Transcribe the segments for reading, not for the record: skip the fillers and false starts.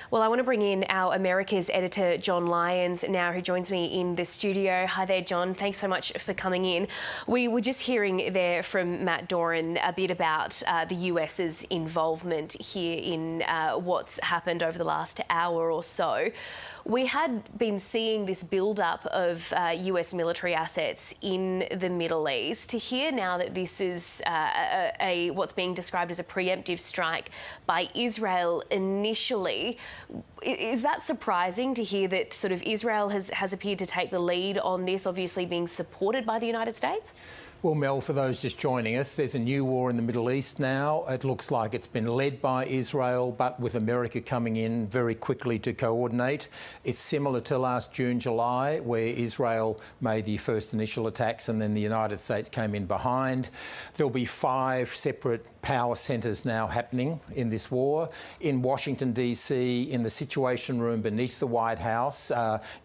Well, I want to bring in our America's editor, John Lyons, now, who joins me in the studio. Hi there, John. Thanks so much for coming in. We were just hearing there from Matt Doran a bit about the US's involvement here in what's happened over the last hour or so. We had been seeing this build-up of US military assets in the Middle East. To hear now that this is what's being described as a preemptive strike by Israel initially, is that surprising to hear that sort of Israel has appeared to take the lead on this, obviously being supported by the United States? Well, Mel, for those just joining us, there's a new war in the Middle East now. It looks like it's been led by Israel, but with America coming in very quickly to coordinate. It's similar to last June, July, where Israel made the first initial attacks and then the United States came in behind. There'll be 5 separate power centres now happening in this war. In Washington, D.C., in the Situation Room beneath the White House,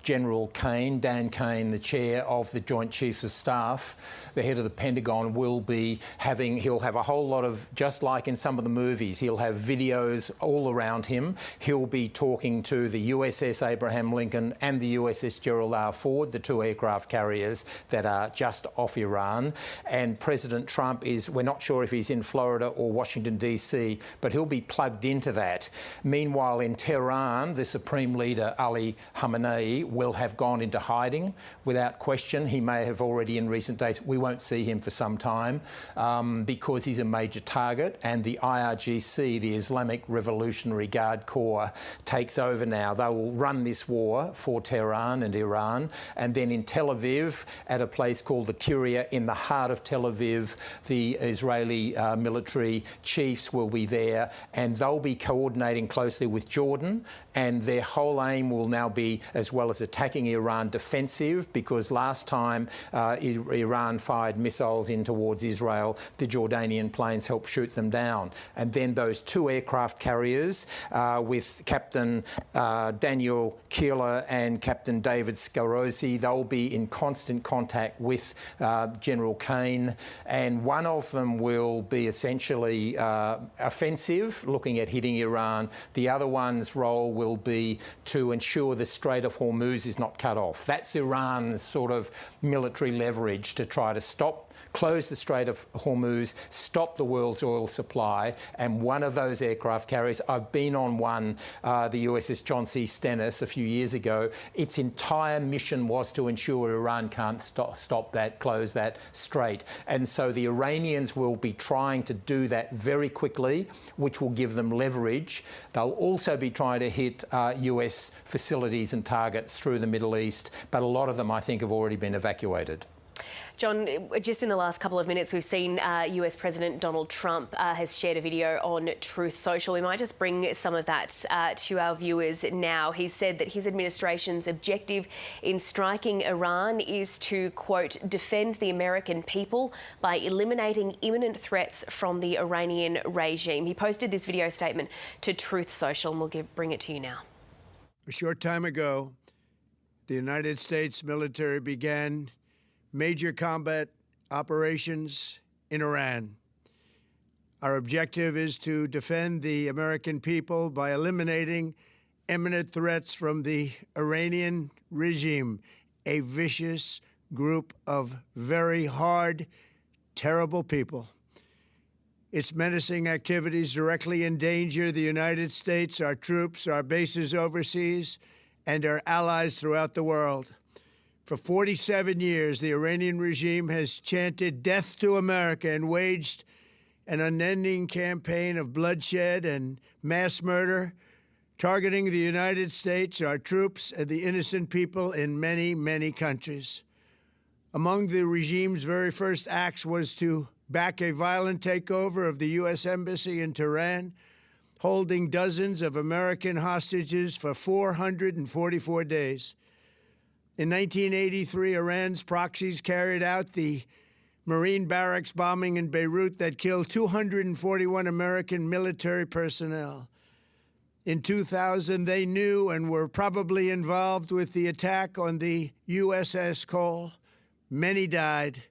General Kane, Dan Kane, the chair of the Joint Chiefs of Staff, the head of the Pentagon, will be he'll have a whole lot of, just like in some of the movies, he'll have videos all around him. He'll be talking to the USS Abraham Lincoln and the USS Gerald R. Ford, the 2 aircraft carriers that are just off Iran. And President Trump we're not sure if he's in Florida or Washington, D.C., but he'll be plugged into that. Meanwhile, in Tehran, the Supreme Leader, Ali Khamenei, will have gone into hiding without question. He may have already in recent days. We won't see him for some time because he's a major target, and the IRGC, the Islamic Revolutionary Guard Corps, takes over now. They will run this war for Tehran and Iran, and then in Tel Aviv, at a place called the Kiryat, in the heart of Tel Aviv, the Israeli military chiefs will be there, and they'll be coordinating closely with Jordan, and their whole aim will now be, as well as attacking Iran, defensive, because last time Iran fired missiles in towards Israel, the Jordanian planes helped shoot them down. And then those 2 aircraft carriers with Captain Daniel Keeler and Captain David Scarosi, they'll be in constant contact with General Kane, and one of them will be essentially offensive, looking at hitting Iran. The other one's role will be to ensure the Strait of Hormuz is not cut off. That's Iran's sort of military leverage to try to close the Strait of Hormuz, stop the world's oil supply. And one of those aircraft carriers, I've been on one, the USS John C. Stennis, a few years ago. Its entire mission was to ensure Iran can't close that strait. And so the Iranians will be trying to do that very quickly, which will give them leverage. They'll also be trying to hit US facilities and targets through the Middle East, but a lot of them, I think, have already been evacuated. John, just in the last couple of minutes, we've seen US President Donald Trump has shared a video on Truth Social. We might just bring some of that to our viewers now. He said that his administration's objective in striking Iran is to, quote, defend the American people by eliminating imminent threats from the Iranian regime. He posted this video statement to Truth Social, and we'll bring it to you now. A short time ago, the United States military began major combat operations in Iran. Our objective is to defend the American people by eliminating imminent threats from the Iranian regime, a vicious group of very hard, terrible people. Its menacing activities directly endanger the United States, our troops, our bases overseas, and our allies throughout the world. For 47 years, the Iranian regime has chanted death to America and waged an unending campaign of bloodshed and mass murder, targeting the United States, our troops, and the innocent people in many, many countries. Among the regime's very first acts was to back a violent takeover of the U.S. Embassy in Tehran, holding dozens of American hostages for 444 days. In 1983, Iran's proxies carried out the Marine barracks bombing in Beirut that killed 241 American military personnel. In 2000, they knew and were probably involved with the attack on the USS Cole. Many died.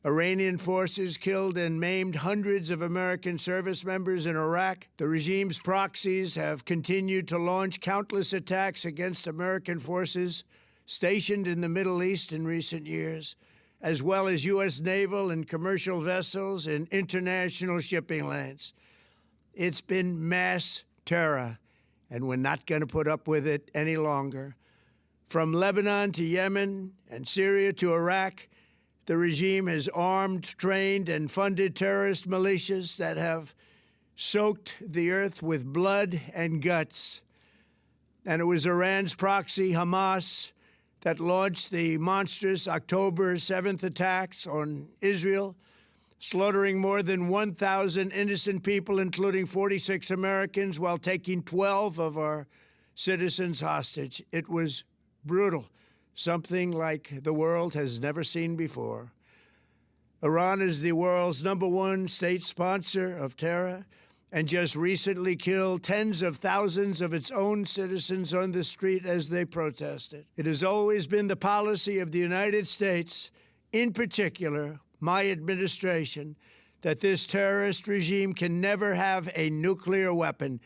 Iranian forces killed and maimed hundreds of American service members in Iraq. The regime's proxies have continued to launch countless attacks against American forces stationed in the Middle East in recent years, as well as U.S. naval and commercial vessels in international shipping lanes. It's been mass terror, and we're not going to put up with it any longer. From Lebanon to Yemen and Syria to Iraq, the regime has armed, trained, and funded terrorist militias that have soaked the earth with blood and guts. And it was Iran's proxy, Hamas, that launched the monstrous October 7th attacks on Israel, slaughtering more than 1,000 innocent people, including 46 Americans, while taking 12 of our citizens hostage. It was brutal, something like the world has never seen before. Iran is the world's #1 state sponsor of terror and just recently killed tens of thousands of its own citizens on the street as they protested. It has always been the policy of the United States, in particular, my administration, that this terrorist regime can never have a nuclear weapon.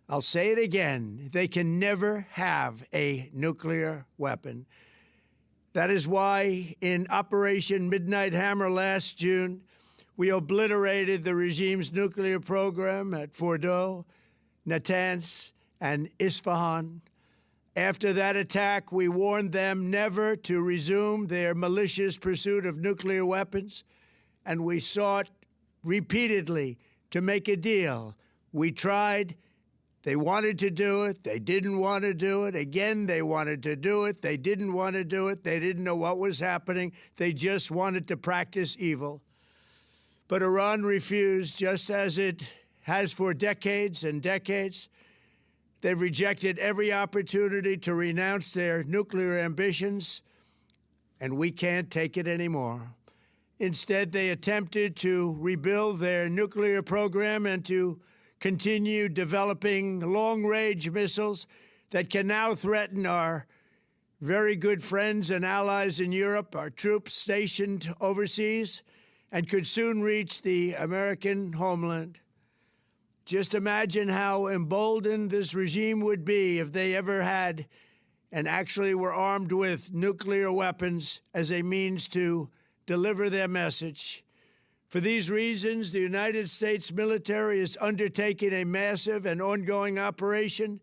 I'll say it again, they can never have a nuclear weapon. That is why in Operation Midnight Hammer last June, we obliterated the regime's nuclear program at Fordow, Natanz, and Isfahan. After that attack, we warned them never to resume their malicious pursuit of nuclear weapons, and we sought repeatedly to make a deal. We tried. They wanted to do it. They didn't want to do it. Again, they wanted to do it. They didn't want to do it. They didn't know what was happening. They just wanted to practice evil. But Iran refused, just as it has for decades and decades. They've rejected every opportunity to renounce their nuclear ambitions, and we can't take it anymore. Instead, they attempted to rebuild their nuclear program and to continue developing long-range missiles that can now threaten our very good friends and allies in Europe, our troops stationed overseas, and could soon reach the American homeland. Just imagine how emboldened this regime would be if they ever had and actually were armed with nuclear weapons as a means to deliver their message. For these reasons, the United States military is undertaking a massive and ongoing operation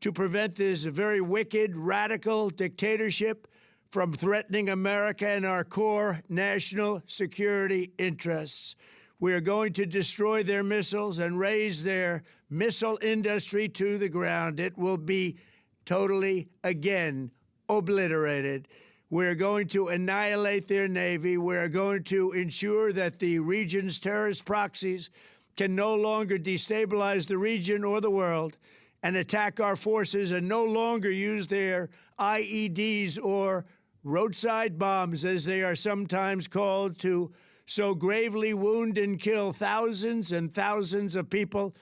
to prevent this very wicked, radical dictatorship from threatening America and our core national security interests. We are going to destroy their missiles and raise their missile industry to the ground. It will be totally, again, obliterated. We're going to annihilate their Navy. We're going to ensure that the region's terrorist proxies can no longer destabilize the region or the world and attack our forces and no longer use their IEDs or roadside bombs, as they are sometimes called, to so gravely wound and kill thousands and thousands of people,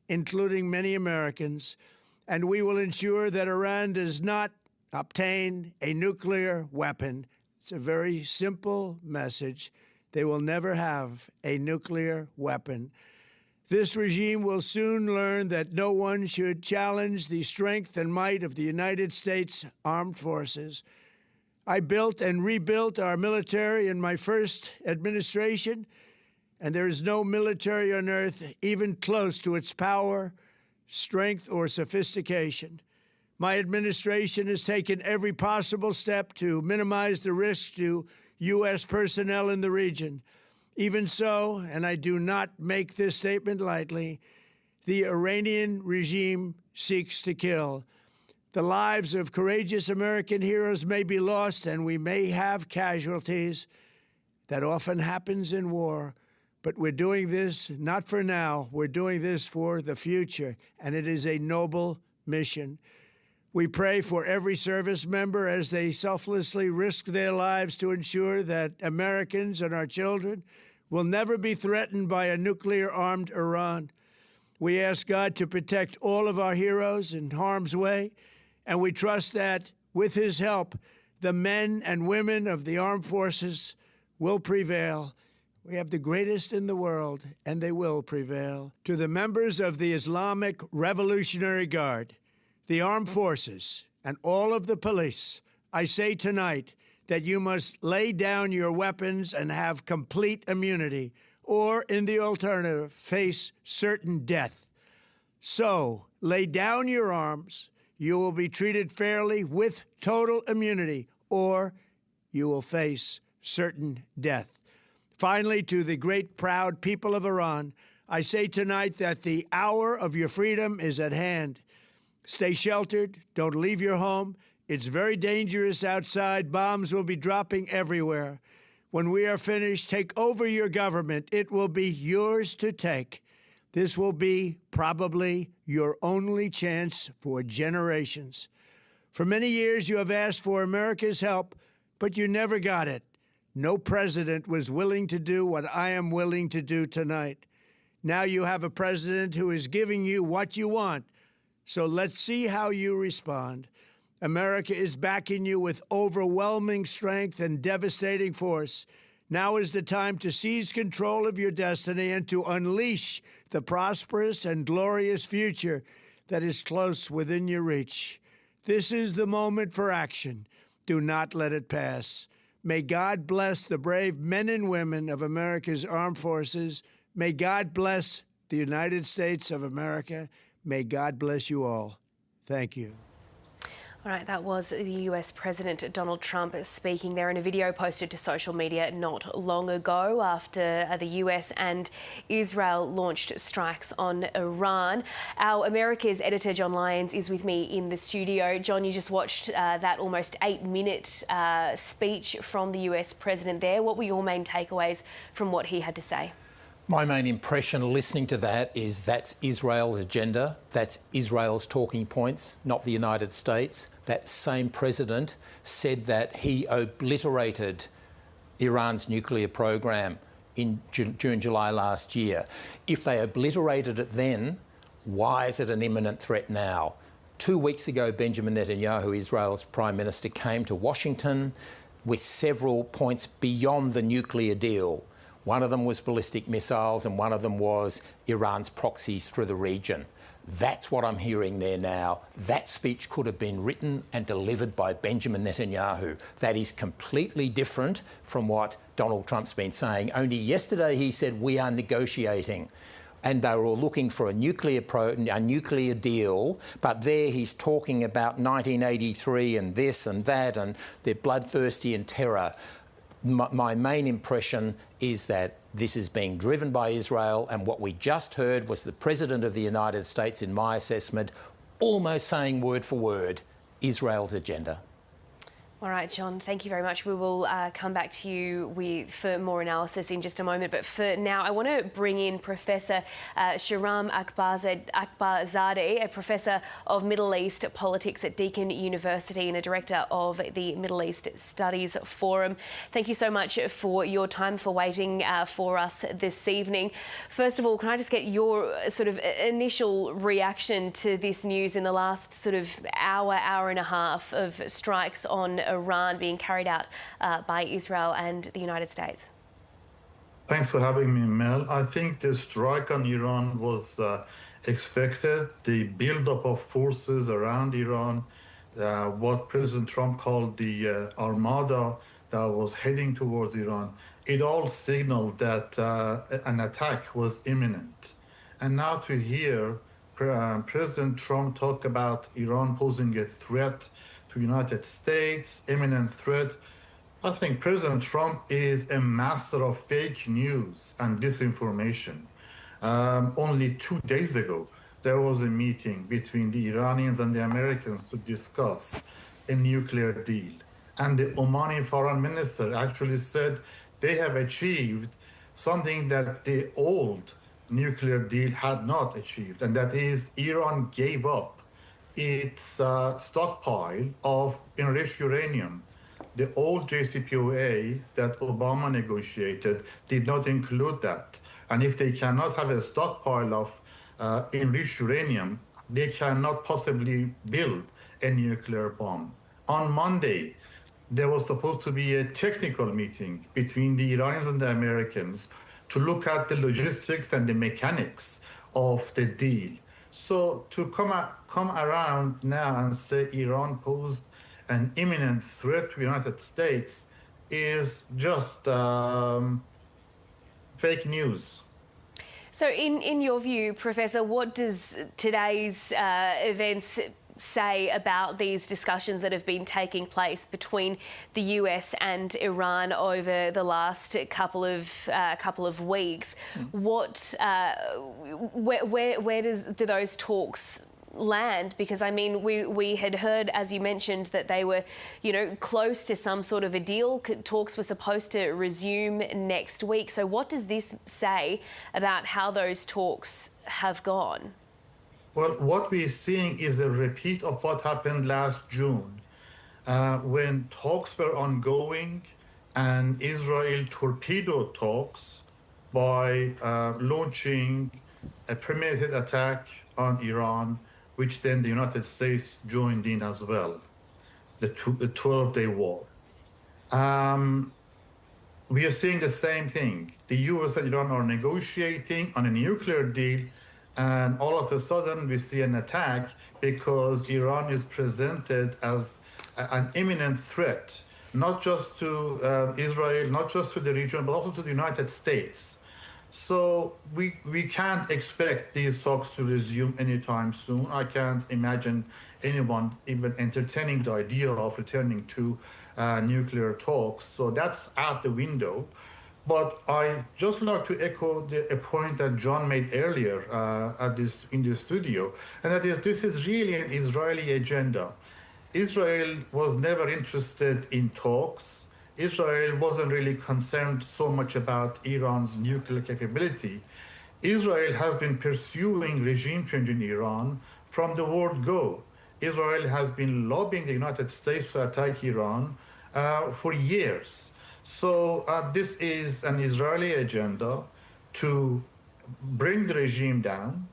including many Americans. And we will ensure that Iran does not obtain a nuclear weapon. It's a very simple message. They will never have a nuclear weapon. This regime will soon learn that no one should challenge the strength and might of the United States Armed Forces. I built and rebuilt our military in my first administration, and there is no military on earth even close to its power, strength, or sophistication. My administration has taken every possible step to minimize the risk to U.S. personnel in the region. Even so, and I do not make this statement lightly, the Iranian regime seeks to kill. The lives of courageous American heroes may be lost, and we may have casualties. That often happens in war. But we're doing this not for now. We're doing this for the future, and it is a noble mission. We pray for every service member as they selflessly risk their lives to ensure that Americans and our children will never be threatened by a nuclear-armed Iran. We ask God to protect all of our heroes in harm's way, and we trust that, with his help, the men and women of the armed forces will prevail. We have the greatest in the world, and they will prevail. To the members of the Islamic Revolutionary Guard, the armed forces, and all of the police, I say tonight that you must lay down your weapons and have complete immunity, or, in the alternative, face certain death. So, lay down your arms. You will be treated fairly with total immunity, or you will face certain death. Finally, to the great, proud people of Iran, I say tonight that the hour of your freedom is at hand. Stay sheltered. Don't leave your home. It's very dangerous outside. Bombs will be dropping everywhere. When we are finished, take over your government. It will be yours to take. This will be probably your only chance for generations. For many years, you have asked for America's help, but you never got it. No president was willing to do what I am willing to do tonight. Now you have a president who is giving you what you want. So let's see how you respond. America is backing you with overwhelming strength and devastating force. Now is the time to seize control of your destiny and to unleash the prosperous and glorious future that is close within your reach. This is the moment for action. Do not let it pass. May God bless the brave men and women of America's armed forces. May God bless the United States of America. May God bless you all. Thank you. All right, that was the US President Donald Trump speaking there in a video posted to social media not long ago after the US and Israel launched strikes on Iran. Our America's editor, John Lyons, is with me in the studio. John, you just watched that almost 8-minute speech from the US President there. What were your main takeaways from what he had to say? My main impression listening to that is that's Israel's agenda, that's Israel's talking points, not the United States. That same president said that he obliterated Iran's nuclear program in June, July last year. If they obliterated it then, why is it an imminent threat now? 2 weeks ago, Benjamin Netanyahu, Israel's Prime Minister, came to Washington with several points beyond the nuclear deal. One of them was ballistic missiles and one of them was Iran's proxies through the region. That's what I'm hearing there now. That speech could have been written and delivered by Benjamin Netanyahu. That is completely different from what Donald Trump's been saying. Only yesterday he said we are negotiating. And they were all looking for a nuclear deal, but there he's talking about 1983 and this and that, and they're bloodthirsty and terror. My main impression is that this is being driven by Israel, and what we just heard was the President of the United States, in my assessment, almost saying word for word, Israel's agenda. All right, John, thank you very much. We will come back to you for more analysis in just a moment. But for now, I want to bring in Professor Shahram Akbarzadeh, a Professor of Middle East Politics at Deakin University and a Director of the Middle East Studies Forum. Thank you so much for your time, for waiting for us this evening. First of all, can I just get your sort of initial reaction to this news in the last sort of hour and a half of strikes on Iran being carried out by Israel and the United States? Thanks for having me, Mel. I think the strike on Iran was expected. The buildup of forces around Iran, what President Trump called the armada that was heading towards Iran, it all signaled that an attack was imminent. And now to hear President Trump talk about Iran posing a threat to United States, imminent threat. I think President Trump is a master of fake news and disinformation. Only 2 days ago, there was a meeting between the Iranians and the Americans to discuss a nuclear deal. And the Omani foreign minister actually said they have achieved something that the old nuclear deal had not achieved, and that is Iran gave up its stockpile of enriched uranium. The old JCPOA that Obama negotiated did not include that. And if they cannot have a stockpile of enriched uranium, they cannot possibly build a nuclear bomb. On Monday, there was supposed to be a technical meeting between the Iranians and the Americans to look at the logistics and the mechanics of the deal. So to come around now and say Iran posed an imminent threat to the United States is just fake news. So in your view, Professor, what does today's events say about these discussions that have been taking place between the US and Iran over the last couple of weeks? What, where do those talks land? Because I mean, we had heard, as you mentioned, that they were, close to some sort of a deal. Talks were supposed to resume next week. So what does this say about how those talks have gone? Well, what we're seeing is a repeat of what happened last June, when talks were ongoing and Israel torpedoed talks by launching a premeditated attack on Iran, which then the United States joined in as well, the 12-day war. We are seeing the same thing. The US and Iran are negotiating on a nuclear deal, and all of a sudden we see an attack because Iran is presented as an imminent threat, not just to Israel, not just to the region, but also to the United States. So we can't expect these talks to resume anytime soon. I can't imagine anyone even entertaining the idea of returning to nuclear talks. So that's out the window. But I just like to echo a point that John made earlier in the studio, and that is this is really an Israeli agenda. Israel was never interested in talks. Israel wasn't really concerned so much about Iran's nuclear capability. Israel has been pursuing regime change in Iran from the word go. Israel has been lobbying the United States to attack Iran for years. So this is an Israeli agenda to bring the regime down.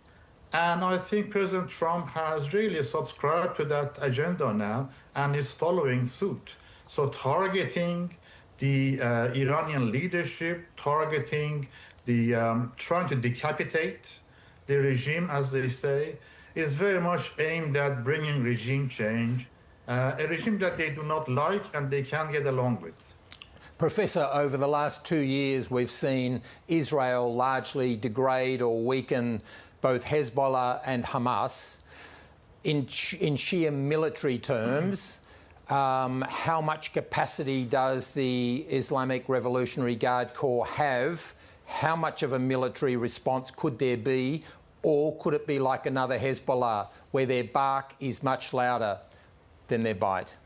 And I think President Trump has really subscribed to that agenda now and is following suit. So targeting the Iranian leadership, targeting trying to decapitate the regime, as they say, is very much aimed at bringing regime change, a regime that they do not like and they can't get along with. Professor, over the last 2 years, we've seen Israel largely degrade or weaken both Hezbollah and Hamas. In sheer military terms, how much capacity does the Islamic Revolutionary Guard Corps have? How much of a military response could there be? Or could it be like another Hezbollah, where their bark is much louder than their bite?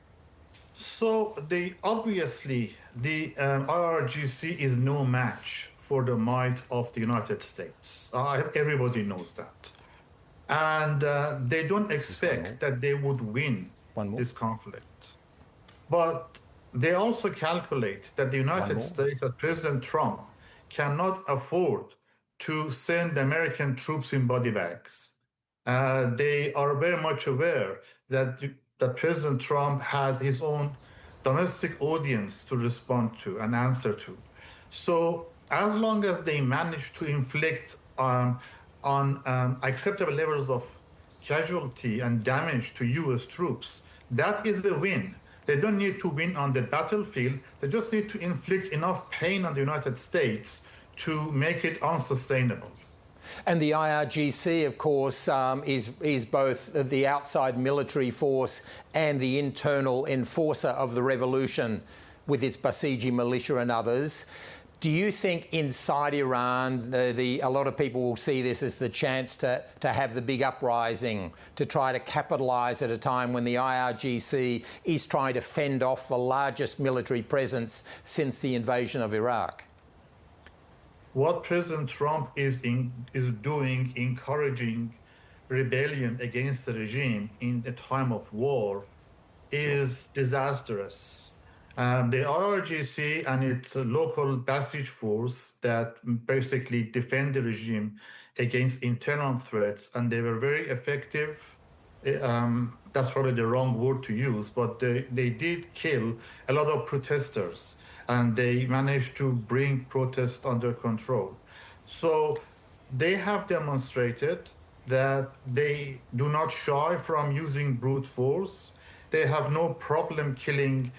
So obviously the IRGC is no match for the might of the United States. Everybody knows that. And they don't expect that they would win this conflict. But they also calculate that the United States, that President Trump, cannot afford to send American troops in body bags. They are very much aware that President Trump has his own domestic audience to respond to and answer to. So as long as they manage to inflict on acceptable levels of casualty and damage to US troops, that is the win. They don't need to win on the battlefield. They just need to inflict enough pain on the United States to make it unsustainable. And the IRGC, of course, is both the outside military force and the internal enforcer of the revolution with its Basiji militia and others. Do you think inside Iran, a lot of people will see this as the chance to have the big uprising, to try to capitalise at a time when the IRGC is trying to fend off the largest military presence since the invasion of Iraq? What President Trump is doing, encouraging rebellion against the regime in a time of war, is disastrous. The IRGC and its local Basij force that basically defend the regime against internal threats, and they were very effective. that's probably the wrong word to use, but they did kill a lot of protesters, and they managed to bring protests under control. So they have demonstrated that they do not shy from using brute force. They have no problem killing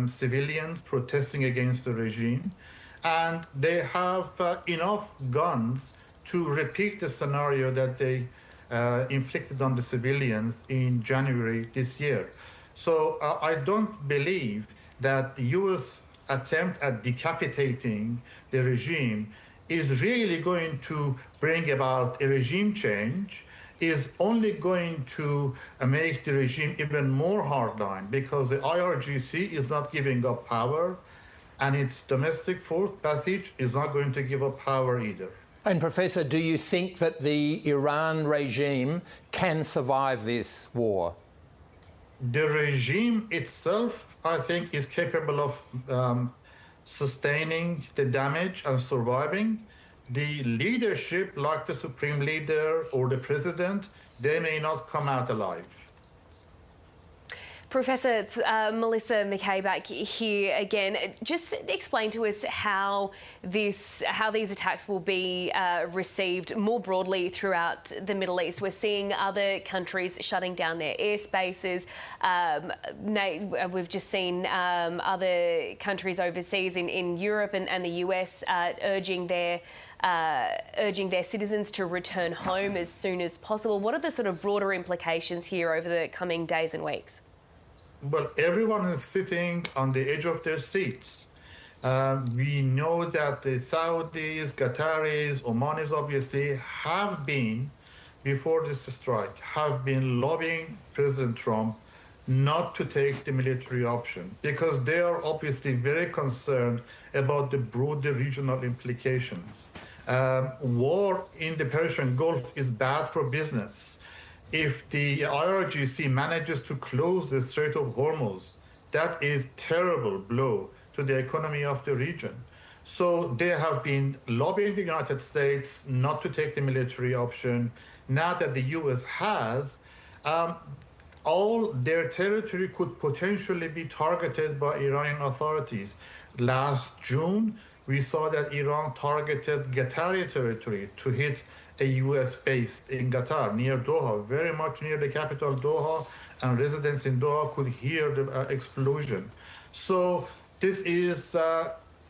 civilians protesting against the regime. And they have enough guns to repeat the scenario that they inflicted on the civilians in January this year. So I don't believe that the US attempt at decapitating the regime is really going to bring about a regime change, is only going to make the regime even more hardline, because the IRGC is not giving up power, and its domestic force passage is not going to give up power either. And Professor, do you think that the Iran regime can survive this war? The regime itself, I think, is capable of sustaining the damage and surviving. The leadership, like the supreme leader or the president, they may not come out alive. Professor, it's Melissa McKay back here again. Just explain to us how these attacks will be received more broadly throughout the Middle East. We're seeing other countries shutting down their airspaces. We've just seen other countries overseas in Europe and the US urging their citizens to return home as soon as possible. What are the sort of broader implications here over the coming days and weeks? Well, everyone is sitting on the edge of their seats. We know that the Saudis, Qataris, Omanis obviously have been, before this strike, have been lobbying President Trump not to take the military option, because they are obviously very concerned about the broader regional implications. War in the Persian Gulf is bad for business. If the IRGC manages to close the Strait of Hormuz, that is terrible blow to the economy of the region. So they have been lobbying the United States not to take the military option. Now that the US has, all their territory could potentially be targeted by Iranian authorities. Last June, we saw that Iran targeted Qatari territory to hit a US base in Qatar, near Doha, very much near the capital Doha, and residents in Doha could hear the explosion. So this is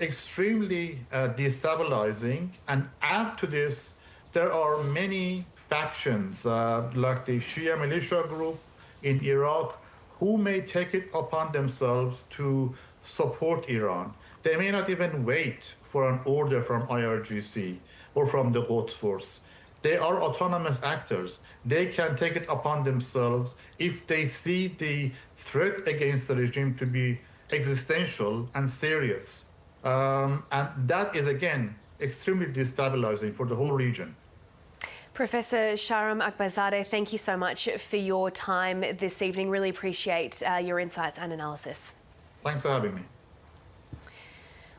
extremely destabilizing. And add to this, there are many factions, like the Shia militia group in Iraq, who may take it upon themselves to support Iran. They may not even wait for an order from IRGC or from the Quds Force. They are autonomous actors. They can take it upon themselves if they see the threat against the regime to be existential and serious. And that is, again, extremely destabilizing for the whole region. Professor Shahram Akbarzadeh, thank you so much for your time this evening. Really appreciate your insights and analysis. Thanks for having me.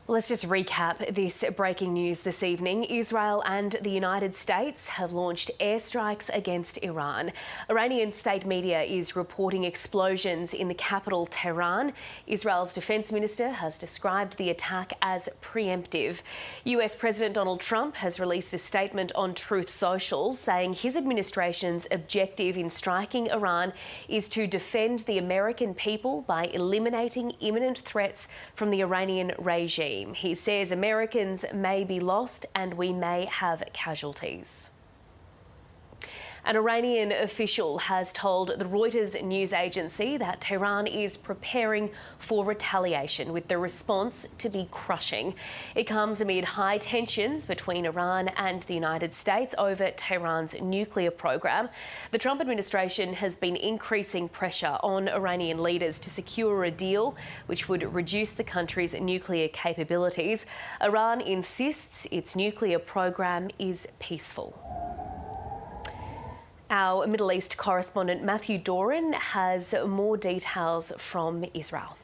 Well, let's just recap this breaking news this evening. Israel and the United States have launched airstrikes against Iran. Iranian state media is reporting explosions in the capital, Tehran. Israel's defence minister has described the attack as preemptive. US President Donald Trump has released a statement on Truth Social saying his administration's objective in striking Iran is to defend the American people by eliminating imminent threats from the Iranian regime. He says Americans may be lost and we may have casualties. An Iranian official has told the Reuters news agency that Tehran is preparing for retaliation, with the response to be crushing. It comes amid high tensions between Iran and the United States over Tehran's nuclear program. The Trump administration has been increasing pressure on Iranian leaders to secure a deal which would reduce the country's nuclear capabilities. Iran insists its nuclear program is peaceful. Our Middle East correspondent Matthew Doran has more details from Israel.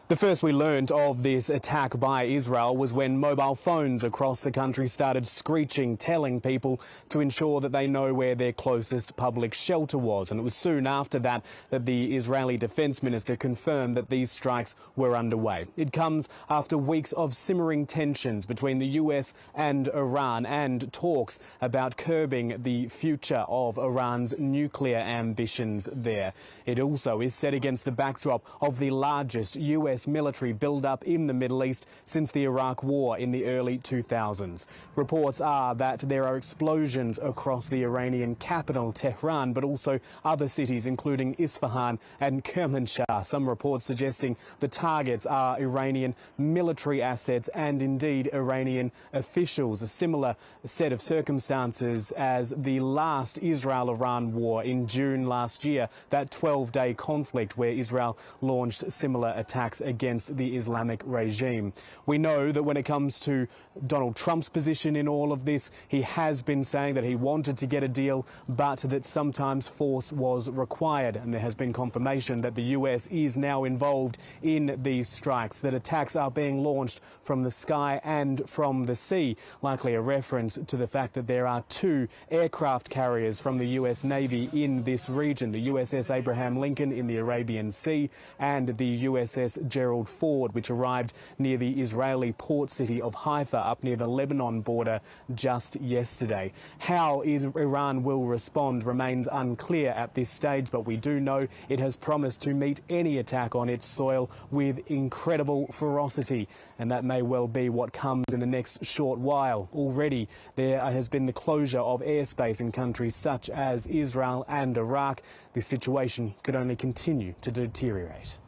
The first we learned of this attack by Israel was when mobile phones across the country started screeching, telling people to ensure that they know where their closest public shelter was. And it was soon after that that the Israeli Defence Minister confirmed that these strikes were underway. It comes after weeks of simmering tensions between the US and Iran and talks about curbing the future of Iran's nuclear ambitions there. It also is set against the backdrop of the largest US military build-up in the Middle East since the Iraq War in the early 2000s. Reports are that there are explosions across the Iranian capital, Tehran, but also other cities, including Isfahan and Kermanshah. Some reports suggesting the targets are Iranian military assets and indeed Iranian officials, a similar set of circumstances as the last Israel-Iran war in June last year, that 12-day conflict where Israel launched similar attacks against the Islamic regime. We know that when it comes to Donald Trump's position in all of this, he has been saying that he wanted to get a deal, but that sometimes force was required. And there has been confirmation that the US is now involved in these strikes, that attacks are being launched from the sky and from the sea, likely a reference to the fact that there are 2 aircraft carriers from the US Navy in this region, the USS Abraham Lincoln in the Arabian Sea and the USS Gerald Ford, which arrived near the Israeli port city of Haifa up near the Lebanon border just yesterday. How Iran will respond remains unclear at this stage, but we do know it has promised to meet any attack on its soil with incredible ferocity, and that may well be what comes in the next short while. Already there has been the closure of airspace in countries such as Israel and Iraq. This situation could only continue to deteriorate.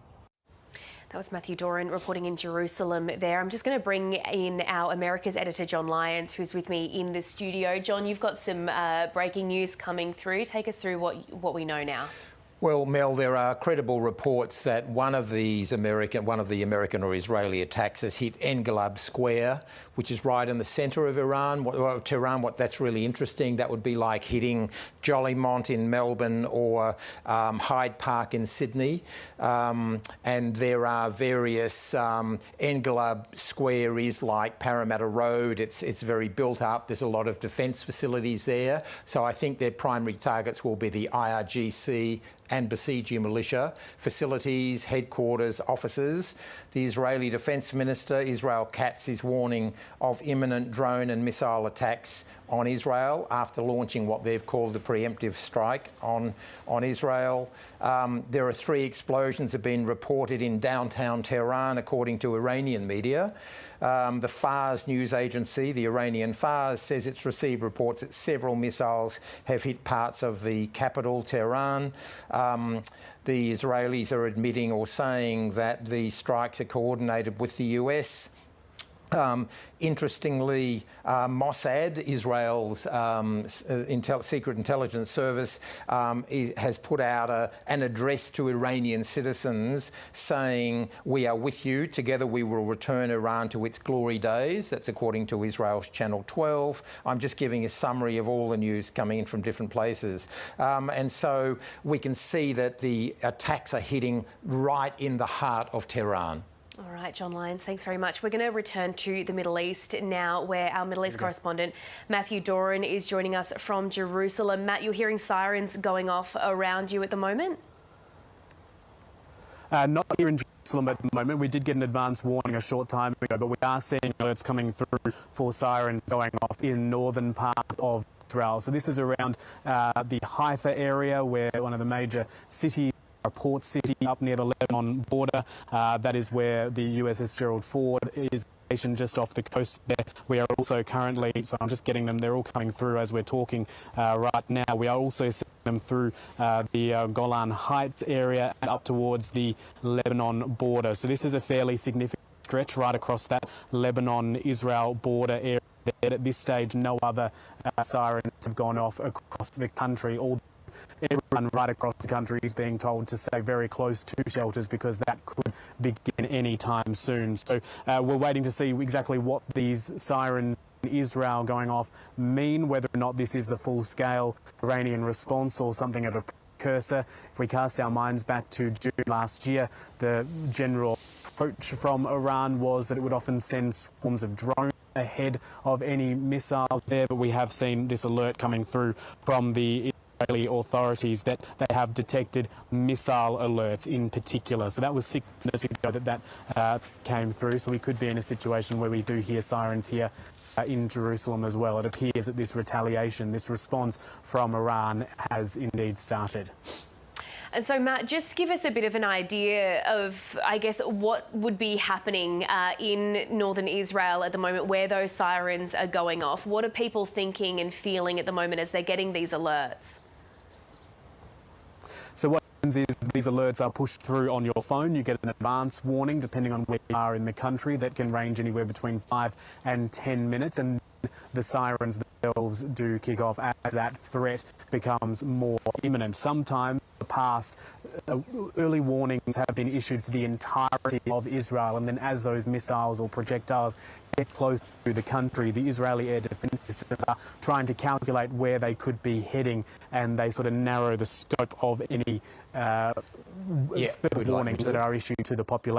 That was Matthew Doran reporting in Jerusalem there. I'm just going to bring in our America's editor, John Lyons, who's with me in the studio. John, you've got some breaking news coming through. Take us through what we know now. Well, Mel, there are credible reports that one of the American or Israeli attacks has hit Englam Square, which is right in the centre of Tehran. That's really interesting. That would be like hitting Jolimont in Melbourne or Hyde Park in Sydney. And there are various Englam Square is like Parramatta Road. It's very built up. There's a lot of defence facilities there. So I think their primary targets will be the IRGC and Basiji militia, facilities, headquarters, offices. The Israeli Defence Minister, Israel Katz, is warning of imminent drone and missile attacks on Israel after launching what they've called the preemptive strike on Israel. There are 3 explosions have been reported in downtown Tehran, according to Iranian media. The Fars news agency, the Iranian Fars, says it's received reports that several missiles have hit parts of the capital, Tehran. The Israelis are admitting or saying that the strikes are coordinated with the US. Interestingly, Mossad, Israel's secret intelligence service, has put out an address to Iranian citizens saying, "We are with you. Together we will return Iran to its glory days." That's according to Israel's Channel 12. I'm just giving a summary of all the news coming in from different places. And so we can see that the attacks are hitting right in the heart of Tehran. All right, John Lyons, thanks very much. We're going to return to the Middle East now, where our Middle East correspondent, Matthew Doran, is joining us from Jerusalem. Matt, you're hearing sirens going off around you at the moment? Not here in Jerusalem at the moment. We did get an advance warning a short time ago, but we are seeing alerts coming through for sirens going off in northern part of Israel. So this is around the Haifa area, where one of the major cities, a port city up near the Lebanon border. That is where the USS Gerald Ford is stationed, just off the coast there. We are also currently, so I'm just getting them, they're all coming through as we're talking right now. We are also seeing them through the Golan Heights area and up towards the Lebanon border. So this is a fairly significant stretch right across that Lebanon-Israel border area. At this stage, no other sirens have gone off across the country. Everyone right across the country is being told to stay very close to shelters because that could begin any time soon. So we're waiting to see exactly what these sirens in Israel going off mean, whether or not this is the full-scale Iranian response or something of a precursor. If we cast our minds back to June last year, the general approach from Iran was that it would often send swarms of drones ahead of any missiles there, but we have seen this alert coming through from the Israeli authorities that they have detected missile alerts in particular. So that was 6 minutes ago that came through, so we could be in a situation where we do hear sirens here in Jerusalem as well. It appears that this retaliation, this response from Iran has indeed started. And so, Matt, just give us a bit of an idea of, I guess, what would be happening in northern Israel at the moment, where those sirens are going off. What are people thinking and feeling at the moment as they're getting these alerts? So what happens is these alerts are pushed through on your phone. You get an advance warning depending on where you are in the country that can range anywhere between 5 and 10 minutes. And the sirens themselves do kick off as that threat becomes more imminent. Sometimes in the past, early warnings have been issued for the entirety of Israel, and then as those missiles or projectiles get close to the country, the Israeli air defense systems are trying to calculate where they could be heading, and they sort of narrow the scope of any further warnings that are issued to the population.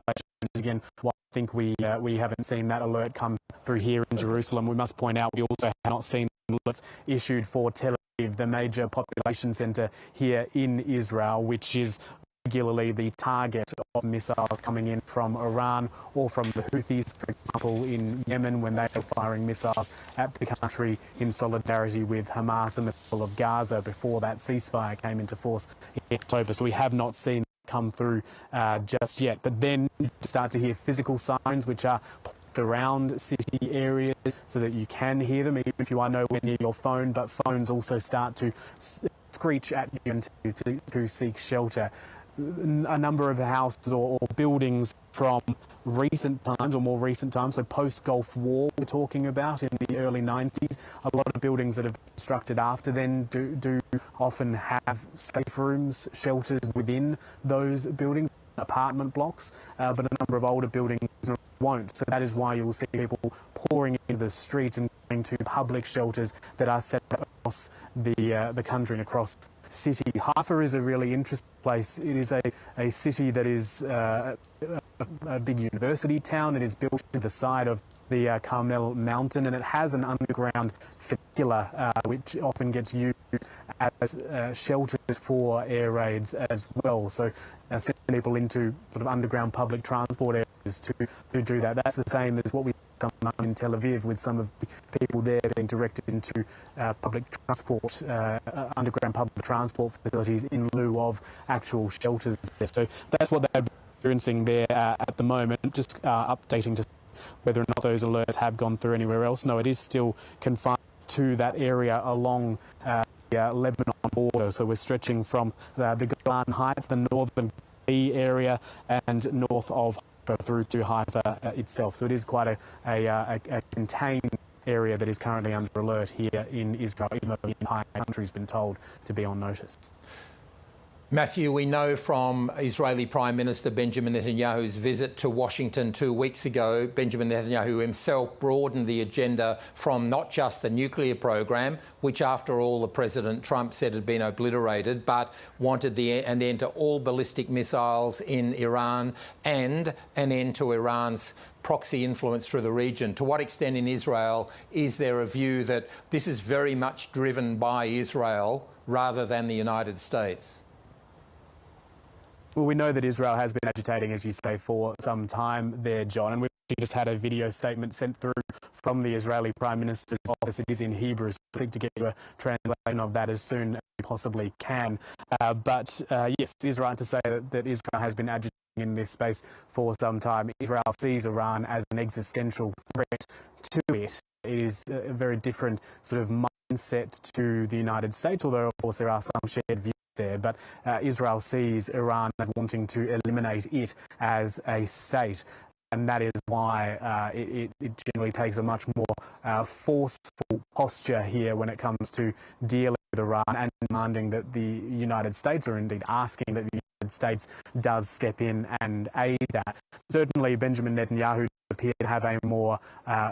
Again, while I think we haven't seen that alert come through here in Jerusalem, we must point out we also have not seen alerts issued for Tel Aviv, the major population centre here in Israel, which is regularly the target of missiles coming in from Iran or from the Houthis, for example, in Yemen, when they were firing missiles at the country in solidarity with Hamas and the people of Gaza before that ceasefire came into force in October. So we have not seen come through just yet. But then you start to hear physical signs which are around city areas so that you can hear them even if you are nowhere near your phone, but phones also start to screech at you and to seek shelter. A number of houses or buildings from recent times or more recent times, so post-Gulf War we're talking about in the early 90s, a lot of buildings that have been constructed after then do often have safe rooms, shelters within those buildings, apartment blocks, but a number of older buildings won't. So that is why you'll see people pouring into the streets and going to public shelters that are set up across the country and across city. Haifa is a really interesting place. It is a city that is a big university town. It is built to the side of the Carmel Mountain, and it has an underground funicular which often gets used as shelters for air raids as well. So sending people into sort of underground public transport areas to do that. That's the same as what we sometimes in Tel Aviv, with some of the people there being directed into public transport, underground public transport facilities in lieu of actual shelters there. So that's what they're experiencing there at the moment. Just updating to whether or not those alerts have gone through anywhere else. No, it is still confined to that area along the Lebanon border. So we're stretching from the Golan Heights, the northern area, and north of through to Haifa itself. So it is quite a contained area that is currently under alert here in Israel, even though the entire country has been told to be on notice. Matthew, we know from Israeli Prime Minister Benjamin Netanyahu's visit to Washington 2 weeks ago, Benjamin Netanyahu himself broadened the agenda from not just the nuclear program, which after all the President Trump said had been obliterated, but wanted an end to all ballistic missiles in Iran and an end to Iran's proxy influence through the region. To what extent in Israel is there a view that this is very much driven by Israel rather than the United States? Well, we know that Israel has been agitating, as you say, for some time there, John, and we've just had a video statement sent through from the Israeli Prime Minister's office. It is in Hebrew, so I think to get you a translation of that as soon as we possibly can. But yes, it is right to say that Israel has been agitating in this space for some time. Israel sees Iran as an existential threat to it. It is a very different sort of mindset to the United States, although of course there are some shared views there, but Israel sees Iran as wanting to eliminate it as a state, and that is why it generally takes a much more forceful posture here when it comes to dealing with Iran and demanding that the United States, or indeed asking that the United States does step in and aid that. Certainly Benjamin Netanyahu appeared to have a more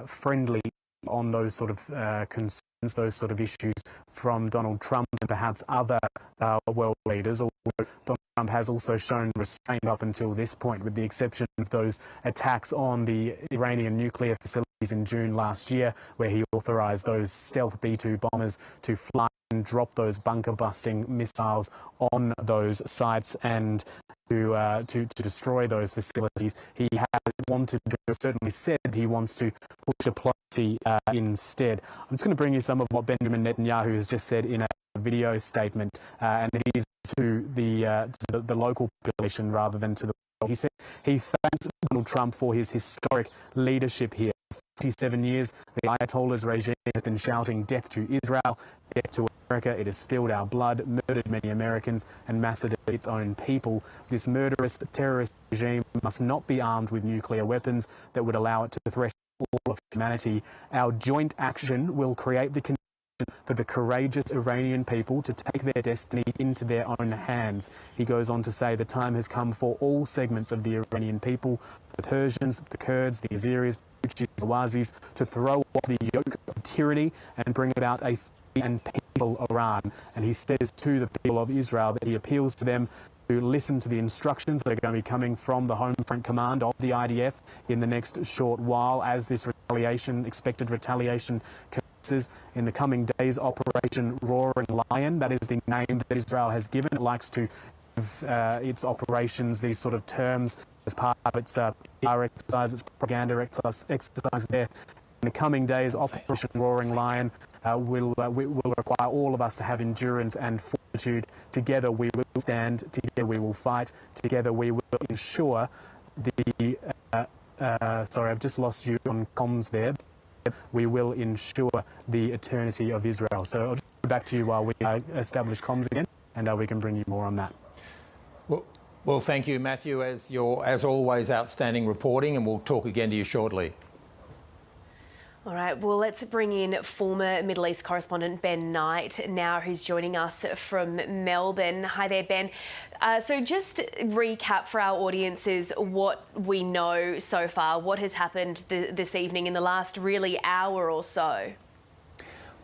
friendly on those sort of concerns. those sort of issues from Donald Trump and perhaps other world leaders, although Donald Trump has also shown restraint up until this point, with the exception of those attacks on the Iranian nuclear facilities in June last year, where he authorised those stealth B-2 bombers to fly and drop those bunker-busting missiles on those sites and to destroy those facilities. He has wanted to, certainly said he wants to push diplomacy instead. I'm just going to bring you some of what Benjamin Netanyahu has just said in a video statement, and it is to the local population rather than to the world. He said he thanks Donald Trump for his historic leadership here. 57 years, the Ayatollah's regime has been shouting death to Israel, death to America. It has spilled our blood, murdered many Americans and massacred its own people. This murderous terrorist regime must not be armed with nuclear weapons that would allow it to threaten all of humanity. Our joint action will create the conditions for the courageous Iranian people to take their destiny into their own hands. He goes on to say the time has come for all segments of the Iranian people, the Persians, the Kurds, the Azeris, the Awazis, to throw off the yoke of tyranny and bring about a free and peaceful Iran. And he says to the people of Israel that he appeals to them to listen to the instructions that are going to be coming from the Home Front Command of the IDF in the next short while, as this expected retaliation commences in the coming days. Operation Roaring Lion, that is the name that Israel has given. It likes to give its operations these sort of terms as part of its PR exercise, its propaganda exercise there. In the coming days, Operation Roaring Lion will require all of us to have endurance and fortitude. Together we will stand, together we will fight, together we will ensure the... sorry, I've just lost you on comms there. We will ensure the eternity of Israel. So I'll just go back to you while we establish comms again, and we can bring you more on that. Well, thank you, Matthew, as always, outstanding reporting, and we'll talk again to you shortly. All right, well, let's bring in former Middle East correspondent Ben Knight now, who's joining us from Melbourne. Hi there, Ben. So just recap for our audiences what we know so far, what has happened this evening in the last really hour or so.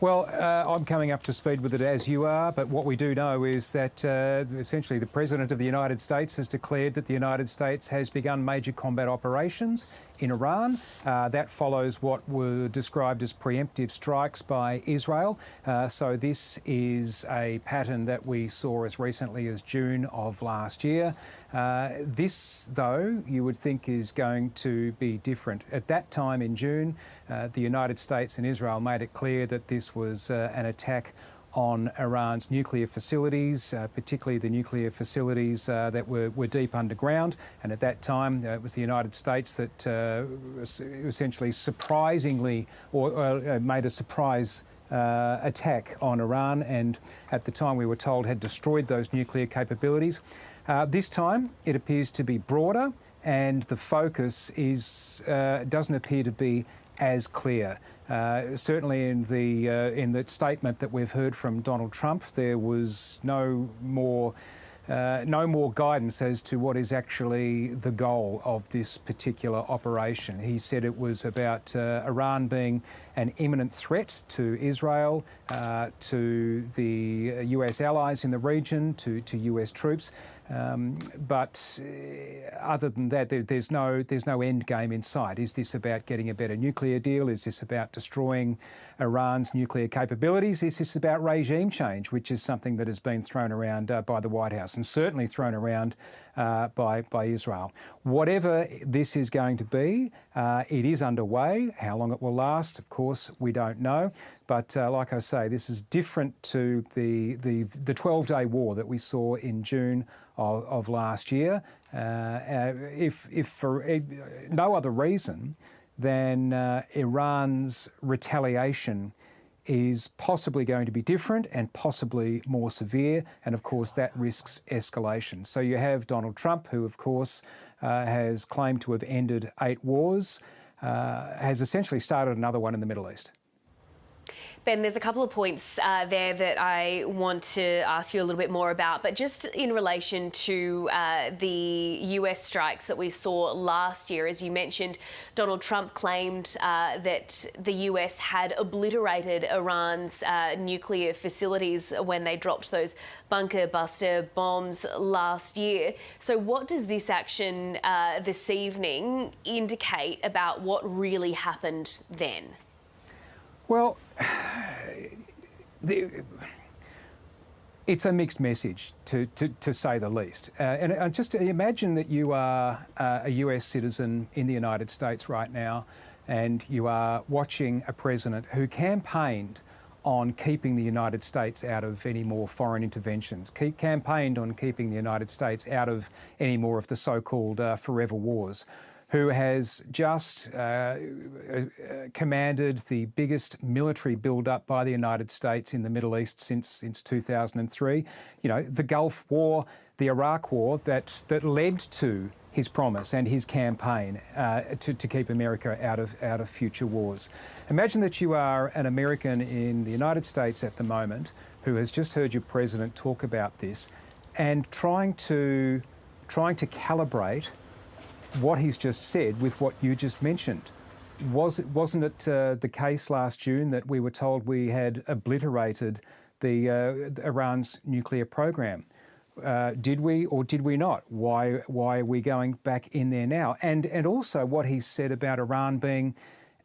Well, I'm coming up to speed with it as you are, but what we do know is that essentially the President of the United States has declared that the United States has begun major combat operations in Iran. That follows what were described as preemptive strikes by Israel. So this is a pattern that we saw as recently as June of last year. This, though, you would think is going to be different. At that time in June, the United States and Israel made it clear that this was an attack on Iran's nuclear facilities, particularly the nuclear facilities that were deep underground. And at that time, it was the United States that essentially surprisingly made a surprise attack on Iran, and at the time we were told had destroyed those nuclear capabilities. This time it appears to be broader, and the focus doesn't appear to be as clear. Certainly in the statement that we've heard from Donald Trump, there was no more guidance as to what is actually the goal of this particular operation. He said it was about Iran being an imminent threat to Israel, to the US allies in the region, to US troops. But other than that, there's no end game in sight. Is this about getting a better nuclear deal? Is this about destroying Iran's nuclear capabilities? Is this about regime change, which is something that has been thrown around by the White House and certainly thrown around by Israel? Whatever this is going to be, it is underway. How long it will last, of course, we don't know. But like I say, this is different to the 12-day war that we saw in June of last year. If for no other reason than Iran's retaliation is possibly going to be different and possibly more severe, and of course that risks escalation. So you have Donald Trump, who of course has claimed to have ended 8 wars, has essentially started another one in the Middle East. Ben, there's a couple of points there that I want to ask you a little bit more about, but just in relation to the US strikes that we saw last year, as you mentioned, Donald Trump claimed that the US had obliterated Iran's nuclear facilities when they dropped those bunker buster bombs last year. So what does this action this evening indicate about what really happened then? Well, it's a mixed message, to say the least. And just imagine that you are a US citizen in the United States right now, and you are watching a president who campaigned on keeping the United States out of any more foreign interventions, campaigned on keeping the United States out of any more of the so-called forever wars, who has just commanded the biggest military build-up by the United States in the Middle East since 2003. You know, the Gulf War, the Iraq War, that led to his promise and his campaign to keep America out of future wars. Imagine that you are an American in the United States at the moment who has just heard your president talk about this and trying to calibrate what he's just said with what you just mentioned. Wasn't it the case last June that we were told we had obliterated Iran's nuclear program? Did we or did we not? Why are we going back in there now? And also what he said about Iran being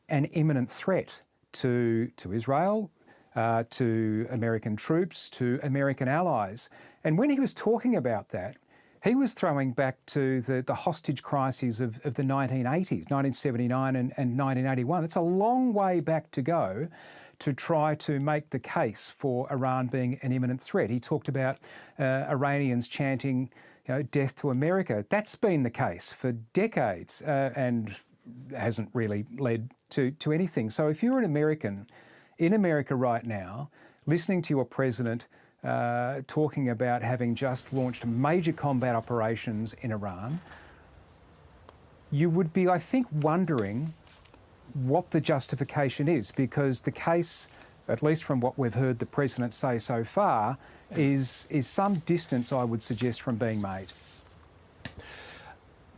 an imminent threat to Israel, to American troops, to American allies. And when he was talking about that, he was throwing back to the hostage crises of the 1980s, 1979 and 1981. It's a long way back to go to try to make the case for Iran being an imminent threat. He talked about Iranians chanting, death to America. That's been the case for decades and hasn't really led to anything. So if you're an American in America right now, listening to your president talking about having just launched major combat operations in Iran, you would be, I think, wondering what the justification is, because the case, at least from what we've heard the president say so far, is some distance, I would suggest, from being made.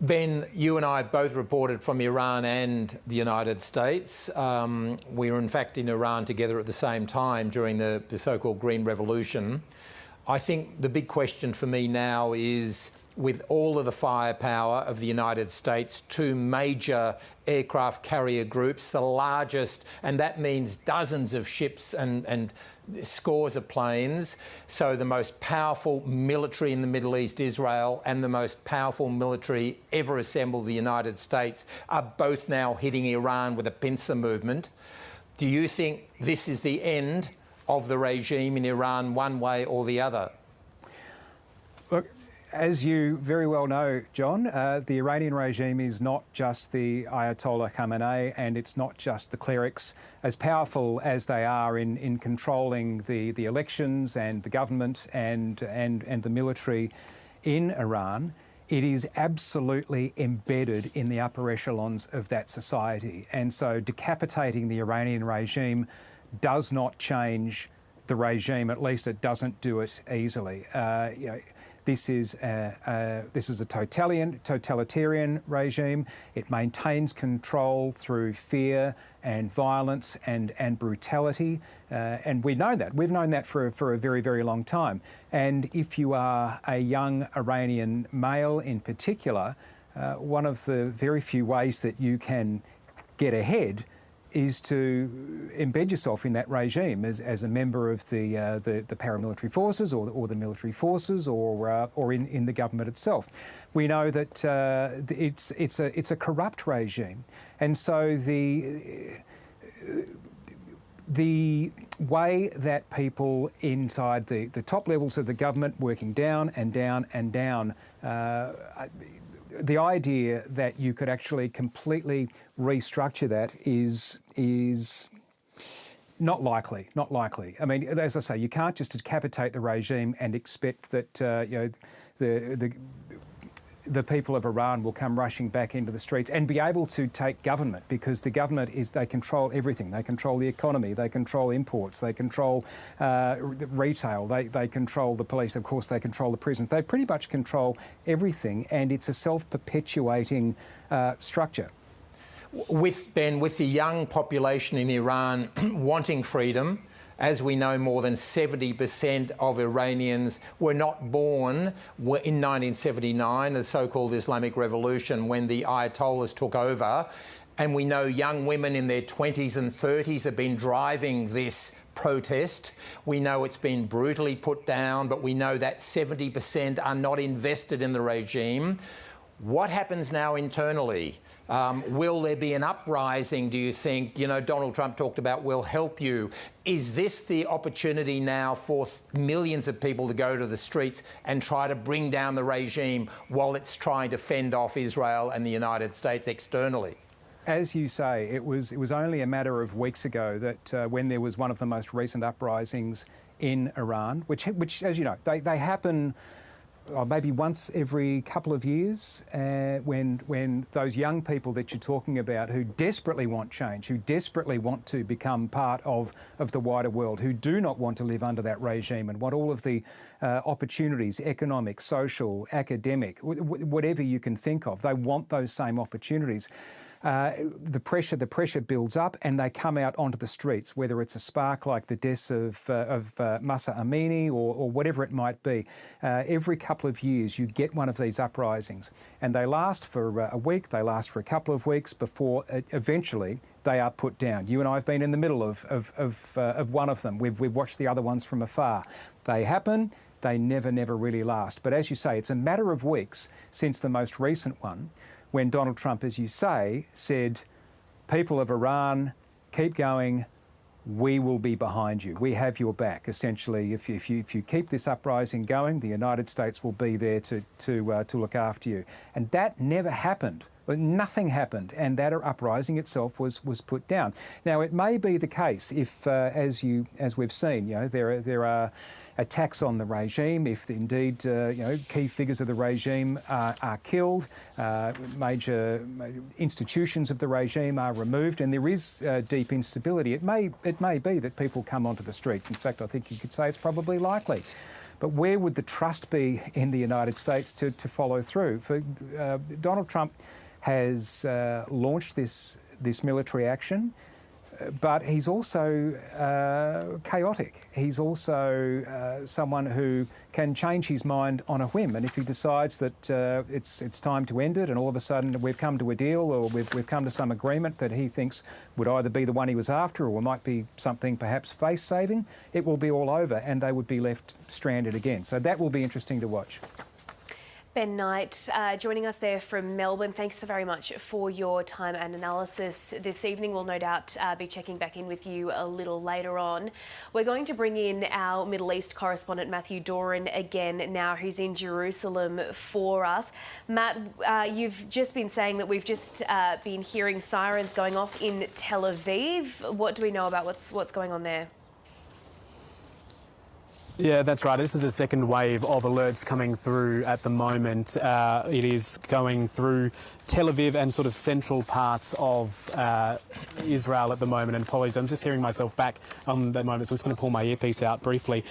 Ben, you and I both reported from Iran and the United States. We were in fact in Iran together at the same time during the so-called Green Revolution. I think the big question for me now is, with all of the firepower of the United States, two major aircraft carrier groups, the largest, and that means dozens of ships and scores of planes. So the most powerful military in the Middle East, Israel, and the most powerful military ever assembled, the United States, are both now hitting Iran with a pincer movement. Do you think this is the end of the regime in Iran, one way or the other? Look, as you very well know, John, the Iranian regime is not just the Ayatollah Khamenei, and it's not just the clerics. As powerful as they are in controlling the elections and the government and the military in Iran, it is absolutely embedded in the upper echelons of that society. And so decapitating the Iranian regime does not change the regime. At least it doesn't do it easily. This is a totalitarian regime. It maintains control through fear and violence and brutality, and we know that. We've known that for a very, very long time. And if you are a young Iranian male in particular, one of the very few ways that you can get ahead is to embed yourself in that regime as a member of the paramilitary forces or the military forces or in the government itself. We know that it's a corrupt regime, and so the way that people inside the top levels of the government working down and down and down, the idea that you could actually completely restructure that is not likely. I mean, as I say, you can't just decapitate the regime and expect that the people of Iran will come rushing back into the streets and be able to take government, because the government they control everything. They control the economy, they control imports, they control retail, they control the police, of course they control the prisons. They pretty much control everything, and it's a self-perpetuating structure. With the young population in Iran wanting freedom, as we know, more than 70% of Iranians were not born in 1979, the so-called Islamic Revolution, when the Ayatollahs took over. And we know young women in their 20s and 30s have been driving this protest. We know it's been brutally put down, but we know that 70% are not invested in the regime. What happens now internally? Will there be an uprising, do you think? You know, Donald Trump talked about we'll help you. Is this the opportunity now for millions of people to go to the streets and try to bring down the regime while it's trying to fend off Israel and the United States externally? As you say, it was only a matter of weeks ago that when there was one of the most recent uprisings in Iran, which as you know, they happen maybe once every couple of years, when those young people that you're talking about who desperately want change, who desperately want to become part of the wider world, who do not want to live under that regime and want all of the opportunities, economic, social, academic, whatever you can think of, they want those same opportunities. The pressure builds up, and they come out onto the streets, whether it's a spark like the deaths of Mahsa Amini or whatever it might be. Every couple of years you get one of these uprisings, and they last for a week, they last for a couple of weeks before eventually they are put down. You and I have been in the middle of one of them. We've watched the other ones from afar. They happen. They never really last. But as you say, it's a matter of weeks since the most recent one, when Donald Trump, as you say, said, people of Iran, keep going, we will be behind you. We have your back. Essentially, if you keep this uprising going, the United States will be there to look after you. And that never happened. Nothing happened, and that uprising itself was put down. Now, it may be the case if, as we've seen, you know, there are attacks on the regime. If indeed, you know, key figures of the regime are killed, major institutions of the regime are removed, and there is deep instability. It may be that people come onto the streets. In fact, I think you could say it's probably likely. But where would the trust be in the United States to follow through? For Donald Trump has launched this military action, but he's also chaotic. He's also someone who can change his mind on a whim, and if he decides that it's time to end it, and all of a sudden we've come to a deal, or we've come to some agreement that he thinks would either be the one he was after, or might be something perhaps face-saving, it will be all over, and they would be left stranded again. So that will be interesting to watch. Ben Knight joining us there from Melbourne. Thanks so very much for your time and analysis this evening. We'll no doubt be checking back in with you a little later on. We're going to bring in our Middle East correspondent Matthew Doran again now, who's in Jerusalem for us. Matt, you've just been saying that we've just been hearing sirens going off in Tel Aviv. What do we know about what's going on there? Yeah, that's right. This is a second wave of alerts coming through at the moment. It is going through Tel Aviv and sort of central parts of Israel at the moment. And apologies, I'm just hearing myself back on that moment, so I'm just going to pull my earpiece out briefly.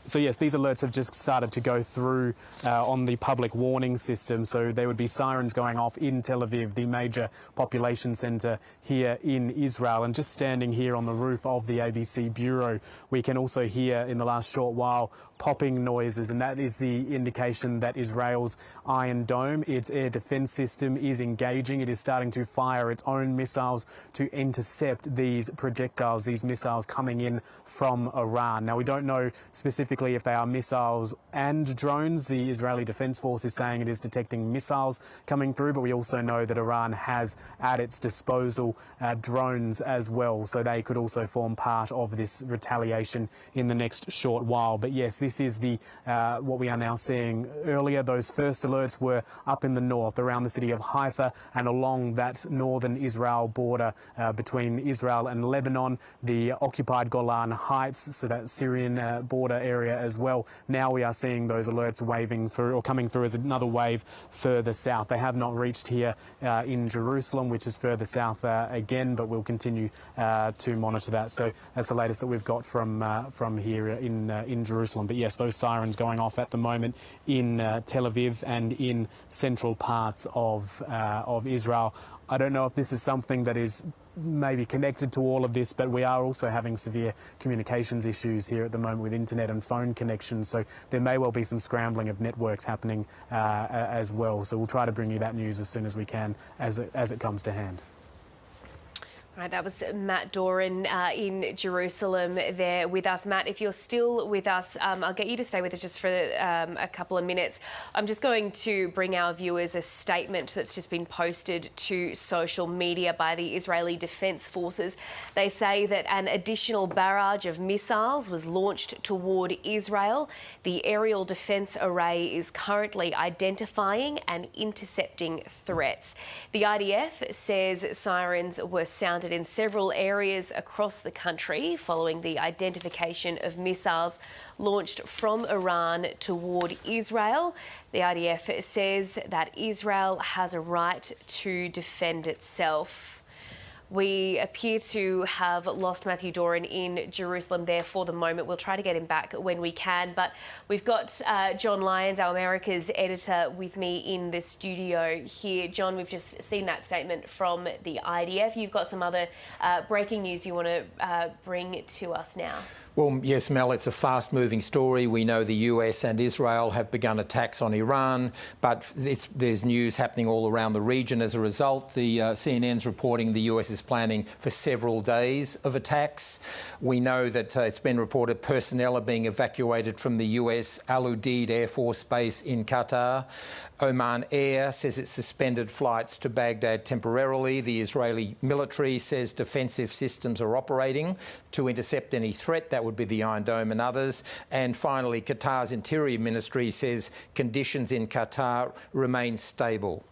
So yes, these alerts have just started to go through on the public warning system. So there would be sirens going off in Tel Aviv, the major population centre here in Israel. And just standing here on the roof of the ABC Bureau, we can also hear in the last short while popping noises, and that is the indication that Israel's Iron Dome, its air defence system, is engaging. It is starting to fire its own missiles to intercept these projectiles, these missiles coming in from Iran. Now, we don't know specifically if they are missiles and drones. The Israeli Defence Force is saying it is detecting missiles coming through, but we also know that Iran has at its disposal drones as well, so they could also form part of this retaliation in the next short while. But yes, this this is the what we are now seeing. Earlier, those first alerts were up in the north, around the city of Haifa and along that northern Israel border between Israel and Lebanon, the occupied Golan Heights, so that Syrian border area as well. Now we are seeing those alerts waving through, or coming through as another wave further south. They have not reached here in Jerusalem, which is further south again, but we'll continue to monitor that. So that's the latest that we've got from here in Jerusalem. But yes, those sirens going off at the moment in Tel Aviv and in central parts of Israel. I don't know if this is something that is maybe connected to all of this, but we are also having severe communications issues here at the moment with internet and phone connections, so there may well be some scrambling of networks happening as well. So we'll try to bring you that news as soon as we can, as it comes to hand. Right, that was Matt Doran in Jerusalem there with us. Matt, if you're still with us, I'll get you to stay with us just for a couple of minutes. I'm just going to bring our viewers a statement that's just been posted to social media by the Israeli Defense Forces. They say that an additional barrage of missiles was launched toward Israel. The aerial defense array is currently identifying and intercepting threats. The IDF says sirens were sounded in several areas across the country following the identification of missiles launched from Iran toward Israel. The IDF says that Israel has a right to defend itself. We appear to have lost Matthew Doran in Jerusalem there for the moment. We'll try to get him back when we can. But we've got John Lyons, our America's editor, with me in the studio here. John, we've just seen that statement from the IDF. You've got some other breaking news you want to bring to us now. Well, yes, Mel, it's a fast-moving story. We know the US and Israel have begun attacks on Iran, but there's news happening all around the region as a result. The CNN's reporting the US is planning for several days of attacks. We know that it's been reported personnel are being evacuated from the US Al Udeid Air Force Base in Qatar. Oman Air says it suspended flights to Baghdad temporarily. The Israeli military says defensive systems are operating to intercept any threat. That would be the Iron Dome and others. And finally, Qatar's Interior Ministry says conditions in Qatar remain stable.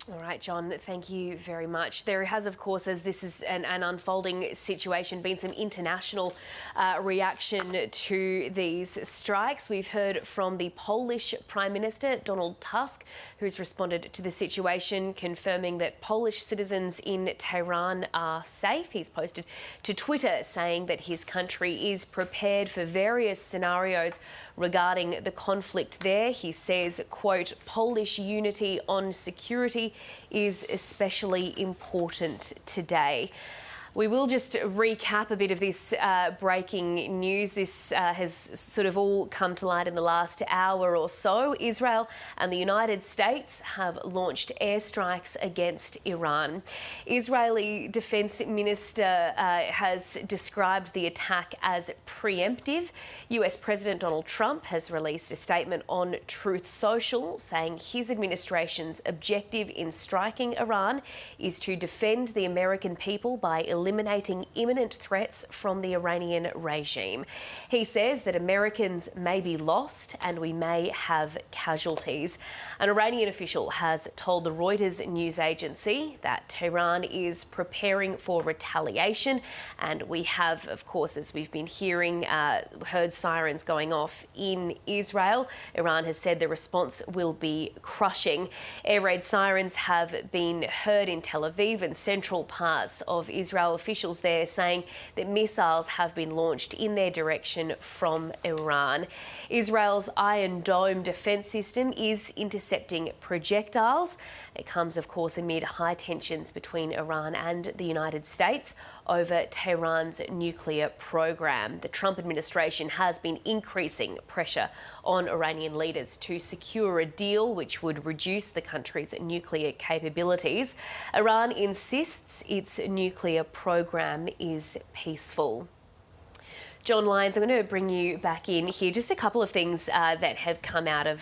All right, John, thank you very much. There has, of course, as this is an unfolding situation, been some international reaction to these strikes. We've heard from the Polish Prime Minister, Donald Tusk, who's responded to the situation, confirming that Polish citizens in Tehran are safe. He's posted to Twitter saying that his country is prepared for various scenarios regarding the conflict there. He says, quote, Polish unity on security is especially important today. We will just recap a bit of this breaking news. This has sort of all come to light in the last hour or so. Israel and the United States have launched airstrikes against Iran. Israeli Defense Minister has described the attack as preemptive. US President Donald Trump has released a statement on Truth Social saying his administration's objective in striking Iran is to defend the American people by eliminating imminent threats from the Iranian regime. He says that Americans may be lost and we may have casualties. An Iranian official has told the Reuters news agency that Tehran is preparing for retaliation, and we have, of course, as we've been hearing, heard sirens going off in Israel. Iran has said the response will be crushing. Air raid sirens have been heard in Tel Aviv and central parts of Israel. Officials there saying that missiles have been launched in their direction from Iran. Israel's Iron Dome defense system is intercepting projectiles. It comes, of course, amid high tensions between Iran and the United States over Tehran's nuclear program. The Trump administration has been increasing pressure on Iranian leaders to secure a deal which would reduce the country's nuclear capabilities. Iran insists its nuclear program is peaceful. John Lyons, I'm going to bring you back in here. Just a couple of things that have come out of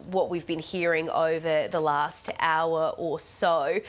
what we've been hearing over the last hour or so.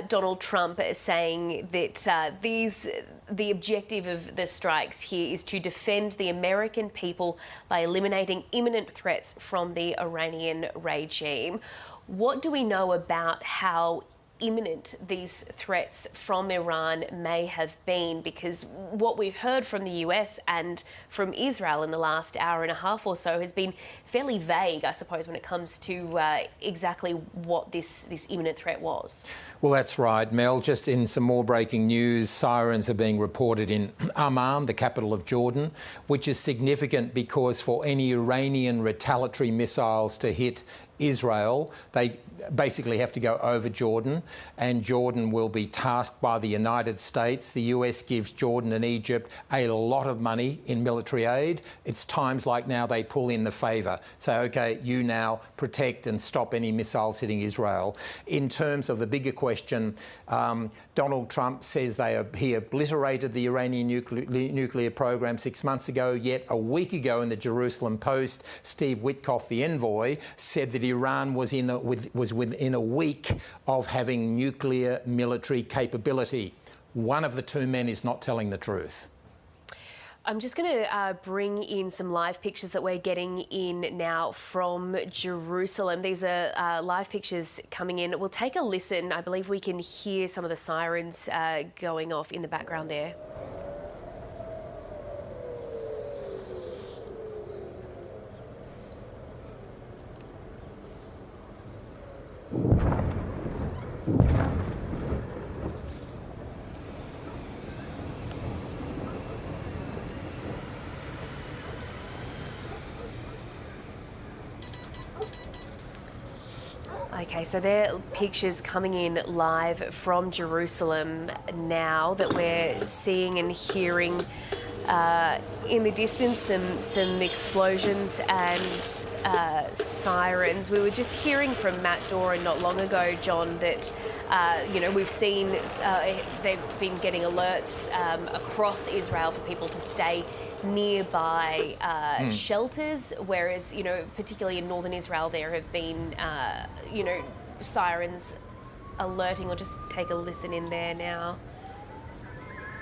Donald Trump saying that the objective of the strikes here is to defend the American people by eliminating imminent threats from the Iranian regime. What do we know about how imminent these threats from Iran may have been? Because what we've heard from the US and from Israel in the last hour and a half or so has been fairly vague, I suppose, when it comes to exactly what this imminent threat was. Well, that's right, Mel. Just in some more breaking news, sirens are being reported in Amman, the capital of Jordan, which is significant because for any Iranian retaliatory missiles to hit Israel, they basically have to go over Jordan, and Jordan will be tasked by the United States. The US gives Jordan and Egypt a lot of money in military aid. It's times like now they pull in the favour. Say, OK, you now protect and stop any missiles hitting Israel. In terms of the bigger question, Donald Trump says he obliterated the Iranian nuclear program 6 months ago, yet a week ago in the Jerusalem Post, Steve Witkoff, the envoy, said that Iran was within a week of having nuclear military capability. One of the two men is not telling the truth. I'm just going to bring in some live pictures that we're getting in now from Jerusalem. These are live pictures coming in. We'll take a listen. I believe we can hear some of the sirens going off in the background there. Okay, so there are pictures coming in live from Jerusalem now that we're seeing and hearing in the distance some explosions and sirens. We were just hearing from Matt Doran not long ago, John, that we've seen they've been getting alerts across Israel for people to stay nearby shelters, whereas, particularly in northern Israel, there have been, sirens alerting. Or just take a listen in there now.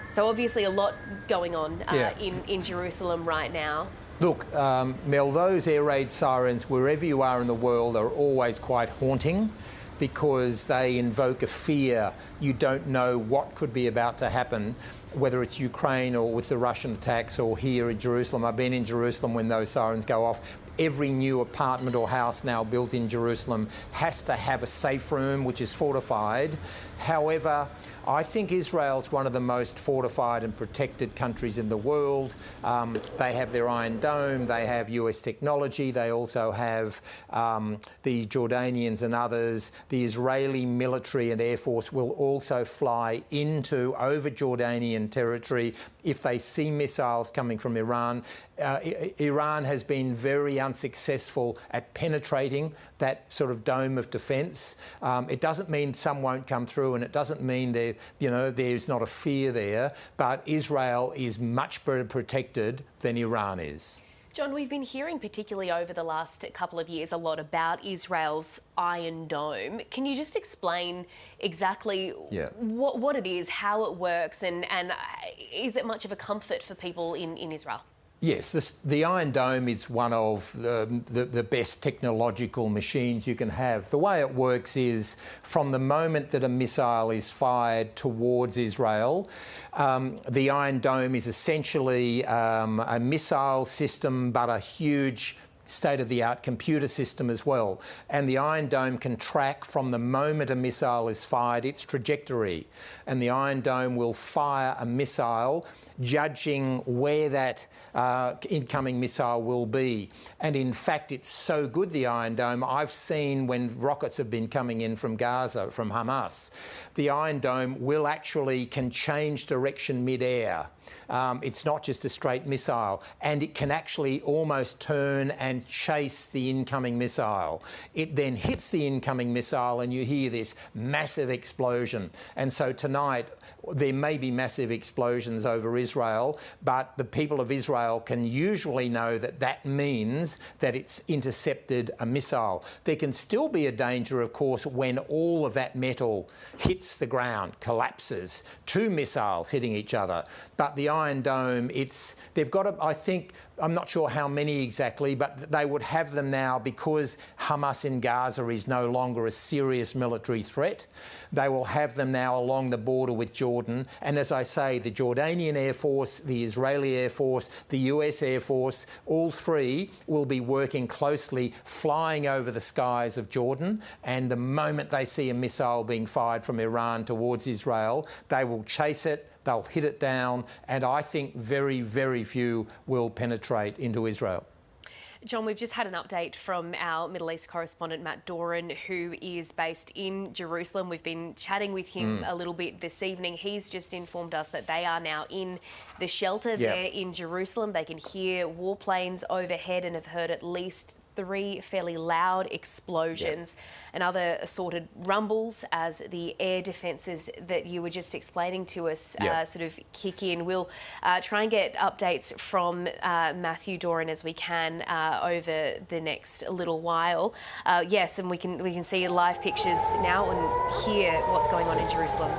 So obviously a lot going on in Jerusalem right now. Look, Mel, those air raid sirens, wherever you are in the world, are always quite haunting, because they invoke a fear. You don't know what could be about to happen, whether it's Ukraine or with the Russian attacks or here in Jerusalem. I've been in Jerusalem when those sirens go off. Every new apartment or house now built in Jerusalem has to have a safe room, which is fortified. However, I think Israel's one of the most fortified and protected countries in the world. They have their Iron Dome, they have US technology, they also have the Jordanians and others. The Israeli military and air force will also fly over Jordanian territory if they see missiles coming from Iran. Iran has been very unsuccessful at penetrating that sort of dome of defence. It doesn't mean some won't come through, and it doesn't mean there's not a fear there, but Israel is much better protected than Iran is. John, we've been hearing, particularly over the last couple of years, a lot about Israel's Iron Dome. Can you just explain exactly what it is, how it works, and is it much of a comfort for people in Israel? Yes, the Iron Dome is one of the best technological machines you can have. The way it works is from the moment that a missile is fired towards Israel, the Iron Dome is essentially a missile system, but a huge state-of-the-art computer system as well. And the Iron Dome can track from the moment a missile is fired its trajectory. And the Iron Dome will fire a missile judging where that incoming missile will be. And in fact, it's so good, the Iron Dome, I've seen when rockets have been coming in from Gaza, from Hamas, the Iron Dome can change direction mid-air. It's not just a straight missile, and it can actually almost turn and and chase the incoming missile. It then hits the incoming missile and you hear this massive explosion. And so tonight, there may be massive explosions over Israel, but the people of Israel can usually know that that means that it's intercepted a missile. There can still be a danger, of course, when all of that metal hits the ground, collapses, two missiles hitting each other. But the Iron Dome, they've got, I think, I'm not sure how many exactly, but they would have them now because Hamas in Gaza is no longer a serious military threat. They will have them now along the border with Jordan. And as I say, the Jordanian Air Force, the Israeli Air Force, the US Air Force, all three will be working closely, flying over the skies of Jordan. And the moment they see a missile being fired from Iran towards Israel, they will chase it. They'll hit it down, and I think very, very few will penetrate into Israel. John, we've just had an update from our Middle East correspondent, Matt Doran, who is based in Jerusalem. We've been chatting with him a little bit this evening. He's just informed us that they are now in the shelter there in Jerusalem. They can hear warplanes overhead and have heard at least 3 fairly loud explosions and other assorted rumbles as the air defences that you were just explaining to us sort of kick in. We'll try and get updates from Matthew Doran as we can over the next little while. Yes, and we can see live pictures now and hear what's going on in Jerusalem.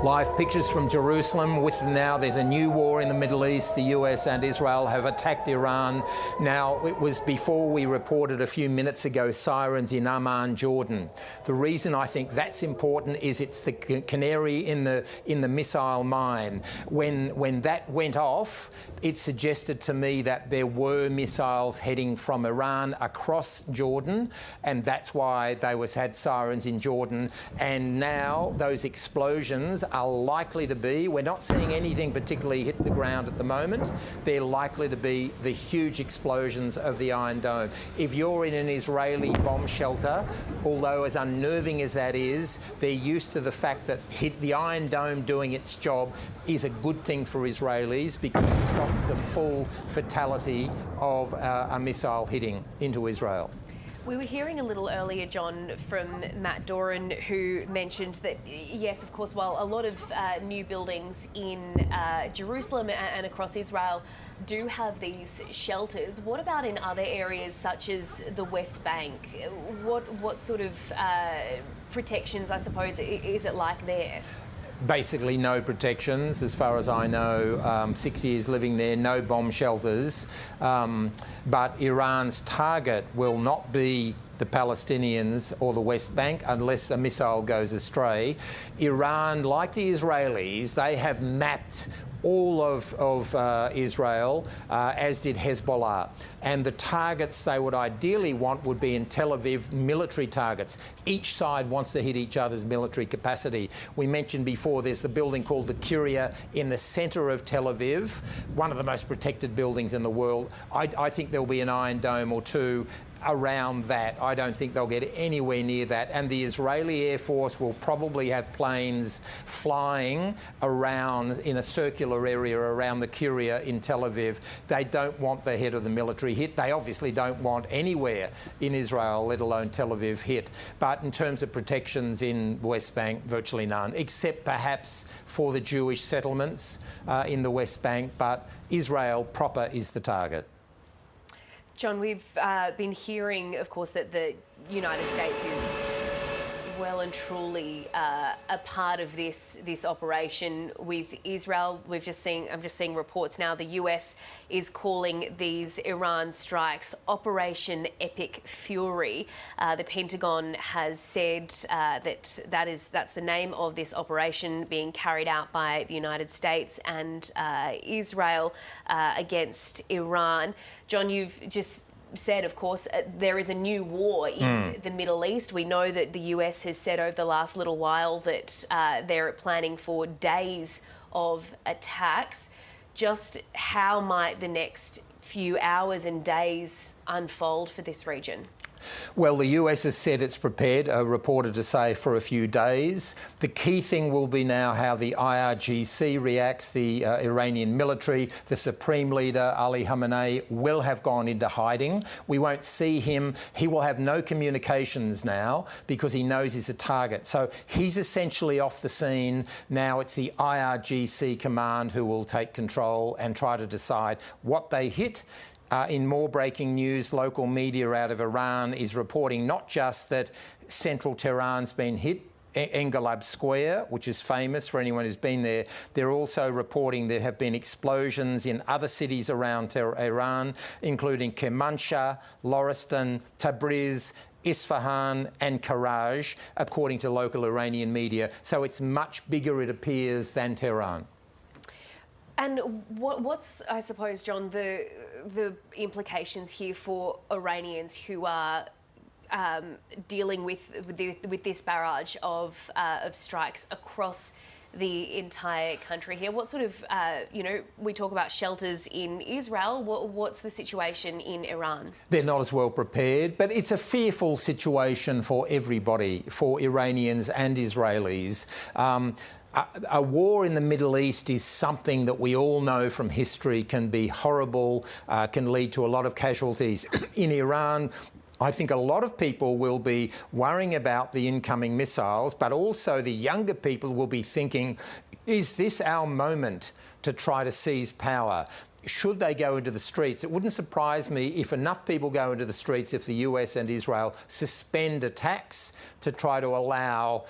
Live pictures from Jerusalem with now there's a new war in the Middle East. The US and Israel have attacked Iran. Now, it was before we reported a few minutes ago sirens in Amman, Jordan. The reason I think that's important is it's the canary in the missile mine. When that went off, it suggested to me that there were missiles heading from Iran across Jordan, and that's why they had sirens in Jordan. And now those explosions are likely to be, we're not seeing anything particularly hit the ground at the moment, they're likely to be the huge explosions of the Iron Dome. If you're in an Israeli bomb shelter, although as unnerving as that is, they're used to the fact that the Iron Dome doing its job is a good thing for Israelis because it stops the full fatality of a missile hitting into Israel. We were hearing a little earlier, John, from Matt Doran, who mentioned that, yes, of course, while a lot of new buildings in Jerusalem and across Israel do have these shelters, what about in other areas such as the West Bank? What sort of protections, I suppose, is it like there? Basically no protections, as far as I know. 6 years living there, no bomb shelters. But Iran's target will not be the Palestinians or the West Bank unless a missile goes astray. Iran, like the Israelis, they have mapped all of Israel, as did Hezbollah. And the targets they would ideally want would be in Tel Aviv, military targets. Each side wants to hit each other's military capacity. We mentioned before there's the building called the Curia in the centre of Tel Aviv, one of the most protected buildings in the world. I think there'll be an Iron Dome or two around that. I don't think they'll get anywhere near that. And the Israeli Air Force will probably have planes flying around in a circular area around the Curia in Tel Aviv. They don't want the head of the military hit. They obviously don't want anywhere in Israel, let alone Tel Aviv, hit. But in terms of protections in West Bank, virtually none, except perhaps for the Jewish settlements in the West Bank. But Israel proper is the target. John, we've been hearing, of course, that the United States is well and truly a part of this operation with Israel. I'm just seeing reports now. The US is calling these Iran strikes Operation Epic Fury. The Pentagon has said that's the name of this operation being carried out by the United States and Israel against Iran. John, you've just said, of course, there is a new war in the Middle East. We know that the US has said over the last little while that they're planning for days of attacks. Just how might the next few hours and days unfold for this region? Well, the US has said it's prepared, reported to say, for a few days. The key thing will be now how the IRGC reacts. The Iranian military, the supreme leader, Ali Khamenei, will have gone into hiding. We won't see him. He will have no communications now because he knows he's a target. So he's essentially off the scene. Now it's the IRGC command who will take control and try to decide what they hit. In more breaking news, local media out of Iran is reporting not just that central Tehran's been hit, Engelab Square, which is famous for anyone who's been there. They're also reporting there have been explosions in other cities around Iran, including Kermanshah, Loristan, Tabriz, Isfahan and Karaj, according to local Iranian media. So it's much bigger, it appears, than Tehran. And what's, I suppose, John, the implications here for Iranians who are dealing with this barrage of strikes across the entire country here? What sort of, we talk about shelters in Israel. What's the situation in Iran? They're not as well prepared, but it's a fearful situation for everybody, for Iranians and Israelis. A war in the Middle East is something that we all know from history can be horrible, can lead to a lot of casualties. In Iran, I think a lot of people will be worrying about the incoming missiles, but also the younger people will be thinking, is this our moment to try to seize power? Should they go into the streets? It wouldn't surprise me if enough people go into the streets if the US and Israel suspend attacks to try to allow,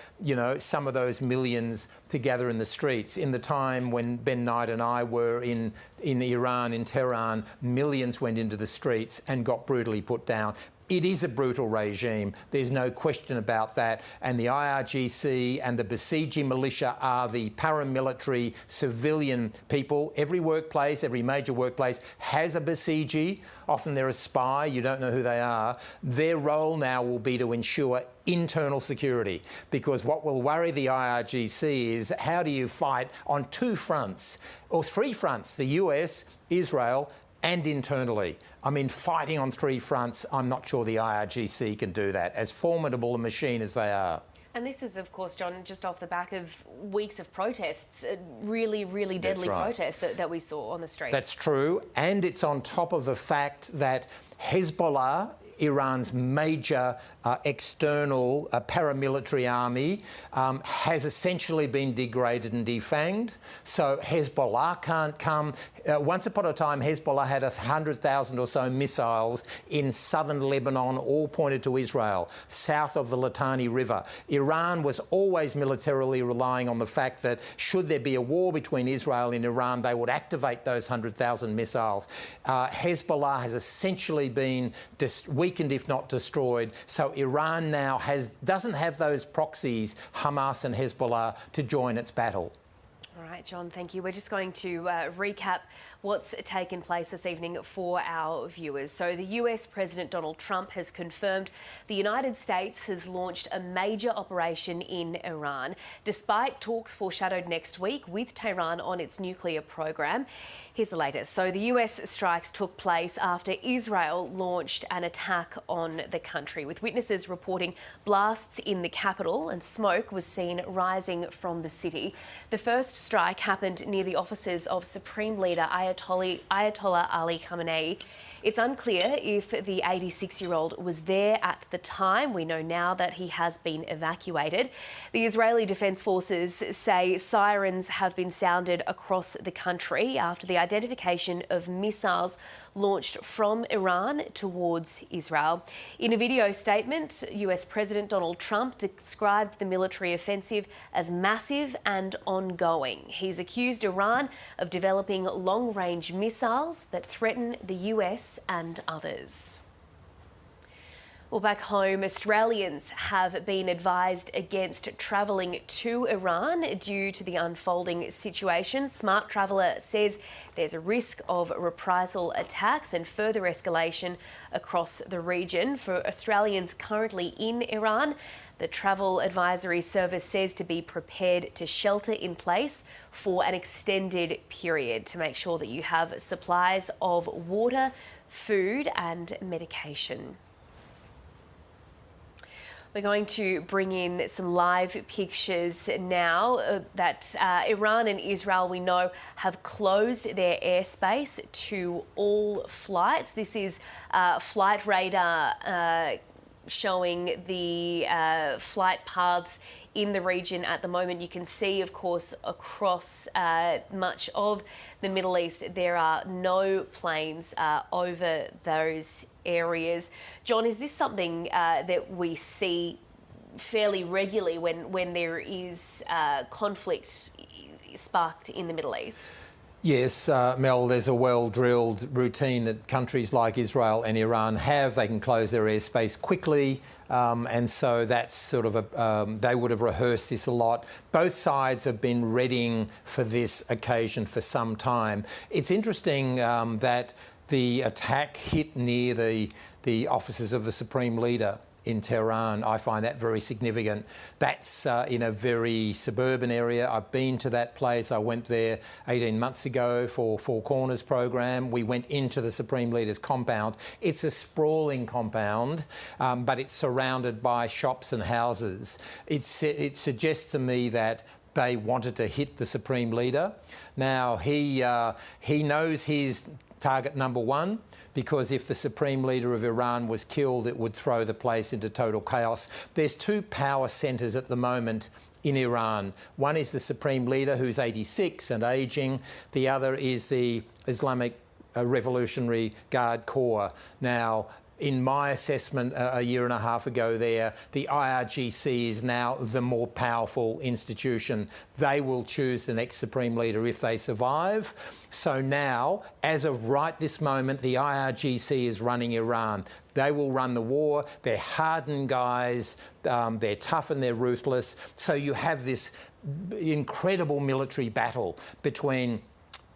some of those millions to gather in the streets. In the time when Ben Knight and I were in Iran, in Tehran, millions went into the streets and got brutally put down. It is a brutal regime. There's no question about that. And the IRGC and the Basiji militia are the paramilitary civilian people. Every workplace, every major workplace has a Basiji. Often they're a spy. You don't know who they are. Their role now will be to ensure internal security, because what will worry the IRGC is how do you fight on two fronts or three fronts, the US, Israel, and internally. I mean, fighting on three fronts, I'm not sure the IRGC can do that, as formidable a machine as they are. And this is, of course, John, just off the back of weeks of protests, really, really deadly protests that we saw on the streets. That's true. And it's on top of the fact that Hezbollah, Iran's major external paramilitary army, has essentially been degraded and defanged. So Hezbollah can't come. Once upon a time, Hezbollah had 100,000 or so missiles in southern Lebanon, all pointed to Israel, south of the Litani River. Iran was always militarily relying on the fact that should there be a war between Israel and Iran, they would activate those 100,000 missiles. Hezbollah has essentially been weakened, if not destroyed. So Iran now doesn't have those proxies, Hamas and Hezbollah, to join its battle. All right, John, thank you. We're just going to recap what's taken place this evening for our viewers. So the US President Donald Trump has confirmed the United States has launched a major operation in Iran, despite talks foreshadowed next week with Tehran on its nuclear program. Here's the latest. So the US strikes took place after Israel launched an attack on the country, with witnesses reporting blasts in the capital and smoke was seen rising from the city. The first strike happened near the offices of Supreme Leader Ayatollah Ali Khamenei. It's unclear if the 86-year-old was there at the time. We know now that he has been evacuated. The Israeli Defense Forces say sirens have been sounded across the country after the identification of missiles launched from Iran towards Israel. In a video statement, US President Donald Trump described the military offensive as massive and ongoing. He's accused Iran of developing long-range missiles that threaten the US and others. Well, back home, Australians have been advised against travelling to Iran due to the unfolding situation. Smart Traveller says there's a risk of reprisal attacks and further escalation across the region. For Australians currently in Iran, The Travel Advisory Service says to be prepared to shelter in place for an extended period to make sure that you have supplies of water, food and medication. We're going to bring in some live pictures now that Iran and Israel, we know, have closed their airspace to all flights. This is flight radar showing the flight paths in the region at the moment. You can see, of course, across much of the Middle East, there are no planes over those areas. John, is this something that we see fairly regularly when there is conflict sparked in the Middle East? Yes, Mel, there's a well-drilled routine that countries like Israel and Iran have. They can close their airspace quickly, and so that's sort of they would have rehearsed this a lot. Both sides have been readying for this occasion for some time. It's interesting that the attack hit near the offices of the Supreme Leader in Tehran. I find that very significant. That's in a very suburban area. I've been to that place. I went there 18 months ago for Four Corners program. We went into the Supreme Leader's compound. It's a sprawling compound, but it's surrounded by shops and houses. It suggests to me that they wanted to hit the Supreme Leader. Now, he knows his target number one, because if the Supreme Leader of Iran was killed, it would throw the place into total chaos. There's two power centres at the moment in Iran. One is the Supreme Leader, who's 86 and ageing. The other is the Islamic Revolutionary Guard Corps. Now, in my assessment a year and a half ago there, the IRGC is now the more powerful institution. They will choose the next Supreme Leader if they survive. So now, as of right this moment, the IRGC is running Iran. They will run the war. They're hardened guys. They're tough and they're ruthless. So you have this incredible military battle between...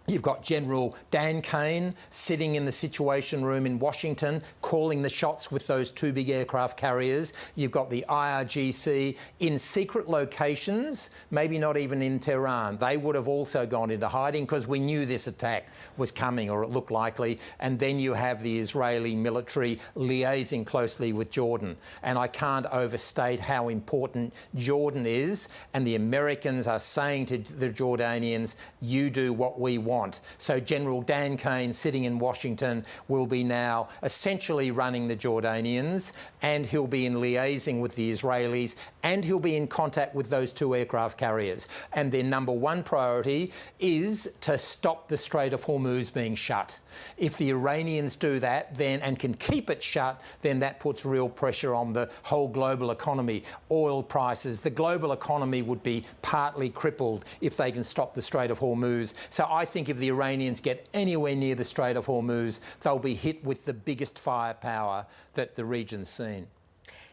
You've got General Dan Kane sitting in the Situation Room in Washington, calling the shots with those two big aircraft carriers. You've got the IRGC in secret locations, maybe not even in Tehran. They would have also gone into hiding because we knew this attack was coming, or it looked likely. And then you have the Israeli military liaising closely with Jordan. And I can't overstate how important Jordan is. And the Americans are saying to the Jordanians, you do what we want. So General Dan Kane, sitting in Washington, will be now essentially running the Jordanians, and he'll be in liaising with the Israelis, and he'll be in contact with those two aircraft carriers. And their number one priority is to stop the Strait of Hormuz being shut. If the Iranians do that then and can keep it shut, then that puts real pressure on the whole global economy. Oil prices, the global economy would be partly crippled if they can stop the Strait of Hormuz. So I think if the Iranians get anywhere near the Strait of Hormuz, they'll be hit with the biggest firepower that the region's seen.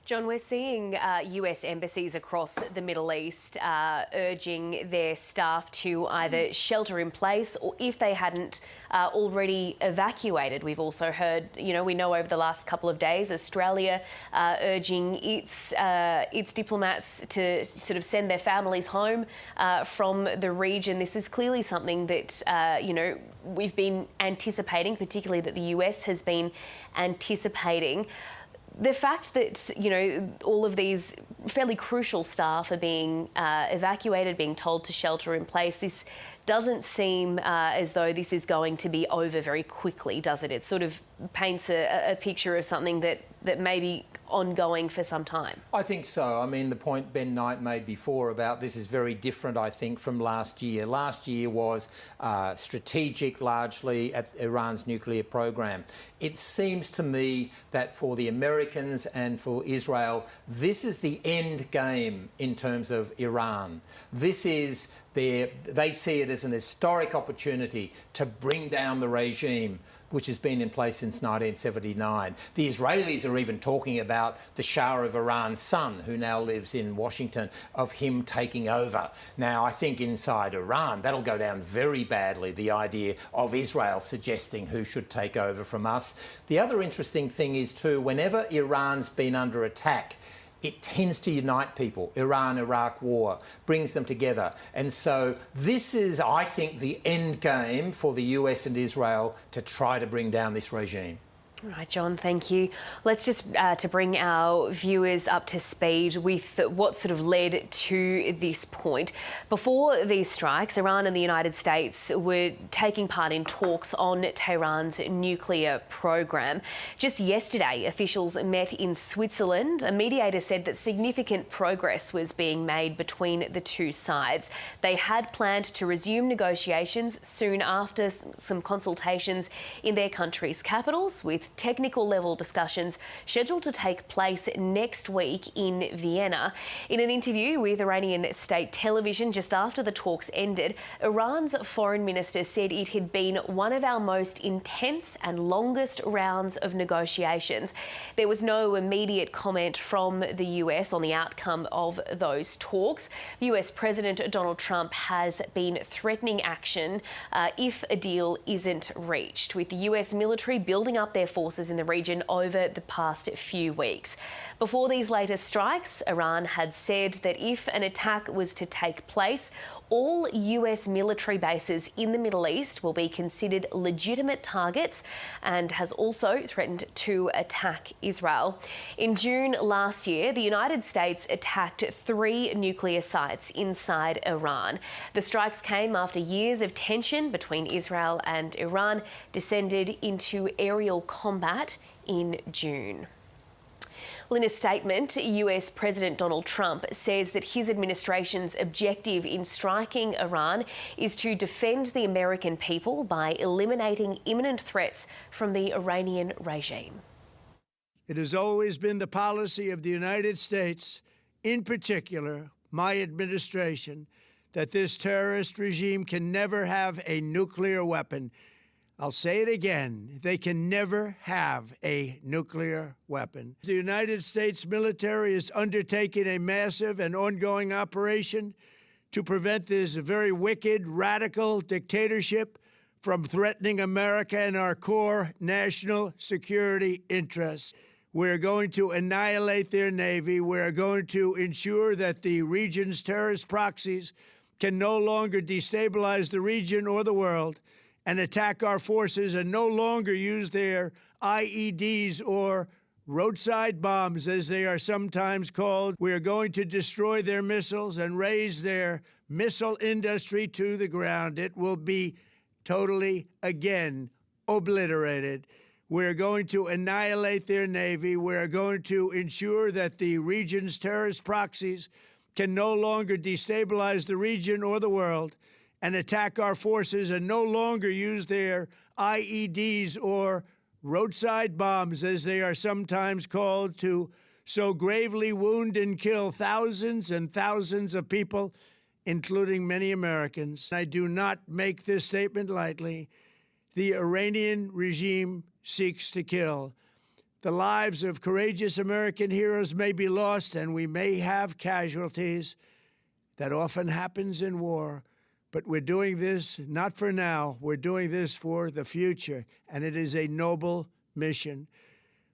John, we're seeing US embassies across the Middle East urging their staff to either shelter in place, or if they hadn't already evacuated. We've also heard, we know over the last couple of days, Australia urging its diplomats to sort of send their families home from the region. This is clearly something that, we've been anticipating, particularly that the US has been anticipating. The fact that, all of these fairly crucial staff are being evacuated, being told to shelter in place, this doesn't seem as though this is going to be over very quickly, does it? It sort of paints a picture of something that may be ongoing for some time. I think so. I mean, the point Ben Knight made before about this is very different, I think, from last year. Last year was strategic largely at Iran's nuclear program. It seems to me that for the Americans and for Israel, this is the end game in terms of Iran. This is they see it as an historic opportunity to bring down the regime which has been in place since 1979. The Israelis are even talking about the Shah of Iran's son, who now lives in Washington, of him taking over. Now, I think inside Iran, that'll go down very badly, the idea of Israel suggesting who should take over from us. The other interesting thing is, too, whenever Iran's been under attack, it tends to unite people. Iran-Iraq war brings them together. And so this is, I think, the end game for the US and Israel to try to bring down this regime. All right, John, thank you. Let's just to bring our viewers up to speed with what sort of led to this point. Before these strikes, Iran and the United States were taking part in talks on Tehran's nuclear program. Just yesterday, officials met in Switzerland. A mediator said that significant progress was being made between the two sides. They had planned to resume negotiations soon after some consultations in their countries' capitals, with technical level discussions scheduled to take place next week in Vienna. In an interview with Iranian state television just after the talks ended, Iran's foreign minister said it had been one of our most intense and longest rounds of negotiations. There was no immediate comment from the US on the outcome of those talks. US President Donald Trump has been threatening action if a deal isn't reached, with the US military building up their forces in the region over the past few weeks. Before these latest strikes, Iran had said that if an attack was to take place, all US military bases in the Middle East will be considered legitimate targets, and has also threatened to attack Israel. In June last year, the United States attacked 3 nuclear sites inside Iran. The strikes came after years of tension between Israel and Iran descended into aerial combat in June. Well, in a statement, US President Donald Trump says that his administration's objective in striking Iran is to defend the American people by eliminating imminent threats from the Iranian regime. It has always been the policy of the United States, in particular my administration, that this terrorist regime can never have a nuclear weapon. I'll say it again, they can never have a nuclear weapon. The United States military is undertaking a massive and ongoing operation to prevent this very wicked, radical dictatorship from threatening America and our core national security interests. We're going to annihilate their Navy. We're going to ensure that the region's terrorist proxies can no longer destabilize the region or the world and attack our forces, and no longer use their IEDs, or roadside bombs, as they are sometimes called. We are going to destroy their missiles and raise their missile industry to the ground. It will be totally, again, obliterated. We're going to annihilate their Navy. We're going to ensure that the region's terrorist proxies can no longer destabilize the region or the world and attack our forces, and no longer use their IEDs, or roadside bombs, as they are sometimes called, to so gravely wound and kill thousands and thousands of people, including many Americans. I do not make this statement lightly. The Iranian regime seeks to kill. The lives of courageous American heroes may be lost, and we may have casualties. That often happens in war. But we're doing this not for now. We're doing this for the future, and it is a noble mission.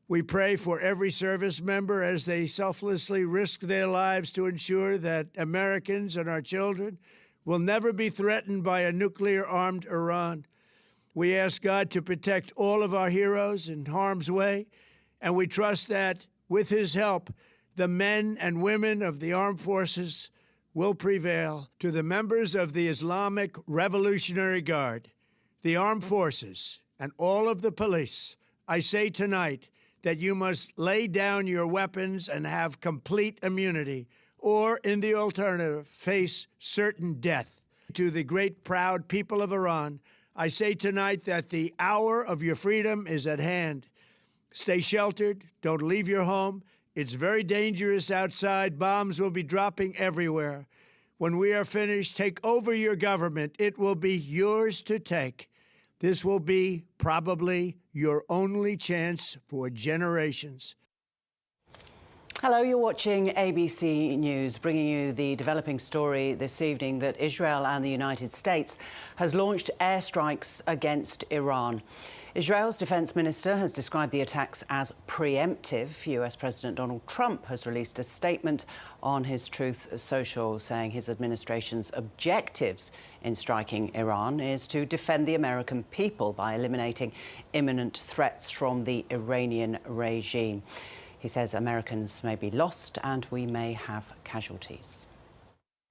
We pray for every service member as they selflessly risk their lives to ensure that Americans and our children will never be threatened by a nuclear-armed Iran. We ask God to protect all of our heroes in harm's way, and we trust that, with his help, the men and women of the armed forces will prevail. To the members of the Islamic Revolutionary Guard, the armed forces, and all of the police, I say tonight that you must lay down your weapons and have complete immunity, or, in the alternative, face certain death. To the great, proud people of Iran, I say tonight that the hour of your freedom is at hand. Stay sheltered. Don't leave your home. It's very dangerous outside. Bombs will be dropping everywhere. When we are finished, take over your government. It will be yours to take. This will be probably your only chance for generations. Hello, you're watching ABC News, bringing you the developing story this evening that Israel and the United States has launched airstrikes against Iran. Israel's defence minister has described the attacks as preemptive. US President Donald Trump has released a statement on his Truth Social saying his administration's objectives in striking Iran is to defend the American people by eliminating imminent threats from the Iranian regime. He says Americans may be lost and we may have casualties.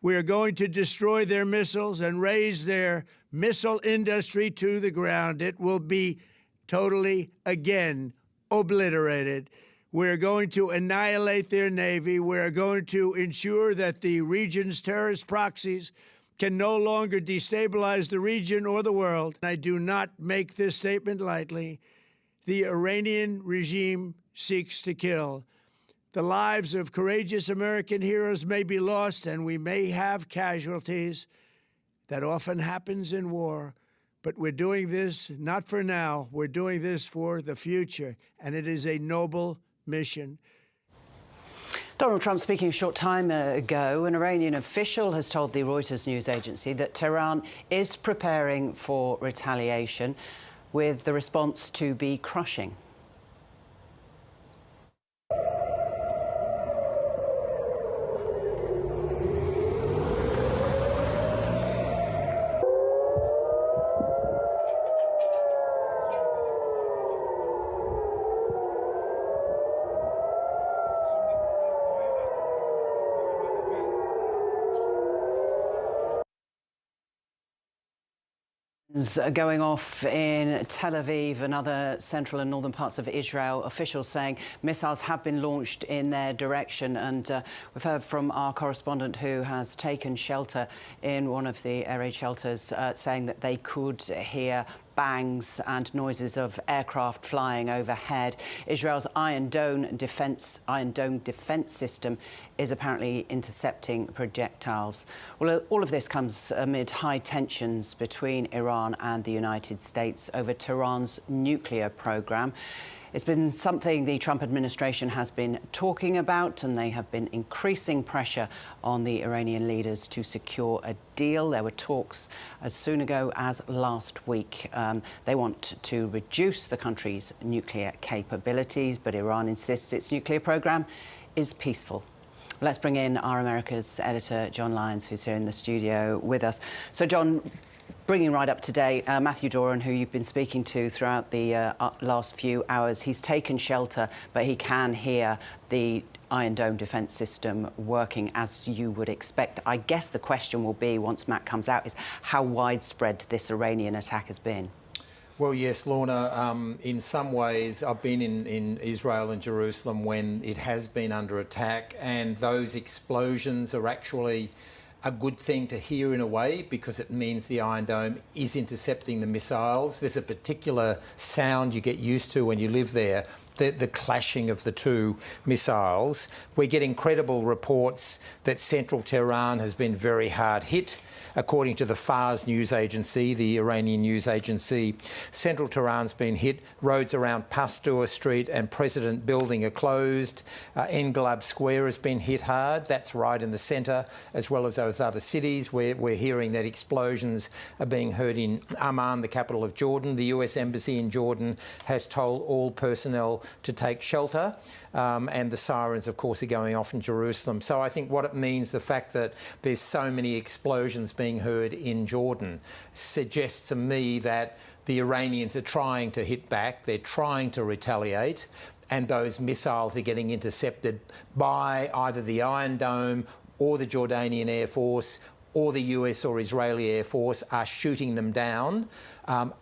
We are going to destroy their missiles and raise their missile industry to the ground. It will be totally, again, obliterated. We're going to annihilate their Navy. We're going to ensure that the region's terrorist proxies can no longer destabilize the region or the world. I do not make this statement lightly. The Iranian regime seeks to kill. The lives of courageous American heroes may be lost, and we may have casualties. That often happens in war. But we're doing this not for now. We're doing this for the future, and it is a noble mission. Donald Trump speaking a short time ago, an Iranian official has told the Reuters news agency that Tehran is preparing for retaliation, with the response to be crushing. Going off in Tel Aviv and other central and northern parts of Israel, officials saying missiles have been launched in their direction. And we've heard from our correspondent who has taken shelter in one of the air raid shelters, saying that they could hear bangs and noises of aircraft flying overhead. Israel's Iron Dome defense system is apparently intercepting projectiles. Well, all of this comes amid high tensions between Iran and the United States over Tehran's nuclear program. It's been something the Trump administration has been talking about, and they have been increasing pressure on the Iranian leaders to secure a deal. There were talks as soon ago as last week. They want to reduce the country's nuclear capabilities, but Iran insists its nuclear program is peaceful. Let's bring in our America's editor, John Lyons, who's here in the studio with us. So, John, bringing right up to date, Matthew Doran, who you've been speaking to throughout the last few hours, he's taken shelter, but he can hear the Iron Dome defence system working as you would expect. I guess the question will be, once Matt comes out, is how widespread this Iranian attack has been. Well, yes, Lorna, in some ways I've been in Israel and Jerusalem when it has been under attack, and those explosions are actually a good thing to hear in a way, because it means the Iron Dome is intercepting the missiles. There's a particular sound you get used to when you live there, the clashing of the two missiles. We get incredible reports that central Tehran has been very hard hit. According to the Fars news agency, the Iranian news agency, central Tehran's been hit. Roads around Pasteur Street and President Building are closed. Endgame Square has been hit hard. That's right in the centre, as well as those other cities. We're hearing that explosions are being heard in Amman, the capital of Jordan. The US Embassy in Jordan has told all personnel to take shelter. And the sirens, of course, are going off in Jerusalem. So I think what it means, the fact that there's so many explosions being heard in Jordan, suggests to me that the Iranians are trying to hit back, they're trying to retaliate, and those missiles are getting intercepted by either the Iron Dome or the Jordanian Air Force or the US or Israeli Air Force are shooting them down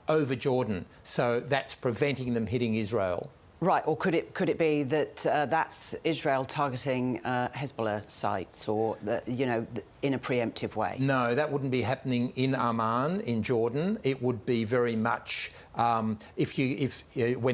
over Jordan. So that's preventing them hitting Israel. Right, or could it be that that's Israel targeting Hezbollah sites, or in a preemptive way? No, that wouldn't be happening in Amman, in Jordan. It would be very much when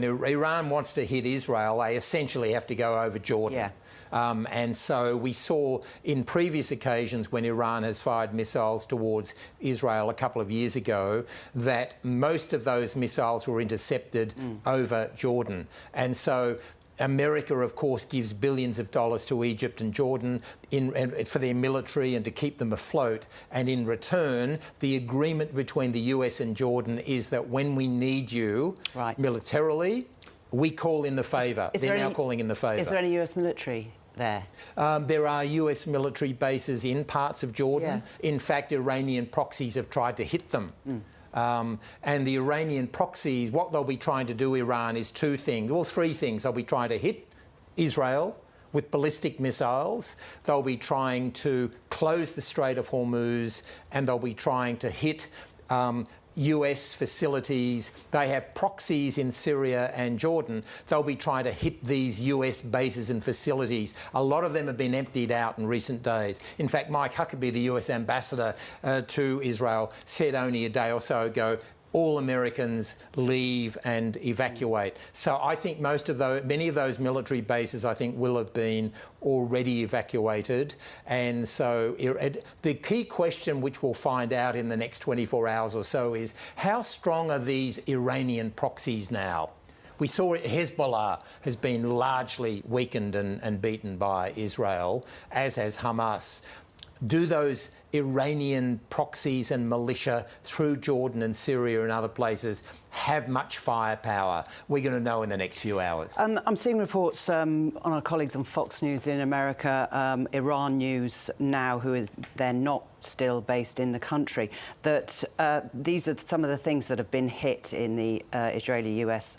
Iran wants to hit Israel, they essentially have to go over Jordan. Yeah. And so we saw in previous occasions when Iran has fired missiles towards Israel a couple of years ago that most of those missiles were intercepted over Jordan. And so America, of course, gives billions of dollars to Egypt and Jordan for their military and to keep them afloat. And in return, the agreement between the US and Jordan is that when we need you militarily, we call in the favour. They're now calling in the favour. Is there any US military there? There are US military bases in parts of Jordan. Yeah. In fact, Iranian proxies have tried to hit them. And the Iranian proxies, what they'll be trying to do, Iran, is three things. They'll be trying to hit Israel with ballistic missiles. They'll be trying to close the Strait of Hormuz, and they'll be trying to hit US facilities. They have proxies in Syria and Jordan. They'll be trying to hit these US bases and facilities. A lot of them have been emptied out in recent days. In fact, Mike Huckabee, the US ambassador to Israel, said only a day or so ago, all Americans leave and evacuate. So I think many of those military bases, I think, will have been already evacuated. And so the key question, which we'll find out in the next 24 hours or so, is how strong are these Iranian proxies now? We saw Hezbollah has been largely weakened and beaten by Israel, as has Hamas. Do those Iranian proxies and militia through Jordan and Syria and other places have much firepower? We're going to know in the next few hours. I'm seeing reports on our colleagues on Fox News in America, Iran News now, they're not still based in the country, that these are some of the things that have been hit in the Israeli-US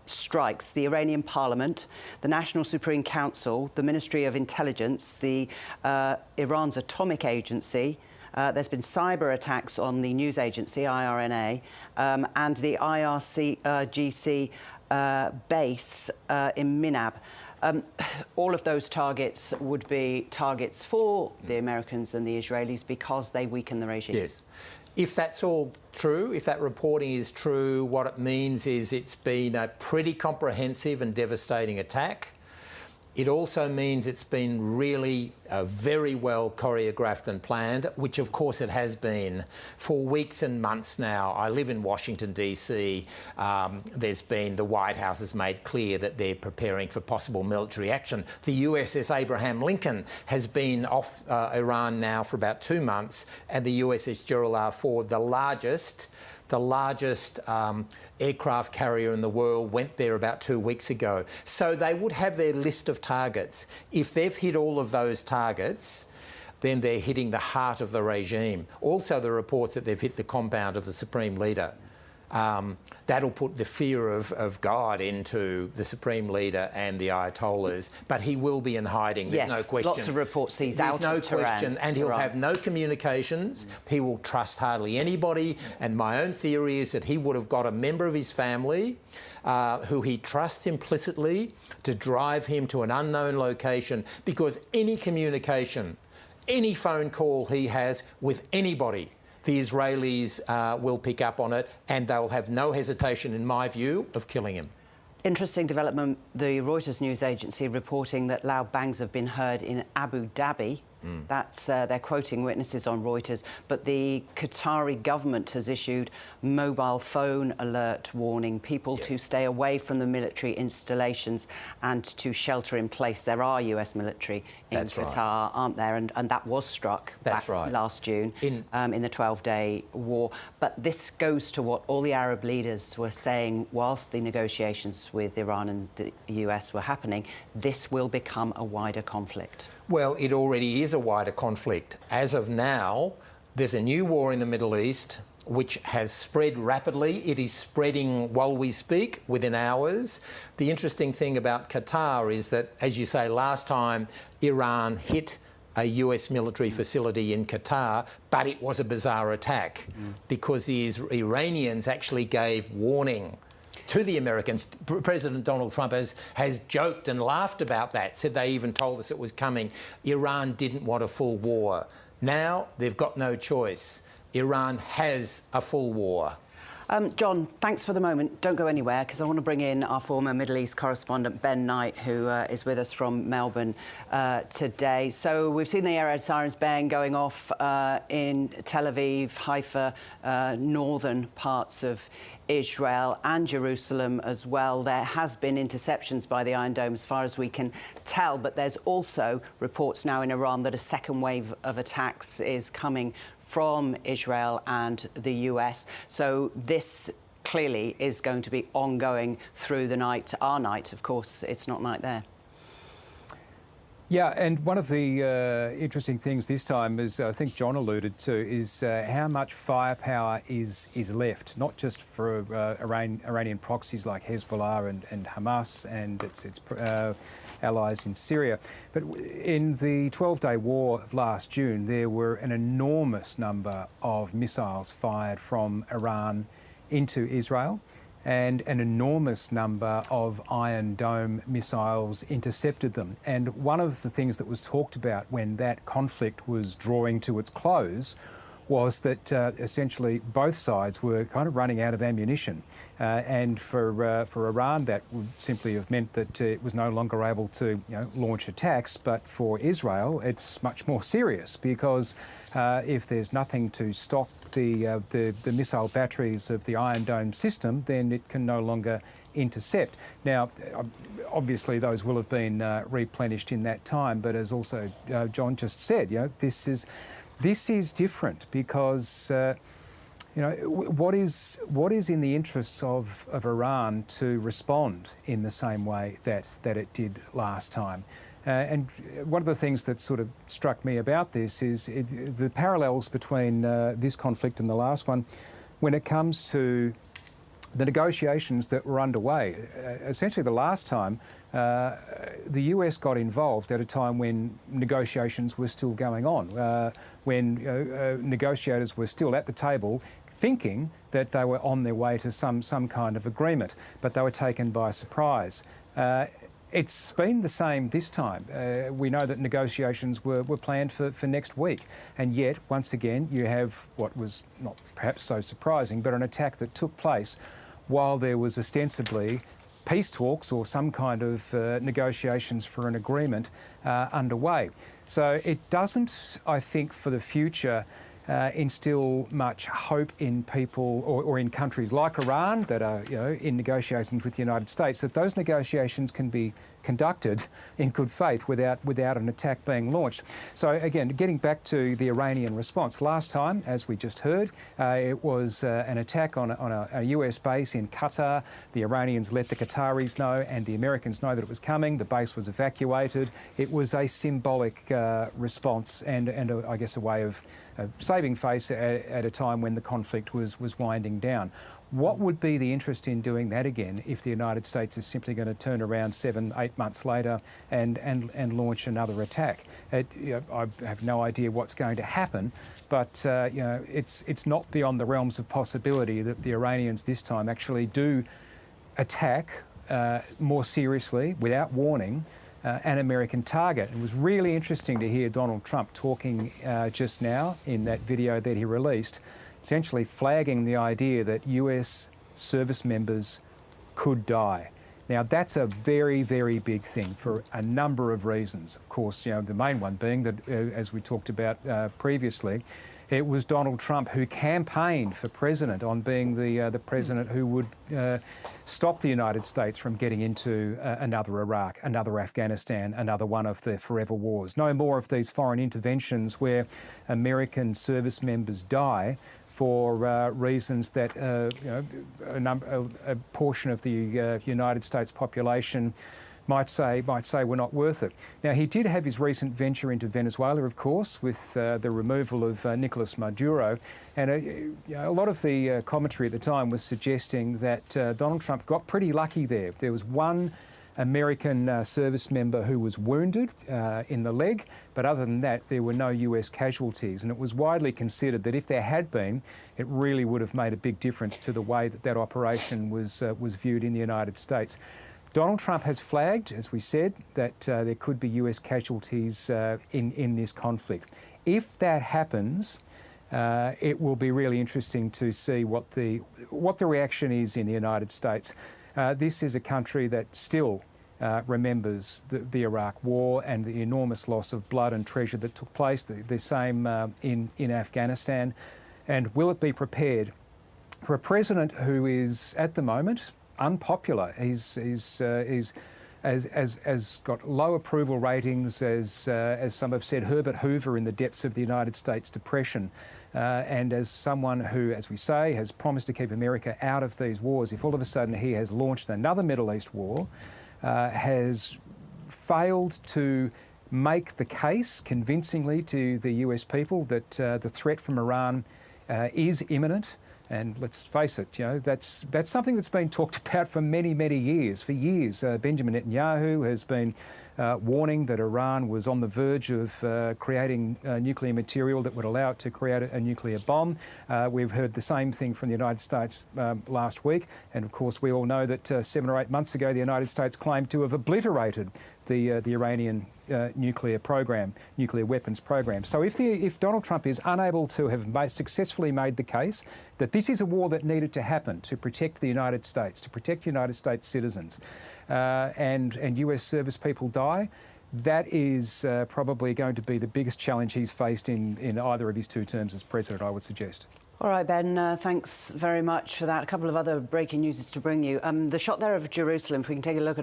strikes: the Iranian Parliament, the National Supreme Council, the Ministry of Intelligence, Iran's Atomic Agency. There's been cyber attacks on the news agency, IRNA, and the IRGC base in Minab. All of those targets would be targets for the Americans and the Israelis because they weaken the regime. Yes. If that's all true, if that reporting is true, what it means is it's been a pretty comprehensive and devastating attack. It also means it's been really very well choreographed and planned, which of course it has been for weeks and months now. I live in Washington, DC. The White House has made clear that they're preparing for possible military action. The USS Abraham Lincoln has been off Iran now for about 2 months, and the USS Gerald R. Ford, the largest aircraft carrier in the world, went there about 2 weeks ago. So they would have their list of targets. If they've hit all of those targets, then they're hitting the heart of the regime. Also, the reports that they've hit the compound of the Supreme Leader. That'll put the fear of God into the Supreme Leader and the Ayatollahs, but he will be in hiding, there's no question. Lots of reports he's out of Tehran. There's no question, and he'll have no communications. He will trust hardly anybody, and my own theory is that he would have got a member of his family who he trusts implicitly to drive him to an unknown location, because any communication, any phone call he has with anybody, the Israelis will pick up on it, and they'll have no hesitation, in my view, of killing him. Interesting development, the Reuters news agency reporting that loud bangs have been heard in Abu Dhabi. That's they're quoting witnesses on Reuters, but the Qatari government has issued mobile phone alert warning people to stay away from the military installations and to shelter in place. There are US military in Qatar, aren't there? And that was struck back last June in the 12-day war. But this goes to what all the Arab leaders were saying whilst the negotiations with Iran and the US were happening. This will become a wider conflict. Well, it already is a wider conflict. As of now, there's a new war in the Middle East which has spread rapidly. It is spreading while we speak, within hours. The interesting thing about Qatar is that, as you say, last time Iran hit a US military facility in Qatar, but it was a bizarre attack because the Iranians actually gave warning to the Americans. President Donald Trump has joked and laughed about that, said they even told us it was coming. Iran didn't want a full war. Now they've got no choice. Iran has a full war. John, thanks for the moment. Don't go anywhere, because I want to bring in our former Middle East correspondent, Ben Knight, who is with us from Melbourne today. So we've seen the air raid sirens, Ben, going off in Tel Aviv, Haifa, northern parts of Israel and Jerusalem as well. There has been interceptions by the Iron Dome as far as we can tell, but there's also reports now in Iran that a second wave of attacks is coming from Israel and the US. So this clearly is going to be ongoing through the night. Our night, of course, it's not night there. Yeah, and one of the interesting things this time, as I think John alluded to, is how much firepower is left, not just for Iranian proxies like Hezbollah and Hamas and its allies in Syria, but in the 12-day war of last June, there were an enormous number of missiles fired from Iran into Israel, and an enormous number of Iron Dome missiles intercepted them. And one of the things that was talked about when that conflict was drawing to its close was that essentially both sides were kind of running out of ammunition. And for Iran, that would simply have meant that it was no longer able to launch attacks. But for Israel, it's much more serious, because if there's nothing to stop the missile batteries of the Iron Dome system, then it can no longer intercept. Now, obviously, those will have been replenished in that time. But as also John just said, this is different, because what is in the interests of Iran to respond in the same way that it did last time. And one of the things that sort of struck me about this is the parallels between this conflict and the last one when it comes to the negotiations that were underway. Essentially, the last time, the US got involved at a time when negotiations were still going on, when negotiators were still at the table thinking that they were on their way to some kind of agreement, but they were taken by surprise. It's been the same this time. We know that negotiations were planned for next week, and yet, once again, you have what was not perhaps so surprising, but an attack that took place while there was ostensibly peace talks or some kind of negotiations for an agreement underway. So it doesn't, I think, for the future, instill much hope in people or in countries like Iran that are in negotiations with the United States, that those negotiations can be conducted in good faith without an attack being launched. So again, getting back to the Iranian response, last time, as we just heard, it was an attack on a US base in Qatar. The Iranians let the Qataris know and the Americans know that it was coming. The base was evacuated. It was a symbolic response and I guess a way of saving face at a time when the conflict was winding down. What would be the interest in doing that again if the United States is simply going to turn around 7-8 months later and launch another attack? I have no idea what's going to happen, but it's not beyond the realms of possibility that the Iranians this time actually do attack more seriously, without warning, an American target. It was really interesting to hear Donald Trump talking just now in that video that he released, essentially flagging the idea that US service members could die. Now, that's a very, very big thing for a number of reasons. Of course, the main one being that, as we talked about previously, it was Donald Trump who campaigned for president on being the president who would stop the United States from getting into another Iraq, another Afghanistan, another one of the forever wars. No more of these foreign interventions where American service members die for reasons that a portion of the United States population might say were not worth it. Now, he did have his recent venture into Venezuela, of course, with the removal of Nicolas Maduro, and a lot of the commentary at the time was suggesting that Donald Trump got pretty lucky there. There was one American service member who was wounded in the leg, but other than that, there were no US casualties. And it was widely considered that if there had been, it really would have made a big difference to the way that operation was viewed in the United States. Donald Trump has flagged, as we said, that there could be US casualties in this conflict. If that happens, it will be really interesting to see what the reaction is in the United States. This is a country that still remembers the Iraq War and the enormous loss of blood and treasure that took place, the same in Afghanistan. And will it be prepared for a president who is at the moment unpopular, he's got low approval ratings, as some have said, Herbert Hoover in the depths of the United States depression, and as someone who, as we say, has promised to keep America out of these wars, if all of a sudden he has launched another Middle East war, has failed to make the case convincingly to the US people that the threat from Iran is imminent. And let's face it, that's something that's been talked about for many, many years. For years, Benjamin Netanyahu has been warning that Iran was on the verge of creating nuclear material that would allow it to create a nuclear bomb. We've heard the same thing from the United States last week. And of course, we all know that 7 or 8 months ago, the United States claimed to have obliterated the Iranian nuclear weapons program. So if Donald Trump is unable to have successfully made the case that this is a war that needed to happen to protect the United States, to protect United States citizens, and US service people die, that is probably going to be the biggest challenge he's faced in either of his 2 terms as president, I would suggest. All right, Ben, thanks very much for that. A couple of other breaking news to bring you. The shot there of Jerusalem, if we can take a look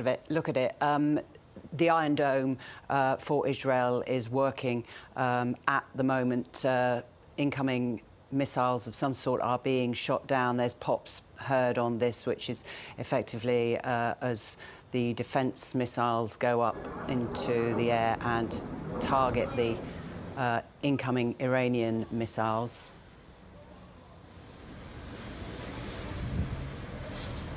at it. The Iron Dome for Israel is working at the moment. Incoming missiles of some sort are being shot down. There's pops heard on this, which is effectively as the defence missiles go up into the air and target the incoming Iranian missiles.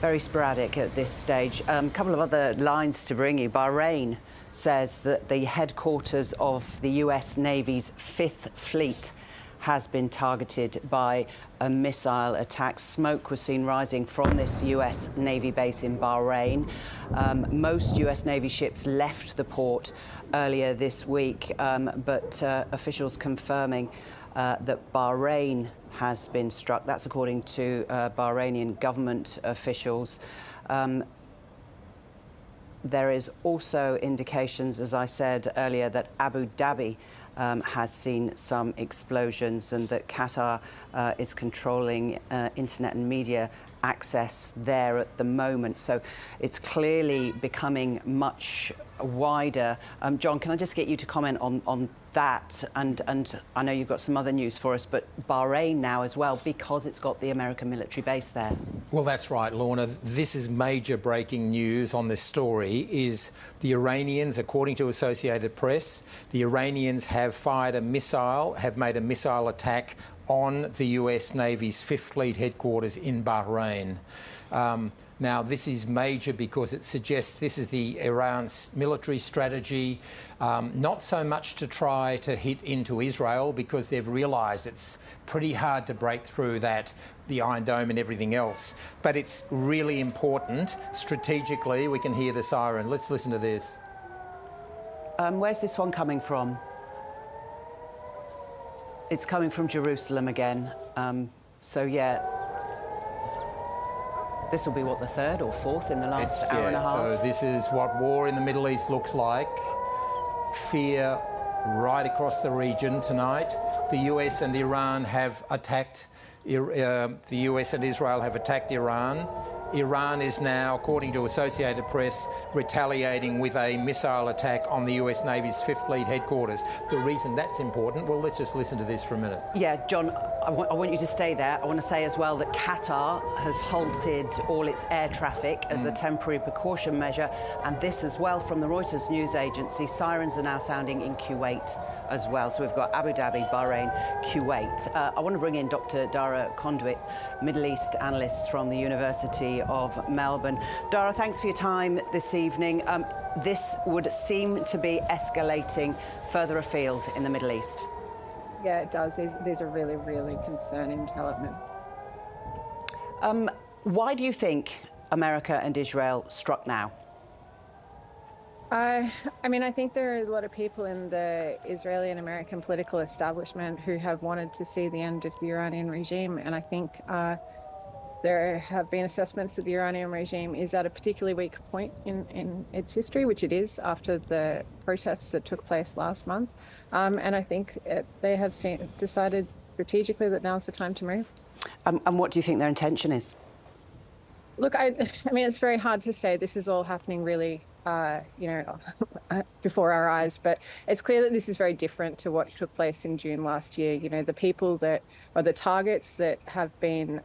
Very sporadic at this stage. A couple of other lines to bring you. Bahrain says that the headquarters of the US Navy's 5th Fleet has been targeted by a missile attack. Smoke was seen rising from this US Navy base in Bahrain. Most US Navy ships left the port earlier this week, but officials confirming that Bahrain has been struck. That's according to Bahrainian government officials. There is also indications, as I said earlier, that Abu Dhabi has seen some explosions and that Qatar is controlling internet and media access there at the moment. So it's clearly becoming much wider. John, can I just get you to comment on that? And I know you've got some other news for us, but Bahrain now as well, because it's got the American military base there. Well, that's right, Lorna. This is major breaking news on this story. Is the Iranians, according to Associated Press, the Iranians have made a missile attack on the US Navy's 5th Fleet headquarters in Bahrain. Now, this is major because it suggests this is Iran's military strategy, not so much to try to hit into Israel, because they've realised it's pretty hard to break through the Iron Dome and everything else. But it's really important strategically. We can hear the siren. Let's listen to this. Where's this one coming from? It's coming from Jerusalem again. So, yeah. This will be, what, the 3rd or 4th in the last hour and a half? So this is what war in the Middle East looks like. Fear right across the region tonight. The US and Iran have attacked, the US and Israel have attacked Iran. Iran is now, according to Associated Press, retaliating with a missile attack on the US Navy's 5th Fleet headquarters. The reason that's important, well, let's just listen to this for a minute. Yeah, John, I want you to stay there. I want to say as well that Qatar has halted all its air traffic as a temporary precaution measure. And this as well from the Reuters news agency. Sirens are now sounding in Kuwait as well. So we've got Abu Dhabi, Bahrain, Kuwait. I want to bring in Dr. Dara Conduit, Middle East analyst from the University of Melbourne. Dara, thanks for your time this evening. This would seem to be escalating further afield in the Middle East. Yeah, it does. These are really, really concerning developments. Why do you think America and Israel struck now? I mean, I think there are a lot of people in the Israeli and American political establishment who have wanted to see the end of the Iranian regime. And I think there have been assessments that the Iranian regime is at a particularly weak point in its history, which it is after the protests that took place last month. And I think they have decided strategically that now's the time to move. And what do you think their intention is? Look, I mean, it's very hard to say. This is all happening really, before our eyes. But it's clear that this is very different to what took place in June last year. You know, the people that are the targets that have been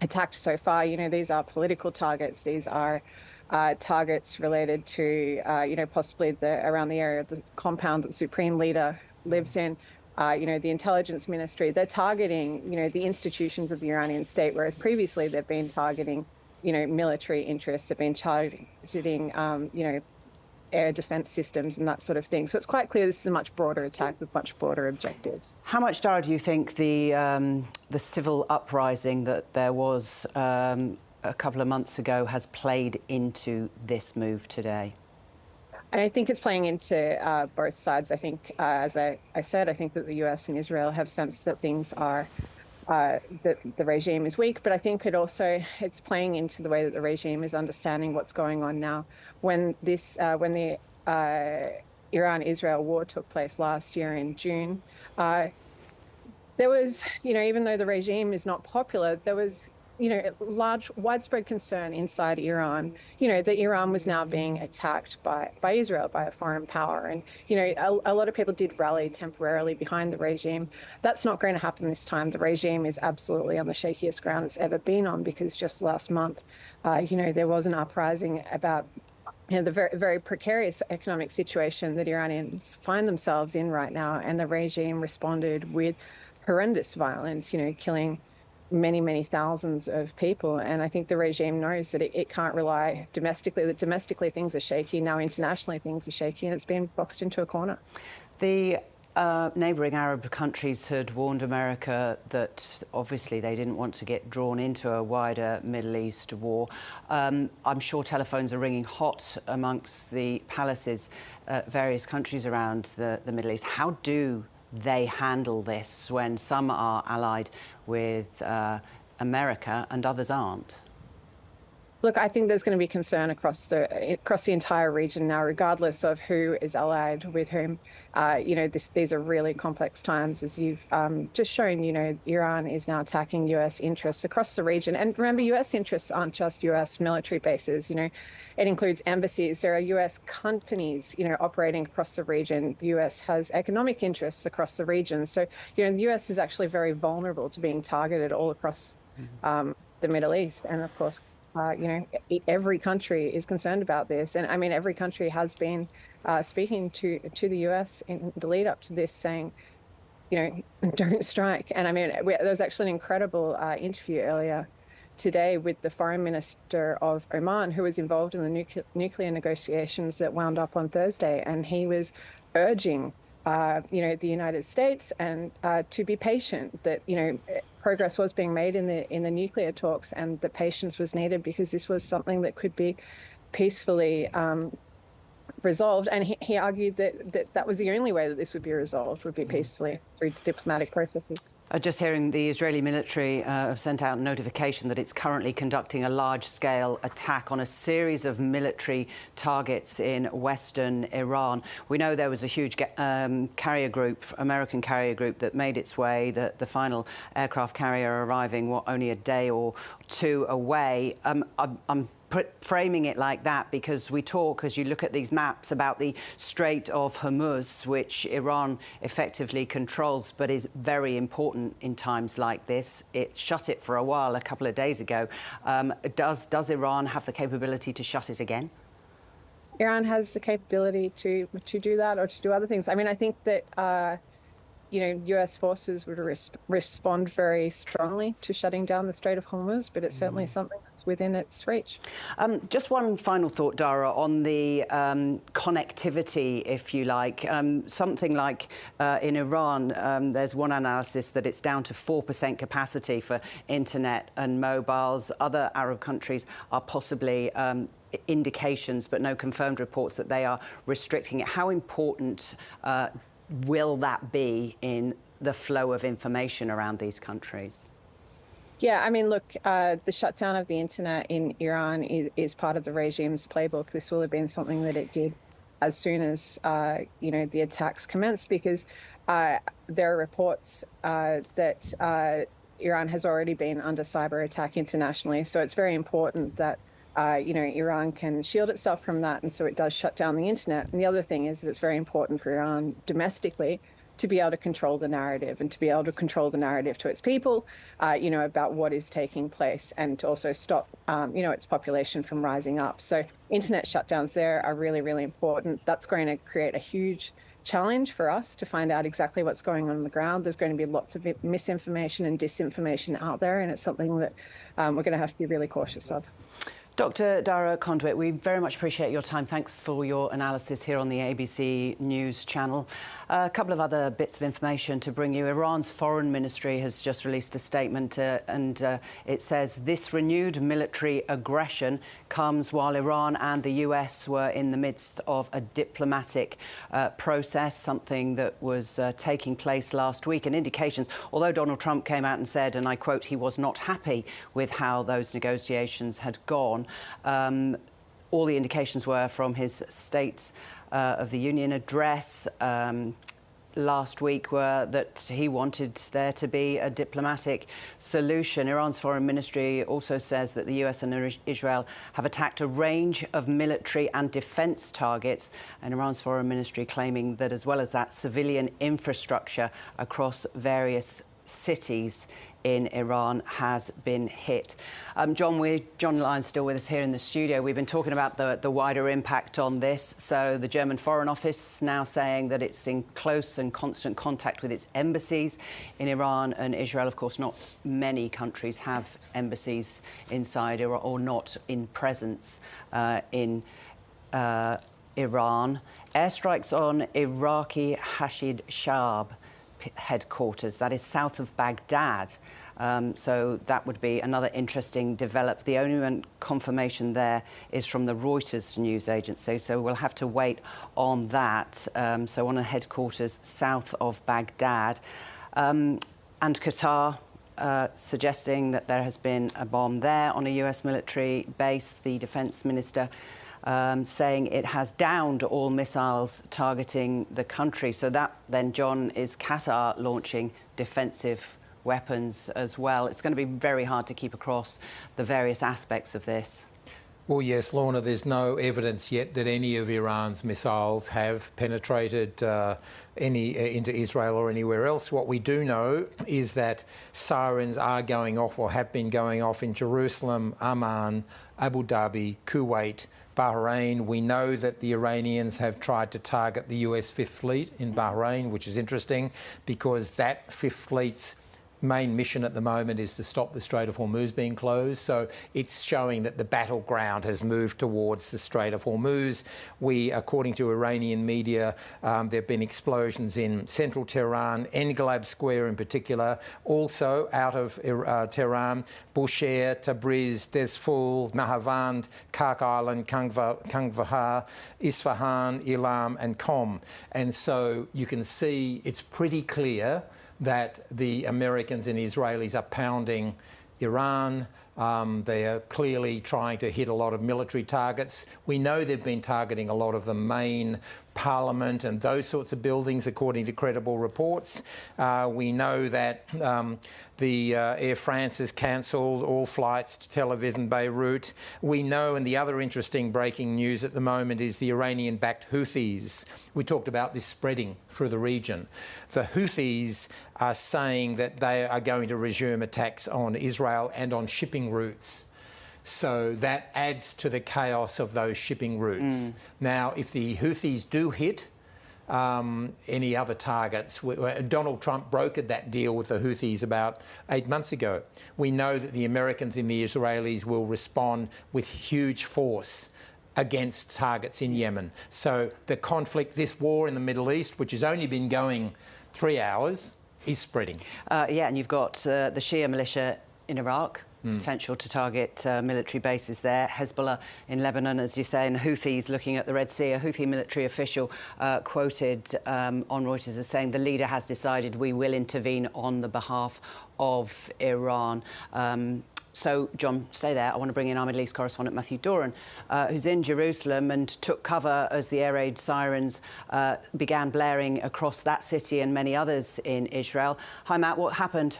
attacked so far, you know, these are political targets. These are targets related to, possibly around the area of the compound that the Supreme Leader lives in. The intelligence ministry, they're targeting, the institutions of the Iranian state, whereas previously they've been targeting, military interests, they've been targeting, air defense systems and that sort of thing. So it's quite clear this is a much broader attack with much broader objectives. How much, Dara, do you think the civil uprising that there was a couple of months ago has played into this move today? I think it's playing into both sides. I think, as I said, I think that the US and Israel have sensed that things are, that the regime is weak, but I think it's playing into the way that the regime is understanding what's going on now. When the Iran-Israel war took place last year in June, there was, even though the regime is not popular, there was widespread concern inside Iran, that Iran was now being attacked by Israel, by a foreign power. And, a lot of people did rally temporarily behind the regime. That's not going to happen this time. The regime is absolutely on the shakiest ground it's ever been on, because just last month, there was an uprising about the very, very precarious economic situation that Iranians find themselves in right now. And the regime responded with horrendous violence, killing many, many thousands of people. And I think the regime knows that it can't rely domestically, that domestically things are shaky. Now internationally things are shaky, and it's been boxed into a corner. The neighbouring Arab countries had warned America that obviously they didn't want to get drawn into a wider Middle East war. I'm sure telephones are ringing hot amongst the palaces, various countries around the Middle East. How do they handle this when some are allied with America and others aren't? Look, I think there's going to be concern across the entire region now, regardless of who is allied with whom. These are really complex times, as you've just shown. Iran is now attacking U.S. interests across the region, and remember, U.S. interests aren't just U.S. military bases. It includes embassies. There are U.S. companies, operating across the region. The U.S. has economic interests across the region. So, the U.S. is actually very vulnerable to being targeted all across the Middle East, and of course. Every country is concerned about this. And I mean, every country has been speaking to the US in the lead up to this, saying, don't strike. And I mean, there was actually an incredible interview earlier today with the foreign minister of Oman, who was involved in the nuclear negotiations that wound up on Thursday. And he was urging, the United States and to be patient, that, progress was being made in the nuclear talks, and the patience was needed because this was something that could be peacefully resolved. And he argued that was the only way that this would be resolved, would be peacefully through diplomatic processes. Just hearing the Israeli military have sent out a notification that it's currently conducting a large-scale attack on a series of military targets in western Iran. We know there was a huge carrier group, American carrier group, that made its way, the final aircraft carrier arriving, only a day or two away. I'm framing it like that because we talk, as you look at these maps, about the Strait of Hormuz, which Iran effectively controls but is very important in times like this. It shut it for a while a couple of days ago. Does Iran have the capability to shut it again? Iran has the capability to do that, or to do other things. I mean, I think that US forces would respond very strongly to shutting down the Strait of Hormuz, but it's certainly something that's within its reach. Just one final thought, Dara, on the connectivity, if you like. Something like in Iran, there's one analysis that it's down to 4% capacity for internet and mobiles. Other Arab countries are possibly indications, but no confirmed reports, that they are restricting it. How important will that be in the flow of information around these countries? Yeah, I mean, look, the shutdown of the internet in Iran is part of the regime's playbook. This will have been something that it did as soon as, the attacks commenced, because there are reports that Iran has already been under cyber attack internationally. So it's very important that Iran can shield itself from that, and so it does shut down the internet. And the other thing is that it's very important for Iran domestically to be able to control the narrative and to be able to control the narrative to its people, about what is taking place, and to also stop, its population from rising up. So internet shutdowns there are really, really important. That's going to create a huge challenge for us to find out exactly what's going on the ground. There's going to be lots of misinformation and disinformation out there, and it's something that we're going to have to be really cautious of. Dr. Dara Conduit, we very much appreciate your time. Thanks for your analysis here on the ABC News channel. A couple of other bits of information to bring you. Iran's foreign ministry has just released a statement and it says this renewed military aggression comes while Iran and the US were in the midst of a diplomatic process, something that was taking place last week. And indications, although Donald Trump came out and said, and I quote, he was not happy with how those negotiations had gone, all the indications were from his State of the Union address last week were that he wanted there to be a diplomatic solution. Iran's foreign ministry also says that the US and Israel have attacked a range of military and defence targets, and Iran's foreign ministry claiming that, as well as that, civilian infrastructure across various cities in Iran has been hit. John Lyon's still with us here in the studio. We've been talking about the wider impact on this. So the German Foreign Office now saying that it's in close and constant contact with its embassies in Iran and Israel. Of course, not many countries have embassies inside or not in presence in Iran. Airstrikes on Iraqi Hashid Shab headquarters, that is south of Baghdad. So that would be another interesting development. The only confirmation there is from the Reuters news agency, so we'll have to wait on that. So on a headquarters south of Baghdad. And Qatar suggesting that there has been a bomb there on a US military base. The defence minister saying it has downed all missiles targeting the country. So that then, John, is Qatar launching defensive weapons as well. It's going to be very hard to keep across the various aspects of this. Well, yes, Lorna, there's no evidence yet that any of Iran's missiles have penetrated into Israel or anywhere else. What we do know is that sirens are going off or have been going off in Jerusalem, Amman, Abu Dhabi, Kuwait, Bahrain. We know that the Iranians have tried to target the US Fifth Fleet in Bahrain, which is interesting because that Fifth Fleet's main mission at the moment is to stop the Strait of Hormuz being closed. So it's showing that the battleground has moved towards the Strait of Hormuz. According to Iranian media, there have been explosions in central Tehran, Englab Square in particular, also out of Tehran, Bushehr, Tabriz, Dezful, Nahavand, Kark Island, Kangvahar, Isfahan, Ilam and Qom. And so you can see it's pretty clear that the Americans and Israelis are pounding Iran. They are clearly trying to hit a lot of military targets. We know they've been targeting a lot of the main parliament and those sorts of buildings, according to credible reports. We know that the Air France has cancelled all flights to Tel Aviv and Beirut. We know, and the other interesting breaking news at the moment is the Iranian-backed Houthis. We talked about this spreading through the region. The Houthis are saying that they are going to resume attacks on Israel and on shipping routes. So that adds to the chaos of those shipping routes. Now, if the Houthis do hit any other targets, Donald Trump brokered that deal with the Houthis about 8 months ago. We know that the Americans and the Israelis will respond with huge force against targets in Yemen. So the conflict, this war in the Middle East, which has only been going 3 hours, is spreading. Yeah, and you've got the Shia militia in Iraq, potential to target military bases there. Hezbollah in Lebanon, as you say, and Houthis looking at the Red Sea. A Houthi military official quoted on Reuters as saying the leader has decided we will intervene on the behalf of Iran. So, John, stay there. I want to bring in our Middle East correspondent, Matthew Doran, who's in Jerusalem and took cover as the air raid sirens began blaring across that city and many others in Israel. Hi, Matt, what happened?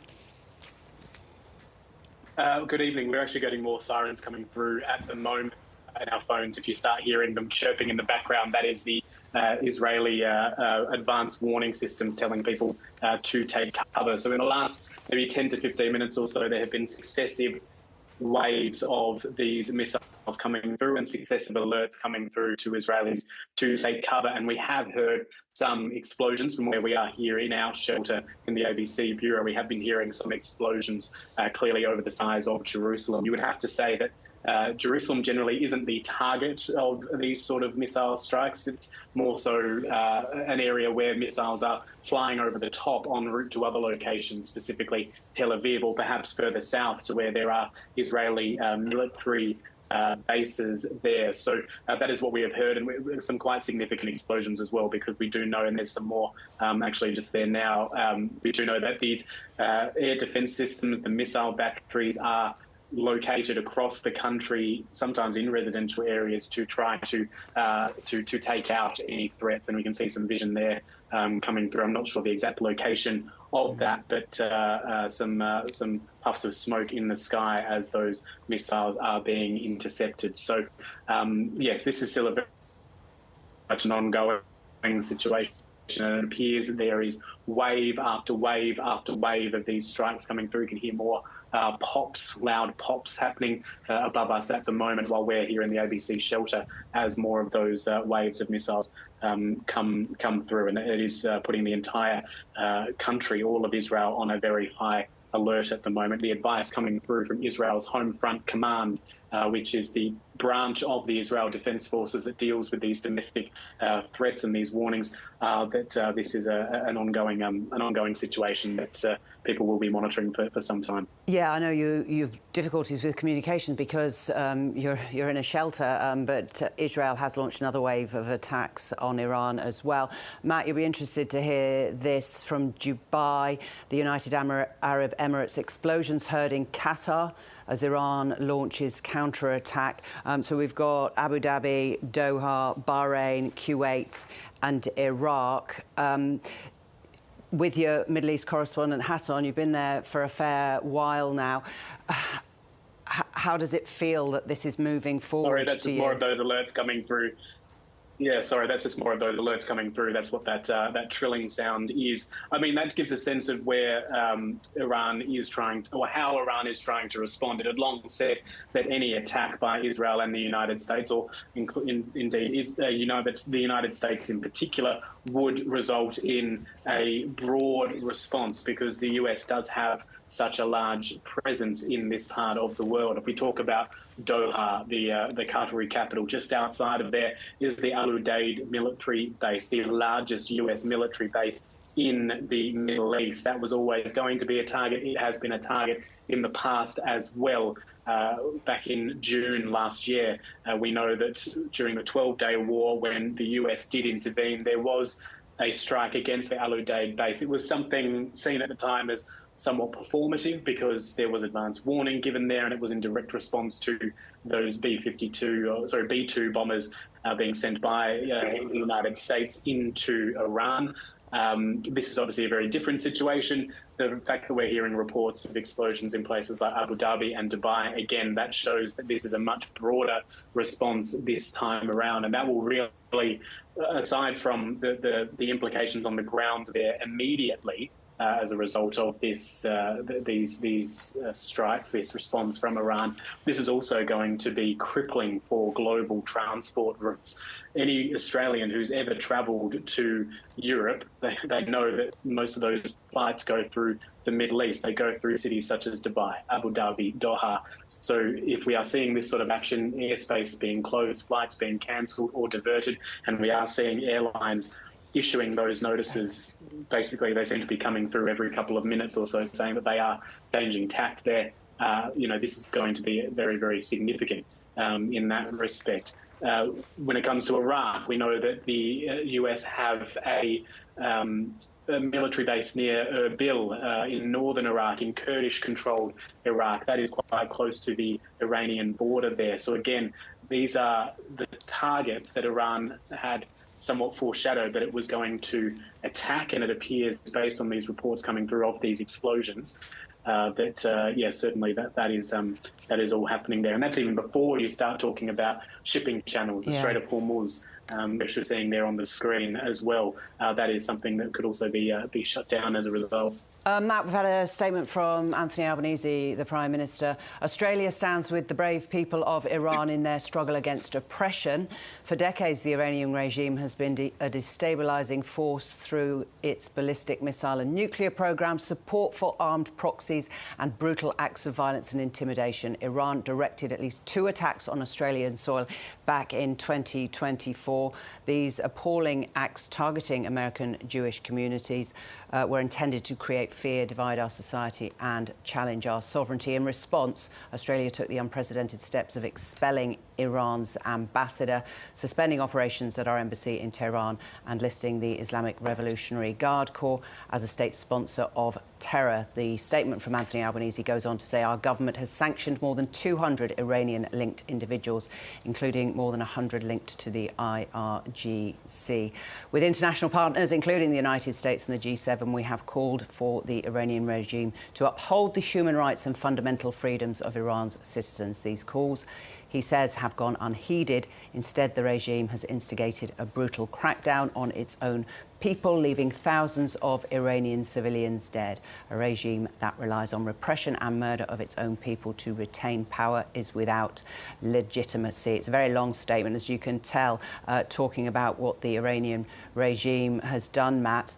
Good evening. We're actually getting more sirens coming through at the moment in our phones. If you start hearing them chirping in the background, that is the Israeli advanced warning systems telling people to take cover. So in the last maybe 10 to 15 minutes or so, there have been successive waves of these missiles coming through and successive alerts coming through to Israelis to take cover. And we have heard some explosions from where we are here in our shelter in the ABC Bureau. We have been hearing some explosions clearly over the size of Jerusalem. You would have to say that Jerusalem generally isn't the target of these sort of missile strikes. It's more so an area where missiles are flying over the top en route to other locations, specifically Tel Aviv or perhaps further south to where there are Israeli military bases there. So that is what we have heard, and some quite significant explosions as well, because we do know, and there's some more actually just there now, we do know that these air defence systems, the missile batteries, are located across the country, sometimes in residential areas, to try to take out any threats. And we can see some vision there coming through. I'm not sure the exact location of that, but some puffs of smoke in the sky as those missiles are being intercepted. So yes, this is still a very much an ongoing situation. And it appears that there is wave after wave after wave of these strikes coming through. You can hear more pops, loud pops happening above us at the moment while we're here in the ABC shelter as more of those waves of missiles come through. And it is putting the entire country, all of Israel, on a very high alert at the moment. The advice coming through from Israel's Home Front Command, which is the branch of the Israel Defense Forces that deals with these domestic threats and these warnings, that this is an ongoing situation that people will be monitoring for some time. Yeah, I know you have difficulties with communication because you're in a shelter, but Israel has launched another wave of attacks on Iran as well. Matt, you'll be interested to hear this from Dubai, the United Arab Emirates. Explosions heard in Qatar as Iran launches counter-attack. So we've got Abu Dhabi, Doha, Bahrain, Kuwait and Iraq. With your Middle East correspondent hat on, you've been there for a fair while now. How does it feel that this is moving forward? Sorry, that's just more of those alerts coming through. Yeah, sorry, that's just more of those alerts coming through. That's what that trilling sound is. I mean, that gives a sense of where Iran is trying, or how Iran is trying to respond. It had long said that any attack by Israel and the United States, or indeed the United States in particular, would result in a broad response, because the US does have such a large presence in this part of the world. If we talk about Doha, the Qatari capital, just outside of there is the Al Udeid military base, the largest US military base in the Middle East. That was always going to be a target. It has been a target in the past as well. Back in June last year, we know that during the 12-day war, when the US did intervene, there was a strike against the Al Udeid base. It was something seen at the time as somewhat performative, because there was advance warning given there, and it was in direct response to those B-2 bombers being sent by the United States into Iran. This is obviously a very different situation. The fact that we're hearing reports of explosions in places like Abu Dhabi and Dubai, again, that shows that this is a much broader response this time around, and that will really, aside from the implications on the ground there immediately, as a result of this, these strikes, this response from Iran, this is also going to be crippling for global transport routes. Any Australian who's ever travelled to Europe, they know that most of those flights go through the Middle East. They go through cities such as Dubai, Abu Dhabi, Doha. So if we are seeing this sort of action, airspace being closed, flights being cancelled or diverted, and we are seeing airlines issuing those notices, basically they seem to be coming through every couple of minutes or so, saying that they are changing tact there. This is going to be very, very significant in that respect. When it comes to Iraq, we know that the US have a a military base near Erbil in northern Iraq, in Kurdish-controlled Iraq. That is quite close to the Iranian border there. So again, these are the targets that Iran had somewhat foreshadowed that it was going to attack, and it appears, based on these reports coming through of these explosions, certainly that is all happening there. And that's even before you start talking about shipping channels, the Strait of Hormuz, which you're seeing there on the screen as well. That is something that could also be shut down as a result. Matt, we've had a statement from Anthony Albanese, the Prime Minister. Australia stands with the brave people of Iran in their struggle against oppression. For decades, the Iranian regime has been a destabilising force through its ballistic missile and nuclear programme, support for armed proxies and brutal acts of violence and intimidation. Iran directed at least 2 attacks on Australian soil back in 2024. These appalling acts targeting American Jewish communities were intended to create fear, divide our society and challenge our sovereignty. In response, Australia took the unprecedented steps of expelling Iran's ambassador, suspending operations at our embassy in Tehran and listing the Islamic Revolutionary Guard Corps as a state sponsor of terror. The statement from Anthony Albanese goes on to say our government has sanctioned more than 200 Iranian-linked individuals, including more than 100 linked to the IRGC. With international partners, including the United States and the G7, we have called for the Iranian regime to uphold the human rights and fundamental freedoms of Iran's citizens. These calls, he says, have gone unheeded. Instead, the regime has instigated a brutal crackdown on its own people, leaving thousands of Iranian civilians dead. A regime that relies on repression and murder of its own people to retain power is without legitimacy. It's a very long statement, as you can tell, talking about what the Iranian regime has done, Matt.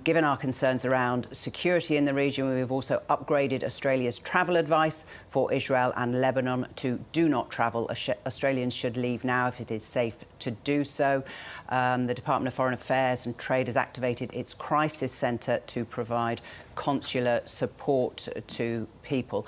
Given our concerns around security in the region, we've also upgraded Australia's travel advice for Israel and Lebanon to do not travel. Australians should leave now if it is safe to do so. The Department of Foreign Affairs and Trade has activated its crisis centre to provide consular support to people.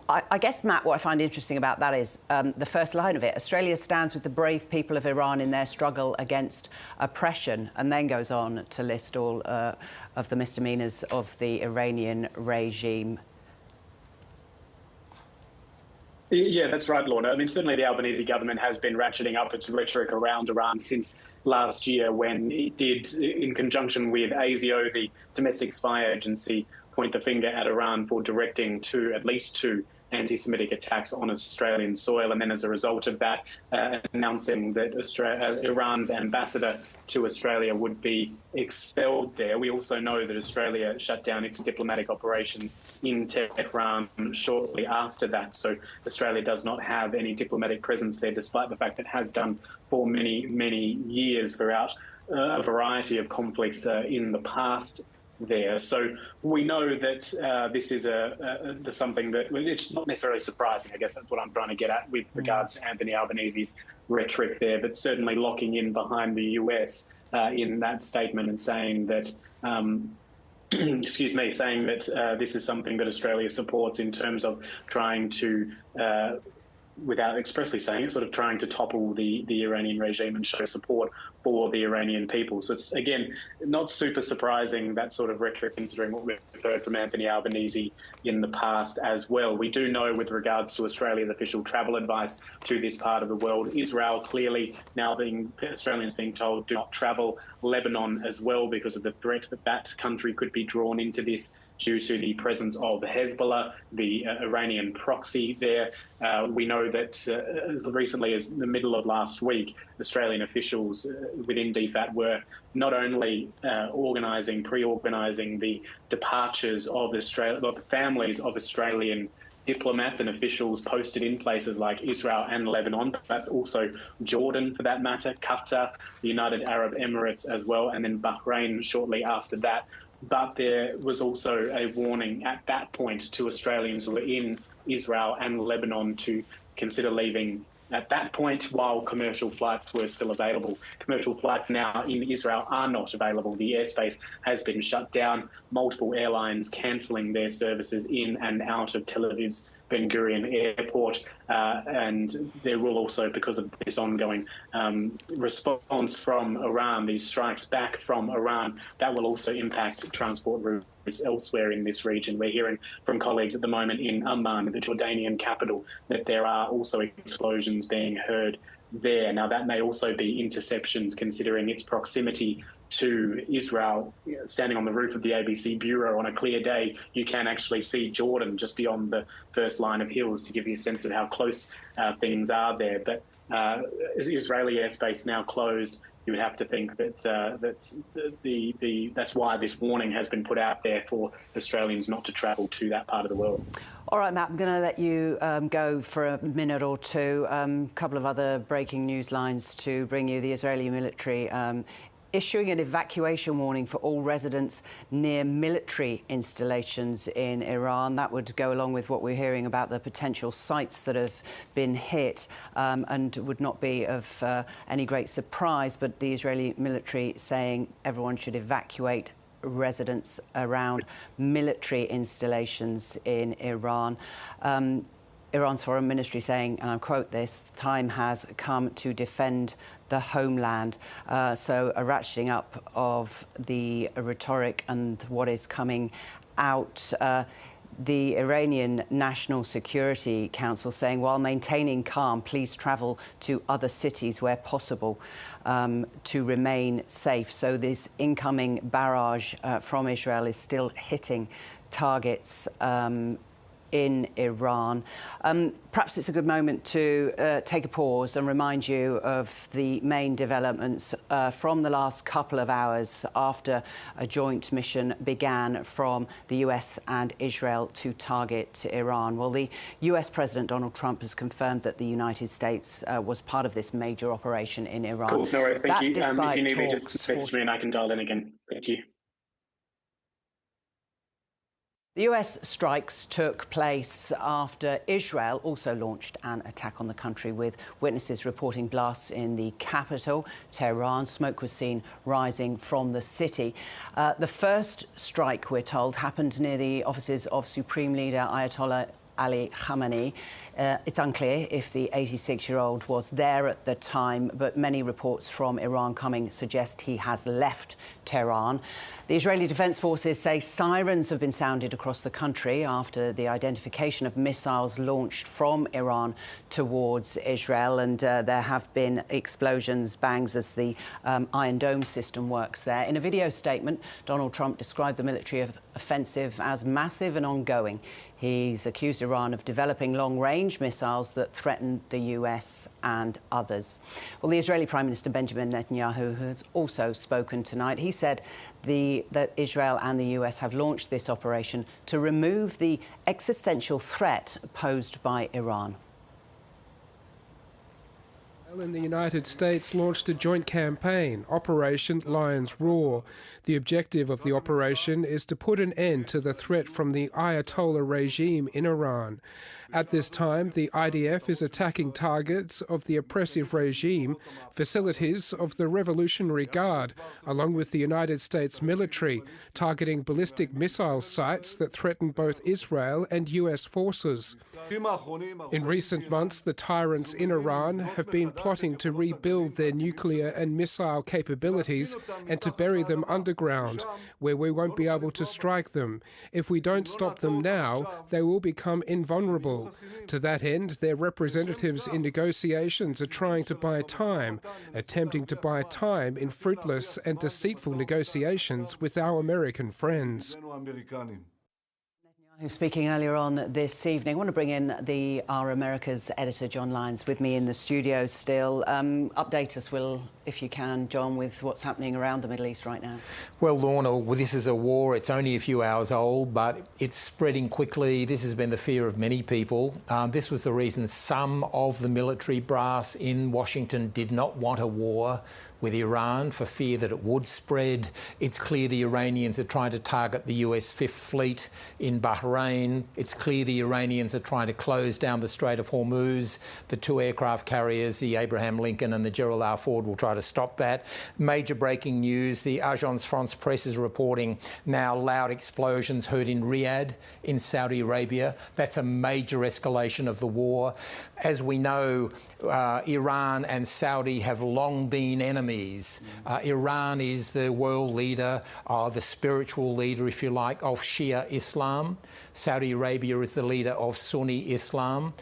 I guess, Matt, what I find interesting about that is the first line of it. Australia stands with the brave people of Iran in their struggle against oppression, and then goes on to list all of the misdemeanours of the Iranian regime. Yeah, that's right, Lorna. I mean, certainly the Albanese government has been ratcheting up its rhetoric around Iran since last year, when it did, in conjunction with ASIO, the domestic spy agency, point the finger at Iran for directing at least two anti-Semitic attacks on Australian soil, and then as a result of that, announcing that Iran's ambassador to Australia would be expelled there. We also know that Australia shut down its diplomatic operations in Tehran shortly after that. So Australia does not have any diplomatic presence there, despite the fact that it has done for many, many years throughout a variety of conflicts in the past there. So we know that this is something that it's not necessarily surprising. I guess that's what I'm trying to get at with regards to Anthony Albanese's rhetoric there, but certainly locking in behind the US in that statement and saying that saying that this is something that Australia supports in terms of trying to without expressly saying it, sort of trying to topple the Iranian regime and show support for the Iranian people. So it's, again, not super surprising, that sort of rhetoric, considering what we've heard from Anthony Albanese in the past as well. We do know, with regards to Australia's official travel advice to this part of the world, Israel clearly now Australians being told do not travel, Lebanon as well, because of the threat that country could be drawn into this due to the presence of Hezbollah, the Iranian proxy there. We know that as recently as the middle of last week, Australian officials within DFAT were not only pre-organising the departures of the families of Australian diplomats and officials posted in places like Israel and Lebanon, but also Jordan for that matter, Qatar, the United Arab Emirates as well, and then Bahrain shortly after that. But there was also a warning at that point to Australians who were in Israel and Lebanon to consider leaving at that point while commercial flights were still available. Commercial flights now in Israel are not available. The airspace has been shut down, multiple airlines cancelling their services in and out of Tel Aviv's Ben Gurion Airport, and there will also, because of this ongoing response from Iran, these strikes back from Iran, that will also impact transport routes elsewhere in this region. We're hearing from colleagues at the moment in Amman, the Jordanian capital, that there are also explosions being heard there. Now, that may also be interceptions, considering its proximity to Israel. Standing on the roof of the ABC Bureau on a clear day, you can actually see Jordan just beyond the first line of hills, to give you a sense of how close things are there. But Israeli airspace now closed. You would have to think that that's why this warning has been put out there for Australians not to travel to that part of the world. All right, Matt, I'm going to let you go for a minute or two. A couple of other breaking news lines to bring you. The Israeli military issuing an evacuation warning for all residents near military installations in Iran. That would go along with what we're hearing about the potential sites that have been hit, and would not be of any great surprise, but the Israeli military saying everyone should evacuate residents around military installations in Iran. Iran's foreign ministry saying, and I quote this, "Time has come to defend the homeland." So a ratcheting up of the rhetoric and what is coming out. The Iranian National Security Council saying, while maintaining calm, please travel to other cities where possible to remain safe. So this incoming barrage from Israel is still hitting targets in Iran. Perhaps it's a good moment to take a pause and remind you of the main developments from the last couple of hours after a joint mission began from the US and Israel to target Iran. Well, the US President Donald Trump has confirmed that the United States was part of this major operation in Iran. Cool, no worries, thank you. If you need me, talks just message me and I can dial in again. Thank you. The US strikes took place after Israel also launched an attack on the country, with witnesses reporting blasts in the capital, Tehran. Smoke was seen rising from the city. The first strike, we're told, happened near the offices of Supreme Leader Ayatollah Ali Khamenei. It's unclear if the 86-year-old was there at the time, but many reports from Iran coming suggest he has left Tehran. The Israeli Defense Forces say sirens have been sounded across the country after the identification of missiles launched from Iran towards Israel, and there have been explosions, bangs, as the Iron Dome system works there. In a video statement, Donald Trump described the military offensive as massive and ongoing. He's accused Iran of developing long-range missiles that threaten the US and others. Well, the Israeli Prime Minister Benjamin Netanyahu has also spoken tonight. He said that Israel and the US have launched this operation to remove the existential threat posed by Iran. In the United States launched a joint campaign, Operation Lion's Roar. The objective of the operation is to put an end to the threat from the Ayatollah regime in Iran. At this time, the IDF is attacking targets of the oppressive regime, facilities of the Revolutionary Guard, along with the United States military, targeting ballistic missile sites that threaten both Israel and US forces. In recent months, the tyrants in Iran have been plotting to rebuild their nuclear and missile capabilities and to bury them underground, where we won't be able to strike them. If we don't stop them now, they will become invulnerable. To that end, their representatives in negotiations are trying to buy time, attempting to buy time in fruitless and deceitful negotiations with our American friends. Who's speaking earlier on this evening. I want to bring in Our America's editor, John Lyons, with me in the studio still. Update us, if you can, John, with what's happening around the Middle East right now. Well, Lorna, this is a war. It's only a few hours old, but it's spreading quickly. This has been the fear of many people. This was the reason some of the military brass in Washington did not want a war. with Iran for fear that it would spread. It's clear the Iranians are trying to target the US Fifth Fleet in Bahrain. It's clear the Iranians are trying to close down the Strait of Hormuz. The two aircraft carriers, the Abraham Lincoln and the Gerald R. Ford, will try to stop that. Major breaking news, the Agence France Presse is reporting now loud explosions heard in Riyadh in Saudi Arabia. That's a major escalation of the war. As we know, Iran and Saudi have long been enemies. Iran is the world leader, the spiritual leader, if you like, of Shia Islam. Saudi Arabia is the leader of Sunni Islam.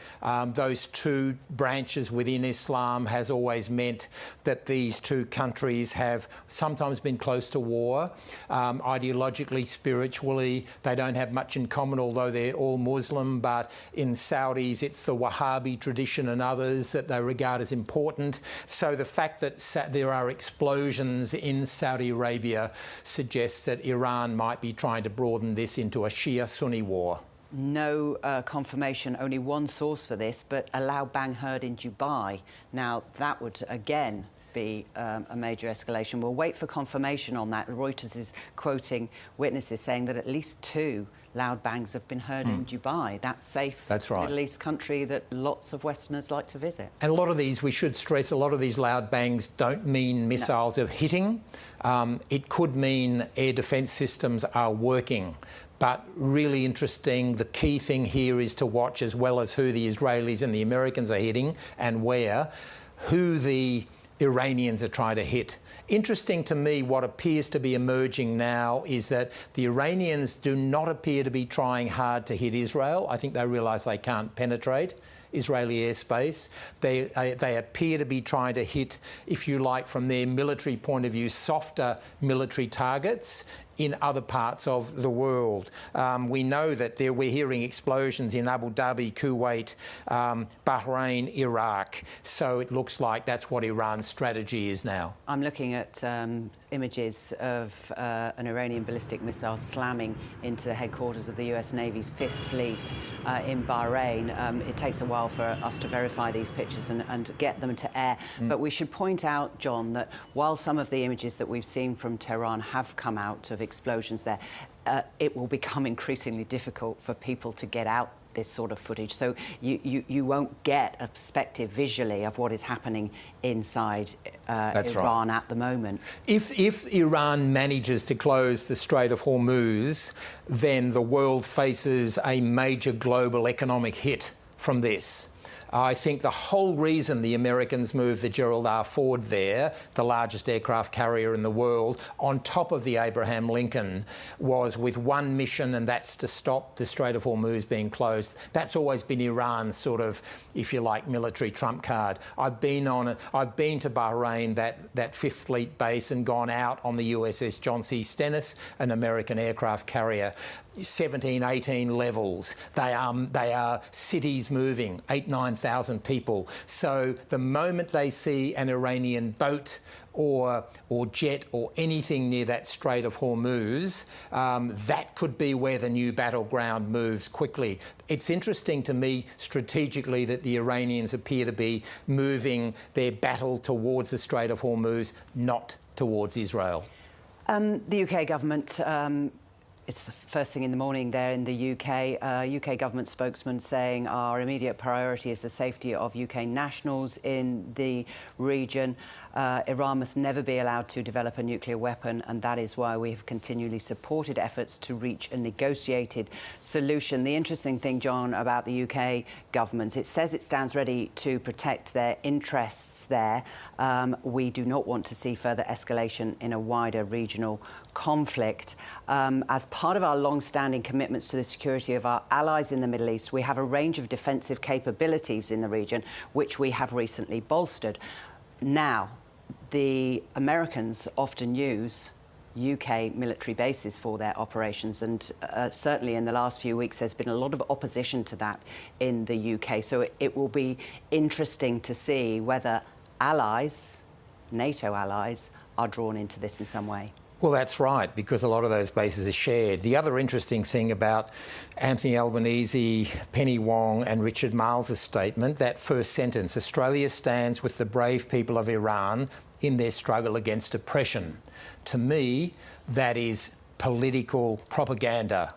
Those two branches within Islam has always meant that these two countries have sometimes been close to war. Ideologically, spiritually, they don't have much in common, although they're all Muslim. But in Saudis, it's the Wahhabi tradition and others that they regard as important. So the fact that there are explosions in Saudi Arabia suggests that Iran might be trying to broaden this into a Shia-Sunni war. No confirmation, only one source for this, but a loud bang heard in Dubai. Now, that would, again, be a major escalation. We'll wait for confirmation on that. Reuters is quoting witnesses saying that at least 2 loud bangs have been heard in Dubai, that safe Middle East country that lots of Westerners like to visit. And a lot of these, we should stress, a lot of these loud bangs don't mean missiles are hitting. It could mean air defence systems are working. But really interesting, the key thing here is to watch, as well as who the Israelis and the Americans are hitting and where, who the Iranians are trying to hit. Interesting to me, what appears to be emerging now is that the Iranians do not appear to be trying hard to hit Israel. I think they realise they can't penetrate Israeli airspace. They appear to be trying to hit, if you like, from their military point of view, softer military targets in other parts of the world. We know that we're hearing explosions in Abu Dhabi, Kuwait, Bahrain, Iraq. So it looks like that's what Iran's strategy is now. I'm looking at images of an Iranian ballistic missile slamming into the headquarters of the US Navy's Fifth Fleet in Bahrain. It takes a while for us to verify these pictures and get them to air. But we should point out, John, that while some of the images that we've seen from Tehran have come out of explosions there, it will become increasingly difficult for people to get out this sort of footage. So you won't get a perspective visually of what is happening inside Iran at the moment. If Iran manages to close the Strait of Hormuz, then the world faces a major global economic hit from this. I think the whole reason the Americans moved the Gerald R. Ford there, the largest aircraft carrier in the world, on top of the Abraham Lincoln, was with one mission, and that's to stop the Strait of Hormuz being closed. That's always been Iran's sort of, if you like, military trump card. I've been to Bahrain, that Fifth Fleet base, and gone out on the USS John C. Stennis, an American aircraft carrier. 17, 18 levels. They are cities moving, 9,000 people. So the moment they see an Iranian boat or jet or anything near that Strait of Hormuz, that could be where the new battleground moves quickly. It's interesting to me strategically that the Iranians appear to be moving their battle towards the Strait of Hormuz, not towards Israel. The UK government, it's the first thing in the morning there in the UK. UK government spokesman saying our immediate priority is the safety of UK nationals in the region. Iran must never be allowed to develop a nuclear weapon, and that is why we have continually supported efforts to reach a negotiated solution. The interesting thing, John, about the UK government, it says it stands ready to protect their interests there. We do not want to see further escalation in a wider regional conflict. As part of our long-standing commitments to the security of our allies in the Middle East, we have a range of defensive capabilities in the region, which we have recently bolstered. Now, the Americans often use UK military bases for their operations, and certainly in the last few weeks there's been a lot of opposition to that in the UK. So it will be interesting to see whether allies, NATO allies, are drawn into this in some way. Well, that's right, because a lot of those bases are shared. The other interesting thing about Anthony Albanese, Penny Wong and Richard Marles' statement, that first sentence, Australia stands with the brave people of Iran in their struggle against oppression. To me, that is political propaganda.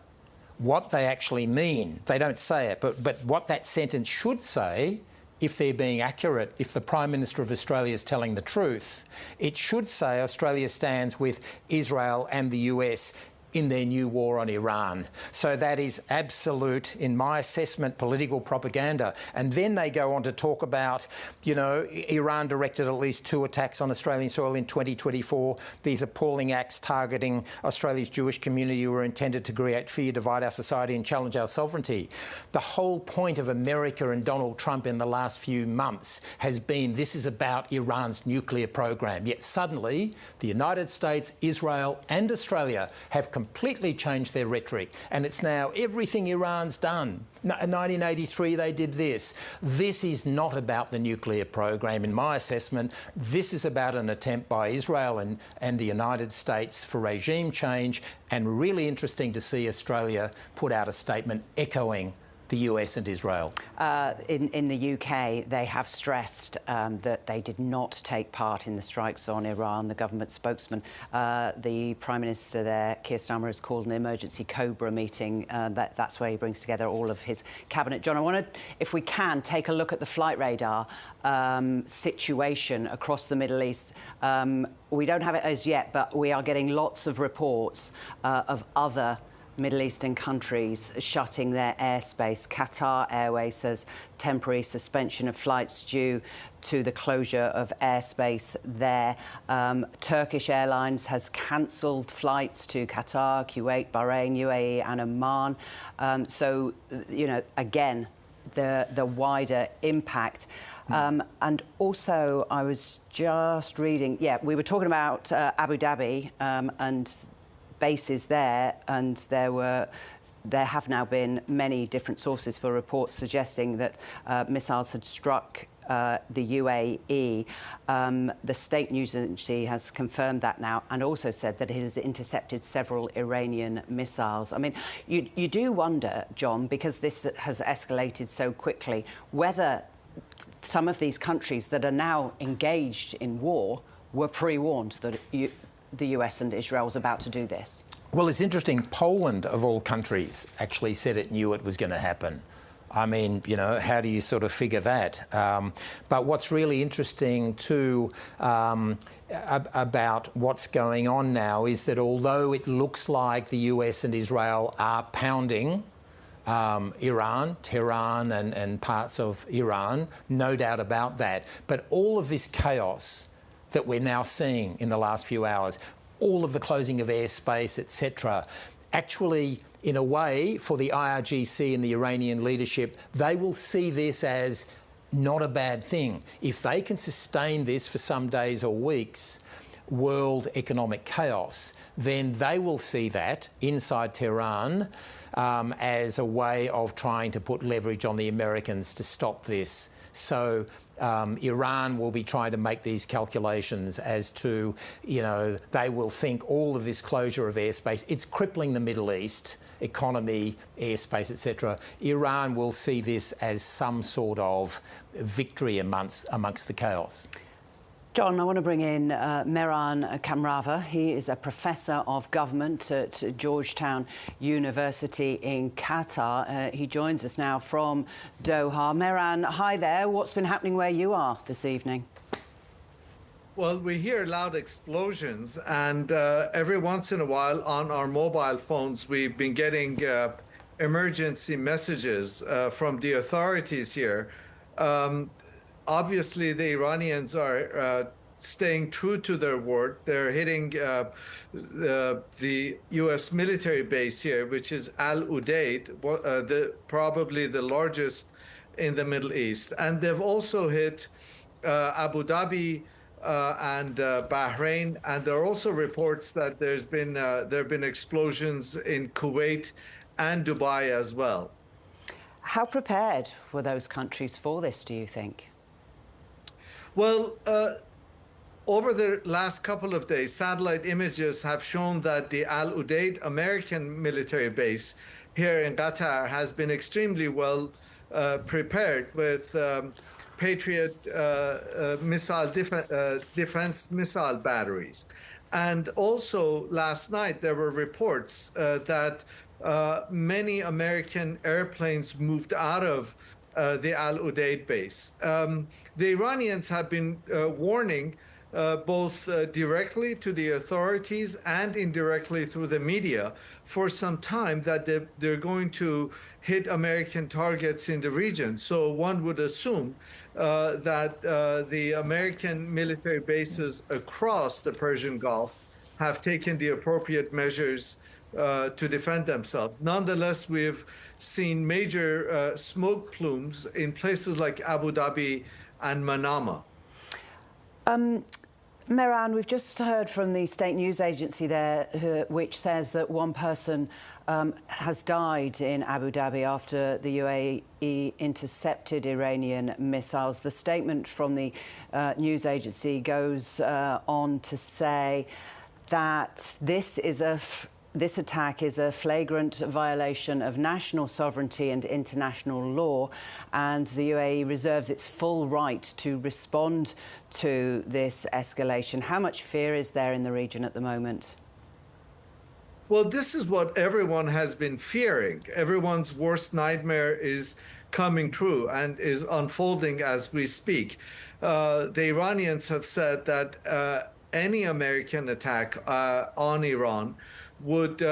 What they actually mean, they don't say it, but what that sentence should say, if they're being accurate, if the Prime Minister of Australia is telling the truth, it should say Australia stands with Israel and the US in their new war on Iran. So that is absolute, in my assessment, political propaganda. And then they go on to talk about, you know, Iran directed at least 2 attacks on Australian soil in 2024. These appalling acts targeting Australia's Jewish community were intended to create fear, divide our society and challenge our sovereignty. The whole point of America and Donald Trump in the last few months has been this is about Iran's nuclear program. Yet suddenly the United States, Israel and Australia have completely changed their rhetoric, and it's now everything Iran's done. In 1983 they did this. This is not about the nuclear program in my assessment. This is about an attempt by Israel and the United States for regime change, and really interesting to see Australia put out a statement echoing the US and Israel. In the UK, they have stressed that they did not take part in the strikes on Iran. The government spokesman, the Prime Minister there, Keir Starmer, has called an emergency COBRA meeting. That's where he brings together all of his cabinet. John, I want to, if we can, take a look at the flight radar situation across the Middle East. We don't have it as yet, but we are getting lots of reports of other Middle Eastern countries shutting their airspace. Qatar Airways says temporary suspension of flights due to the closure of airspace there. Turkish Airlines has cancelled flights to Qatar, Kuwait, Bahrain, UAE and Oman. So, you know, again, the wider impact. And also, I was just reading, we were talking about Abu Dhabi and bases there, and there have now been many different sources for reports suggesting that missiles had struck the UAE. The state news agency has confirmed that now, and also said that it has intercepted several Iranian missiles. I mean, you do wonder, John, because this has escalated so quickly, whether some of these countries that are now engaged in war were pre-warned that the US and Israel was about to do this. Well, it's interesting. Poland, of all countries, actually said it knew it was going to happen. I mean, you know, how do you sort of figure that? But what's really interesting too about what's going on now is that although it looks like the US and Israel are pounding Iran, Tehran and parts of Iran, no doubt about that, but all of this chaos that we're now seeing in the last few hours, all of the closing of airspace, etc., actually, in a way, for the IRGC and the Iranian leadership, they will see this as not a bad thing. If they can sustain this for some days or weeks, world economic chaos, then they will see that inside Tehran as a way of trying to put leverage on the Americans to stop this. So Iran will be trying to make these calculations as to, you know, they will think all of this closure of airspace, it's crippling the Middle East economy, airspace, etc. Iran will see this as some sort of victory amongst the chaos. John, I want to bring in Mehran Kamrava. He is a professor of government at Georgetown University in Qatar. He joins us now from Doha. Mehran, hi there. What's been happening where you are this evening? Well, we hear loud explosions, and every once in a while on our mobile phones, we've been getting emergency messages from the authorities here. Obviously, the Iranians are staying true to their word. They're hitting the U.S. military base here, which is Al Udeid, probably the largest in the Middle East. And they've also hit Abu Dhabi and Bahrain. And there are also reports that there have been explosions in Kuwait and Dubai as well. How prepared were those countries for this, do you think? Well, over the last couple of days, satellite images have shown that the Al Udeid American military base here in Qatar has been extremely well prepared with Patriot defense missile batteries. And also last night, there were reports that many American airplanes moved out of the Al Udeid base. The Iranians have been warning both directly to the authorities and indirectly through the media for some time that they're going to hit American targets in the region. So one would assume that the American military bases across the Persian Gulf have taken the appropriate measures to defend themselves. Nonetheless, we've seen major smoke plumes in places like Abu Dhabi and Manama. Mehran, we've just heard from the state news agency there, which says that one person has died in Abu Dhabi after the UAE intercepted Iranian missiles. The statement from the news agency goes on to say that this attack is a flagrant violation of national sovereignty and international law, and the UAE reserves its full right to respond to this escalation. How much fear is there in the region at the moment? Well, this is what everyone has been fearing. Everyone's worst nightmare is coming true and is unfolding as we speak. The Iranians have said that any American attack on Iran would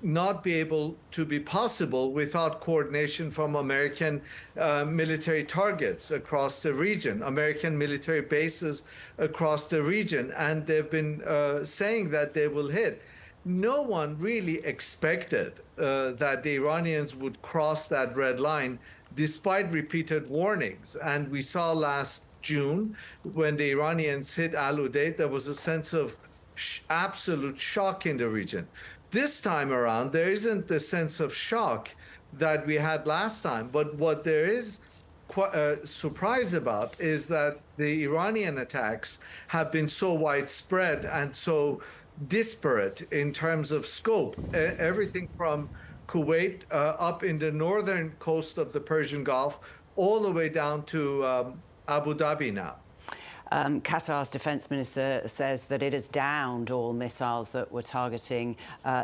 not be able to be possible without coordination from American military targets across the region, American military bases across the region. And they've been saying that they will hit. No one really expected that the Iranians would cross that red line despite repeated warnings. And we saw last June when the Iranians hit Al Udeid, there was a sense of absolute shock in the region. This time around, there isn't the sense of shock that we had last time. But what there is surprise about is that the Iranian attacks have been so widespread and so disparate in terms of scope. Everything from Kuwait up in the northern coast of the Persian Gulf, all the way down to Abu Dhabi now. Qatar's defence minister says that it has downed all missiles that were targeting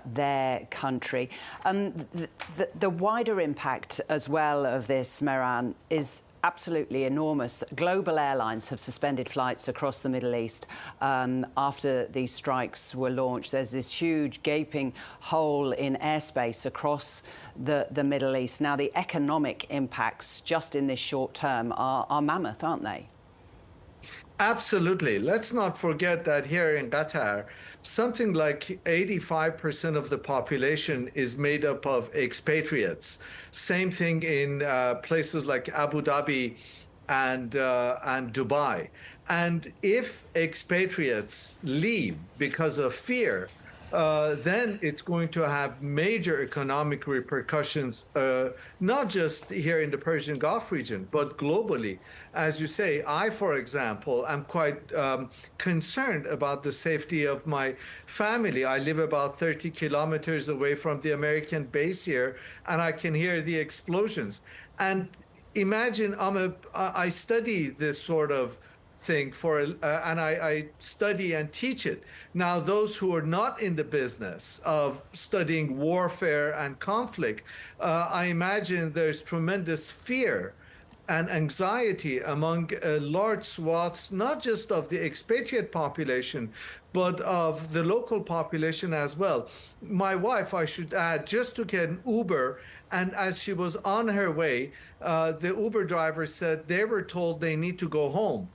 their country. The wider impact as well of this, Mehran, is absolutely enormous. Global airlines have suspended flights across the Middle East after these strikes were launched. There's this huge gaping hole in airspace across the Middle East. Now, the economic impacts just in this short term are mammoth, aren't they? Absolutely. Let's not forget that here in Qatar, something like 85% of the population is made up of expatriates. Same thing in places like Abu Dhabi and Dubai. And if expatriates leave because of fear, then it's going to have major economic repercussions, not just here in the Persian Gulf region, but globally. As you say, I, for example, am quite concerned about the safety of my family. I live about 30 kilometers away from the American base here, and I can hear the explosions. And imagine I study this sort of thing and I study and teach it. Now, those who are not in the business of studying warfare and conflict, I imagine there's tremendous fear and anxiety among large swaths, not just of the expatriate population, but of the local population as well. My wife, I should add, just took an Uber, and as she was on her way, the Uber driver said they were told they need to go home.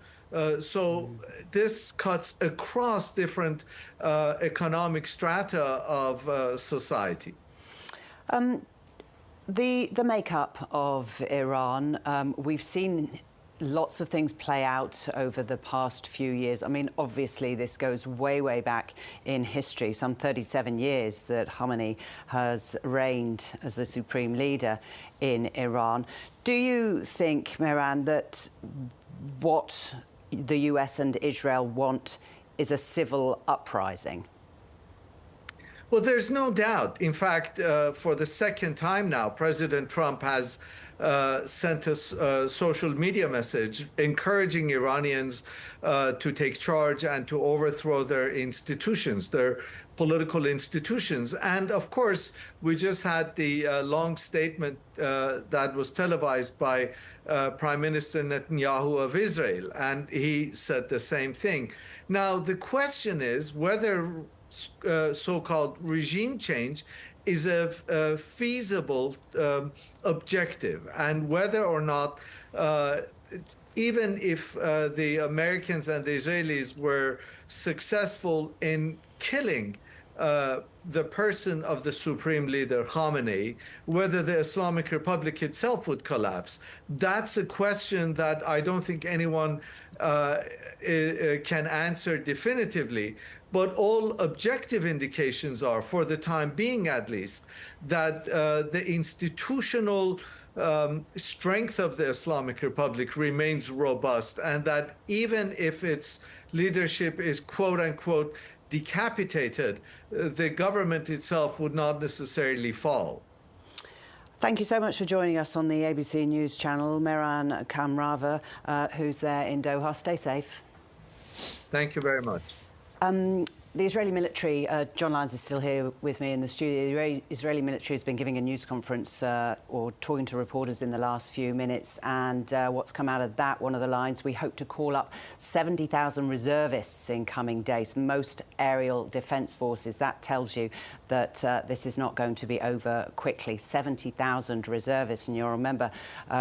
So this cuts across different economic strata of society. The makeup of Iran, we've seen lots of things play out over the past few years. I mean, obviously, this goes way, way back in history, some 37 years that Khamenei has reigned as the supreme leader in Iran. Do you think, Mehran, that what the US and Israel want is a civil uprising? Well, there's no doubt. In fact, for the second time now, President Trump has sent a social media message encouraging Iranians to take charge and to overthrow their institutions, their political institutions. And of course, we just had the long statement that was televised by Prime Minister Netanyahu of Israel, and he said the same thing. Now, the question is whether so-called regime change is a feasible objective, and whether or not, even if the Americans and the Israelis were successful in killing the person of the supreme leader Khamenei, whether the Islamic Republic itself would collapse. That's a question that I don't think anyone can answer definitively. But all objective indications are, for the time being at least, that the institutional strength of the Islamic Republic remains robust, and that even if its leadership is quote unquote decapitated, the government itself would not necessarily fall. Thank you so much for joining us on the ABC News channel. Mehran Kamrava, who's there in Doha. Stay safe. Thank you very much. The Israeli military, John Lyons is still here with me in the studio. The Israeli military has been giving a news conference or talking to reporters in the last few minutes, and what's come out of that, one of the lines, we hope to call up 70,000 reservists in coming days, most aerial defence forces. That tells you that this is not going to be over quickly. 70,000 reservists, and you'll remember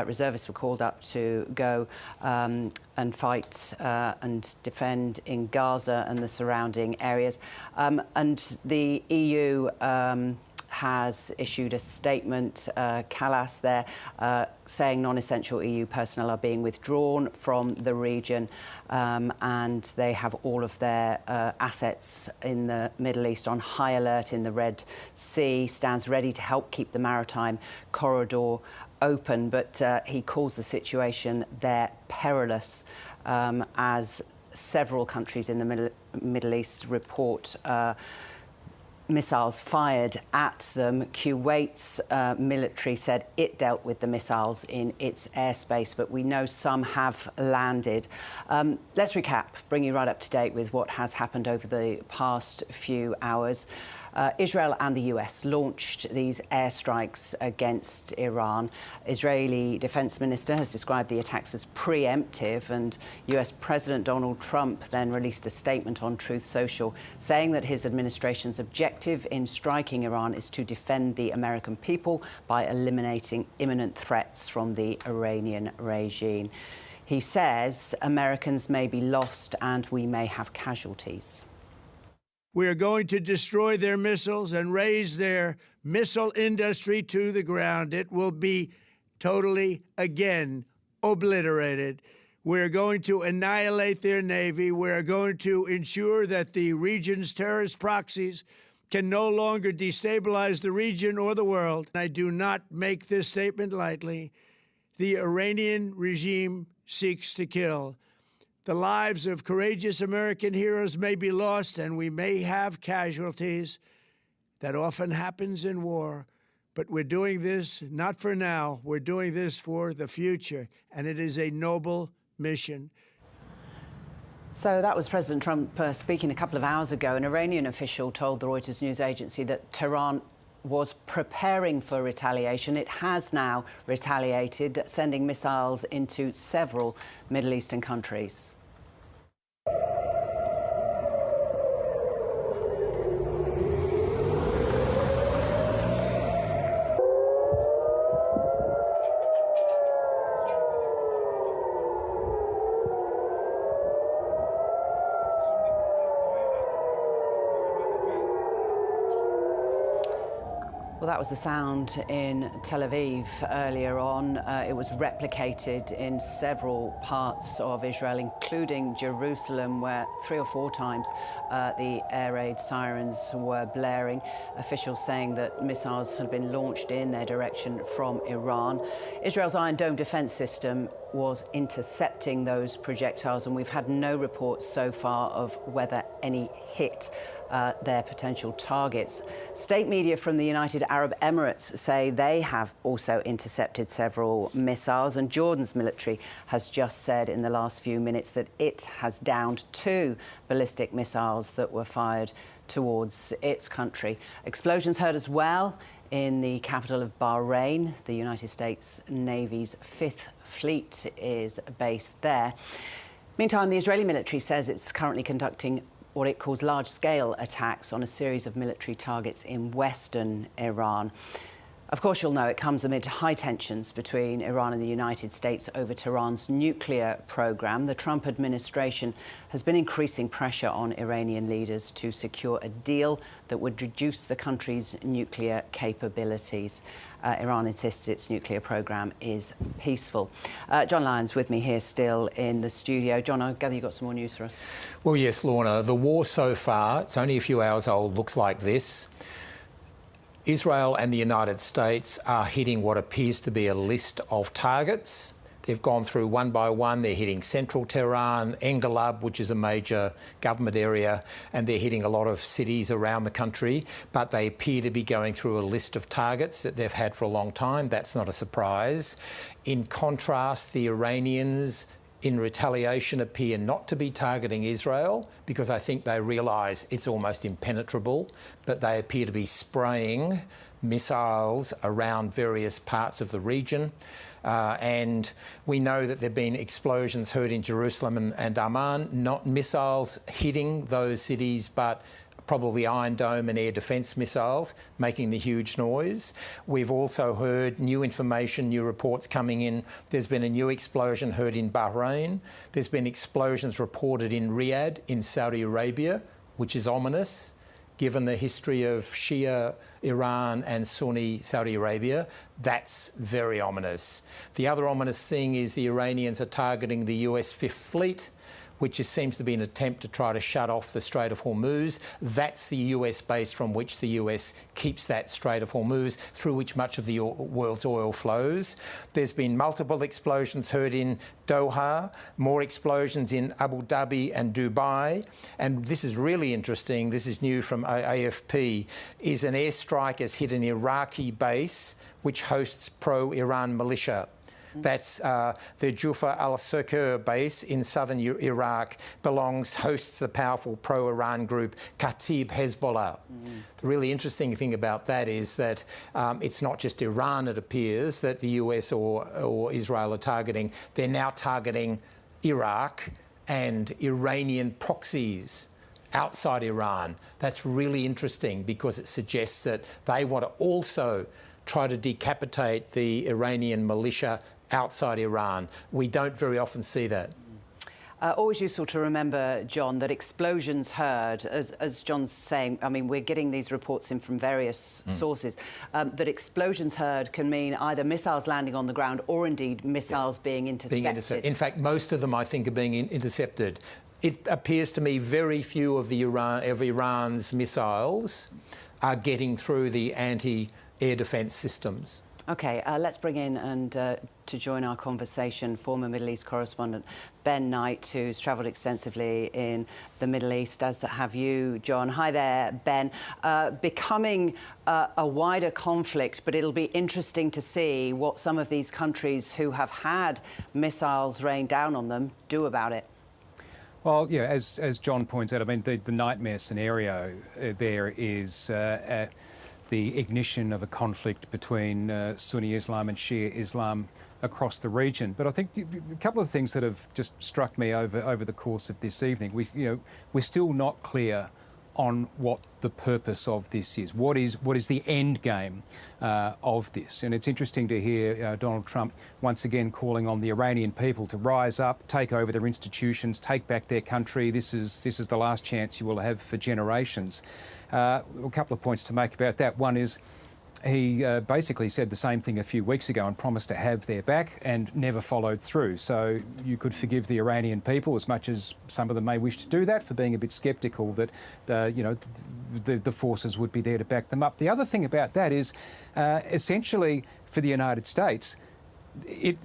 reservists were called up to go and fight and defend in Gaza and the surrounding areas. And the EU has issued a statement, Callas there, saying non-essential EU personnel are being withdrawn from the region, and they have all of their assets in the Middle East on high alert in the Red Sea, stands ready to help keep the maritime corridor open, but he calls the situation there perilous, as several countries in the Middle East report missiles fired at them. Kuwait's military said it dealt with the missiles in its airspace, but we know some have landed. Let's recap, bring you right up to date with what has happened over the past few hours. Israel and the US launched these airstrikes against Iran. Israeli Defense Minister has described the attacks as preemptive, and US President Donald Trump then released a statement on Truth Social saying that his administration's objective in striking Iran is to defend the American people by eliminating imminent threats from the Iranian regime. He says Americans may be lost and we may have casualties. We are going to destroy their missiles and raise their missile industry to the ground. It will be totally, again, obliterated. We're going to annihilate their Navy. We're going to ensure that the region's terrorist proxies can no longer destabilize the region or the world. I do not make this statement lightly. The Iranian regime seeks to kill. The lives of courageous American heroes may be lost, and we may have casualties. That often happens in war. But we're doing this not for now. We're doing this for the future, and it is a noble mission. So that was President Trump speaking a couple of hours ago. An Iranian official told the Reuters news agency that Tehran was preparing for retaliation. It has now retaliated, sending missiles into several Middle Eastern countries. Well, that was the sound in Tel Aviv earlier on. It was replicated in several parts of Israel, including Jerusalem, where 3 or 4 times the air raid sirens were blaring. Officials saying that missiles had been launched in their direction from Iran. Israel's Iron Dome defense system was intercepting those projectiles, and we've had no reports so far of whether any hit their potential targets. State media from the United Arab Emirates say they have also intercepted several missiles, and Jordan's military has just said in the last few minutes that it has downed 2 ballistic missiles that were fired towards its country. Explosions heard as well in the capital of Bahrain. The United States Navy's 5th Fleet is based there. Meantime, the Israeli military says it's currently conducting what it calls large-scale attacks on a series of military targets in western Iran. Of course, you'll know it comes amid high tensions between Iran and the United States over Tehran's nuclear program. The Trump administration has been increasing pressure on Iranian leaders to secure a deal that would reduce the country's nuclear capabilities. Iran insists its nuclear program is peaceful. John Lyons with me here still in the studio. John, I gather you've got some more news for us. Well, yes, Lorna. The war so far, it's only a few hours old, looks like this. Israel and the United States are hitting what appears to be a list of targets. They've gone through one by one. They're hitting central Tehran, Engelab, which is a major government area, and they're hitting a lot of cities around the country. But they appear to be going through a list of targets that they've had for a long time. That's not a surprise. In contrast, the Iranians, in retaliation, appear not to be targeting Israel because I think they realise it's almost impenetrable, but they appear to be spraying missiles around various parts of the region. And we know that there have been explosions heard in Jerusalem and Amman, not missiles hitting those cities, but probably Iron Dome and air defence missiles making the huge noise. We've also heard new information, new reports coming in. There's been a new explosion heard in Bahrain. There's been explosions reported in Riyadh in Saudi Arabia, which is ominous, given the history of Shia Iran and Sunni Saudi Arabia. That's very ominous. The other ominous thing is the Iranians are targeting the US 5th Fleet, which seems to be an attempt to try to shut off the Strait of Hormuz. That's the US base from which the US keeps that Strait of Hormuz, through which much of the world's oil flows. There's been multiple explosions heard in Doha, more explosions in Abu Dhabi and Dubai. And this is really interesting, this is new from AFP, is an airstrike has hit an Iraqi base which hosts pro-Iran militia. That's the Jufa al-Sirkar base in southern Iraq, hosts the powerful pro-Iran group Kataib Hezbollah. The really interesting thing about that is that it's not just Iran, it appears, that the US or Israel are targeting. They're now targeting Iraq and Iranian proxies outside Iran. That's really interesting because it suggests that they want to also try to decapitate the Iranian militia outside Iran. We don't very often see that. Always useful to remember, John, that explosions heard, as John's saying, I mean, we're getting these reports in from various sources, that explosions heard can mean either missiles landing on the ground or indeed missiles being intercepted. In fact, most of them, I think, are being intercepted. It appears to me very few of Iran's missiles are getting through the anti-air defence systems. OK, let's bring in and to join our conversation, former Middle East correspondent Ben Knight, who's travelled extensively in the Middle East, as have you, John. Hi there, Ben. Becoming a wider conflict, but it'll be interesting to see what some of these countries who have had missiles rain down on them do about it. Well, yeah, as John points out, I mean, the nightmare scenario there is the ignition of a conflict between Sunni Islam and Shia Islam across the region. But I think a couple of things that have just struck me over the course of this evening. We're still not clear on what the purpose of this is. What is the end game of this? And it's interesting to hear Donald Trump once again calling on the Iranian people to rise up, take over their institutions, take back their country. This is the last chance you will have for generations. A couple of points to make about that. One is he basically said the same thing a few weeks ago and promised to have their back and never followed through. So you could forgive the Iranian people, as much as some of them may wish to do that, for being a bit sceptical that the forces would be there to back them up. The other thing about that is essentially for the United States, it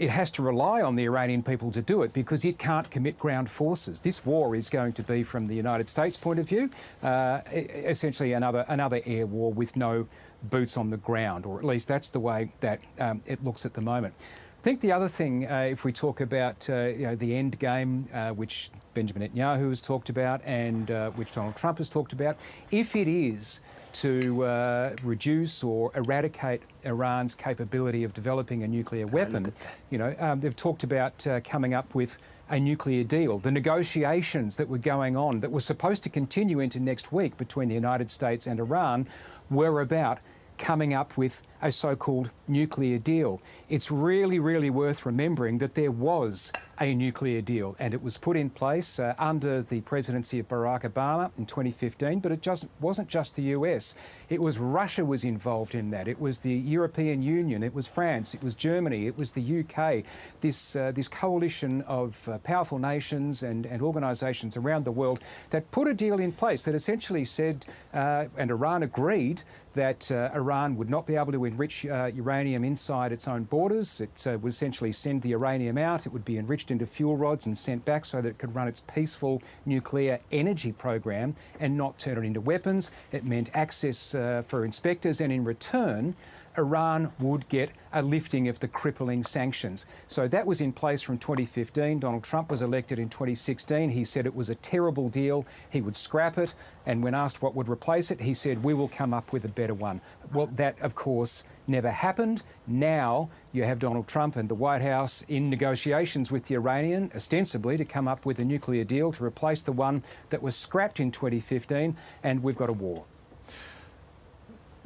has to rely on the Iranian people to do it because it can't commit ground forces. This war is going to be, from the United States point of view, essentially another air war with no boots on the ground, or at least that's the way that it looks at the moment. I think the other thing, if we talk about the end game, which Benjamin Netanyahu has talked about and which Donald Trump has talked about, if it is to reduce or eradicate Iran's capability of developing a nuclear weapon, they've talked about coming up with a nuclear deal. The negotiations that were going on, that were supposed to continue into next week between the United States and Iran, were about coming up with a so-called nuclear deal. It's really, really worth remembering that there was a nuclear deal and it was put in place under the presidency of Barack Obama in 2015, but it wasn't just the US. It was Russia was involved in that. It was the European Union, it was France, it was Germany, it was the UK. This coalition of powerful nations and organisations around the world that put a deal in place that essentially said, and Iran agreed, that Iran would not be able to enrich uranium inside its own borders. It would essentially send the uranium out. It would be enriched into fuel rods and sent back so that it could run its peaceful nuclear energy program and not turn it into weapons. It meant access for inspectors, and in return, Iran would get a lifting of the crippling sanctions. So that was in place from 2015. Donald Trump was elected in 2016. He said it was a terrible deal. He would scrap it. And when asked what would replace it, he said, we will come up with a better one. Well, that, of course, never happened. Now you have Donald Trump and the White House in negotiations with the Iranian, ostensibly to come up with a nuclear deal to replace the one that was scrapped in 2015, and we've got a war.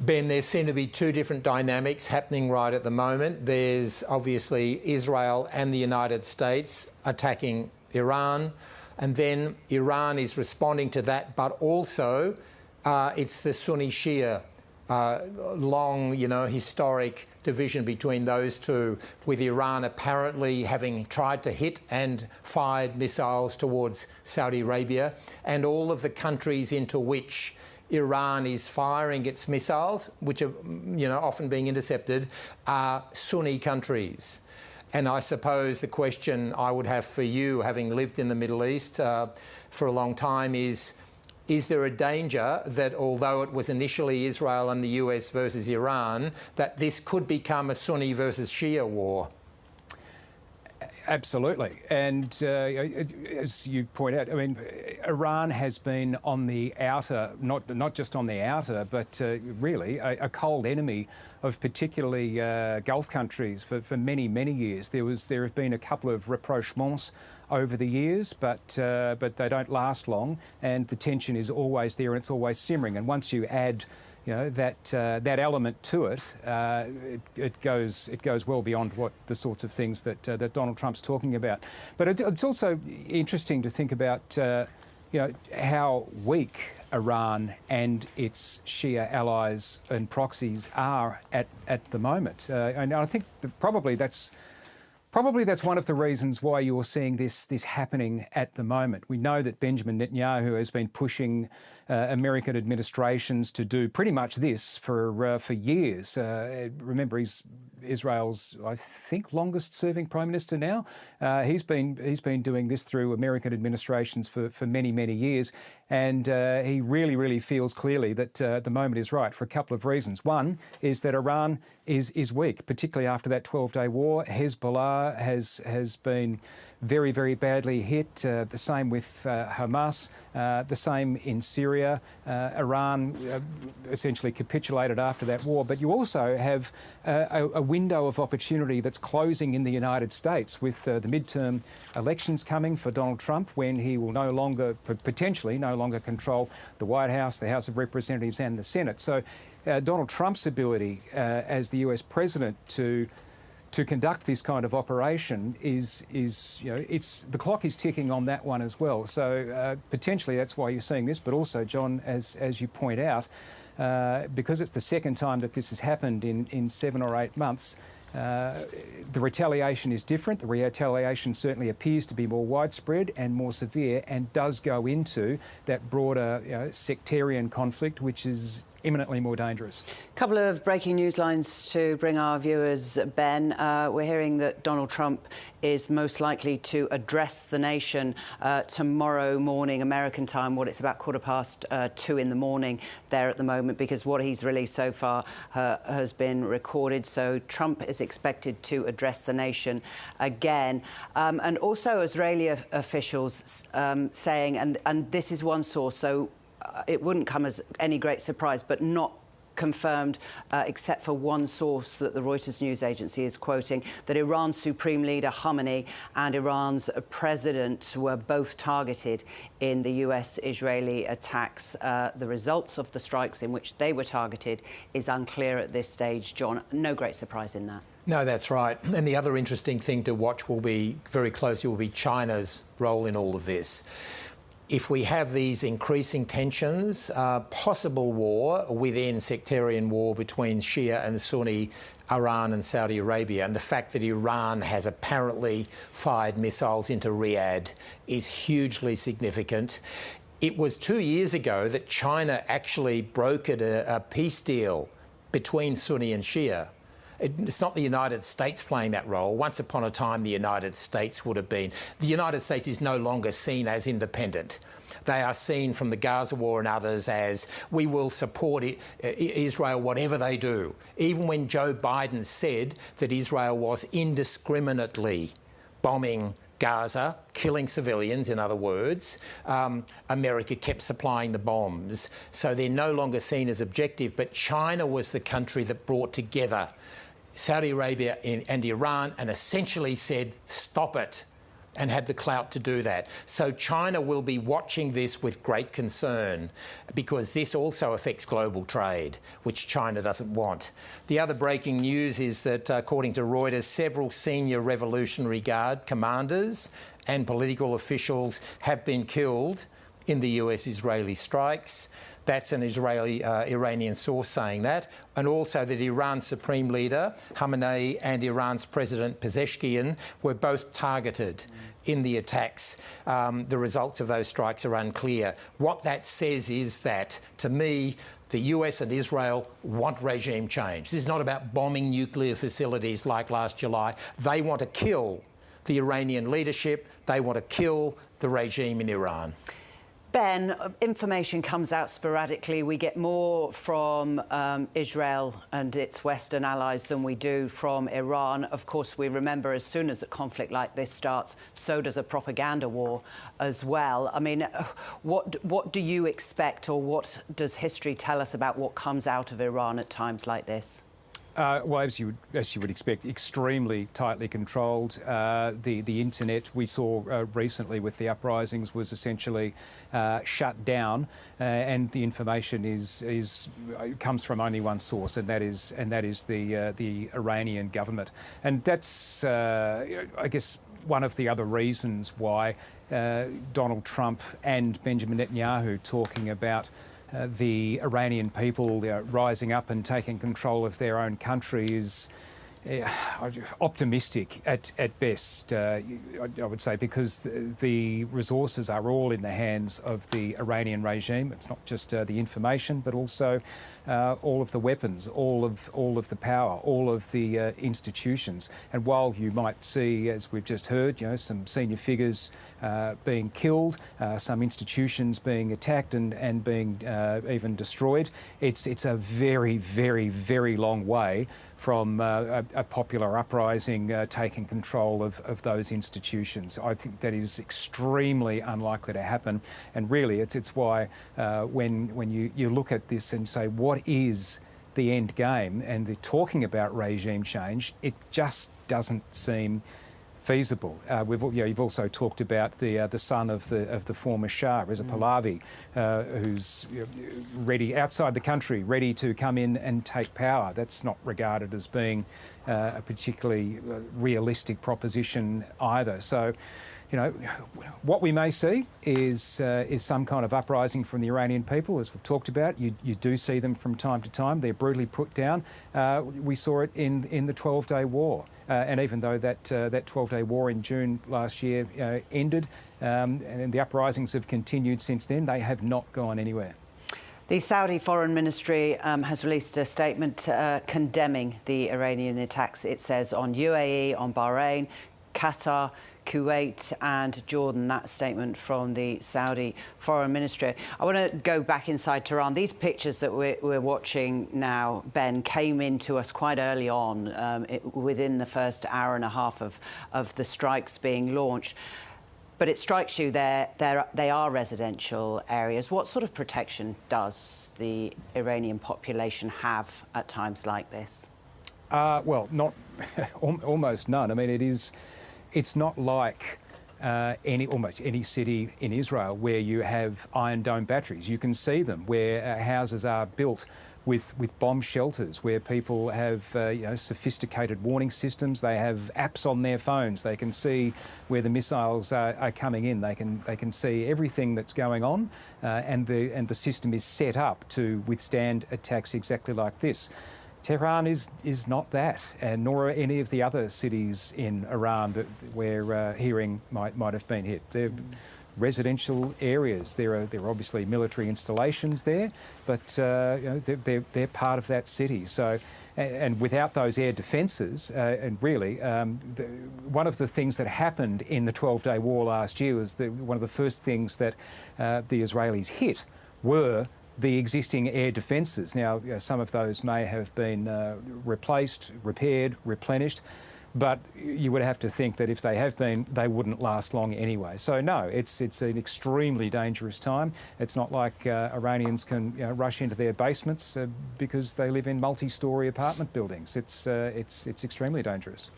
Ben, there seem to be two different dynamics happening right at the moment. There's obviously Israel and the United States attacking Iran, and then Iran is responding to that, but also it's the Sunni-Shia long, historic division between those two, with Iran apparently having tried to hit and fired missiles towards Saudi Arabia, and all of the countries into which Iran is firing its missiles, which are, often being intercepted, are Sunni countries. And I suppose the question I would have for you, having lived in the Middle East for a long time, is there a danger that although it was initially Israel and the US versus Iran, that this could become a Sunni versus Shia war? Absolutely. And as you point out, Iran has been on the outer, not just on the outer, but really a cold enemy of particularly Gulf countries for many, many years. There have been a couple of rapprochements over the years, but they don't last long, and the tension is always there and it's always simmering. And once you add that element to it, it goes well beyond what the sorts of things that Donald Trump's talking about. But it's also interesting to think about how weak Iran and its Shia allies and proxies are at the moment, and I think probably that's one of the reasons why you're seeing this happening at the moment. We know that Benjamin Netanyahu has been pushing American administrations to do pretty much this for years. Remember, he's Israel's, I think, longest-serving Prime Minister now. He's been doing this through American administrations for many, many years, and he really, really feels clearly that the moment is right for a couple of reasons. One is that Iran is weak, particularly after that 12-day war. Hezbollah has been very, very badly hit. The same with Hamas. The same in Syria. Iran essentially capitulated after that war. But you also have a window of opportunity that's closing in the United States with the midterm elections coming for Donald Trump, when he will potentially no longer control the White House, the House of Representatives and the Senate. So Donald Trump's ability as the US president to conduct this kind of operation is the clock is ticking on that one as well. So potentially that's why you're seeing this, but also, John, as you point out, because it's the second time that this has happened in 7 or 8 months, the retaliation is different. The retaliation certainly appears to be more widespread and more severe, and does go into that broader sectarian conflict, which is imminently more dangerous. A couple of breaking news lines to bring our viewers, Ben. We're hearing that Donald Trump is most likely to address the nation tomorrow morning, American time. It's about 2:15 in the morning there at the moment, because what he's released so far has been recorded. So Trump is expected to address the nation again. And also Israeli officials saying, and this is one source, so it wouldn't come as any great surprise, but not confirmed except for one source that the Reuters news agency is quoting, that Iran's Supreme Leader Khamenei and Iran's president were both targeted in the US-Israeli attacks. The results of the strikes in which they were targeted is unclear at this stage, John. No great surprise in that. No, that's right. And the other interesting thing to watch will be very closely will be China's role in all of this. If we have these increasing tensions, possible war within sectarian war between Shia and Sunni, Iran and Saudi Arabia, and the fact that Iran has apparently fired missiles into Riyadh is hugely significant. It was 2 years ago that China actually brokered a peace deal between Sunni and Shia. It's not the United States playing that role. Once upon a time, the United States would have been. The United States is no longer seen as independent. They are seen from the Gaza war and others as, we will support Israel whatever they do. Even when Joe Biden said that Israel was indiscriminately bombing Gaza, killing civilians, in other words, America kept supplying the bombs. So they're no longer seen as objective. But China was the country that brought together Saudi Arabia and Iran and essentially said, stop it, and had the clout to do that. So China will be watching this with great concern, because this also affects global trade, which China doesn't want. The other breaking news is that, according to Reuters, several senior Revolutionary Guard commanders and political officials have been killed in the US-Israeli strikes. That's an Iranian source saying that. And also that Iran's Supreme Leader, Khamenei, and Iran's President Pezeshkian were both targeted in the attacks. The results of those strikes are unclear. What that says is that, to me, the US and Israel want regime change. This is not about bombing nuclear facilities like last July. They want to kill the Iranian leadership. They want to kill the regime in Iran. Ben, information comes out sporadically. We get more from Israel and its Western allies than we do from Iran. Of course, we remember as soon as a conflict like this starts, so does a propaganda war as well. I mean, what do you expect, or what does history tell us about what comes out of Iran at times like this? Well, as you would expect, extremely tightly controlled. The internet we saw recently with the uprisings was essentially shut down, and the information comes from only one source, and that is the Iranian government, and that's I guess one of the other reasons why Donald Trump and Benjamin Netanyahu talking about the Iranian people rising up and taking control of their own country is optimistic at best, I would say, because the resources are all in the hands of the Iranian regime. It's not just the information, but also all of the weapons, all of the power, all of the institutions. And while you might see, as we've just heard, some senior figures being killed, some institutions being attacked and being even destroyed, it's a very, very, very long way from a popular uprising taking control of those institutions. I think that is extremely unlikely to happen, and really it's why when you look at this and say, what is the end game, and they're talking about regime change, it just doesn't seem feasible. You've also talked about the son of the former Shah, Reza Pahlavi, who's ready outside the country, ready to come in and take power. That's not regarded as being a particularly realistic proposition either. So, what we may see is some kind of uprising from the Iranian people, as we've talked about. You do see them from time to time. They're brutally put down. We saw it in the 12-day war. And even though that 12-day war in June last year ended, and the uprisings have continued since then, they have not gone anywhere. The Saudi Foreign Ministry has released a statement condemning the Iranian attacks, it says, on UAE, on Bahrain, Qatar, Kuwait and Jordan. That statement from the Saudi Foreign Ministry. I want to go back inside Tehran. These pictures that we're watching now, Ben, came into us quite early on, within the first hour and a half of the strikes being launched. But it strikes you they are residential areas. What sort of protection does the Iranian population have at times like this? Well, not almost none. I mean, it's not like almost any city in Israel where you have Iron Dome batteries. You can see them where houses are built with bomb shelters, where people have sophisticated warning systems. They have apps on their phones. They can see where the missiles are coming in. They can see everything that's going on, and the system is set up to withstand attacks exactly like this. Tehran is not that, and nor are any of the other cities in Iran where hearing might have been hit. They're residential areas. There are obviously military installations there, but they're part of that city. So, and without those air defences, and really, one of the things that happened in the 12-day war last year was one of the first things that the Israelis hit were the existing air defences. Now, some of those may have been replaced, repaired, replenished, but you would have to think that if they have been, they wouldn't last long anyway. So no, it's an extremely dangerous time. It's not like Iranians can rush into their basements because they live in multi-storey apartment buildings. It's extremely dangerous.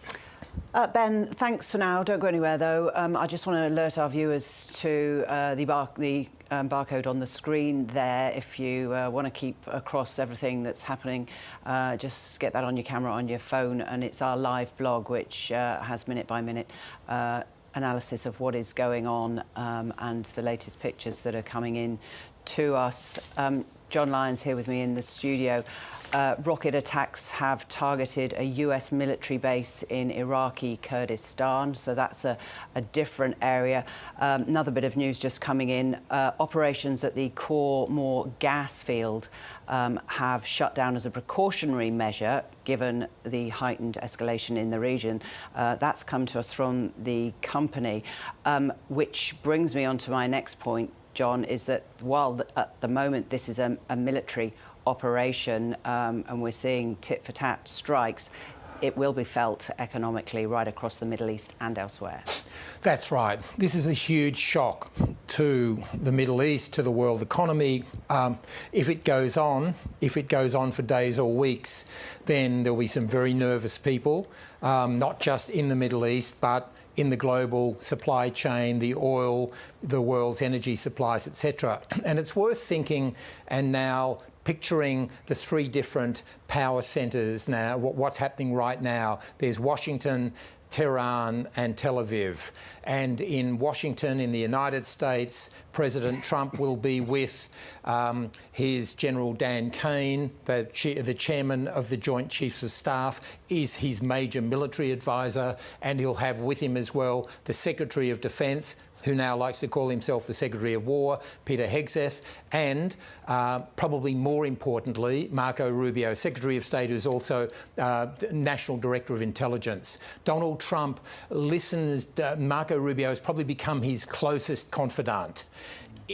Ben, thanks for now. Don't go anywhere, though. I just want to alert our viewers to the barcode on the screen there. If you want to keep across everything that's happening, just get that on your camera, on your phone, and it's our live blog, which has minute-by-minute analysis of what is going on and the latest pictures that are coming in to us. John Lyons here with me in the studio. Rocket attacks have targeted a US military base in Iraqi Kurdistan, so that's a different area. Another bit of news just coming in. Operations at the Khor Mor gas field have shut down as a precautionary measure, given the heightened escalation in the region. That's come to us from the company, which brings me on to my next point, John, is that while at the moment this is a military operation and we're seeing tit-for-tat strikes, it will be felt economically right across the Middle East and elsewhere. That's right. This is a huge shock to the Middle East, to the world economy. If it goes on for days or weeks, then there'll be some very nervous people, not just in the Middle East, but in the global supply chain, the oil, the world's energy supplies, etc. And it's worth thinking and now picturing the three different power centres now, what's happening right now. There's Washington, Tehran and Tel Aviv. And in Washington, in the United States, President Trump will be with his General Dan Kane, the chairman of the Joint Chiefs of Staff, is his major military advisor, and he'll have with him as well the Secretary of Defence, who now likes to call himself the Secretary of War, Peter Hegseth, and probably more importantly, Marco Rubio, Secretary of State, who's also National Director of Intelligence. Donald Trump listens, Marco Rubio has probably become his closest confidant.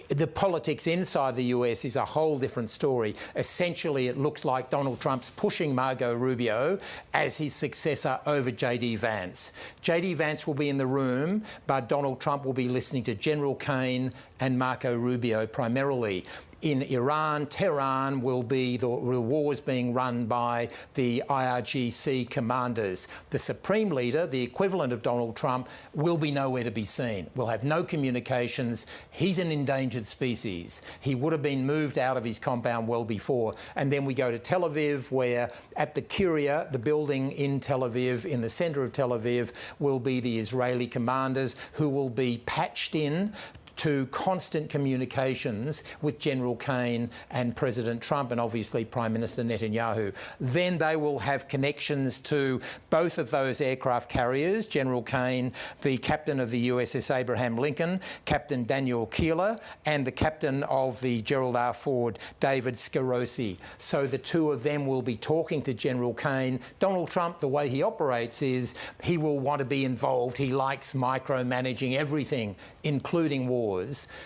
The politics inside the US is a whole different story. Essentially, it looks like Donald Trump's pushing Marco Rubio as his successor over J.D. Vance. J.D. Vance will be in the room, but Donald Trump will be listening to General Kane and Marco Rubio primarily. in Iran, Tehran will be the wars being run by the IRGC commanders. The supreme leader, the equivalent of Donald Trump, will be nowhere to be seen. We'll have no communications. He's an endangered species. He would have been moved out of his compound well before. And then we go to Tel Aviv, where at the Curia, the building in Tel Aviv, in the centre of Tel Aviv, will be the Israeli commanders who will be patched in to constant communications with General Kaine and President Trump and obviously Prime Minister Netanyahu. Then they will have connections to both of those aircraft carriers, General Kaine, the captain of the USS Abraham Lincoln, Captain Daniel Keeler, and the captain of the Gerald R. Ford, David Scarosi. So the two of them will be talking to General Kaine. Donald Trump, the way he operates is he will want to be involved. He likes micromanaging everything, including war.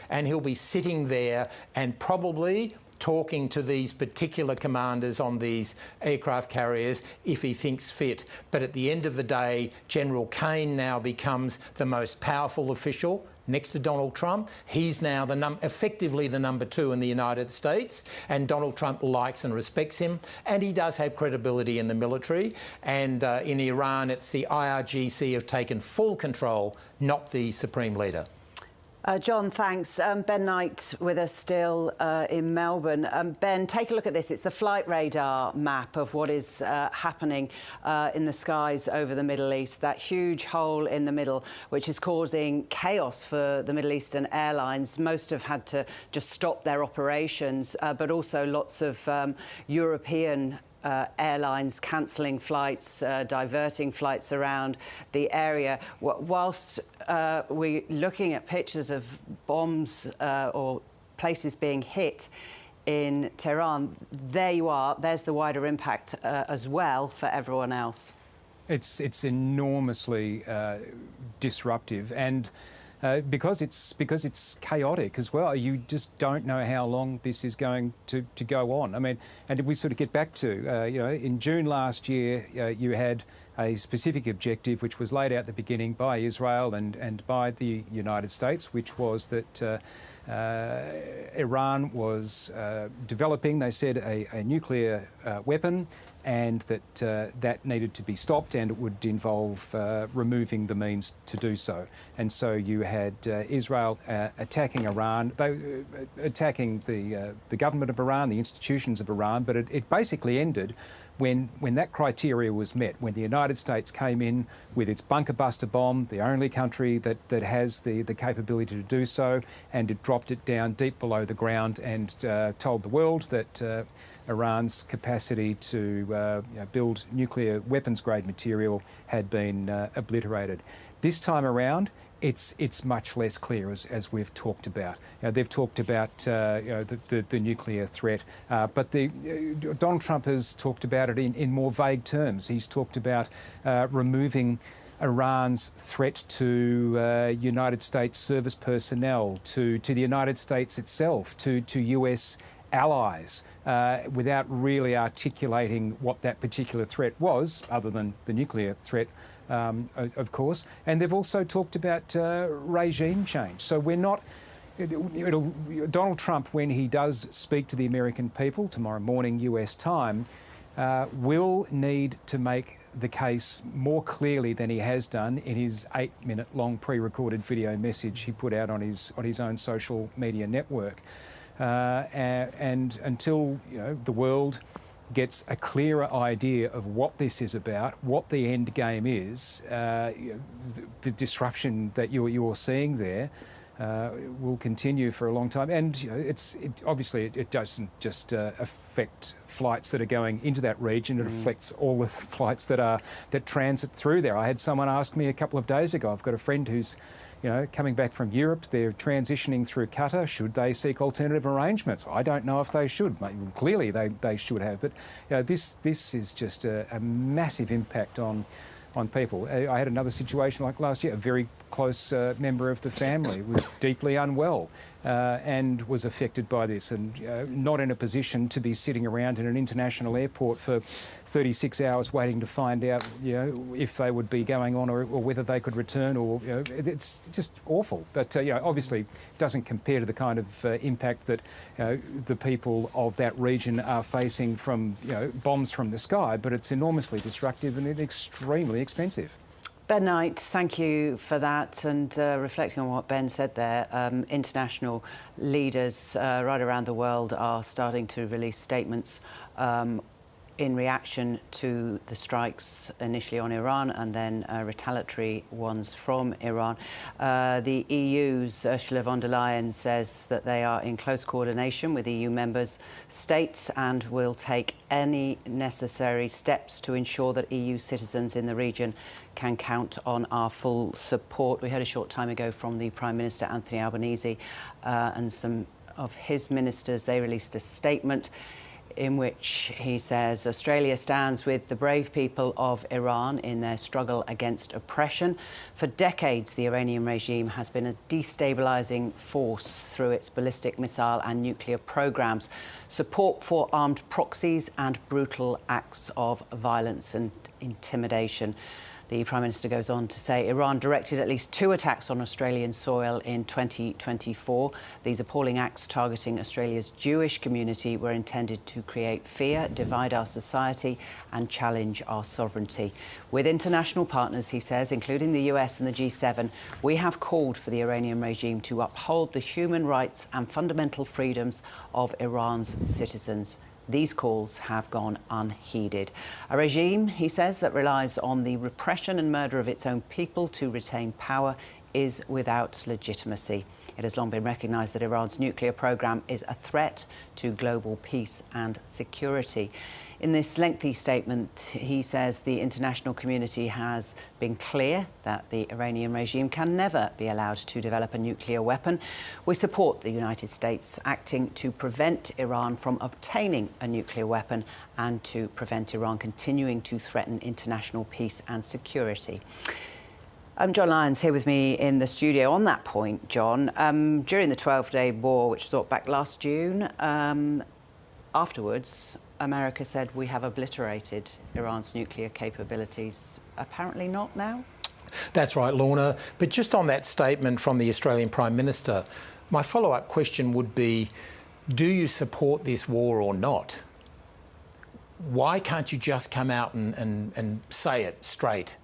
And he'll be sitting there and probably talking to these particular commanders on these aircraft carriers if he thinks fit. But at the end of the day, General Kaine now becomes the most powerful official next to Donald Trump. He's now effectively the number 2 in the United States, and Donald Trump likes and respects him, and he does have credibility in the military. And in Iran, it's the IRGC have taken full control, not the supreme leader. John, thanks. Ben Knight with us still in Melbourne. Ben, take a look at this. It's the flight radar map of what is happening in the skies over the Middle East. That huge hole in the middle, which is causing chaos for the Middle Eastern airlines. Most have had to just stop their operations, but also lots of European airlines cancelling flights, diverting flights around the area. Whilst we're looking at pictures of bombs or places being hit in Tehran, there you are. There's the wider impact as well for everyone else. It's enormously disruptive, and because it's chaotic as well. You just don't know how long this is going to go on. I mean, and if we sort of get back to, in June last year, you had a specific objective which was laid out at the beginning by Israel and by the United States, which was that Iran was developing, they said, a nuclear weapon, and that that needed to be stopped, and it would involve removing the means to do so. And so you had Israel attacking Iran, attacking the government of Iran, the institutions of Iran, but it basically ended when that criteria was met, when the United States came in with its bunker buster bomb, the only country that has the capability to do so, and it dropped it down deep below the ground and told the world that Iran's capacity to build nuclear weapons-grade material had been obliterated. This time around, it's much less clear, as we've talked about. They've talked about the nuclear threat, but Donald Trump has talked about it in more vague terms. He's talked about removing Iran's threat to United States service personnel, to the United States itself, to US allies, without really articulating what that particular threat was, other than the nuclear threat, of course. And they've also talked about regime change. So we're not... Donald Trump, when he does speak to the American people tomorrow morning US time, will need to make the case more clearly than he has done in his 8-minute long pre-recorded video message he put out on his own social media network. And until the world gets a clearer idea of what this is about, what the end game is, the disruption that you're seeing there will continue for a long time. And obviously it doesn't just affect flights that are going into that region. It affects all the flights that transit through there. I had someone ask me a couple of days ago. I've got a friend who's coming back from Europe. They're transitioning through Qatar. Should they seek alternative arrangements? I don't know if they should. Clearly they should have. But this is just a massive impact on people. I had another situation like last year. A very close member of the family was deeply unwell. and was affected by this, and not in a position to be sitting around in an international airport for 36 hours waiting to find out, if they would be going on or whether they could return, or it's just awful. But obviously doesn't compare to the kind of impact that the people of that region are facing from bombs from the sky. But it's enormously destructive and extremely expensive. Ben Knight, thank you for that. And reflecting on what Ben said there, international leaders right around the world are starting to release statements in reaction to the strikes initially on Iran and then retaliatory ones from Iran. The EU's Ursula von der Leyen says that they are in close coordination with EU members states and will take any necessary steps to ensure that EU citizens in the region can count on our full support. We heard a short time ago from the Prime Minister, Anthony Albanese, and some of his ministers. They released a statement in which he says Australia stands with the brave people of Iran in their struggle against oppression. For decades, the Iranian regime has been a destabilising force through its ballistic missile and nuclear programmes, support for armed proxies and brutal acts of violence and intimidation. The Prime Minister goes on to say Iran directed at least 2 attacks on Australian soil in 2024. These appalling acts targeting Australia's Jewish community were intended to create fear, divide our society and challenge our sovereignty. With international partners, he says, including the US and the G7, we have called for the Iranian regime to uphold the human rights and fundamental freedoms of Iran's citizens. These calls have gone unheeded. A regime, he says, that relies on the repression and murder of its own people to retain power is without legitimacy. It has long been recognised that Iran's nuclear programme is a threat to global peace and security. In this lengthy statement, he says the international community has been clear that the Iranian regime can never be allowed to develop a nuclear weapon. We support the United States acting to prevent Iran from obtaining a nuclear weapon and to prevent Iran continuing to threaten international peace and security. John Lyons here with me in the studio. On that point, John, during the 12-day war, which was back last June, afterwards, America said we have obliterated Iran's nuclear capabilities. Apparently not now? That's right, Lorna. But just on that statement from the Australian Prime Minister, my follow-up question would be, do you support this war or not? Why can't you just come out and say it straight?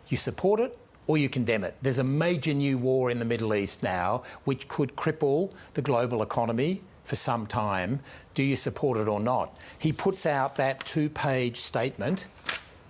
You support it or you condemn it. There's a major new war in the Middle East now, which could cripple the global economy for some time. Do you support it or not? He puts out that 2-page statement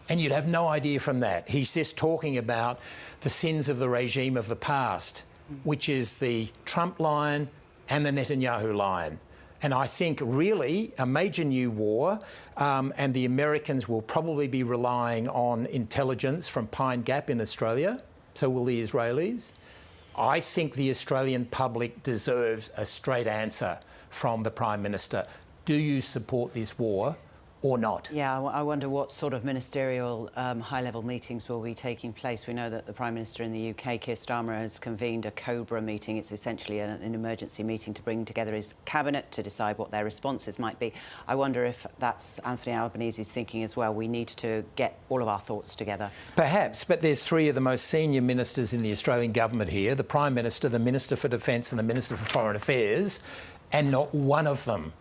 and you'd have no idea from that. He's just talking about the sins of the regime of the past, which is the Trump line and the Netanyahu line. And I think really a major new war, and the Americans will probably be relying on intelligence from Pine Gap in Australia, so will the Israelis. I think the Australian public deserves a straight answer from the Prime Minister. Do you support this war or not? Yeah, I wonder what sort of ministerial high-level meetings will be taking place. We know that the Prime Minister in the UK, Keir Starmer, has convened a COBRA meeting. It's essentially an emergency meeting to bring together his cabinet to decide what their responses might be. I wonder if that's Anthony Albanese's thinking as well. We need to get all of our thoughts together. Perhaps, but there's 3 of the most senior ministers in the Australian government here, the Prime Minister, the Minister for Defence and the Minister for Foreign Affairs, and not one of them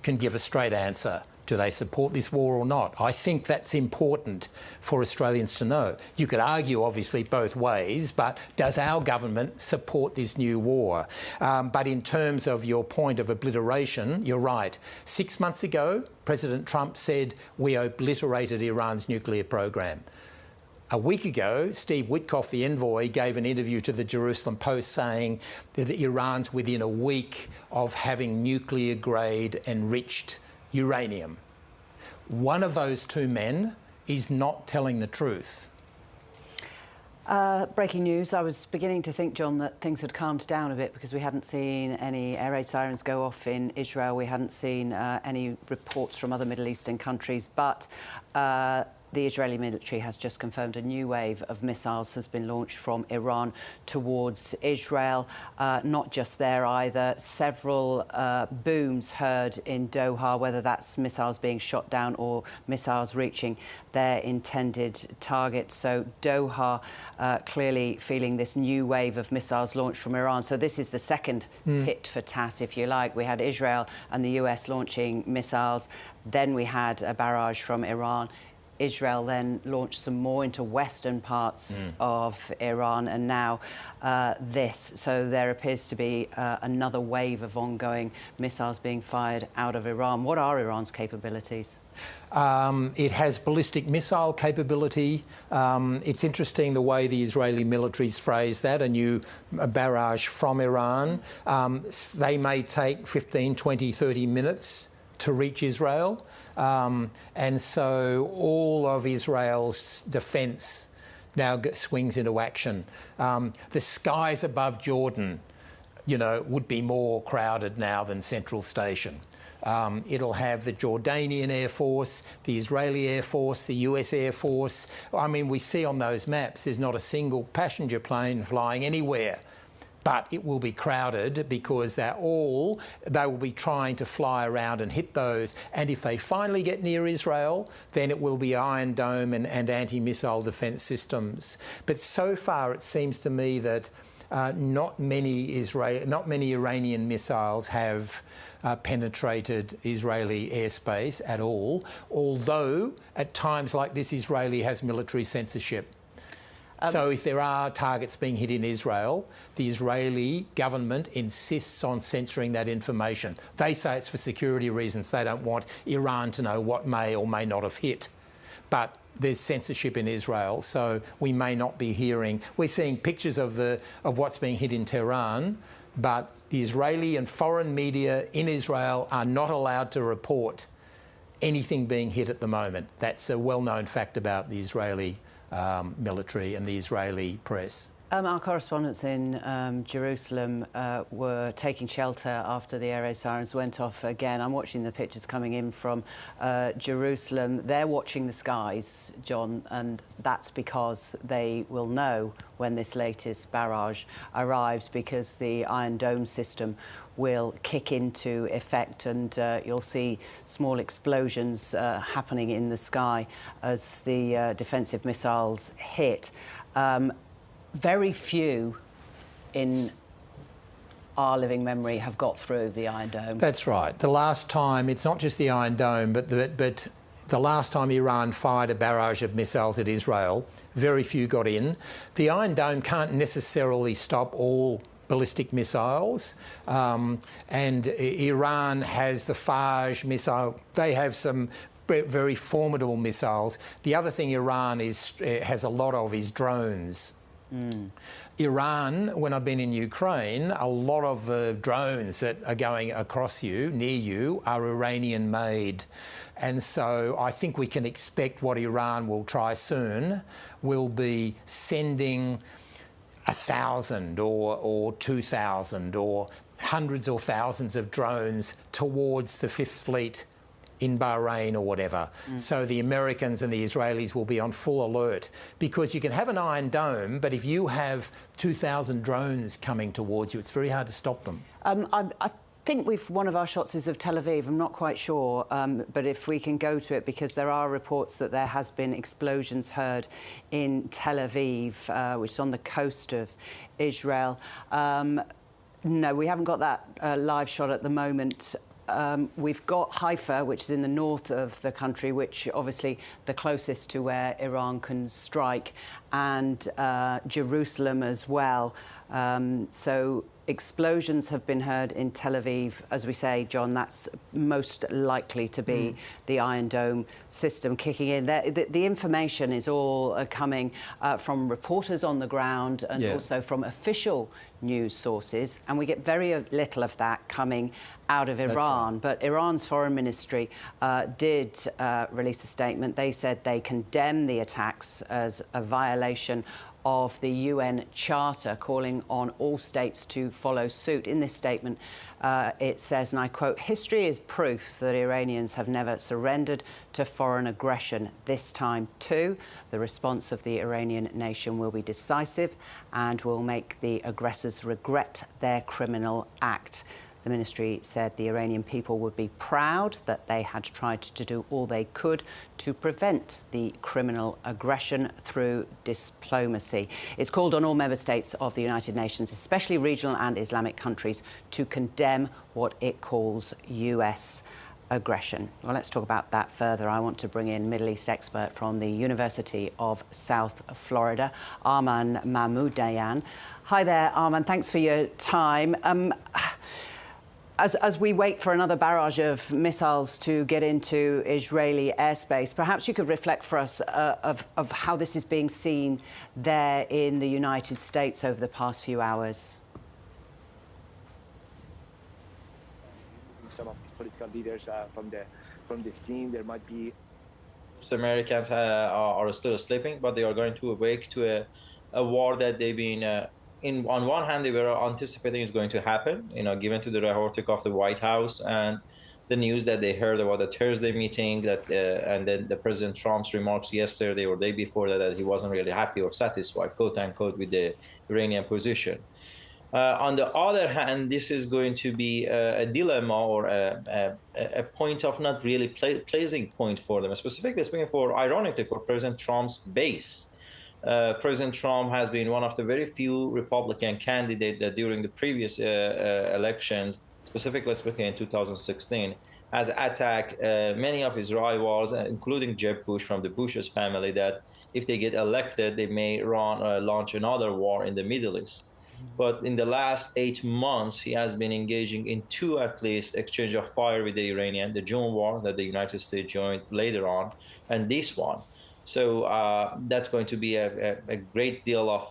can give a straight answer. Do they support this war or not? I think that's important for Australians to know. You could argue, obviously, both ways, but does our government support this new war? But in terms of your point of obliteration, you're right. 6 months ago, President Trump said we obliterated Iran's nuclear program. A week ago, Steve Witkoff, the envoy, gave an interview to the Jerusalem Post saying that Iran's within a week of having nuclear-grade enriched uranium. One of those 2 men is not telling the truth. Breaking news. I was beginning to think, John, that things had calmed down a bit because we hadn't seen any air raid sirens go off in Israel. We hadn't seen any reports from other Middle Eastern countries. But the Israeli military has just confirmed a new wave of missiles has been launched from Iran towards Israel. Not just there either. Several booms heard in Doha, whether that's missiles being shot down or missiles reaching their intended target. So Doha clearly feeling this new wave of missiles launched from Iran. So this is the second tit for tat, if you like. We had Israel and the US launching missiles. Then we had a barrage from Iran. Israel then launched some more into western parts of Iran, and now this. So there appears to be another wave of ongoing missiles being fired out of Iran. What are Iran's capabilities? It has ballistic missile capability. It's interesting the way the Israeli military's phrased that, a new barrage from Iran. They may take 15, 20, 30 minutes to reach Israel. And so all of Israel's defence now swings into action. The skies above Jordan, you know, would be more crowded now than Central Station. It'll have the Jordanian Air Force, the Israeli Air Force, the US Air Force. I mean, we see on those maps there's not a single passenger plane flying anywhere. But it will be crowded because they will be trying to fly around and hit those. And if they finally get near Israel, then it will be Iron Dome and anti-missile defence systems. But so far, it seems to me that not many Iranian missiles have penetrated Israeli airspace at all, although at times like this, Israeli has military censorship. So if there are targets being hit in Israel, the Israeli government insists on censoring that information. They say it's for security reasons. They don't want Iran to know what may or may not have hit. But there's censorship in Israel, so we may not be hearing. We're seeing pictures of what's being hit in Tehran, but the Israeli and foreign media in Israel are not allowed to report anything being hit at the moment. That's a well-known fact about the Israeli military and the Israeli press. Our correspondents in Jerusalem were taking shelter after the air raid sirens went off again. I'm watching the pictures coming in from Jerusalem. They're watching the skies, John, and that's because they will know when this latest barrage arrives, because the Iron Dome system will kick into effect, and you'll see small explosions happening in the sky as the defensive missiles hit. Very few in our living memory have got through the Iron Dome. That's right. The last time, it's not just the Iron Dome, but the last time Iran fired a barrage of missiles at Israel, very few got in. The Iron Dome can't necessarily stop all ballistic missiles, and Iran has the Faj missile. They have some very formidable missiles. The other thing Iran has a lot of is drones. Iran, when I've been in Ukraine, a lot of the drones that are going across near you, are Iranian made. And so I think we can expect what Iran will try soon will be sending 1,000 or 2,000 or hundreds or thousands of drones towards the Fifth Fleet in Bahrain or whatever. So the Americans and the Israelis will be on full alert, because you can have an Iron Dome, but if you have 2,000 drones coming towards you, it's very hard to stop them. I think one of our shots is of Tel Aviv. I'm not quite sure, but if we can go to it, because there are reports that there has been explosions heard in Tel Aviv, which is on the coast of Israel. No, we haven't got that live shot at the moment. We've got Haifa, which is in the north of the country, which obviously the closest to where Iran can strike, and Jerusalem as well. So explosions have been heard in Tel Aviv. As we say, John, that's most likely to be the Iron Dome system kicking in. The information is all coming from reporters on the ground and also from official news sources, and we get very little of that coming out of Iran. Right. But Iran's foreign ministry did release a statement. They said they condemn the attacks as a violation of the UN Charter, calling on all states to follow suit. In this statement, it says, and I quote, "History is proof that Iranians have never surrendered to foreign aggression. This time, too, the response of the Iranian nation will be decisive and will make the aggressors regret their criminal act." The ministry said the Iranian people would be proud that they had tried to do all they could to prevent the criminal aggression through diplomacy. It's called on all member states of the United Nations, especially regional and Islamic countries, to condemn what it calls US aggression. Well, let's talk about that further. I want to bring in Middle East expert from the University of South Florida, Arman Mahmoudyan. Hi there, Arman. Thanks for your time. As we wait for another barrage of missiles to get into Israeli airspace, perhaps you could reflect for us of how this is being seen there in the United States over the past few hours. Some of these political leaders from the scene, there might be. Americans are still sleeping, but they are going to awake to a war that they've been. On one hand, they were anticipating is going to happen, given to the rhetoric of the White House and the news that they heard about the Thursday meeting, and then the President Trump's remarks yesterday or day before that he wasn't really happy or satisfied, quote unquote, with the Iranian position. On the other hand, this is going to be a dilemma or a point of not really pleasing point for them, specifically speaking ironically, for President Trump's base. President Trump has been one of the very few Republican candidates that during the previous elections, specifically speaking in 2016, has attacked many of his rivals, including Jeb Bush from the Bush's family, that if they get elected, they may launch another war in the Middle East. But in the last 8 months, he has been engaging in two, at least, exchange of fire with the Iranian, the June war that the United States joined later on, and this one. So that's going to be a great deal of,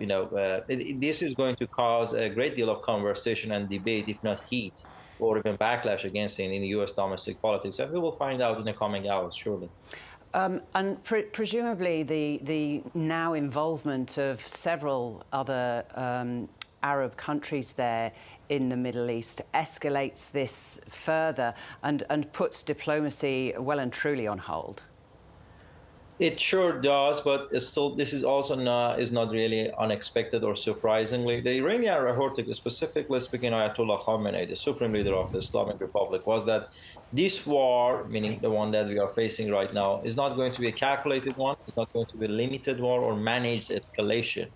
this is going to cause a great deal of conversation and debate, if not heat, or even backlash against it in the U.S. domestic politics. And we will find out in the coming hours, surely. And presumably the now involvement of several other Arab countries there in the Middle East escalates this further and puts diplomacy well and truly on hold. It sure does, but still, this is also not really unexpected or surprisingly. The Iranian rhetoric, specifically speaking, Ayatollah Khamenei, the supreme leader of the Islamic Republic, was that this war, meaning the one that we are facing right now, is not going to be a calculated one. It's not going to be a limited war or managed escalation,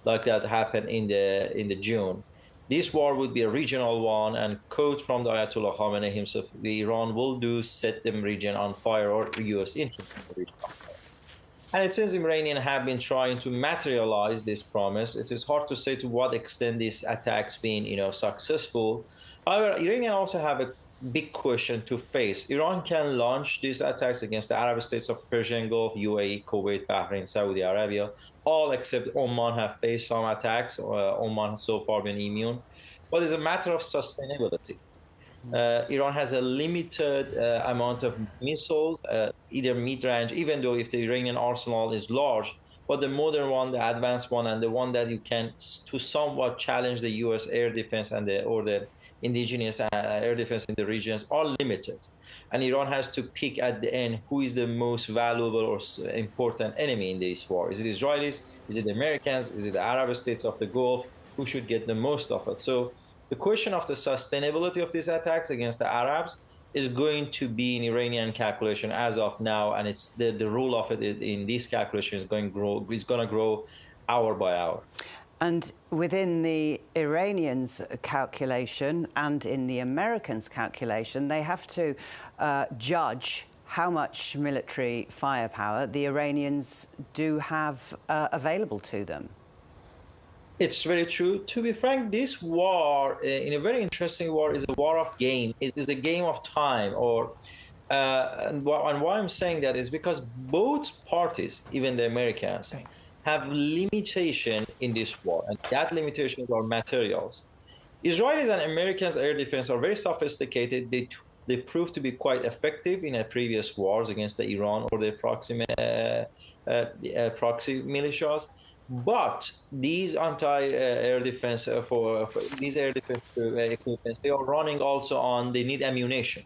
like that happened in the June. This war would be a regional one, and quote from the Ayatollah Khamenei himself, Iran will set the region on fire, or U.S. interest in the region on fire. And it seems Iranians have been trying to materialize this promise. It is hard to say to what extent these attacks been, successful. However, Iranians also have a big question to face. Iran can launch these attacks against the Arab states of the Persian Gulf, UAE, Kuwait, Bahrain, Saudi Arabia. All except Oman have faced some attacks. Oman has so far been immune. But it's a matter of sustainability. Iran has a limited amount of missiles, either mid-range, even though if the Iranian arsenal is large, but the modern one, the advanced one, and the one that you can to somewhat challenge the U.S. air defense and the indigenous air defense in the regions are limited. And Iran has to pick at the end who is the most valuable or important enemy in this war. Is it Israelis? Is it the Americans? Is it the Arab states of the Gulf? Who should get the most of it? So the question of the sustainability of these attacks against the Arabs is going to be an Iranian calculation as of now, and it's the role of it in this calculation is going to grow hour by hour. And within the Iranians' calculation and in the Americans' calculation, they have to judge how much military firepower the Iranians do have available to them. It's very true. To be frank, this war, in a very interesting war, is a war of game. It is a game of time. And why I'm saying that is because both parties, even the Americans, have limitation in this war, and that limitations are materials. Israelis and Americans' air defense are very sophisticated. They proved to be quite effective in previous wars against the Iran or the proxy militias. But these anti-air defense for these air defense equipment, they are running also on. They need ammunition,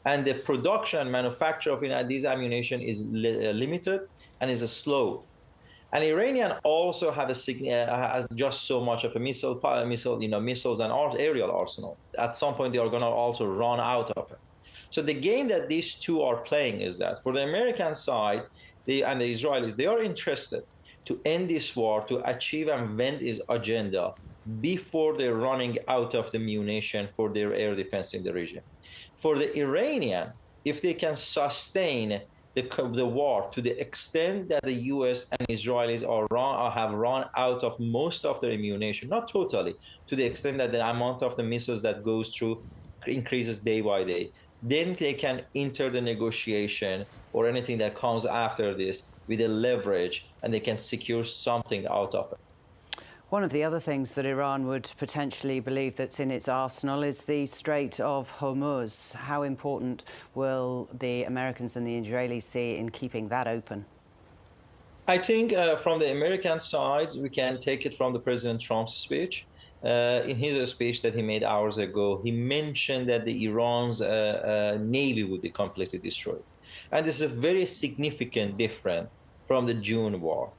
and the production and manufacture of these ammunition is limited and is slow. And Iranian also have has just so much of a missiles and aerial arsenal. At some point, they are going to also run out of it. So the game that these two are playing is that for the American side and the Israelis, they are interested to end this war, to achieve and vent its agenda before they're running out of the munition for their air defense in the region. For the Iranian, if they can sustain the war to the extent that the U.S. and Israelis have run out of most of their ammunition, not totally, to the extent that the amount of the missiles that goes through increases day by day, then they can enter the negotiation or anything that comes after this with a leverage, and they can secure something out of it. One of the other things that Iran would potentially believe that's in its arsenal is the Strait of Hormuz. How important will the Americans and the Israelis see in keeping that open? I think from the American side, we can take it from the President Trump's speech. In his speech that he made hours ago, he mentioned that the Iran's navy would be completely destroyed. And this is a very significant difference from the June war.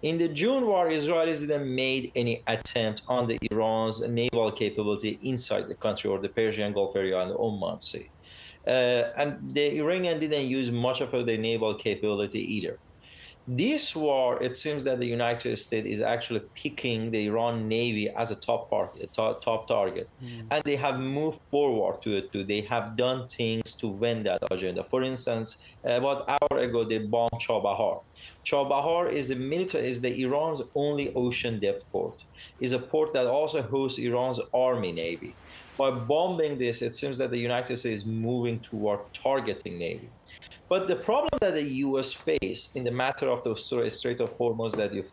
In the June war, Israelis didn't make any attempt on the Iran's naval capability inside the country or the Persian Gulf area and the Oman Sea. And the Iranian didn't use much of their naval capability either. This war, it seems that the United States is actually picking the Iran Navy as a top target. And they have moved forward to it too. They have done things to win that agenda. For instance, about an hour ago, they bombed Chabahar. Chabahar is the Iran's only ocean depth port. It's a port that also hosts Iran's army navy. By bombing this, it seems that the United States is moving toward targeting navy. But the problem that the U.S. faced in the matter of the Strait of Hormuz that you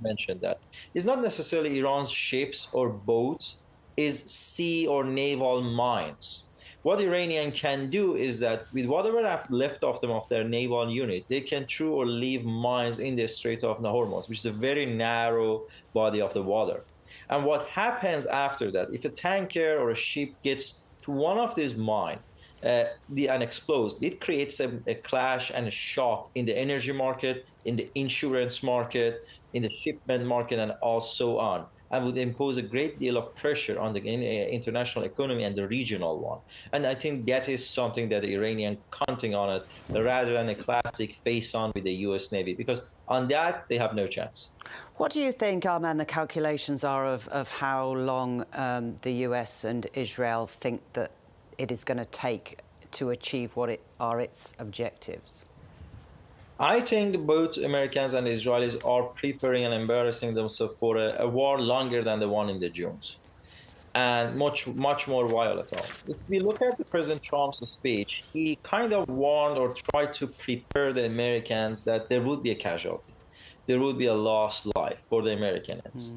mentioned that is not necessarily Iran's ships or boats, is sea or naval mines. What Iranian can do is that with whatever left of them of their naval unit, they can throw or leave mines in the Strait of Hormuz, which is a very narrow body of the water. And what happens after that, if a tanker or a ship gets to one of these mines, and explodes, it creates a clash and a shock in the energy market, in the insurance market, in the shipment market, and also on, and would impose a great deal of pressure on the international economy and the regional one. And I think that is something that the Iranian counting on it, rather than a classic face-on with the U.S. Navy, because on that, they have no chance. What do you think, Arman, the calculations are of how long the U.S. and Israel think that it is going to take to achieve what are its objectives? I think both Americans and Israelis are preparing and embarrassing themselves for a war longer than the one in the Junes, and much more volatile. If we look at the President Trump's speech, he kind of warned or tried to prepare the Americans that there would be a casualty. There would be a lost life for the Americans.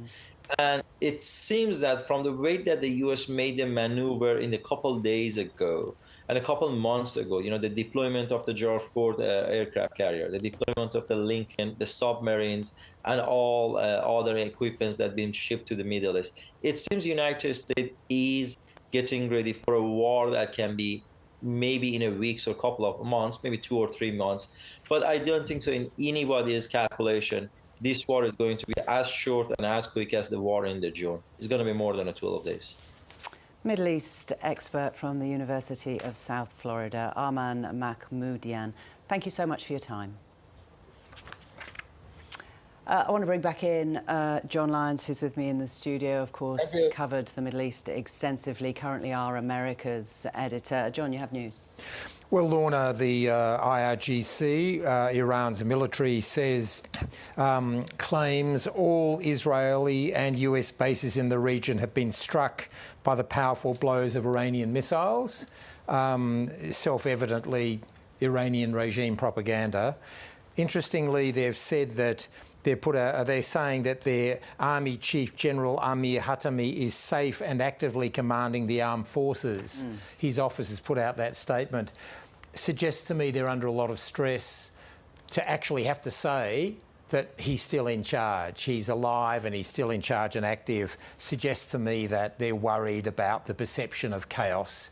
And it seems that from the way that the U.S. made the maneuver in a couple days ago and a couple months ago, the deployment of the Gerald Ford aircraft carrier, the deployment of the Lincoln, the submarines, and all other equipments that have been shipped to the Middle East, it seems the United States is getting ready for a war that can be maybe in a week or a couple of months, maybe 2 or 3 months. But I don't think so in anybody's calculation this war is going to be as short and as quick as the war in the June. It's going to be more than 12 days. Middle East expert from the University of South Florida, Arman Mahmoudyan. Thank you so much for your time. I want to bring back in John Lyons, who's with me in the studio, of course, covered the Middle East extensively, currently our Americas editor. John, you have news. Well, Lorna, the IRGC, Iran's military, claims all Israeli and US bases in the region have been struck by the powerful blows of Iranian missiles, self-evidently Iranian regime propaganda. Interestingly, they've said that they're saying that their Army Chief General Amir Hatami is safe and actively commanding the armed forces. His office has put out that statement. Suggests to me they're under a lot of stress to actually have to say that he's still in charge. He's alive and he's still in charge and active suggests to me that they're worried about the perception of chaos.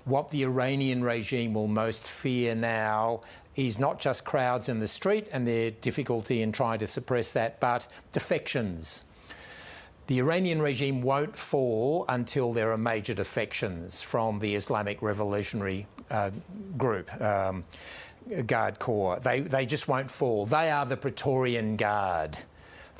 What the Iranian regime will most fear now is not just crowds in the street and their difficulty in trying to suppress that, but defections. The Iranian regime won't fall until there are major defections from the Islamic Revolutionary Group, Guard Corps. They just won't fall. They are the Praetorian Guard.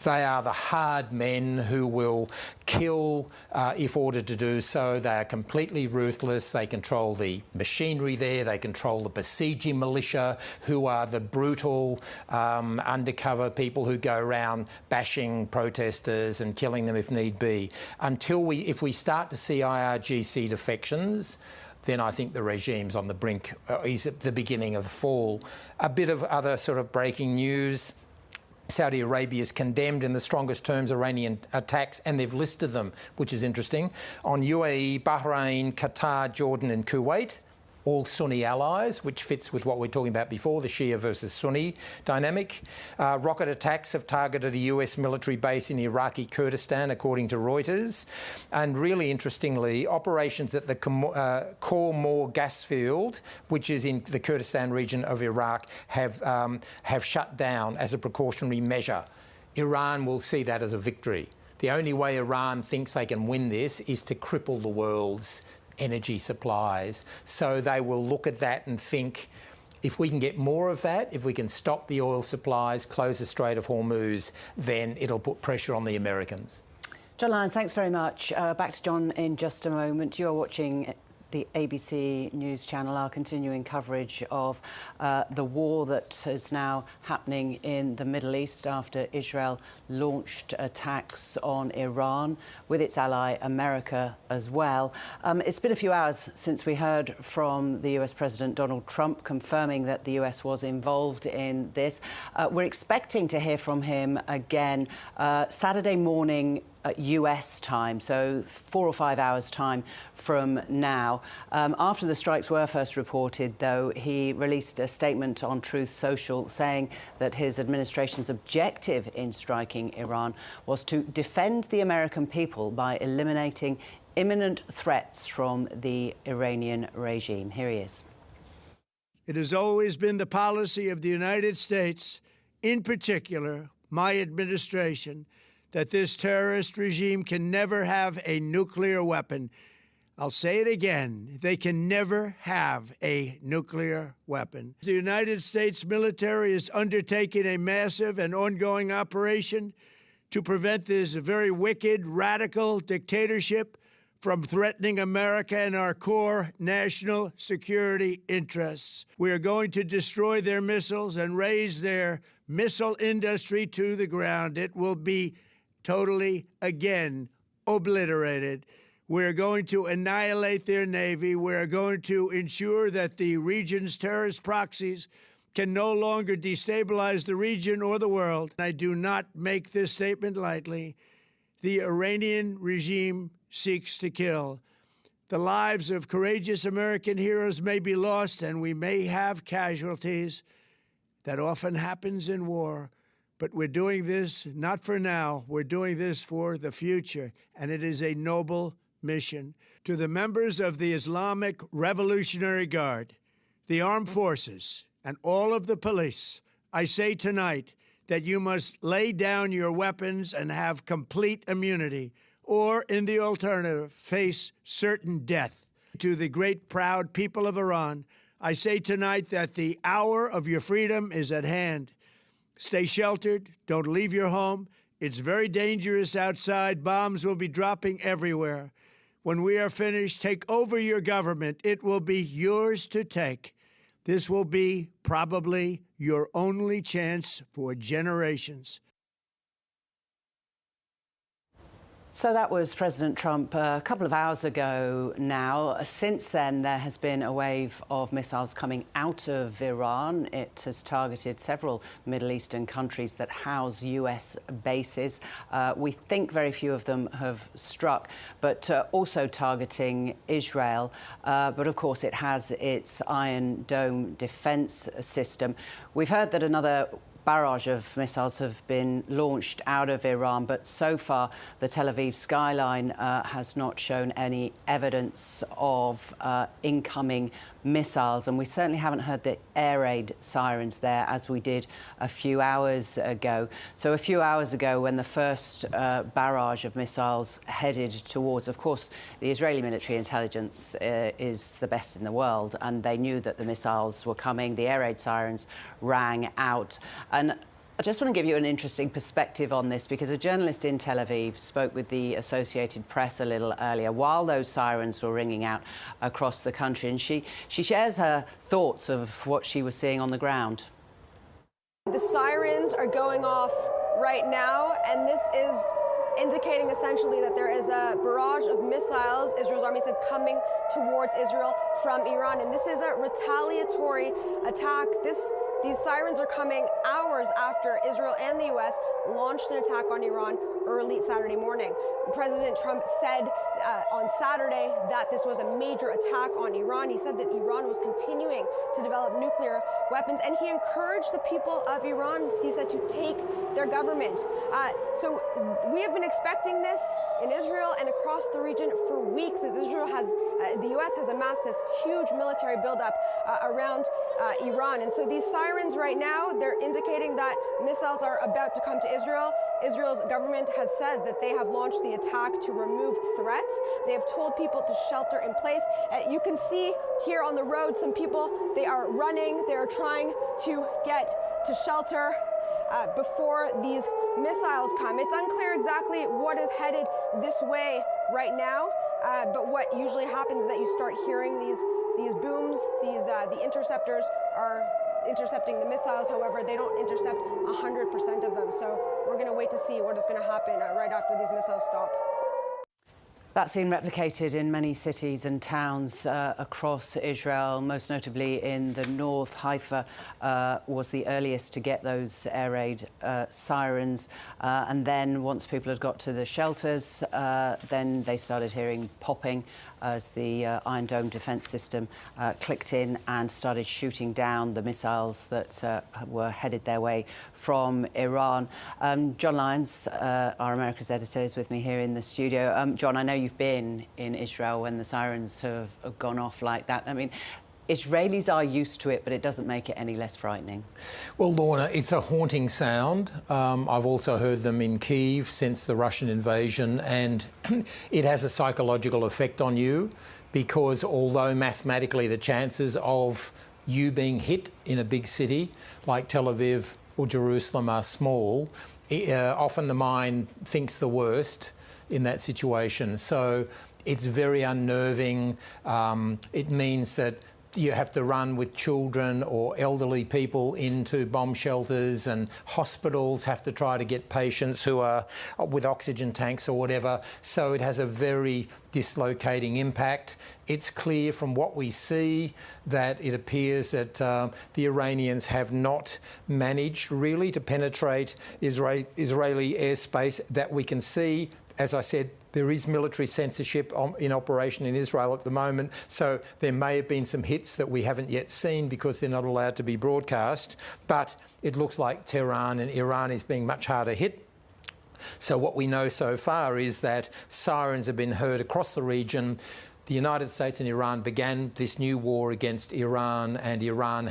They are the hard men who will kill if ordered to do so. They are completely ruthless. They control the machinery there. They control the besieging militia, who are the brutal undercover people who go around bashing protesters and killing them if need be. If we start to see IRGC defections, then I think the regime's on the brink, is at the beginning of the fall. A bit of other sort of breaking news. Saudi Arabia has condemned in the strongest terms Iranian attacks, and they've listed them, which is interesting, on UAE, Bahrain, Qatar, Jordan and Kuwait, all Sunni allies, which fits with what we were talking about before, the Shia versus Sunni dynamic. Rocket attacks have targeted a US military base in Iraqi Kurdistan, according to Reuters. And really interestingly, operations at the Khor Mor gas field, which is in the Kurdistan region of Iraq, have shut down as a precautionary measure. Iran will see that as a victory. The only way Iran thinks they can win this is to cripple the world's energy supplies. So they will look at that and think, if we can get more of that, if we can stop the oil supplies, close the Strait of Hormuz, then it'll put pressure on the Americans. John Lyons, thanks very much. Back to John in just a moment. You're watching the ABC News Channel, our continuing coverage of the war that is now happening in the Middle East after Israel launched attacks on Iran with its ally America as well. It's been a few hours since we heard from the US President Donald Trump confirming that the US was involved in this. We're expecting to hear from him again Saturday morning US time, so 4 or 5 hours time from now. After the strikes were first reported, though, he released a statement on Truth Social saying that his administration's objective in striking Iran was to defend the American people by eliminating imminent threats from the Iranian regime. Here he is. It has always been the policy of the United States, in particular, my administration, that this terrorist regime can never have a nuclear weapon. I'll say it again. They can never have a nuclear weapon. The United States military is undertaking a massive and ongoing operation to prevent this very wicked, radical dictatorship from threatening America and our core national security interests. We are going to destroy their missiles and raise their missile industry to the ground. It will be totally, again, obliterated. We're going to annihilate their Navy. We're going to ensure that the region's terrorist proxies can no longer destabilize the region or the world. I do not make this statement lightly. The Iranian regime seeks to kill. The lives of courageous American heroes may be lost, and we may have casualties. That often happens in war. But we're doing this not for now. We're doing this for the future, and it is a noble mission. To the members of the Islamic Revolutionary Guard, the armed forces, and all of the police, I say tonight that you must lay down your weapons and have complete immunity, or, in the alternative, face certain death. To the great, proud people of Iran, I say tonight that the hour of your freedom is at hand. Stay sheltered. Don't leave your home. It's very dangerous outside. Bombs will be dropping everywhere. When we are finished, take over your government. It will be yours to take. This will be probably your only chance for generations. So that was President Trump a couple of hours ago now. Since then, there has been a wave of missiles coming out of Iran. It has targeted several Middle Eastern countries that house US bases. We think very few of them have struck, but also targeting Israel. But of course, it has its Iron Dome defense system. We've heard that another barrage of missiles have been launched out of Iran, but so far the Tel Aviv skyline has not shown any evidence of incoming missiles, and we certainly haven't heard the air raid sirens there as we did a few hours ago. So a few hours ago, when the first barrage of missiles headed towards, of course, the Israeli military intelligence is the best in the world, and they knew that the missiles were coming. The air raid sirens rang out. And I just want to give you an interesting perspective on this, because a journalist in Tel Aviv spoke with the Associated Press a little earlier while those sirens were ringing out across the country, and she shares her thoughts of what she was seeing on the ground. The sirens are going off right now, and this is indicating essentially that there is a barrage of missiles, Israel's army says, coming towards Israel from Iran. And this is a retaliatory attack. These sirens are coming hours after Israel and the U.S. launched an attack on Iran early Saturday morning. President Trump said on Saturday that this was a major attack on Iran. He said that Iran was continuing to develop nuclear weapons, and he encouraged the people of Iran, he said, to take their government. So we have been expecting this in Israel and across the region for weeks, as Israel has, the U.S. has amassed this huge military buildup around Iran. And so these sirens right now, they're indicating that missiles are about to come to Israel. Israel's government has said that they have launched the attack to remove threats. They have told people to shelter in place. You can see here on the road some people, they are running, they are trying to get to shelter before these missiles come. It's unclear exactly what is headed this way right now, but what usually happens is that you start hearing these booms. The interceptors are intercepting the missiles. However, they don't intercept 100% of them. So we're going to wait to see what is going to happen right after these missiles stop. That's been replicated in many cities and towns across Israel, most notably in the north. Haifa was the earliest to get those air raid sirens. And then once people had got to the shelters, then they started hearing popping as the Iron Dome defence system clicked in and started shooting down the missiles that were headed their way from Iran. John Lyons, our America's editor, is with me here in the studio. John, I know you've been in Israel when the sirens have gone off like that. I mean, Israelis are used to it, but it doesn't make it any less frightening. Well, Lorna, it's a haunting sound. I've also heard them in Kyiv since the Russian invasion, and it has a psychological effect on you, because although mathematically the chances of you being hit in a big city like Tel Aviv or Jerusalem are small, often the mind thinks the worst in that situation. So it's very unnerving. It means that you have to run with children or elderly people into bomb shelters, and hospitals have to try to get patients who are with oxygen tanks or whatever. So it has a very dislocating impact. It's clear from what we see that it appears that the Iranians have not managed really to penetrate Israeli airspace that we can see. As I said, there is military censorship in operation in Israel at the moment, so there may have been some hits that we haven't yet seen because they're not allowed to be broadcast. But it looks like Tehran and Iran is being much harder hit. So what we know so far is that sirens have been heard across the region. The United States and Iran began this new war against Iran, and Iran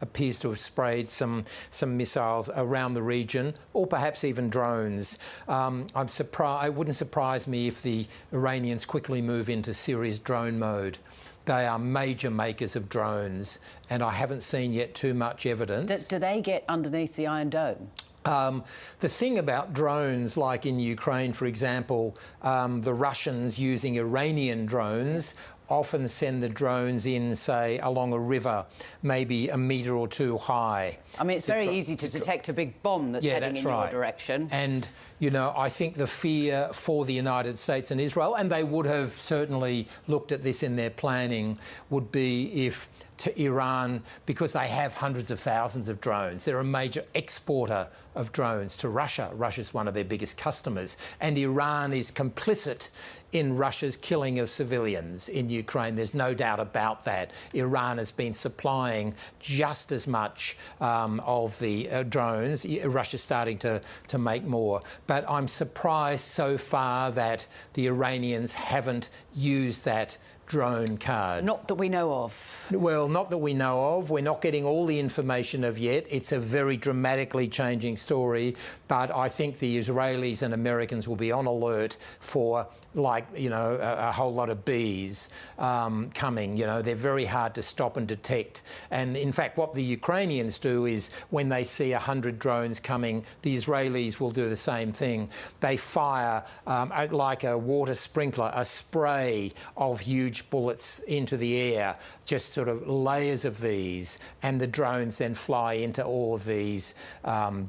appears to have sprayed some missiles around the region, or perhaps even drones. I'm surprised. It wouldn't surprise me if the Iranians quickly move into serious drone mode. They are major makers of drones, and I haven't seen yet too much evidence. Do they get underneath the Iron Dome? The thing about drones, like in Ukraine, for example, the Russians using Iranian drones often send the drones in, say, along a river, maybe a metre or two high. I mean, it's very easy to detect a big bomb that's heading in your direction. And, you know, I think the fear for the United States and Israel, and they would have certainly looked at this in their planning, would be if to Iran because they have hundreds of thousands of drones. They're a major exporter of drones to Russia. Russia's one of their biggest customers. And Iran is complicit in Russia's killing of civilians in Ukraine. There's no doubt about that. Iran has been supplying just as much of the drones. Russia's starting to make more. But I'm surprised so far that the Iranians haven't used that drone card. Not that we know of. Well, not that we know of. We're not getting all the information of yet. It's a very dramatically changing story, but I think the Israelis and Americans will be on alert for, like, you know, a whole lot of bees coming. You know, they're very hard to stop and detect. And in fact, what the Ukrainians do is when they see 100 drones coming, the Israelis will do the same thing. They fire like a water sprinkler, a spray of huge bullets into the air, just sort of layers of these, and the drones then fly into all of these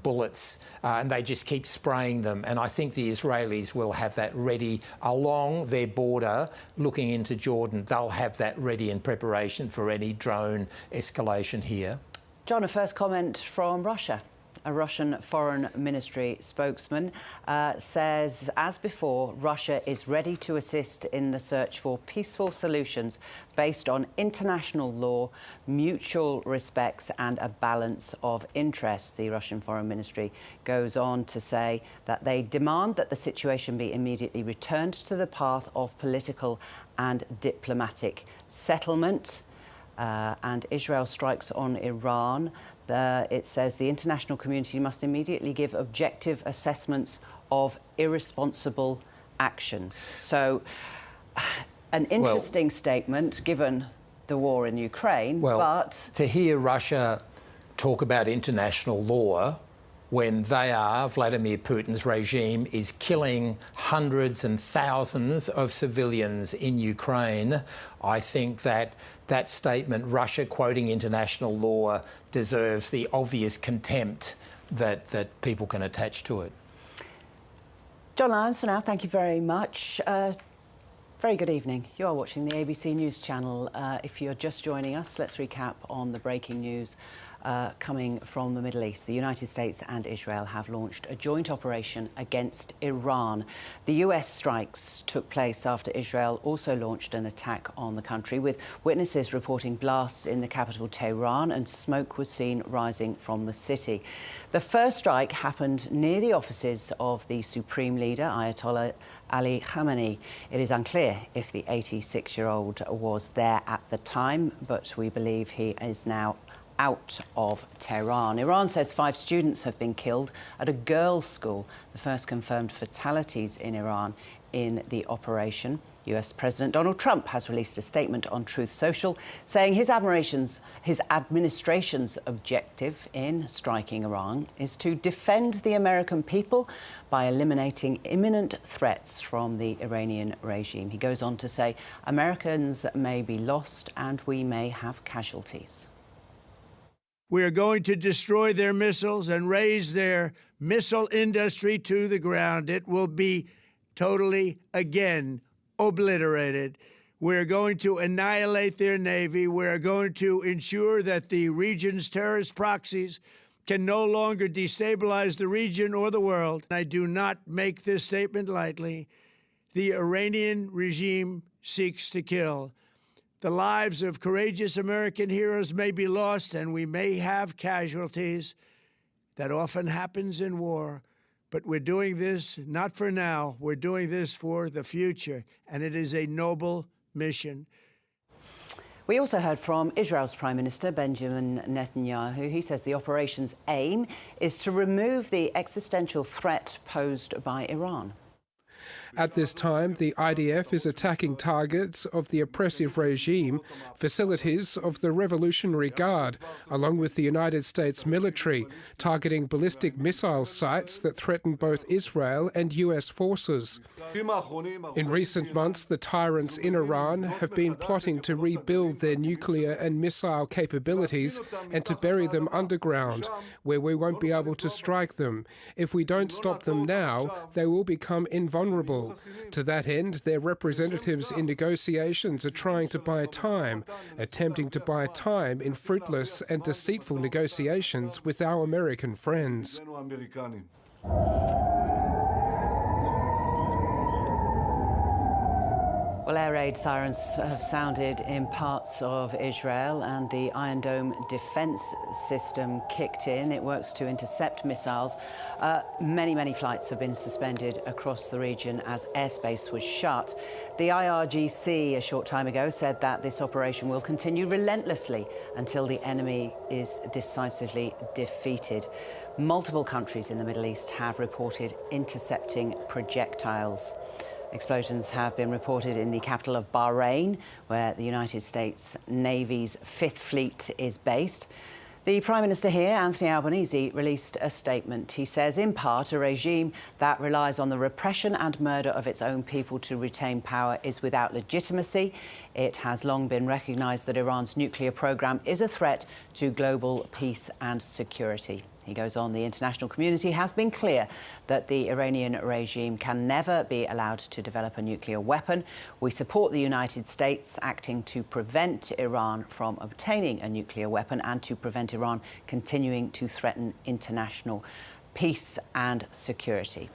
bullets, and they just keep spraying them. And I think the Israelis will have that ready along their border looking into Jordan. They'll have that ready in preparation for any drone escalation here. John, a first comment from Russia. A Russian Foreign Ministry spokesman says, as before, Russia is ready to assist in the search for peaceful solutions based on international law, mutual respects and a balance of interests. The Russian Foreign Ministry goes on to say that they demand that the situation be immediately returned to the path of political and diplomatic settlement. And Israel strikes on Iran. It says the international community must immediately give objective assessments of irresponsible actions. So, an interesting statement given the war in Ukraine, but to hear Russia talk about international law when Vladimir Putin's regime is killing hundreds and thousands of civilians in Ukraine, I think that that statement, Russia quoting international law, deserves the obvious contempt that people can attach to it. John Lyons, for now, thank you very much. Very good evening. You are watching the ABC News channel. If you're just joining us, let's recap on the breaking news coming from the Middle East. The United States and Israel have launched a joint operation against Iran. The US strikes took place after Israel also launched an attack on the country, with witnesses reporting blasts in the capital Tehran, and smoke was seen rising from the city. The first strike happened near the offices of the Supreme Leader, Ayatollah Ali Khamenei. It is unclear if the 86-year-old was there at the time, but we believe he is now out of Tehran. Iran says 5 students have been killed at a girls' school, the first confirmed fatalities in Iran in the operation. US President Donald Trump has released a statement on Truth Social saying his administration's objective in striking Iran is to defend the American people by eliminating imminent threats from the Iranian regime. He goes on to say Americans may be lost and we may have casualties. We are going to destroy their missiles and raise their missile industry to the ground. It will be totally, again, obliterated. We're going to annihilate their Navy. We're going to ensure that the region's terrorist proxies can no longer destabilize the region or the world. I do not make this statement lightly. The Iranian regime seeks to kill. The lives of courageous American heroes may be lost, and we may have casualties. That often happens in war. But we're doing this not for now. We're doing this for the future, and it is a noble mission. We also heard from Israel's Prime Minister, Benjamin Netanyahu. He says the operation's aim is to remove the existential threat posed by Iran. At this time, the IDF is attacking targets of the oppressive regime, facilities of the Revolutionary Guard, along with the United States military, targeting ballistic missile sites that threaten both Israel and US forces. In recent months, the tyrants in Iran have been plotting to rebuild their nuclear and missile capabilities and to bury them underground, where we won't be able to strike them. If we don't stop them now, they will become invulnerable vulnerable. To that end, their representatives in negotiations are trying to buy time, attempting to buy time in fruitless and deceitful negotiations with our American friends. Well, air raid sirens have sounded in parts of Israel and the Iron Dome defence system kicked in. It works to intercept missiles. Many flights have been suspended across the region as airspace was shut. The IRGC a short time ago said that this operation will continue relentlessly until the enemy is decisively defeated. Multiple countries in the Middle East have reported intercepting projectiles. Explosions have been reported in the capital of Bahrain, where the United States Navy's Fifth Fleet is based. The Prime Minister here, Anthony Albanese, released a statement. He says, in part, a regime that relies on the repression and murder of its own people to retain power is without legitimacy. It has long been recognised that Iran's nuclear programme is a threat to global peace and security. He goes on, the international community has been clear that the Iranian regime can never be allowed to develop a nuclear weapon. We support the United States acting to prevent Iran from obtaining a nuclear weapon and to prevent Iran continuing to threaten international peace and security.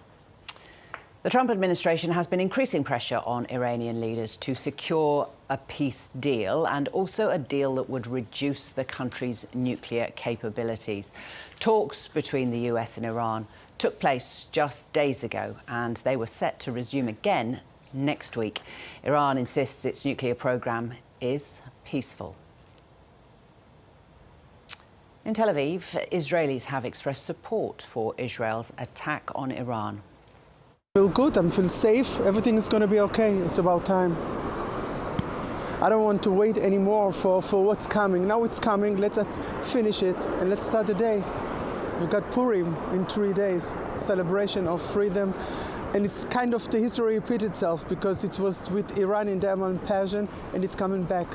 The Trump administration has been increasing pressure on Iranian leaders to secure a peace deal and also a deal that would reduce the country's nuclear capabilities. Talks between the US and Iran took place just days ago and they were set to resume again next week. Iran insists its nuclear program is peaceful. In Tel Aviv, Israelis have expressed support for Israel's attack on Iran. I feel good, I feel safe, everything is going to be okay. It's about time. I don't want to wait anymore for what's coming. Now it's coming, let's finish it and let's start the day. We've got Purim in 3 days, celebration of freedom. And it's kind of the history repeats itself because it was with Iran in Diamond Passion and it's coming back.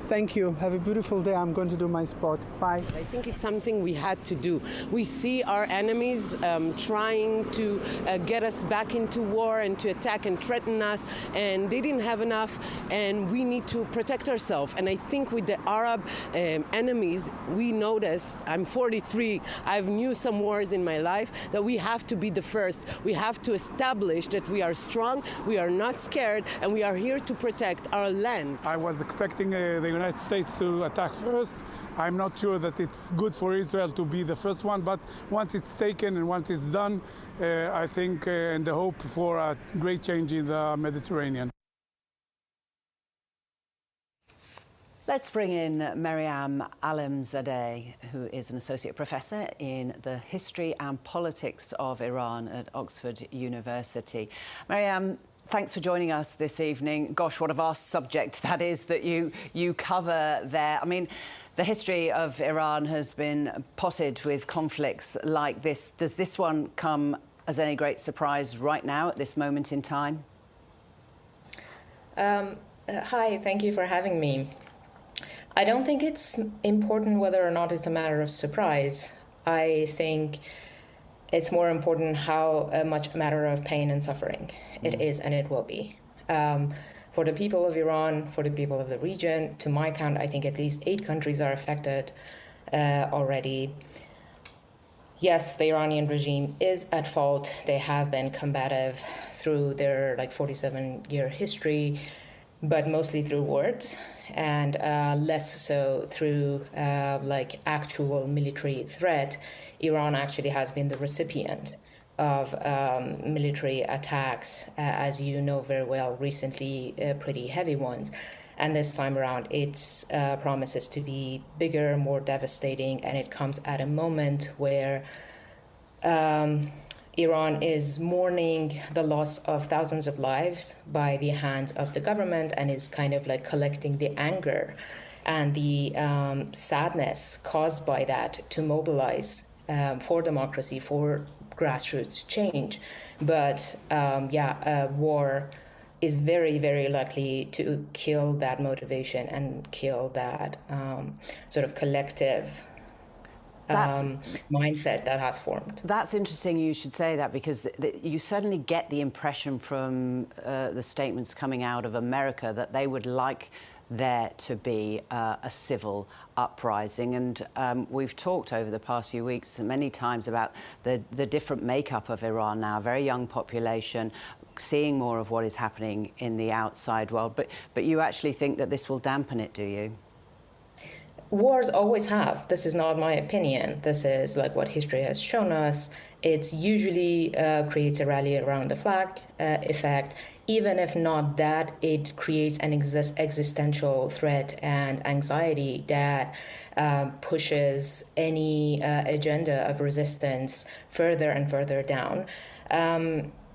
Thank you. Have a beautiful day. I'm going to do my sport. Bye. I think it's something we had to do. We see our enemies trying to get us back into war and to attack and threaten us, and they didn't have enough, and we need to protect ourselves. And I think with the Arab enemies, we noticed, I'm 43, I've knew some wars in my life, that we have to be the first. We have to establish that we are strong, we are not scared, and we are here to protect our land. I was expecting the United States to attack first. I'm not sure that it's good for Israel to be the first one, but once it's taken and once it's done, I think and the hope for a great change in the Mediterranean. Let's bring in Maryam Alamzadeh, who is an associate professor in the history and politics of Iran at Oxford University. Maryam, thanks for joining us this evening. Gosh, what a vast subject that is that you cover there. I mean, the history of Iran has been potted with conflicts like this. Does this one come as any great surprise right now at this moment in time? Hi, thank you for having me. I don't think it's important whether or not it's a matter of surprise. I think it's more important how much a matter of pain and suffering it is, and it will be. For the people of Iran, for the people of the region, to my count, I think at least 8 countries are affected already. Yes, the Iranian regime is at fault. They have been combative through their 47-year history, but mostly through words, and less so through actual military threat. Iran actually has been the recipient of military attacks, as you know very well, recently pretty heavy ones. And this time around, it promises to be bigger, more devastating, and it comes at a moment where Iran is mourning the loss of thousands of lives by the hands of the government and is kind of collecting the anger and the sadness caused by that to mobilize for democracy, for grassroots change. But war is very, very likely to kill that motivation and kill that sort of collective mindset that has formed. That's interesting you should say that, because you certainly get the impression from the statements coming out of America that they would like there to be a civil uprising. And we've talked over the past few weeks many times about the different makeup of Iran now, a very young population, seeing more of what is happening in the outside world. But you actually think that this will dampen it, do you? Wars always have. This is not my opinion. This is like what history has shown us. It usually creates a rally around the flag effect. Even if not that, it creates an existential threat and anxiety that pushes any agenda of resistance further and further down.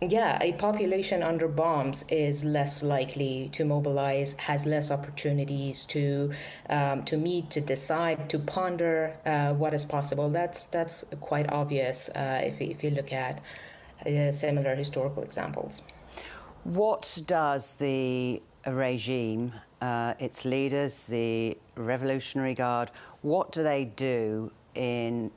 Yeah, a population under bombs is less likely to mobilize, has less opportunities to meet, to decide, to ponder what is possible. That's quite obvious if you look at similar historical examples. What does the regime, its leaders, the Revolutionary Guard, what do they do in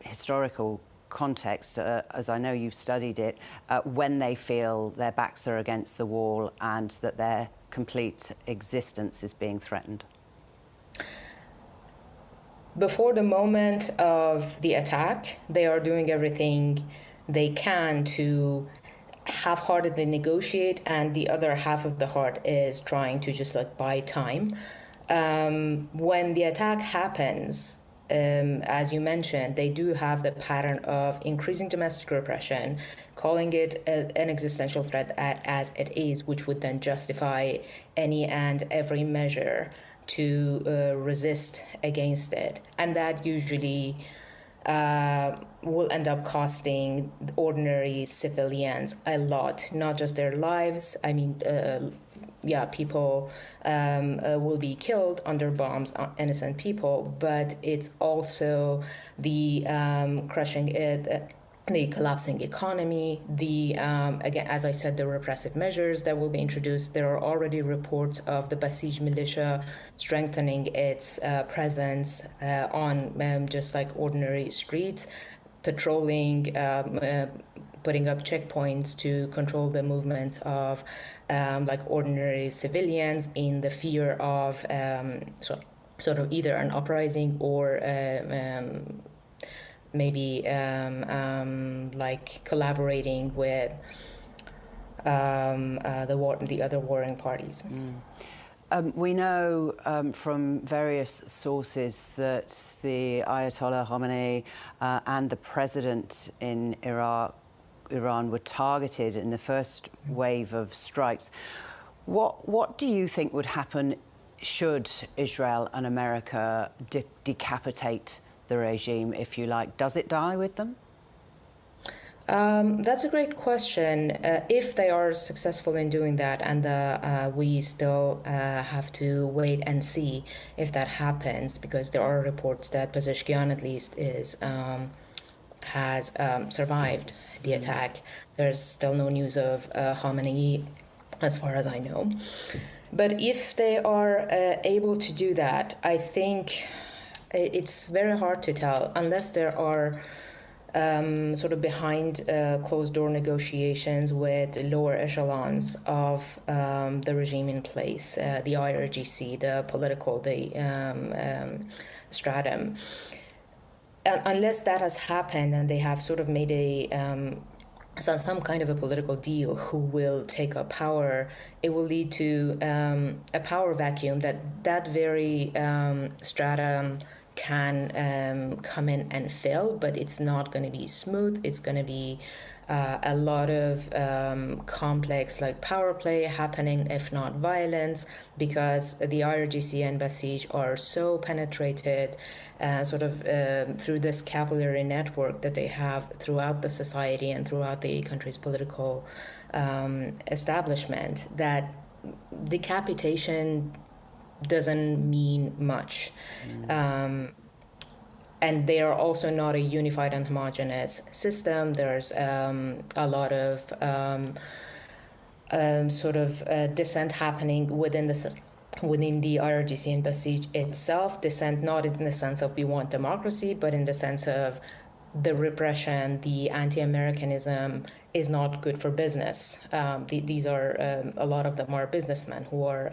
historical context, as I know you've studied it, when they feel their backs are against the wall and that their complete existence is being threatened? Before the moment of the attack, they are doing everything they can to half-heartedly negotiate, and the other half of the heart is trying to just like buy time. When the attack happens, as you mentioned, they do have the pattern of increasing domestic repression, calling it an existential threat as it is, which would then justify any and every measure to resist against it. And that usually will end up costing ordinary civilians a lot, not just their lives. I mean, people will be killed under bombs, innocent people, but it's also the crushing it, the collapsing economy, the again, as I said, the repressive measures that will be introduced. There are already reports of the Basij militia strengthening its presence on just like ordinary streets, patrolling, putting up checkpoints to control the movements of like ordinary civilians in the fear of sort of either an uprising or maybe like collaborating with the other warring parties. We know from various sources that the Ayatollah Khamenei and the president in Iran were targeted in the first wave of strikes. What do you think would happen should Israel and America decapitate the regime, if you like? Does it die with them? That's a great question. If they are successful in doing that, and we still have to wait and see if that happens, because there are reports that Pezeshkian at least has survived the attack. There's still no news of Khamenei, as far as I know. But if they are able to do that, I think it's very hard to tell, unless there are sort of behind closed-door negotiations with lower echelons of the regime in place, the IRGC, the political, stratum. Unless that has happened and they have sort of made some kind of a political deal who will take up power, it will lead to a power vacuum that very stratum can come in and fill, but it's not going to be smooth. It's going to be a lot of complex like power play happening, if not violence, because the IRGC and Basij are so penetrated through this capillary network that they have throughout the society and throughout the country's political establishment, that decapitation doesn't mean much. And they are also not a unified and homogeneous system. There's a lot of dissent happening within the within the IRGC embassy itself, dissent not in the sense of we want democracy, but in the sense of the repression, the anti-Americanism is not good for business. These are, a lot of them are businessmen who are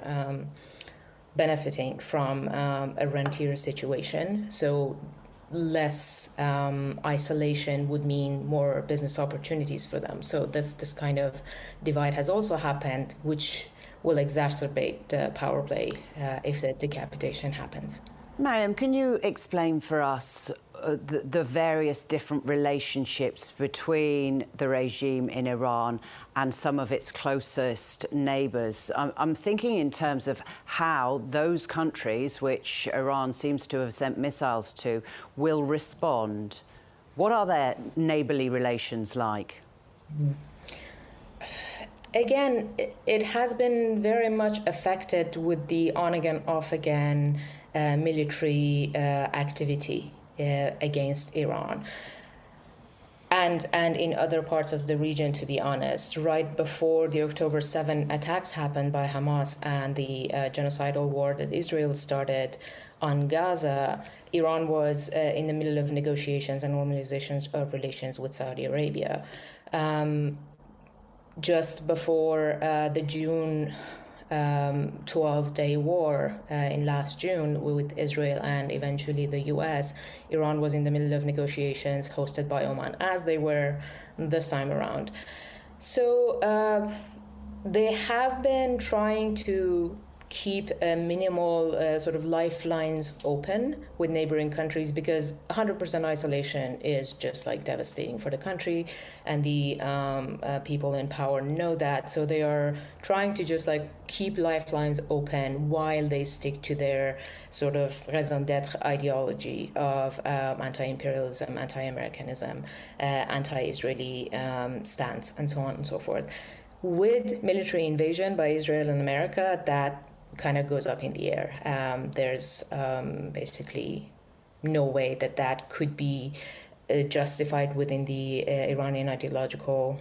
benefiting from a rentier situation. So less isolation would mean more business opportunities for them. So this kind of divide has also happened, which will exacerbate the power play if the decapitation happens. Mariam, can you explain for us the various different relationships between the regime in Iran and some of its closest neighbours? I'm thinking in terms of how those countries, which Iran seems to have sent missiles to, will respond. What are their neighbourly relations like? Again, it has been very much affected with the on-again, off-again military activity against Iran. And in other parts of the region, to be honest. Right before the October 7 attacks happened by Hamas and the genocidal war that Israel started on Gaza, Iran was in the middle of negotiations and normalizations of relations with Saudi Arabia. Just before the June 12-day war in last June with Israel and eventually the US, Iran was in the middle of negotiations hosted by Oman, as they were this time around. So they have been trying to keep minimal sort of lifelines open with neighboring countries, because 100% isolation is just like devastating for the country, and the people in power know that. So they are trying to just like keep lifelines open while they stick to their sort of raison d'etre ideology of anti-imperialism, anti-Americanism, anti-Israeli stance, and so on and so forth. With military invasion by Israel and America, that kind of goes up in the air. There's basically no way that could be justified within the Iranian ideological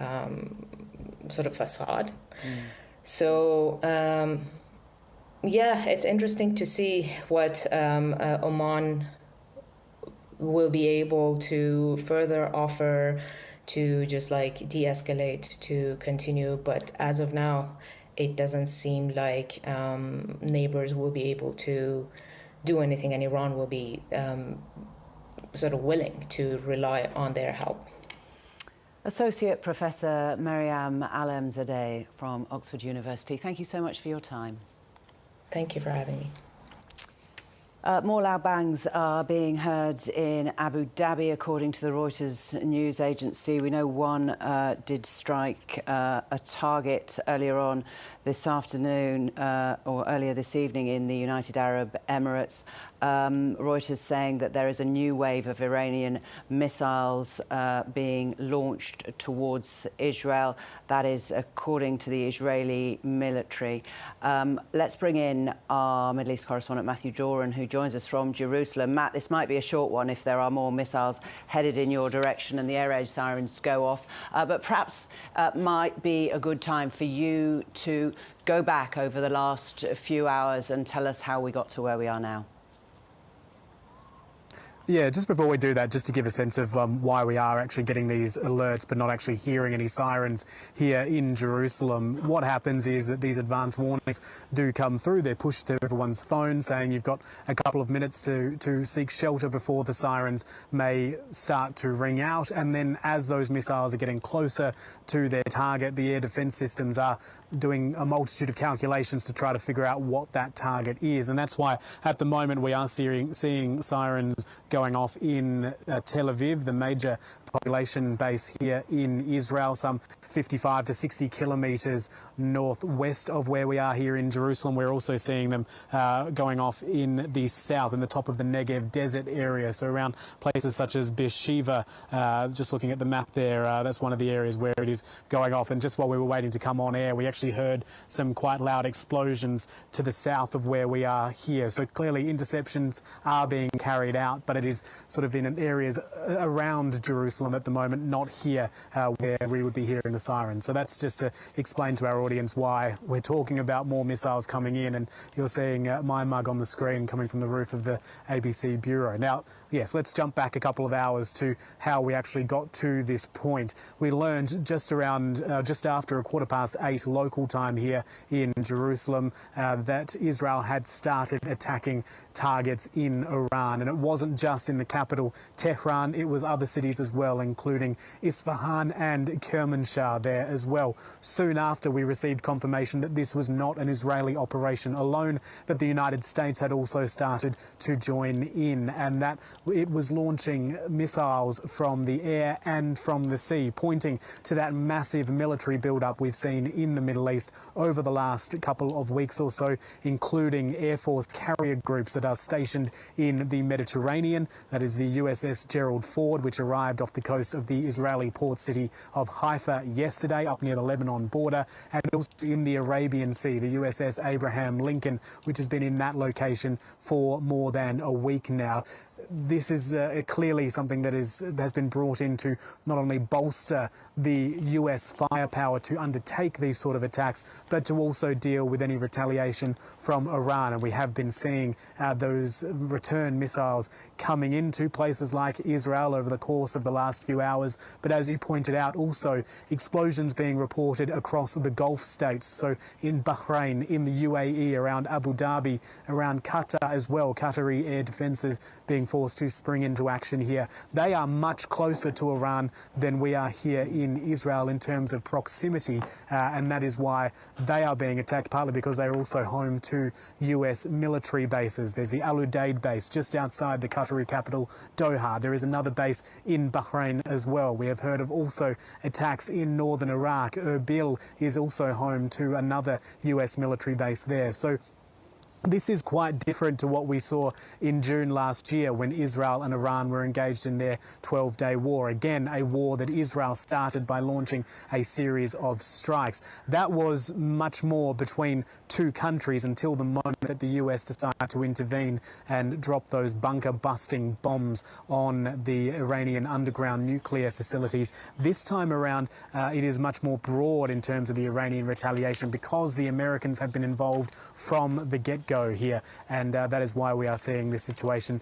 sort of facade. So, yeah, it's interesting to see what Oman will be able to further offer to just like de-escalate, to continue. But as of now, it doesn't seem like neighbors will be able to do anything, and Iran will be sort of willing to rely on their help. Associate Professor Mariam Alamzadeh from Oxford University, thank you so much for your time. Thank you for having me. More loud bangs are being heard in Abu Dhabi, according to the Reuters news agency. We know one did strike a target earlier on this afternoon or earlier this evening in the United Arab Emirates. Reuters saying that there is a new wave of Iranian missiles being launched towards Israel. That is according to the Israeli military. Let's bring in our Middle East correspondent, Matthew Doran, who joins us from Jerusalem. Matt, this might be a short one if there are more missiles headed in your direction and the air raid sirens go off. But perhaps might be a good time for you to go back over the last few hours and tell us how we got to where we are now. Yeah, just before we do that, just to give a sense of why we are actually getting these alerts but not actually hearing any sirens here in Jerusalem. What happens is that these advance warnings do come through. They're pushed to everyone's phone saying you've got a couple of minutes to seek shelter before the sirens may start to ring out. And then as those missiles are getting closer to their target, the air defence systems are doing a multitude of calculations to try to figure out what that target is. And that's why at the moment we are seeing sirens going off in Tel Aviv, the major population base here in Israel, some 55 to 60 kilometres northwest of where we are here in Jerusalem. We're also seeing them going off in the south, in the top of the Negev desert area, so around places such as Beersheba. Just looking at the map there, that's one of the areas where it is going off. And just while we were waiting to come on air, we actually heard some quite loud explosions to the south of where we are here. So clearly interceptions are being carried out, but it is sort of in areas around Jerusalem Jerusalem at the moment, not here where we would be hearing the sirens. So that's just to explain to our audience why we're talking about more missiles coming in, and you're seeing my mug on the screen coming from the roof of the ABC Bureau. Now, yes, let's jump back a couple of hours to how we actually got to this point. We learned just after 8:15 local time here in Jerusalem that Israel had started attacking targets in Iran. And it wasn't just in the capital, Tehran, it was other cities as well, including Isfahan and Kermanshah there as well. Soon after, we received confirmation that this was not an Israeli operation alone, that the United States had also started to join in, and that it was launching missiles from the air and from the sea, pointing to that massive military build-up we've seen in the Middle East over the last couple of weeks or so, including Air Force carrier groups that are stationed in the Mediterranean. That is the USS Gerald Ford, which arrived off the coast of the Israeli port city of Haifa yesterday, up near the Lebanon border, and also in the Arabian Sea, the USS Abraham Lincoln, which has been in that location for more than a week now. This is clearly something that has been brought in to not only bolster the US firepower to undertake these sort of attacks, but to also deal with any retaliation from Iran. And we have been seeing those return missiles coming into places like Israel over the course of the last few hours. But as you pointed out, also explosions being reported across the Gulf states. So in Bahrain, in the UAE, around Abu Dhabi, around Qatar as well, Qatari air defences being forced to spring into action here. They are much closer to Iran than we are here in Israel in terms of proximity, and that is why they are being attacked, partly because they're also home to US military bases. There's the Al Udeid base just outside the Qatari capital, Doha. There is another base in Bahrain as well. We have heard of also attacks in northern Iraq. Erbil is also home to another US military base there. So this is quite different to what we saw in June last year when Israel and Iran were engaged in their 12-day war. Again, a war that Israel started by launching a series of strikes. That was much more between two countries until the moment that the US decided to intervene and drop those bunker-busting bombs on the Iranian underground nuclear facilities. This time around, it is much more broad in terms of the Iranian retaliation because the Americans have been involved from the get-go here, and that is why we are seeing this situation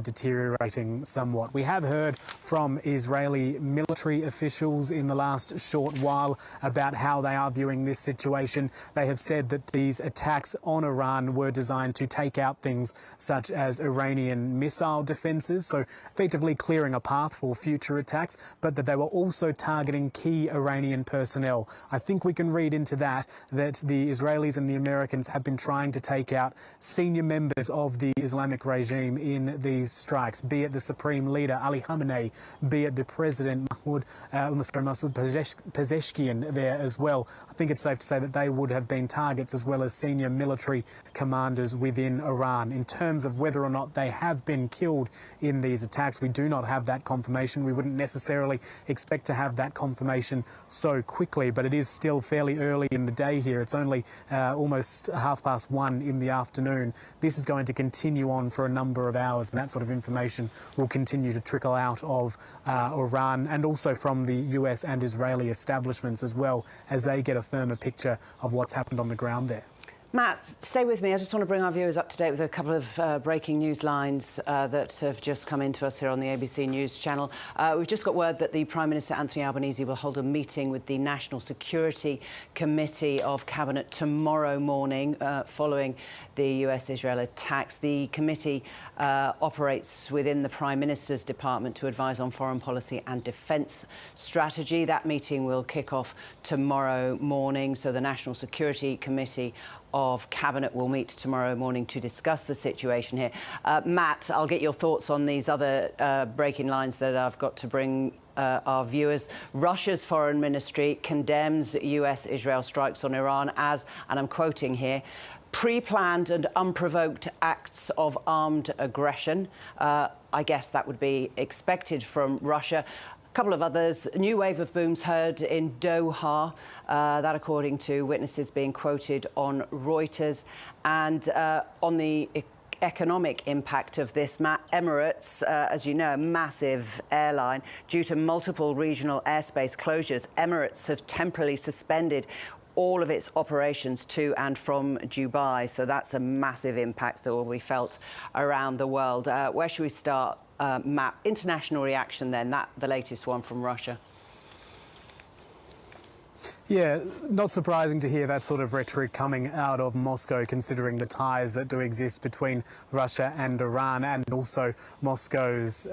deteriorating somewhat. We have heard from Israeli military officials in the last short while about how they are viewing this situation. They have said that these attacks on Iran were designed to take out things such as Iranian missile defences, so effectively clearing a path for future attacks, but that they were also targeting key Iranian personnel. I think we can read into that the Israelis and the Americans have been trying to take out senior members of the Islamic regime in these strikes, be it the Supreme Leader Ali Khamenei, be it the President Masoud Pezeshkian there as well. I think it's safe to say that they would have been targets as well as senior military commanders within Iran. In terms of whether or not they have been killed in these attacks, we do not have that confirmation. We wouldn't necessarily expect to have that confirmation so quickly, but it is still fairly early in the day here. It's only almost 1:30 in the afternoon. This is going to continue on for a number of hours, and that sort of information will continue to trickle out of Iran and also from the US and Israeli establishments as well as they get a firmer picture of what's happened on the ground there. Matt, stay with me. I just want to bring our viewers up to date with a couple of breaking news lines that have just come into us here on the ABC News channel. We've just got word that the Prime Minister Anthony Albanese will hold a meeting with the National Security Committee of Cabinet tomorrow morning following the US-Israel attacks. The committee operates within the Prime Minister's department to advise on foreign policy and defence strategy. That meeting will kick off tomorrow morning, so the National Security Committee of Cabinet will meet tomorrow morning to discuss the situation here. Matt, I'll get your thoughts on these other breaking lines that I've got to bring our viewers. Russia's foreign ministry condemns US-Israel strikes on Iran as, and I'm quoting here, pre-planned and unprovoked acts of armed aggression. I guess that would be expected from Russia. A couple of others. New wave of booms heard in Doha, that according to witnesses being quoted on Reuters. And on the economic impact of this, Matt. Emirates, as you know, a massive airline, due to multiple regional airspace closures, Emirates have temporarily suspended all of its operations to and from Dubai. So that's a massive impact that will be felt around the world. Where should we start, Matt? International reaction then, the latest one from Russia. Yeah, not surprising to hear that sort of rhetoric coming out of Moscow, considering the ties that do exist between Russia and Iran, and also Moscow's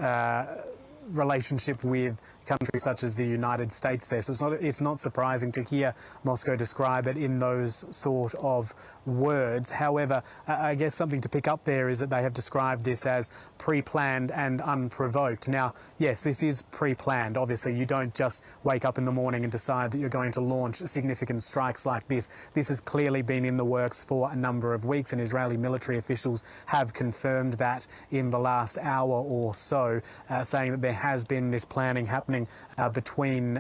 relationship with countries such as the United States there. So it's not surprising to hear Moscow describe it in those sort of words. However, I guess something to pick up there is that they have described this as pre-planned and unprovoked. Now, yes, this is pre-planned. Obviously, you don't just wake up in the morning and decide that you're going to launch significant strikes like this. This has clearly been in the works for a number of weeks, and Israeli military officials have confirmed that in the last hour or so, saying that there has been this planning happening between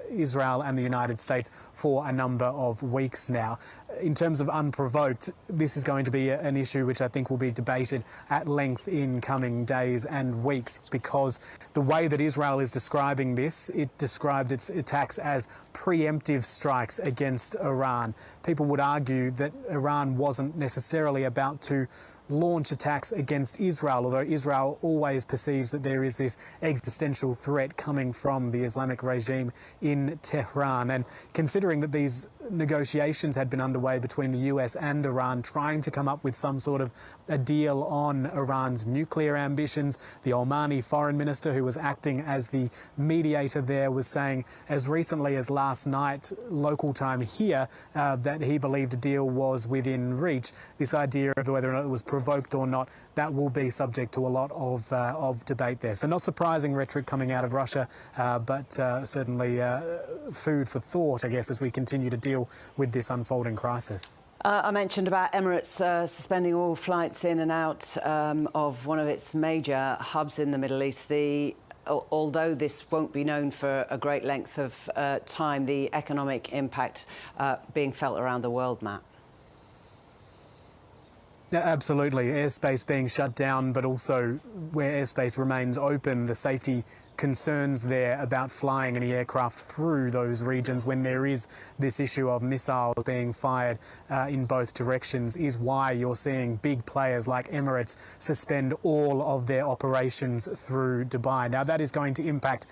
Israel and the United States for a number of weeks now. In terms of unprovoked, this is going to be an issue which I think will be debated at length in coming days and weeks, because the way that Israel is describing this, it described its attacks as preemptive strikes against Iran. People would argue that Iran wasn't necessarily about to launch attacks against Israel, although Israel always perceives that there is this existential threat coming from the Islamic regime in Tehran. And considering that these negotiations had been underway between the US and Iran, trying to come up with some sort of a deal on Iran's nuclear ambitions, the Omani foreign minister, who was acting as the mediator there, was saying as recently as last night, local time here, that he believed a deal was within reach. This idea of whether or not it was provoked or not, that will be subject to a lot of debate there. So not surprising rhetoric coming out of Russia, but certainly food for thought, I guess, as we continue to deal with this unfolding crisis. I mentioned about Emirates suspending all flights in and out of one of its major hubs in the Middle East. Although this won't be known for a great length of time, the economic impact being felt around the world, Matt. Yeah, absolutely. Airspace being shut down, but also where airspace remains open, the safety concerns there about flying any aircraft through those regions when there is this issue of missiles being fired in both directions is why you're seeing big players like Emirates suspend all of their operations through Dubai. Now, that is going to impact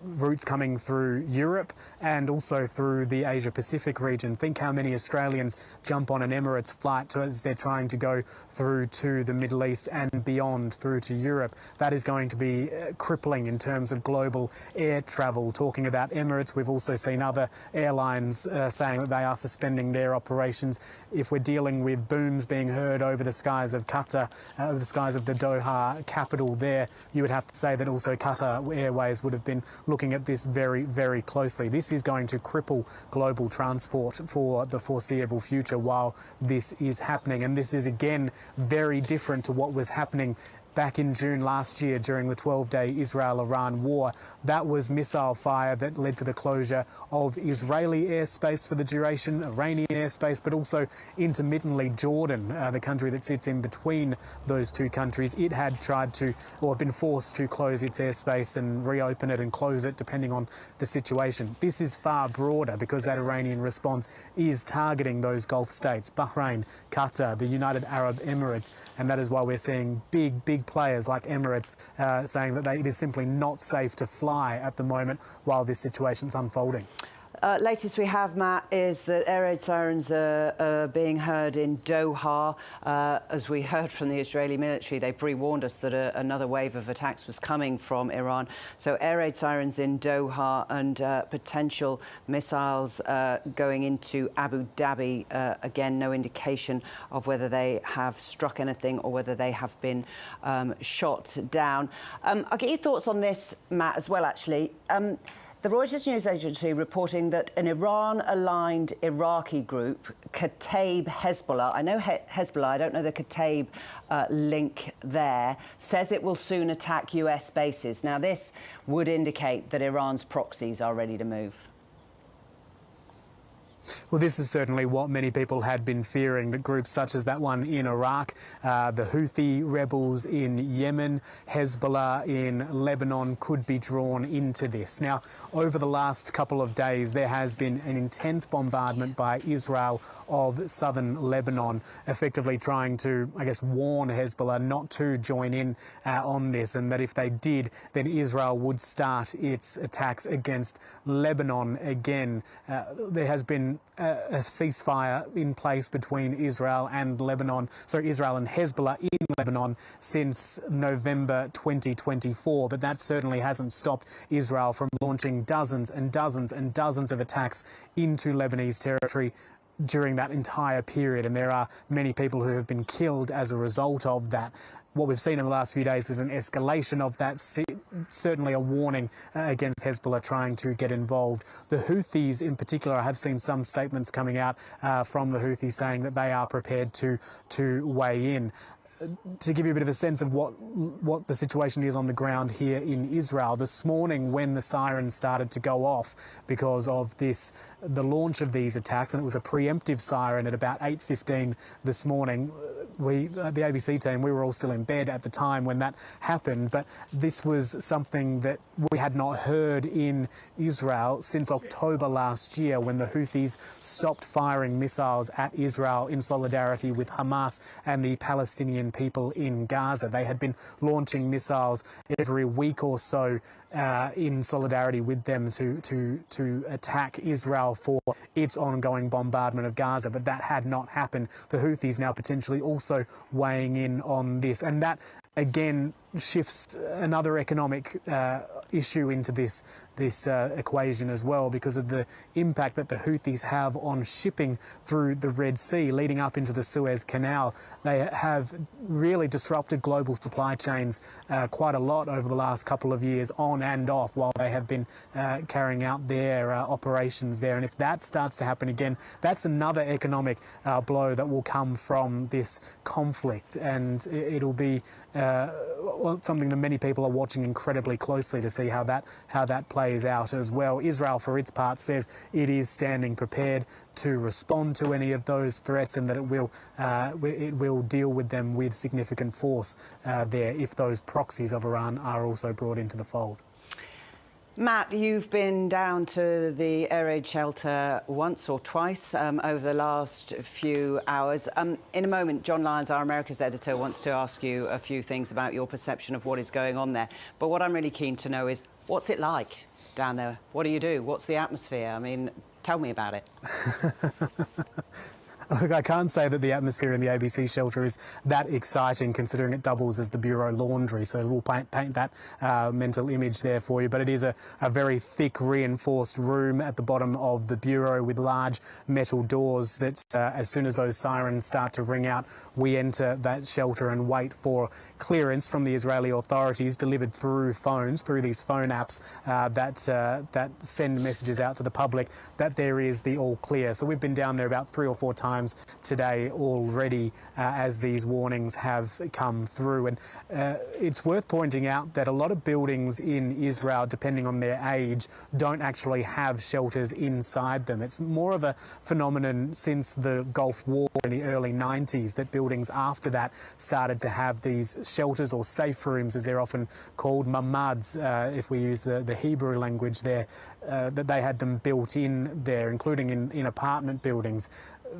routes coming through Europe and also through the Asia-Pacific region. Think how many Australians jump on an Emirates flight as they're trying to go through to the Middle East and beyond through to Europe. That is going to be crippling in terms of global air travel. Talking about Emirates, we've also seen other airlines saying that they are suspending their operations. If we're dealing with booms being heard over the skies of Qatar, over the skies of the Doha capital there, you would have to say that also Qatar Airways would have been looking at this very, very closely. This is going to cripple global transport for the foreseeable future while this is happening. And this is, again, very different to what was happening back in June last year during the 12-day Israel-Iran war. That was missile fire that led to the closure of Israeli airspace for the duration, Iranian airspace, but also intermittently Jordan, the country that sits in between those two countries. It had tried to, or been forced to close its airspace and reopen it and close it depending on the situation. This is far broader because that Iranian response is targeting those Gulf states, Bahrain, Qatar, the United Arab Emirates, and that is why we're seeing big players like Emirates saying that it is simply not safe to fly at the moment while this situation's unfolding. Latest we have, Matt, is that air raid sirens are being heard in Doha. As we heard from the Israeli military, they pre-warned us that another wave of attacks was coming from Iran. So air raid sirens in Doha and potential missiles going into Abu Dhabi. Again, no indication of whether they have struck anything or whether they have been shot down. I'll get your thoughts on this, Matt, as well, actually. The Reuters news agency reporting that an Iran-aligned Iraqi group, Kataib Hezbollah, I know Hezbollah, I don't know the Kataib link there, says it will soon attack US bases. Now, this would indicate that Iran's proxies are ready to move. Well, this is certainly what many people had been fearing, that groups such as that one in Iraq, the Houthi rebels in Yemen, Hezbollah in Lebanon could be drawn into this. Now, over the last couple of days, there has been an intense bombardment by Israel of southern Lebanon, effectively trying to, I guess, warn Hezbollah not to join in on this, and that if they did, then Israel would start its attacks against Lebanon again. There has been a ceasefire in place between Israel and Lebanon, so Israel and Hezbollah in Lebanon since November 2024, but that certainly hasn't stopped Israel from launching dozens and dozens and dozens of attacks into Lebanese territory during that entire period, and there are many people who have been killed as a result of that. What we've seen in the last few days is an escalation of that, certainly a warning against Hezbollah trying to get involved. The Houthis in particular, I have seen some statements coming out from the Houthis saying that they are prepared to weigh in. To give you a bit of a sense of what the situation is on the ground here in Israel, this morning when the sirens started to go off because of the launch of these attacks, and it was a preemptive siren at about 8:15 this morning, the ABC team, we were all still in bed at the time when that happened, but this was something that we had not heard in Israel since October last year, when the Houthis stopped firing missiles at Israel in solidarity with Hamas and the Palestinian people in Gaza. They had been launching missiles every week or so in solidarity with them to attack Israel for its ongoing bombardment of Gaza, but that had not happened. The Houthis now potentially also weighing in on this, and that again shifts another economic issue into this equation as well, because of the impact that the Houthis have on shipping through the Red Sea leading up into the Suez Canal. They have really disrupted global supply chains quite a lot over the last couple of years, on and off, while they have been carrying out their operations there. And if that starts to happen again, that's another economic blow that will come from this conflict, and it'll be something that many people are watching incredibly closely to see how that plays out as well. Israel, for its part, says it is standing prepared to respond to any of those threats, and that it will deal with them with significant force there if those proxies of Iran are also brought into the fold. Matt, you've been down to the air raid shelter once or twice over the last few hours. In a moment, John Lyons, our Americas editor, wants to ask you a few things about your perception of what is going on there. But what I'm really keen to know is, what's it like down there? What do you do? What's the atmosphere? I mean, tell me about it. Look, I can't say that the atmosphere in the ABC shelter is that exciting, considering it doubles as the bureau laundry, so we'll paint that mental image there for you. But it is a very thick, reinforced room at the bottom of the bureau with large metal doors that as soon as those sirens start to ring out, we enter that shelter and wait for clearance from the Israeli authorities, delivered through phones, through these phone apps that send messages out to the public that there is the all clear. So we've been down there about 3 or 4 times today already as these warnings have come through. And it's worth pointing out that a lot of buildings in Israel, depending on their age, don't actually have shelters inside them. It's more of a phenomenon since the Gulf War in the early 90s that buildings after that started to have these shelters, or safe rooms as they're often called, mamads, if we use the Hebrew language there, that they had them built in there, including in apartment buildings.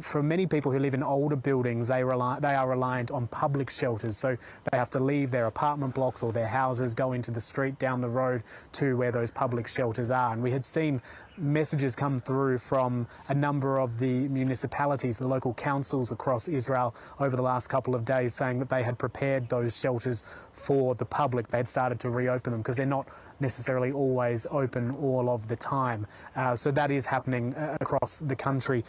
For many people who live in older buildings, they are reliant on public shelters, so they have to leave their apartment blocks or their houses, go into the street down the road to where those public shelters are. And we had seen messages come through from a number of the municipalities, the local councils across Israel over the last couple of days, saying that they had prepared those shelters for the public. They had started to reopen them because they're not necessarily always open all of the time. So that is happening across the country.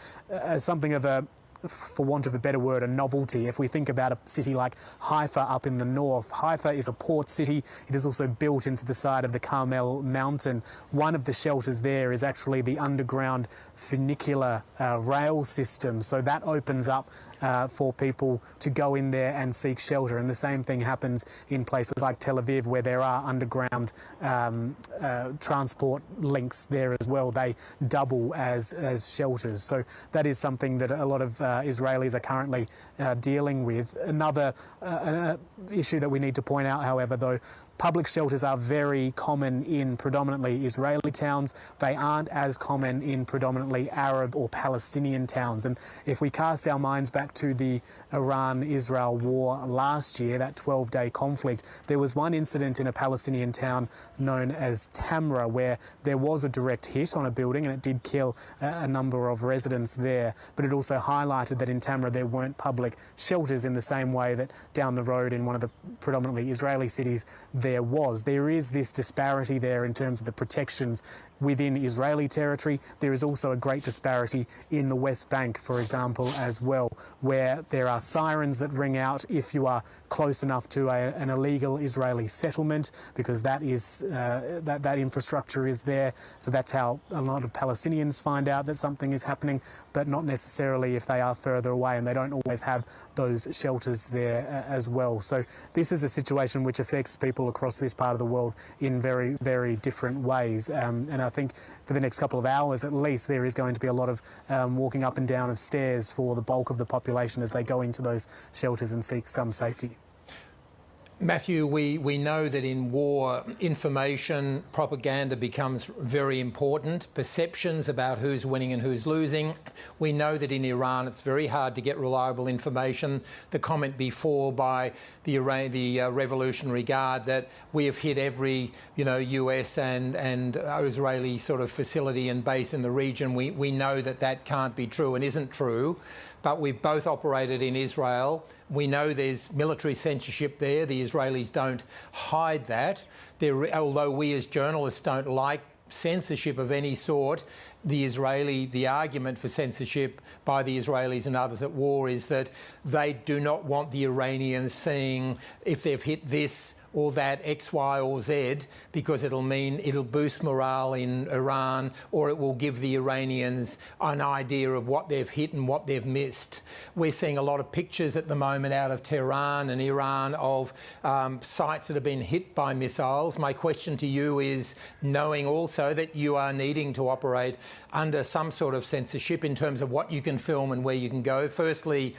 Something of a for want of a better word, a novelty. If we think about a city like Haifa up in the north, Haifa is a port city. It is also built into the side of the Carmel mountain. One of the shelters there is actually the underground funicular rail system. So that opens up for people to go in there and seek shelter. And the same thing happens in places like Tel Aviv, where there are underground transport links there as well. They double as shelters. So that is something that a lot of Israelis are currently dealing with. Another issue that we need to point out, however, though, public shelters are very common in predominantly Israeli towns. They aren't as common in predominantly Arab or Palestinian towns. And if we cast our minds back to the Iran-Israel war last year, that 12-day conflict, there was one incident in a Palestinian town known as Tamra where there was a direct hit on a building and it did kill a number of residents there. But it also highlighted that in Tamra there weren't public shelters in the same way that down the road in one of the predominantly Israeli cities there is this disparity there in terms of the protections within Israeli territory. There is also a great disparity in the West Bank, for example, as well, where there are sirens that ring out if you are close enough to an illegal Israeli settlement, because that is that infrastructure is there. So that's how a lot of Palestinians find out that something is happening, but not necessarily if they are further away, and they don't always have those shelters there as well. So this is a situation which affects people across this part of the world in very, very different ways. And I think for the next couple of hours at least there is going to be a lot of walking up and down of stairs for the bulk of the population as they go into those shelters and seek some safety. Matthew, we know that in war, information, propaganda becomes very important. Perceptions about who's winning and who's losing. We know that in Iran it's very hard to get reliable information. The comment before by the Revolutionary Guard that we have hit every, US and Israeli sort of facility and base in the region. We know that that can't be true and isn't true. But we've both operated in Israel. We know there's military censorship there. The Israelis don't hide that. Although we as journalists don't like censorship of any sort, the argument for censorship by the Israelis and others at war is that they do not want the Iranians seeing if they've hit this or that X, Y or Z, because it'll boost morale in Iran, or it will give the Iranians an idea of what they've hit and what they've missed. We're seeing a lot of pictures at the moment out of Tehran and Iran of sites that have been hit by missiles. My question to you is, knowing also that you are needing to operate under some sort of censorship in terms of what you can film and where you can go, firstly,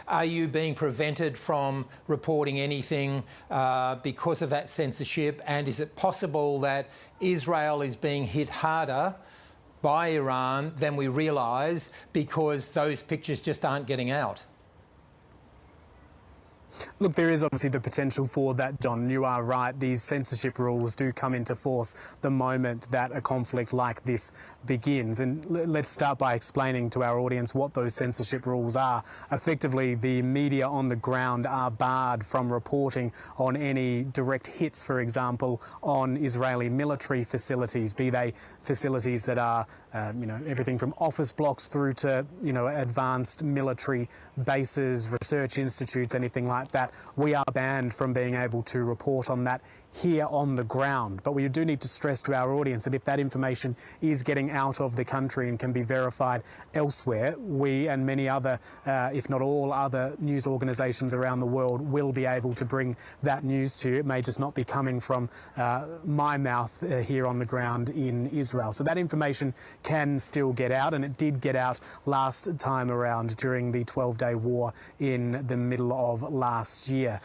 are you being prevented from reporting anything because of that censorship? And is it possible that Israel is being hit harder by Iran than we realise because those pictures just aren't getting out? Look, there is obviously the potential for that, John. You are right. These censorship rules do come into force the moment that a conflict like this begins. And let's start by explaining to our audience what those censorship rules are. Effectively, the media on the ground are barred from reporting on any direct hits, for example, on Israeli military facilities, be they facilities that are, everything from office blocks through to, advanced military bases, research institutes, anything like that. We are banned from being able to report on that here on the ground. But we do need to stress to our audience that if that information is getting out of the country and can be verified elsewhere, we and many other, if not all other news organisations around the world will be able to bring that news to you. It may just not be coming from my mouth here on the ground in Israel. So that information can still get out, and it did get out last time around during the 12-day war in the middle of last year.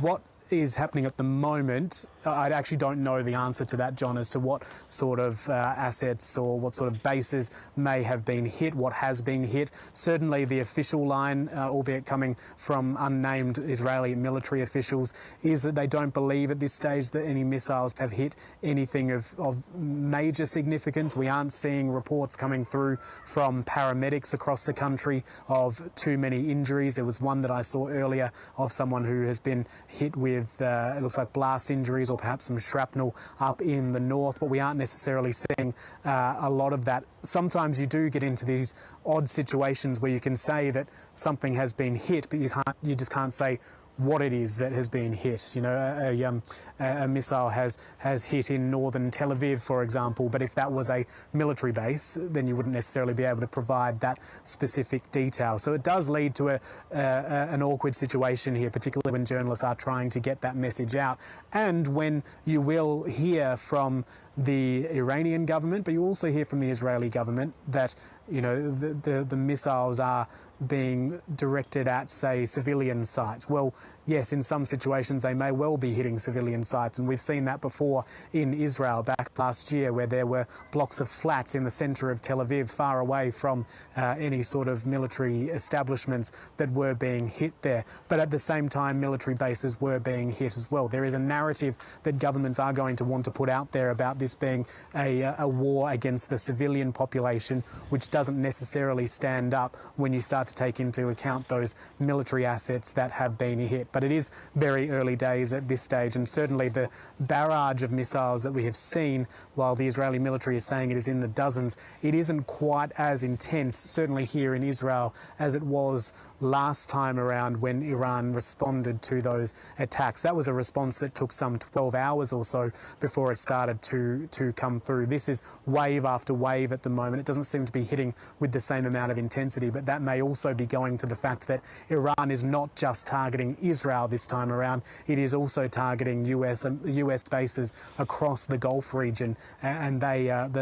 What is happening at the moment, I actually don't know the answer to that, John, as to what sort of assets or what sort of bases may have been hit, what has been hit. Certainly the official line, albeit coming from unnamed Israeli military officials, is that they don't believe at this stage that any missiles have hit anything of major significance. We aren't seeing reports coming through from paramedics across the country of too many injuries. There was one that I saw earlier of someone who has been hit with with, it looks like blast injuries or perhaps some shrapnel up in the north, but we aren't necessarily seeing a lot of that. Sometimes you do get into these odd situations where you can say that something has been hit, but you just can't say what it is that has been hit. You know, a missile has hit in northern Tel Aviv, for example, but if that was a military base, then you wouldn't necessarily be able to provide that specific detail. So it does lead to an awkward situation here, particularly when journalists are trying to get that message out, and when you will hear from the Iranian government, but you also hear from the Israeli government that, you know, the missiles are being directed at, say, civilian sites. Well, yes, in some situations they may well be hitting civilian sites, and we've seen that before in Israel back last year, where there were blocks of flats in the centre of Tel Aviv, far away from any sort of military establishments, that were being hit there. But at the same time, military bases were being hit as well. There is a narrative that governments are going to want to put out there about this being a war against the civilian population, which doesn't necessarily stand up when you start to take into account those military assets that have been hit. But it is very early days at this stage, and certainly the barrage of missiles that we have seen, while the Israeli military is saying it is in the dozens, it isn't quite as intense, certainly here in Israel, as it was last time around when Iran responded to those attacks. That was a response that took some 12 hours or so before it started to come through. This is wave after wave at the moment. It doesn't seem to be hitting with the same amount of intensity, but that may also be going to the fact that Iran is not just targeting Israel this time around, it is also targeting US bases across the Gulf region, and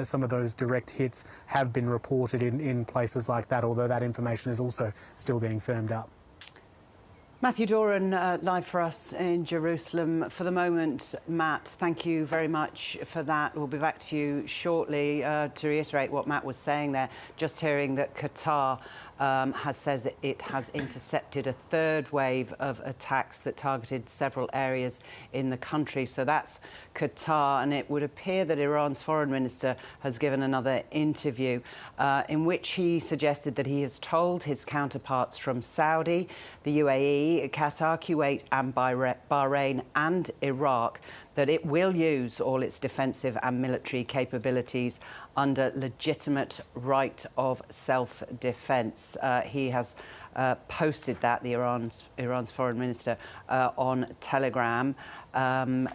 some of those direct hits have been reported in places like that, although that information is also still being firmed up. Matthew Doran, live for us in Jerusalem. For the moment, Matt, thank you very much for that. We'll be back to you shortly. To reiterate what Matt was saying there, just hearing that Qatar has said that it has intercepted a third wave of attacks that targeted several areas in the country. So that's Qatar, and it would appear that Iran's foreign minister has given another interview in which he suggested that he has told his counterparts from Saudi, the UAE, Qatar, Kuwait and Bahrain and Iraq that it will use all its defensive and military capabilities under legitimate right of self-defence. He has posted that, Iran's foreign minister, on Telegram.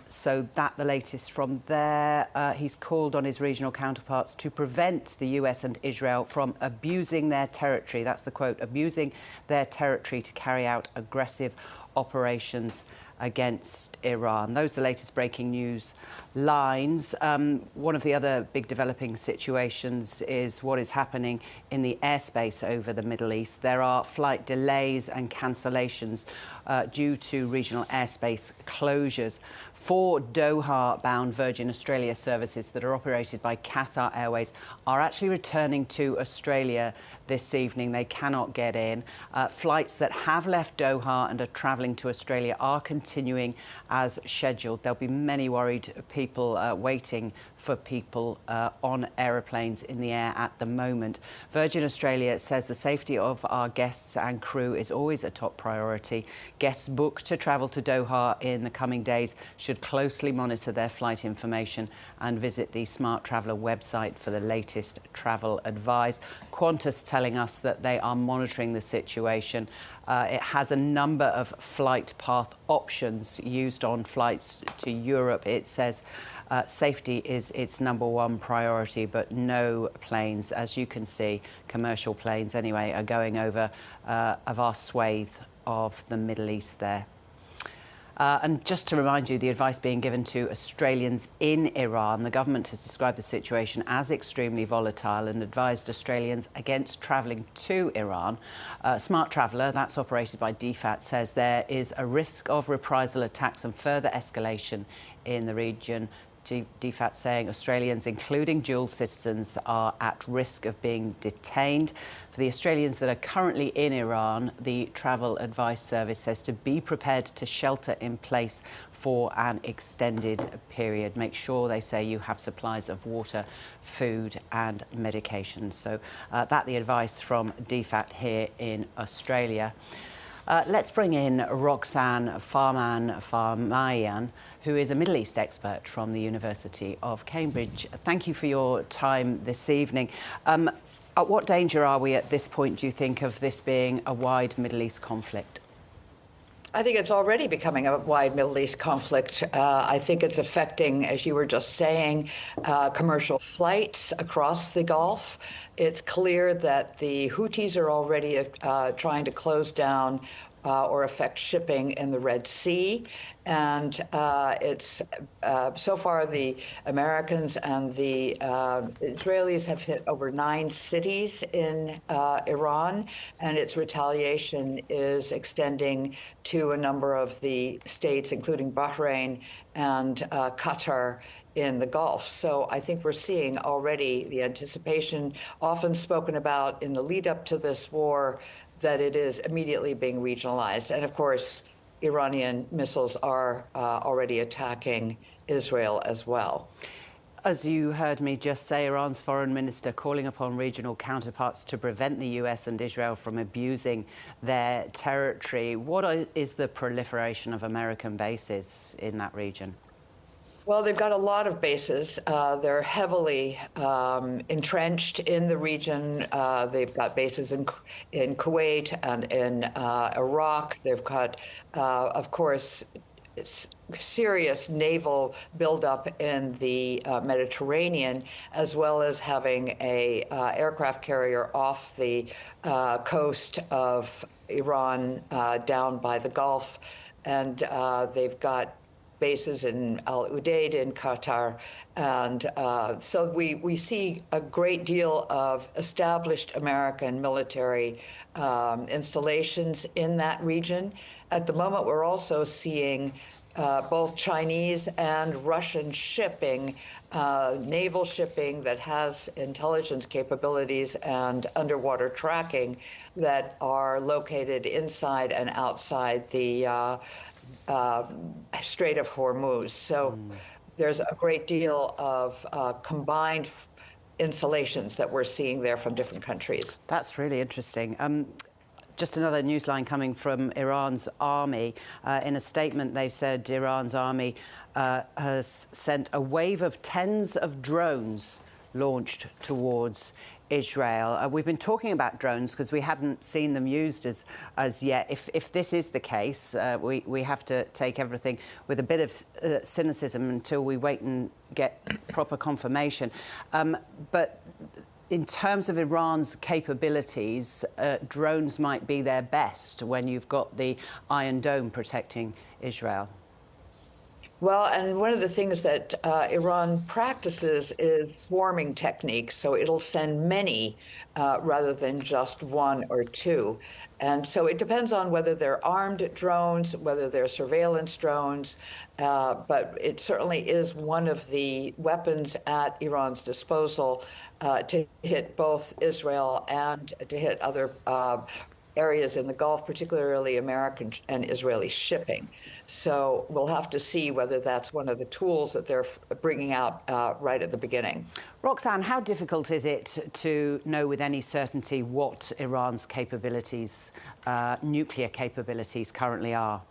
So that the latest from there. He's called on his regional counterparts to prevent the US and Israel from abusing their territory. That's the quote, abusing their territory to carry out aggressive operations against Iran. Those are the latest breaking news lines. One of the other big developing situations is what is happening in the airspace over the Middle East. There are flight delays and cancellations due to regional airspace closures. 4 Doha-bound Virgin Australia services that are operated by Qatar Airways are actually returning to Australia this evening. They cannot get in. Flights that have left Doha and are travelling to Australia are continuing as scheduled. There'll be many worried people waiting for people on aeroplanes in the air at the moment. Virgin Australia says the safety of our guests and crew is always a top priority. Guests booked to travel to Doha in the coming days should closely monitor their flight information and visit the Smart Traveller website for the latest travel advice. Qantas telling us that they are monitoring the situation. It has a number of flight path options used on flights to Europe. It says safety is its #1 priority, but no planes, as you can see, commercial planes anyway, are going over a vast swathe of the Middle East there. And just to remind you, the advice being given to Australians in Iran, the government has described the situation as extremely volatile and advised Australians against travelling to Iran. Smart Traveller, that's operated by DFAT, says there is a risk of reprisal attacks and further escalation in the region. DFAT saying Australians, including dual citizens, are at risk of being detained. For the Australians that are currently in Iran, the Travel Advice Service says to be prepared to shelter in place for an extended period. Make sure, they say, you have supplies of water, food and medication. So that's the advice from DFAT here in Australia. Let's bring in Roxanne Farmayan, who is a Middle East expert from the University of Cambridge. Thank you for your time this evening. At what danger are we at this point, do you think, of this being a wide Middle East conflict? I think it's already becoming a wide Middle East conflict. I think it's affecting, as you were just saying, commercial flights across the Gulf. It's clear that the Houthis are already trying to close down or affect shipping in the Red Sea. And it's so far the Americans and the Israelis have hit over 9 cities in Iran, and its retaliation is extending to a number of the states, including Bahrain and Qatar in the Gulf. So I think we're seeing already the anticipation often spoken about in the lead up to this war, that it is immediately being regionalized. And of course, Iranian missiles are already attacking Israel as well. As you heard me just say, Iran's foreign minister calling upon regional counterparts to prevent the US and Israel from abusing their territory. What is the proliferation of American bases in that region? Well, they've got a lot of bases. They're heavily entrenched in the region. They've got bases in Kuwait and in Iraq. They've got, of course, serious naval buildup in the Mediterranean, as well as having a aircraft carrier off the coast of Iran down by the Gulf. And they've got bases in Al Udeid in Qatar. And so we see a great deal of established American military installations in that region. At the moment, we're also seeing both Chinese and Russian shipping, naval shipping that has intelligence capabilities and underwater tracking that are located inside and outside the Strait of Hormuz. So there's a great deal of combined installations that we're seeing there from different countries. That's really interesting. Just another news line coming from Iran's army. In a statement, they said Iran's army has sent a wave of tens of drones launched towards Israel. We've been talking about drones because we hadn't seen them used as yet. If this is the case, we have to take everything with a bit of cynicism until we wait and get proper confirmation. But in terms of Iran's capabilities, drones might be their best when you've got the Iron Dome protecting Israel. Well, and one of the things that Iran practices is swarming techniques. So it'll send many rather than just one or two. And so it depends on whether they're armed drones, whether they're surveillance drones. But it certainly is one of the weapons at Iran's disposal to hit both Israel and to hit other areas in the Gulf, particularly American and Israeli shipping. So we'll have to see whether that's one of the tools that they're bringing out right at the beginning. Roxanne, how difficult is it to know with any certainty what Iran's capabilities, nuclear capabilities, currently are?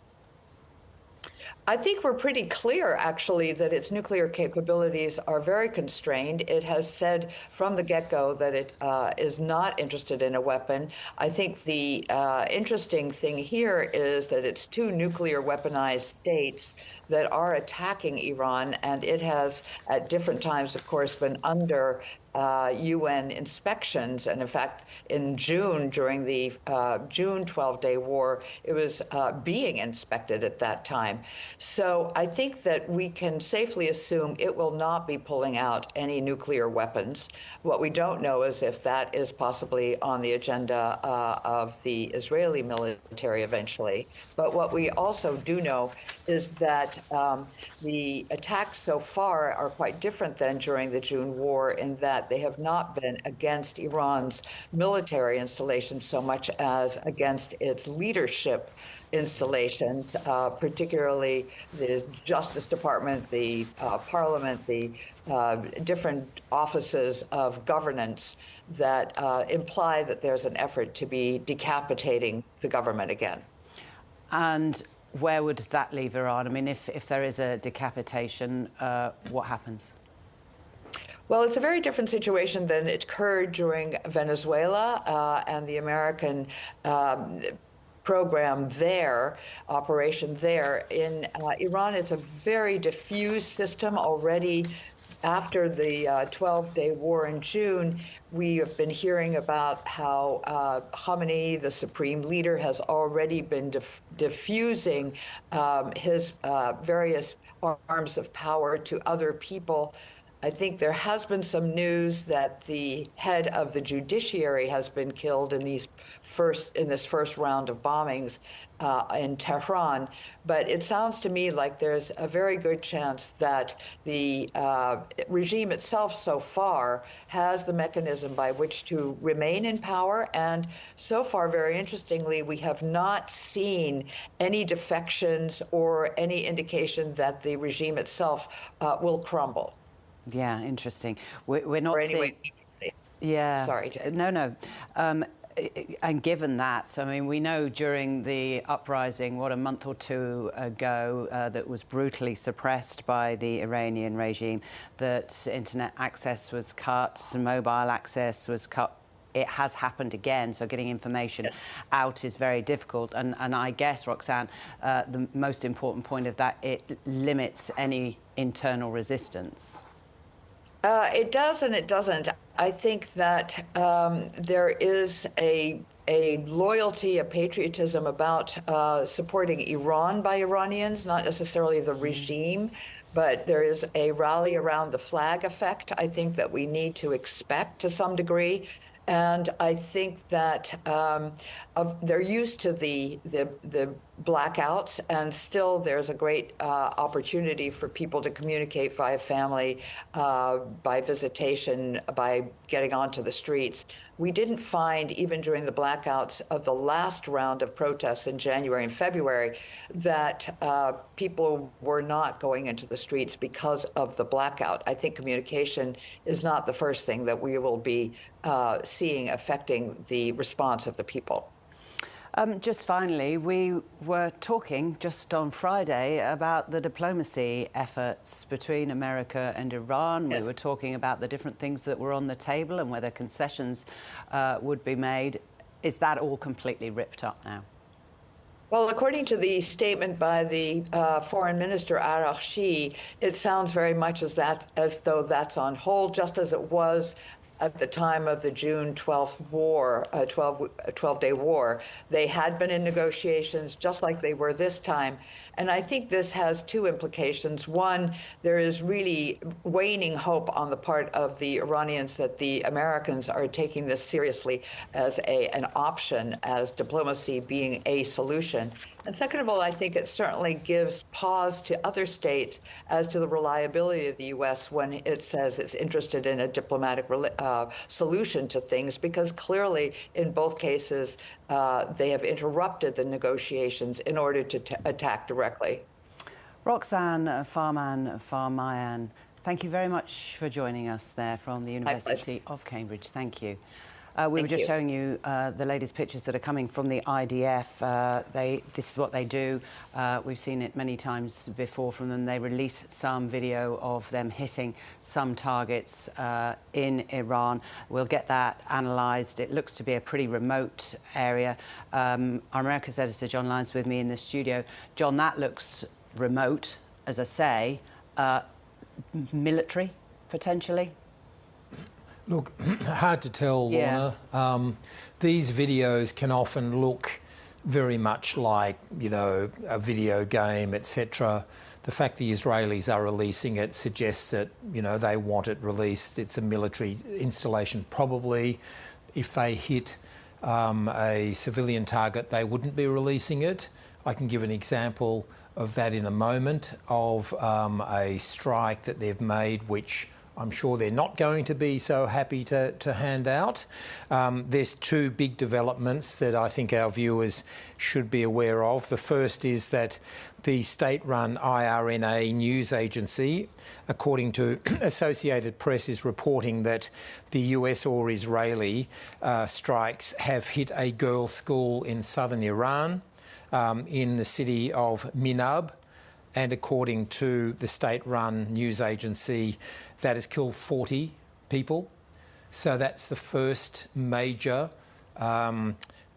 I think we're pretty clear, actually, that its nuclear capabilities are very constrained. It has said from the get-go that it is not interested in a weapon. I think the interesting thing here is that it's 2 nuclear weaponized states that are attacking Iran, and it has, at different times, of course, been under UN inspections. And in fact, in June, during the June 12-day war, it was being inspected at that time. So I think that we can safely assume it will not be pulling out any nuclear weapons. What we don't know is if that is possibly on the agenda of the Israeli military eventually. But what we also do know is that the attacks so far are quite different than during the June war, in that they have not been against Iran's military installations so much as against its leadership installations, particularly the Justice Department, the Parliament, the different offices of governance that imply that there's an effort to be decapitating the government again. And where would that leave Iran? I mean, if there is a decapitation, what happens? Well, it's a very different situation than it occurred during Venezuela and the American program there, operation there. In Iran, it's a very diffuse system already. After the 12-day war in June, we have been hearing about how Khamenei, the supreme leader, has already been diffusing his various arms of power to other people. I think there has been some news that the head of the judiciary has been killed in this first round of bombings in Tehran. But it sounds to me like there's a very good chance that the regime itself so far has the mechanism by which to remain in power. And so far, very interestingly, we have not seen any defections or any indication that the regime itself will crumble. Yeah, interesting. We're not seeing... Yeah. Sorry. No. And given that, so, I mean, we know during the uprising, a month or two ago, that was brutally suppressed by the Iranian regime, that internet access was cut, mobile access was cut. It has happened again, so getting information out is very difficult. And I guess, Roxanne, the most important point of that, it limits any internal resistance. It does and it doesn't. I think that there is a loyalty, a patriotism about supporting Iran by Iranians, not necessarily the regime, but there is a rally around the flag effect, I think, that we need to expect to some degree. And I think that they're used to the blackouts, and still there's a great opportunity for people to communicate via family, by visitation, by getting onto the streets. We didn't find, even during the blackouts of the last round of protests in January and February, that people were not going into the streets because of the blackout. I think communication is not the first thing that we will be seeing affecting the response of the people. Just finally, we were talking just on Friday about the diplomacy efforts between America and Iran. Yes. We were talking about the different things that were on the table and whether concessions would be made. Is that all completely ripped up now? Well, according to the statement by the Foreign Minister Araghchi, it sounds very much as though that's on hold, just as it was at the time of the June 12th war, 12-day war. They had been in negotiations just like they were this time. And I think this has two implications. One, there is really waning hope on the part of the Iranians that the Americans are taking this seriously as an option, as diplomacy being a solution. And second of all, I think it certainly gives pause to other states as to the reliability of the U.S. when it says it's interested in a diplomatic solution to things, because clearly in both cases they have interrupted the negotiations in order to attack directly. Roxanne Farmayan, thank you very much for joining us there from the University of Cambridge. Thank you. We were just showing you the latest pictures that are coming from the IDF. This is what they do. We've seen it many times before from them. They release some video of them hitting some targets in Iran. We'll get that analysed. It looks to be a pretty remote area. Our America's editor, John Lyons, with me in the studio. John, that looks remote, as I say. Military, potentially? Look, hard to tell, Lorna. These videos can often look very much like, a video game, etc. The fact the Israelis are releasing it suggests that, they want it released. It's a military installation. Probably, if they hit a civilian target, they wouldn't be releasing it. I can give an example of that in a moment, of a strike that they've made, which I'm sure they're not going to be so happy to hand out. There's two big developments that I think our viewers should be aware of. The first is that the state-run IRNA news agency, according to Associated Press, is reporting that the US or Israeli strikes have hit a girls' school in southern Iran. in the city of Minab, and according to the state-run news agency, that has killed 40 people. So that's the first major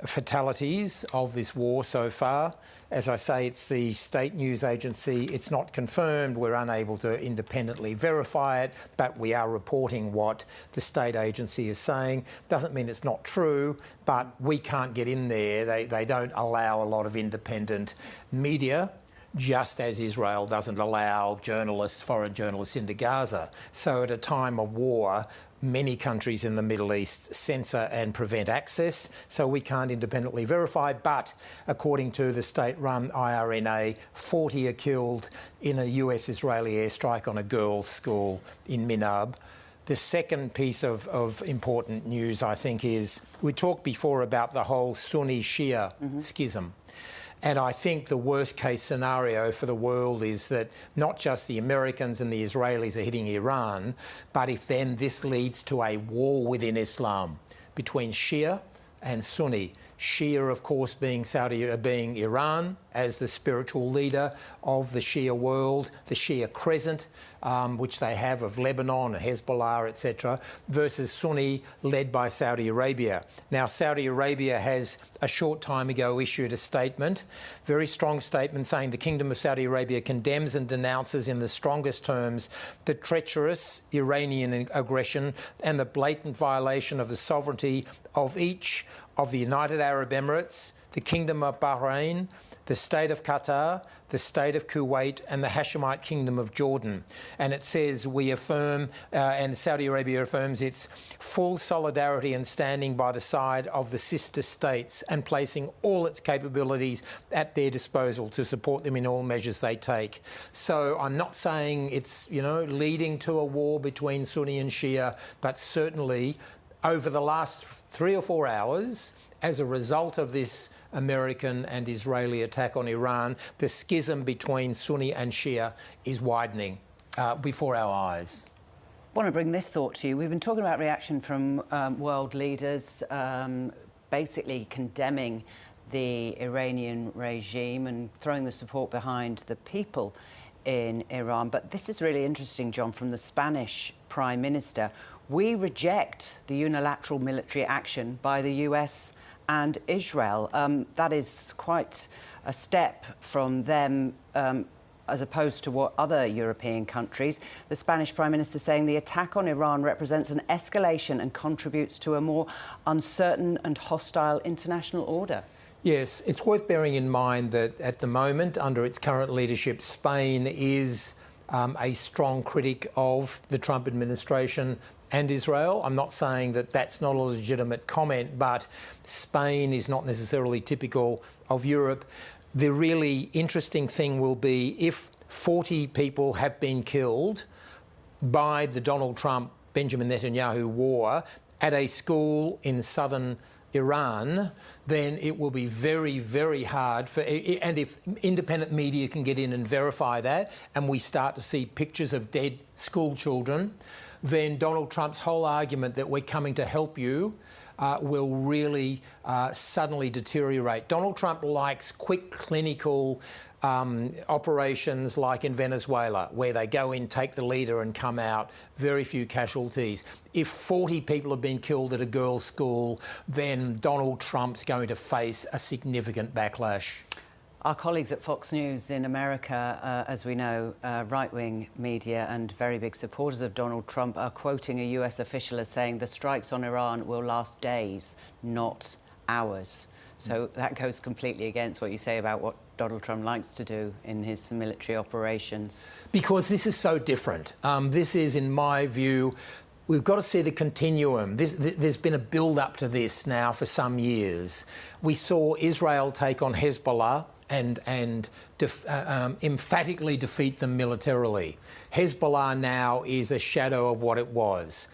fatalities of this war so far. As I say, it's the state news agency. It's not confirmed. We're unable to independently verify it, but we are reporting what the state agency is saying. Doesn't mean it's not true, but we can't get in there. They don't allow a lot of independent media, just as Israel doesn't allow foreign journalists into Gaza. So at a time of war, many countries in the Middle East censor and prevent access, so we can't independently verify. But according to the state-run IRNA, 40 are killed in a US-Israeli airstrike on a girls' school in Minab. The second piece of important news, I think, is we talked before about the whole Sunni-Shia schism. And I think the worst case scenario for the world is that not just the Americans and the Israelis are hitting Iran, but if then this leads to a war within Islam between Shia and Sunni. Shia, of course, being Iran as the spiritual leader of the Shia world, the Shia crescent, which they have of Lebanon and Hezbollah, etc., versus Sunni, led by Saudi Arabia. Now, Saudi Arabia has a short time ago issued a statement, very strong statement, saying the Kingdom of Saudi Arabia condemns and denounces in the strongest terms the treacherous Iranian aggression and the blatant violation of the sovereignty of each of the United Arab Emirates, the Kingdom of Bahrain, the State of Qatar, the State of Kuwait and the Hashemite Kingdom of Jordan. And it says we affirm, and Saudi Arabia affirms its full solidarity and standing by the side of the sister states and placing all its capabilities at their disposal to support them in all measures they take. So I'm not saying it's, leading to a war between Sunni and Shia, but certainly over the last 3 or 4 hours, as a result of this American and Israeli attack on Iran, the schism between Sunni and Shia is widening before our eyes. I want to bring this thought to you. We've been talking about reaction from world leaders, basically condemning the Iranian regime and throwing the support behind the people in Iran. But this is really interesting, John, from the Spanish Prime Minister. We reject the unilateral military action by the US and Israel. That is quite a step from them as opposed to what other European countries. The Spanish Prime Minister saying the attack on Iran represents an escalation and contributes to a more uncertain and hostile international order. Yes, it's worth bearing in mind that at the moment, under its current leadership, Spain is a strong critic of the Trump administration and Israel. I'm not saying that that's not a legitimate comment, but Spain is not necessarily typical of Europe. The really interesting thing will be if 40 people have been killed by the Donald Trump, Benjamin Netanyahu war at a school in southern Iran, then it will be very, very hard and if independent media can get in and verify that, and we start to see pictures of dead school children, then Donald Trump's whole argument that we're coming to help you will really suddenly deteriorate. Donald Trump likes quick clinical operations like in Venezuela, where they go in, take the leader and come out, very few casualties. If 40 people have been killed at a girls' school, then Donald Trump's going to face a significant backlash. Our colleagues at Fox News in America, as we know, right-wing media and very big supporters of Donald Trump are quoting a US official as saying the strikes on Iran will last days, not hours. So that goes completely against what you say about what Donald Trump likes to do in his military operations. Because this is so different. This is, in my view, we've got to see the continuum. There's been a build-up to this now for some years. We saw Israel take on Hezbollah and emphatically defeat them militarily. Hezbollah now is a shadow of what it was.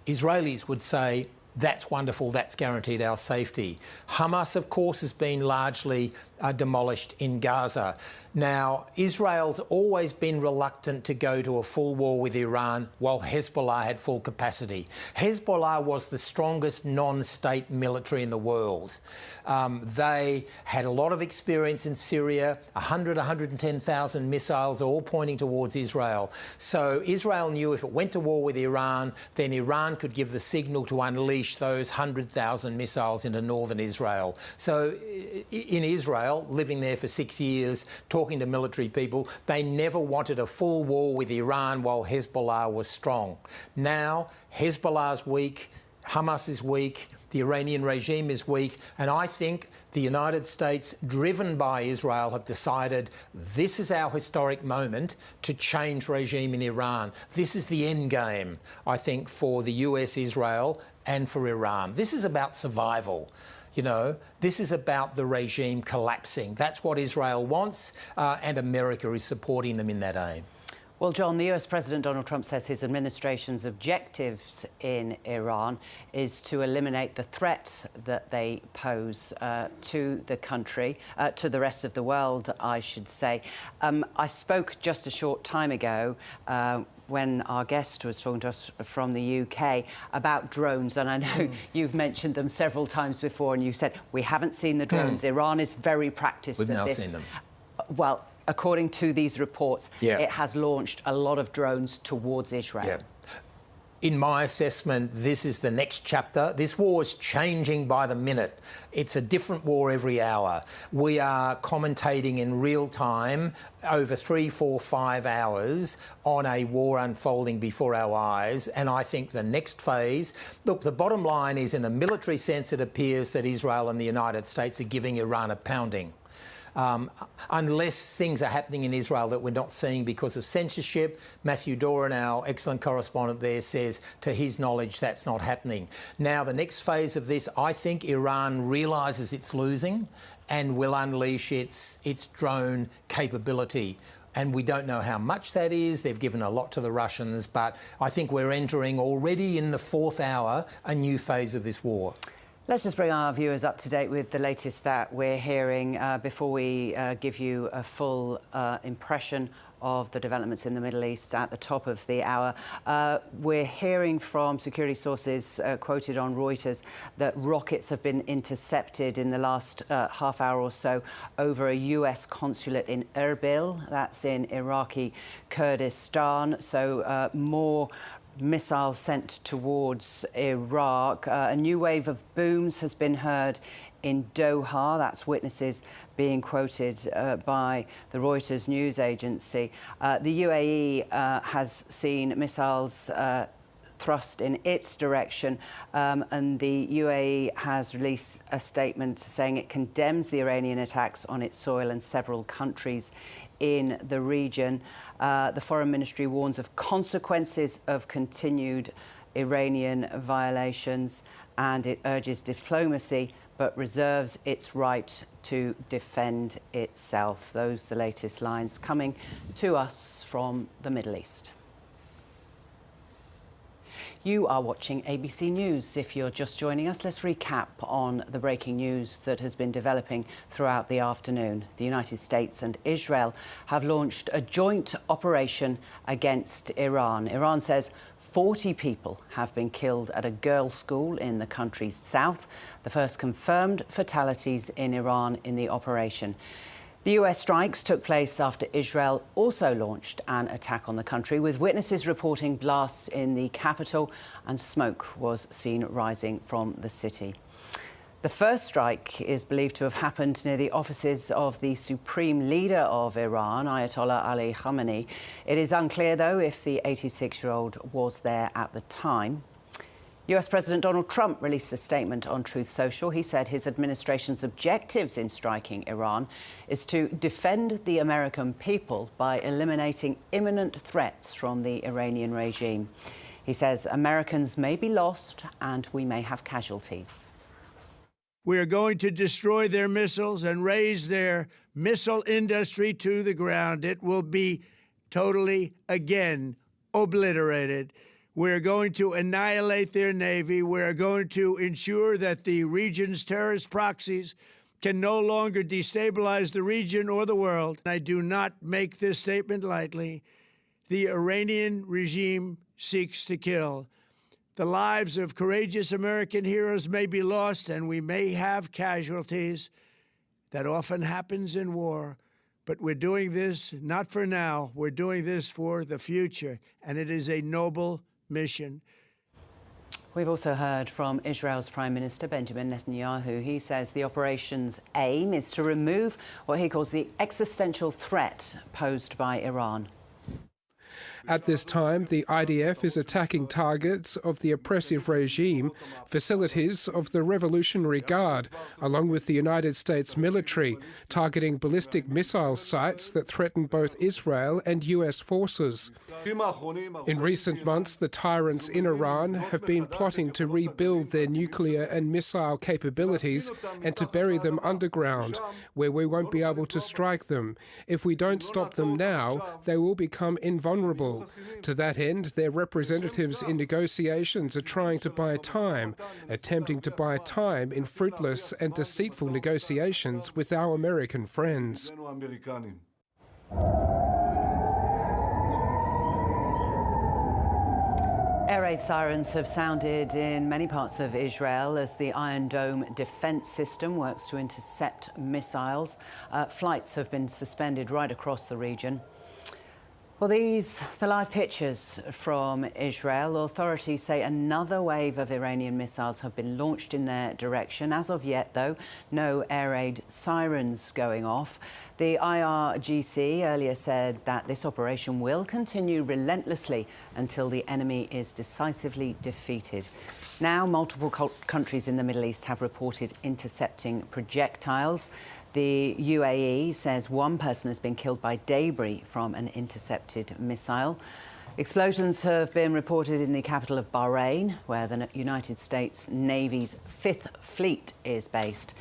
Israelis would say, that's wonderful, that's guaranteed our safety. Hamas, of course, has been largely demolished in Gaza. Now, Israel's always been reluctant to go to a full war with Iran while Hezbollah had full capacity. Hezbollah was the strongest non-state military in the world. They had a lot of experience in Syria, 110,000 missiles, all pointing towards Israel. So Israel knew if it went to war with Iran, then Iran could give the signal to unleash those 100,000 missiles into northern Israel. So in Israel, living there for 6 years, talking to military people, they never wanted a full war with Iran while Hezbollah was strong. Now, Hezbollah's weak, Hamas is weak, the Iranian regime is weak, and I think the United States, driven by Israel, have decided this is our historic moment to change regime in Iran. This is the end game, I think, for the US, Israel, and for Iran. This is about survival. You know, this is about the regime collapsing. That's what Israel wants, and America is supporting them in that aim. Well, John, the US President Donald Trump says his administration's objectives in Iran is to eliminate the threat that they pose to the country, to the rest of the world, I should say. I spoke just a short time ago when our guest was talking to us from the UK about drones, and I know you've mentioned them several times before, and you said, we haven't seen the drones. Iran is very practiced at this. We've now seen them. Well, according to these reports, it has launched a lot of drones towards Israel. Yeah. In my assessment, this is the next chapter. This war is changing by the minute. It's a different war every hour. We are commentating in real time over 3, 4, 5 hours on a war unfolding before our eyes. And I think the next phase, look, the bottom line is, in a military sense, it appears that Israel and the United States are giving Iran a pounding. Unless things are happening in Israel that we're not seeing because of censorship. Matthew Doran, our excellent correspondent there, says to his knowledge that's not happening. Now, the next phase of this, I think Iran realises it's losing and will unleash its drone capability. And we don't know how much that is. They've given a lot to the Russians, but I think we're entering already in the 4th hour a new phase of this war. Let's just bring our viewers up to date with the latest that we're hearing before we give you a full impression of the developments in the Middle East at the top of the hour. We're hearing from security sources quoted on Reuters that rockets have been intercepted in the last half hour or so over a US consulate in Erbil, that's in Iraqi Kurdistan. So more missiles sent towards Iraq. A new wave of booms has been heard in Doha. That's witnesses being quoted by the Reuters news agency. The UAE has seen missiles thrust in its direction, and the UAE has released a statement saying it condemns the Iranian attacks on its soil and several countries in the region. The Foreign Ministry warns of consequences of continued Iranian violations, and it urges diplomacy but reserves its right to defend itself. Those are the latest lines coming to us from the Middle East. You are watching ABC News. If you're just joining us, let's recap on the breaking news that has been developing throughout the afternoon. The United States and Israel have launched a joint operation against Iran. Iran says 40 people have been killed at a girls' school in the country's south, the first confirmed fatalities in Iran in the operation. The US strikes took place after Israel also launched an attack on the country, with witnesses reporting blasts in the capital, and smoke was seen rising from the city. The first strike is believed to have happened near the offices of the supreme leader of Iran, Ayatollah Ali Khamenei. It is unclear, though, if the 86-year-old was there at the time. US President Donald Trump released a statement on Truth Social. He said his administration's objectives in striking Iran is to defend the American people by eliminating imminent threats from the Iranian regime. He says Americans may be lost and we may have casualties. We are going to destroy their missiles and raise their missile industry to the ground. It will be totally, again, obliterated. We're going to annihilate their Navy. We're going to ensure that the region's terrorist proxies can no longer destabilize the region or the world. I do not make this statement lightly. The Iranian regime seeks to kill. The lives of courageous American heroes may be lost, and we may have casualties. That often happens in war. But we're doing this not for now. We're doing this for the future, and it is a noble mission. We've also heard from Israel's Prime Minister Benjamin Netanyahu. He says the operation's aim is to remove what he calls the existential threat posed by Iran. At this time, the IDF is attacking targets of the oppressive regime, facilities of the Revolutionary Guard, along with the United States military, targeting ballistic missile sites that threaten both Israel and US forces. In recent months, the tyrants in Iran have been plotting to rebuild their nuclear and missile capabilities and to bury them underground, where we won't be able to strike them. If we don't stop them now, they will become invulnerable. To that end, their representatives in negotiations are trying to buy time, attempting to buy time in fruitless and deceitful negotiations with our American friends. Air raid sirens have sounded in many parts of Israel as the Iron Dome defence system works to intercept missiles. Flights have been suspended right across the region. Well, these the live pictures from Israel. Authorities say another wave of Iranian missiles have been launched in their direction. As of yet, though, no air raid sirens going off. The IRGC earlier said that this operation will continue relentlessly until the enemy is decisively defeated. Now, multiple countries in the Middle East have reported intercepting projectiles. The UAE says one person has been killed by debris from an intercepted missile. Explosions have been reported in the capital of Bahrain, where the United States Navy's 5th Fleet is based.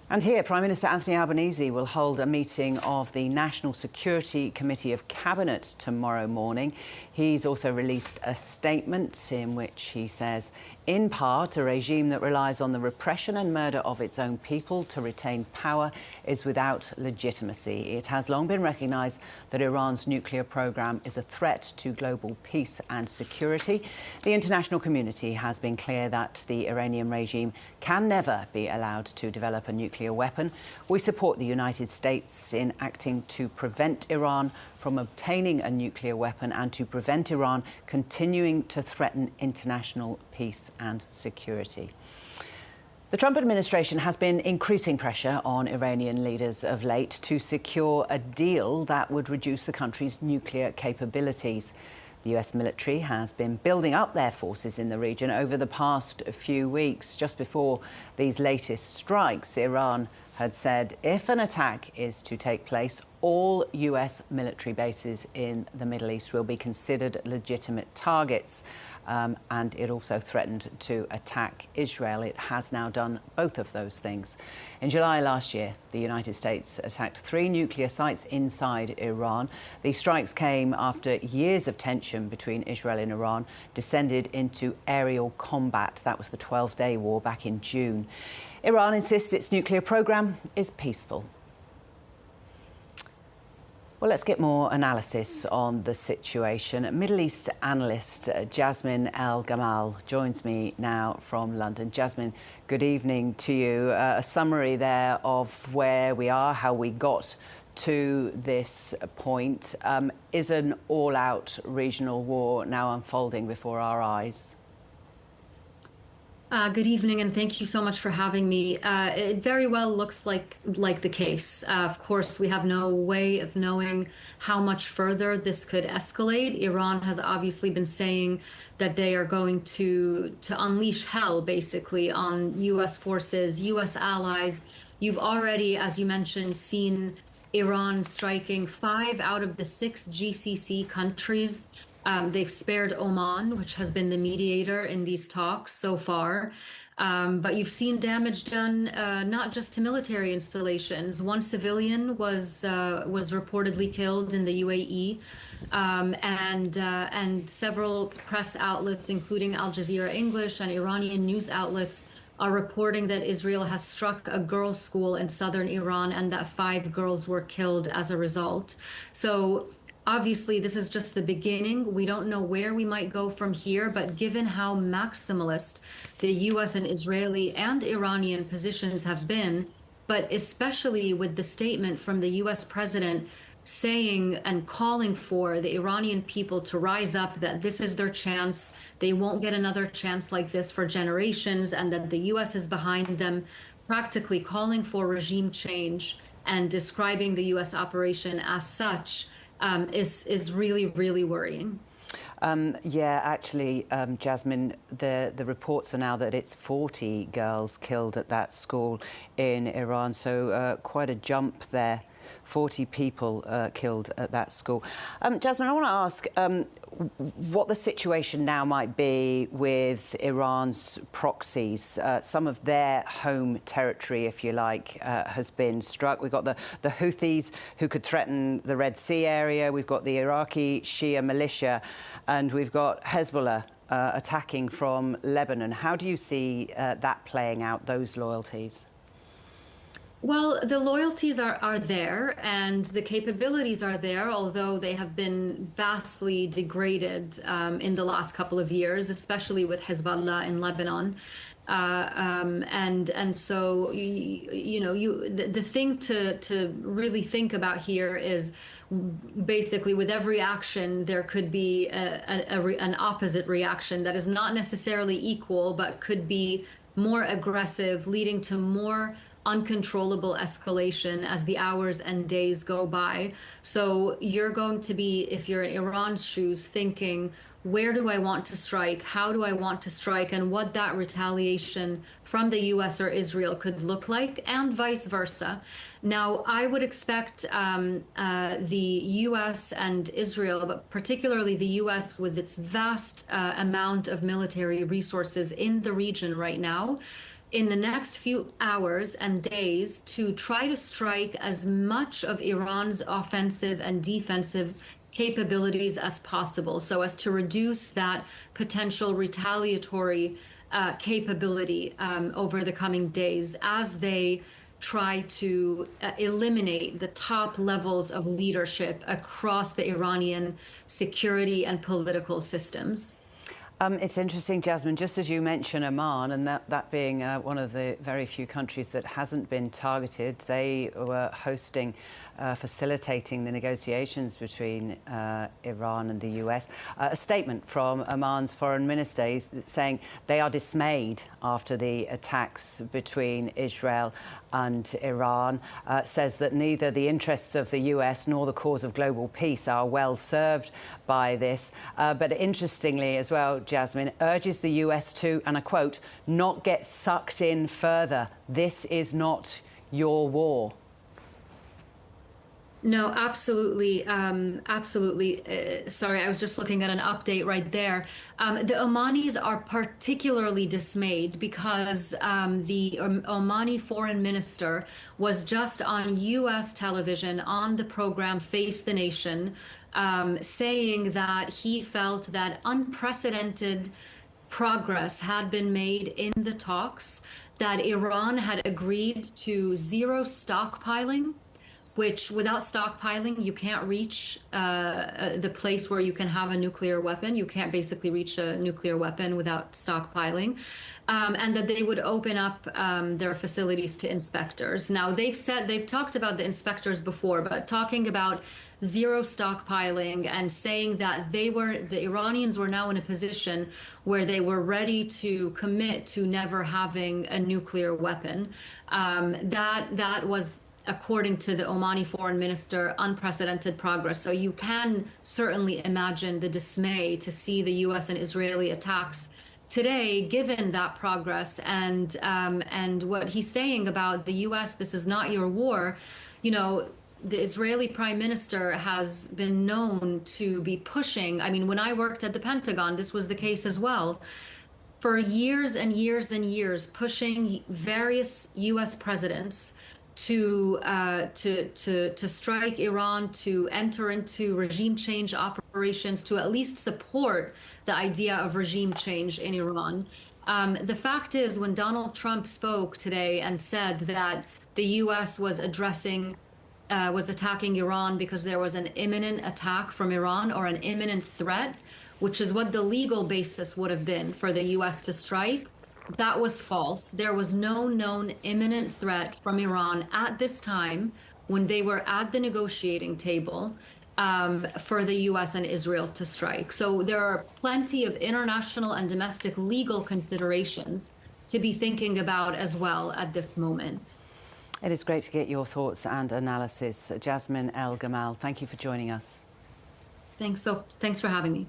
And here, Prime Minister Anthony Albanese will hold a meeting of the National Security Committee of Cabinet tomorrow morning. He's also released a statement in which he says, in part, a regime that relies on the repression and murder of its own people to retain power is without legitimacy. It has long been recognised that Iran's nuclear programme is a threat to global peace and security. The international community has been clear that the Iranian regime can never be allowed to develop a nuclear weapon. We support the United States in acting to prevent Iran from obtaining a nuclear weapon and to prevent Iran continuing to threaten international peace and security. The Trump administration has been increasing pressure on Iranian leaders of late to secure a deal that would reduce the country's nuclear capabilities. The US military has been building up their forces in the region over the past few weeks. Just before these latest strikes, Iran had said if an attack is to take place, all US military bases in the Middle East will be considered legitimate targets. And it also threatened to attack Israel. It has now done both of those things. In July last year, the United States attacked 3 nuclear sites inside Iran. These strikes came after years of tension between Israel and Iran descended into aerial combat. That was the 12-day war back in June. Iran insists its nuclear program is peaceful. Well, let's get more analysis on the situation. Middle East analyst Jasmine El-Gamal joins me now from London. Jasmine, good evening to you. A summary there of where we are, how we got to this point. Is an all-out regional war now unfolding before our eyes? Good evening, and thank you so much for having me. It very well looks like the case. Of course, we have no way of knowing how much further this could escalate. Iran has obviously been saying that they are going to unleash hell, basically, on U.S. forces, U.S. allies. You've already, as you mentioned, seen Iran striking 5 out of the 6 GCC countries. They've spared Oman, which has been the mediator in these talks so far. But you've seen damage done not just to military installations. One civilian was reportedly killed in the UAE, and several press outlets, including Al Jazeera English and Iranian news outlets, are reporting that Israel has struck a girls' school in southern Iran and that 5 girls were killed as a result. So obviously, this is just the beginning. We don't know where we might go from here, but given how maximalist the US and Israeli and Iranian positions have been, but especially with the statement from the US president saying and calling for the Iranian people to rise up, that this is their chance, they won't get another chance like this for generations, and that the US is behind them, practically calling for regime change and describing the US operation as such, is really, really worrying. Yeah, actually, Jasmine, the reports are now that it's 40 girls killed at that school in Iran, so quite a jump there. 40 people killed at that school. Jasmine, I want to ask what the situation now might be with Iran's proxies. Some of their home territory, if you like, has been struck. We've got the Houthis, who could threaten the Red Sea area. We've got the Iraqi Shia militia, and we've got Hezbollah attacking from Lebanon. How do you see that playing out, those loyalties? Well, the loyalties are there and the capabilities are there, although they have been vastly degraded in the last couple of years, especially with Hezbollah in Lebanon. And so, the thing to really think about here is basically with every action, there could be an opposite reaction that is not necessarily equal, but could be more aggressive, leading to more uncontrollable escalation as the hours and days go by. So you're going to be, if you're in Iran's shoes, thinking, where do I want to strike? How do I want to strike? And what that retaliation from the US or Israel could look like, and vice versa. Now, I would expect the US and Israel, but particularly the US with its vast amount of military resources in the region right now, in the next few hours and days, to try to strike as much of Iran's offensive and defensive capabilities as possible, so as to reduce that potential retaliatory capability over the coming days as they try to eliminate the top levels of leadership across the Iranian security and political systems. It's interesting, Jasmine, just as you mentioned Oman, and that being one of the very few countries that hasn't been targeted. They were hosting, facilitating the negotiations between Iran and the US. A statement from Oman's foreign minister saying they are dismayed after the attacks between Israel and Iran, says that neither the interests of the US nor the cause of global peace are well served by this. But interestingly as well, Jasmine, urges the US to, and I quote, not get sucked in further. This is not your war. No, absolutely. Absolutely. Sorry, I was just looking at an update right there. The Omanis are particularly dismayed because the Omani foreign minister was just on US television on the program Face the Nation, saying that he felt that unprecedented progress had been made in the talks, that Iran had agreed to zero stockpiling, which without stockpiling, you can't reach the place where you can have a nuclear weapon. You can't basically reach a nuclear weapon without stockpiling. And that they would open up their facilities to inspectors. Now, they've talked about the inspectors before, but talking about zero stockpiling and saying that the Iranians were now in a position where they were ready to commit to never having a nuclear weapon. That was, according to the Omani foreign minister, unprecedented progress. So you can certainly imagine the dismay to see the US and Israeli attacks today, given that progress, and what he's saying about the US, this is not your war. You know, the Israeli prime minister has been known to be pushing. I mean, when I worked at the Pentagon, this was the case as well. For years and years and years, pushing various US presidents to strike Iran, to enter into regime change operations, to at least support the idea of regime change in Iran. The fact is, when Donald Trump spoke today and said that the U.S. was attacking Iran because there was an imminent attack from Iran or an imminent threat, which is what the legal basis would have been for the U.S. to strike, that was false. There was no known imminent threat from Iran at this time when they were at the negotiating table for the U.S. and Israel to strike. So there are plenty of international and domestic legal considerations to be thinking about as well at this moment. It is great to get your thoughts and analysis. Jasmine El Gamal, thank you for joining us. Thanks for having me.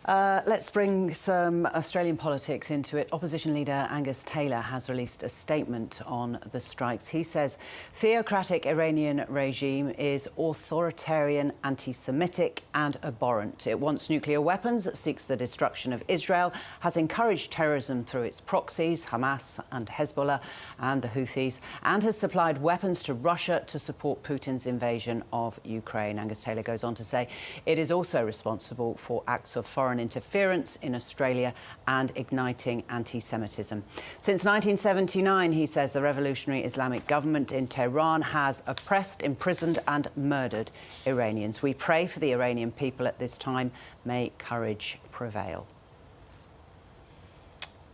Let's bring some Australian politics into it. Opposition leader Angus Taylor has released a statement on the strikes. He says theocratic Iranian regime is authoritarian, anti-Semitic and abhorrent. It wants nuclear weapons, seeks the destruction of Israel, has encouraged terrorism through its proxies, Hamas and Hezbollah and the Houthis, and has supplied weapons to Russia to support Putin's invasion of Ukraine. Angus Taylor goes on to say it is also responsible for acts of foreign interference in Australia and igniting anti-Semitism. Since 1979, he says, the revolutionary Islamic government in Tehran has oppressed, imprisoned and murdered Iranians. We pray for the Iranian people at this time. May courage prevail.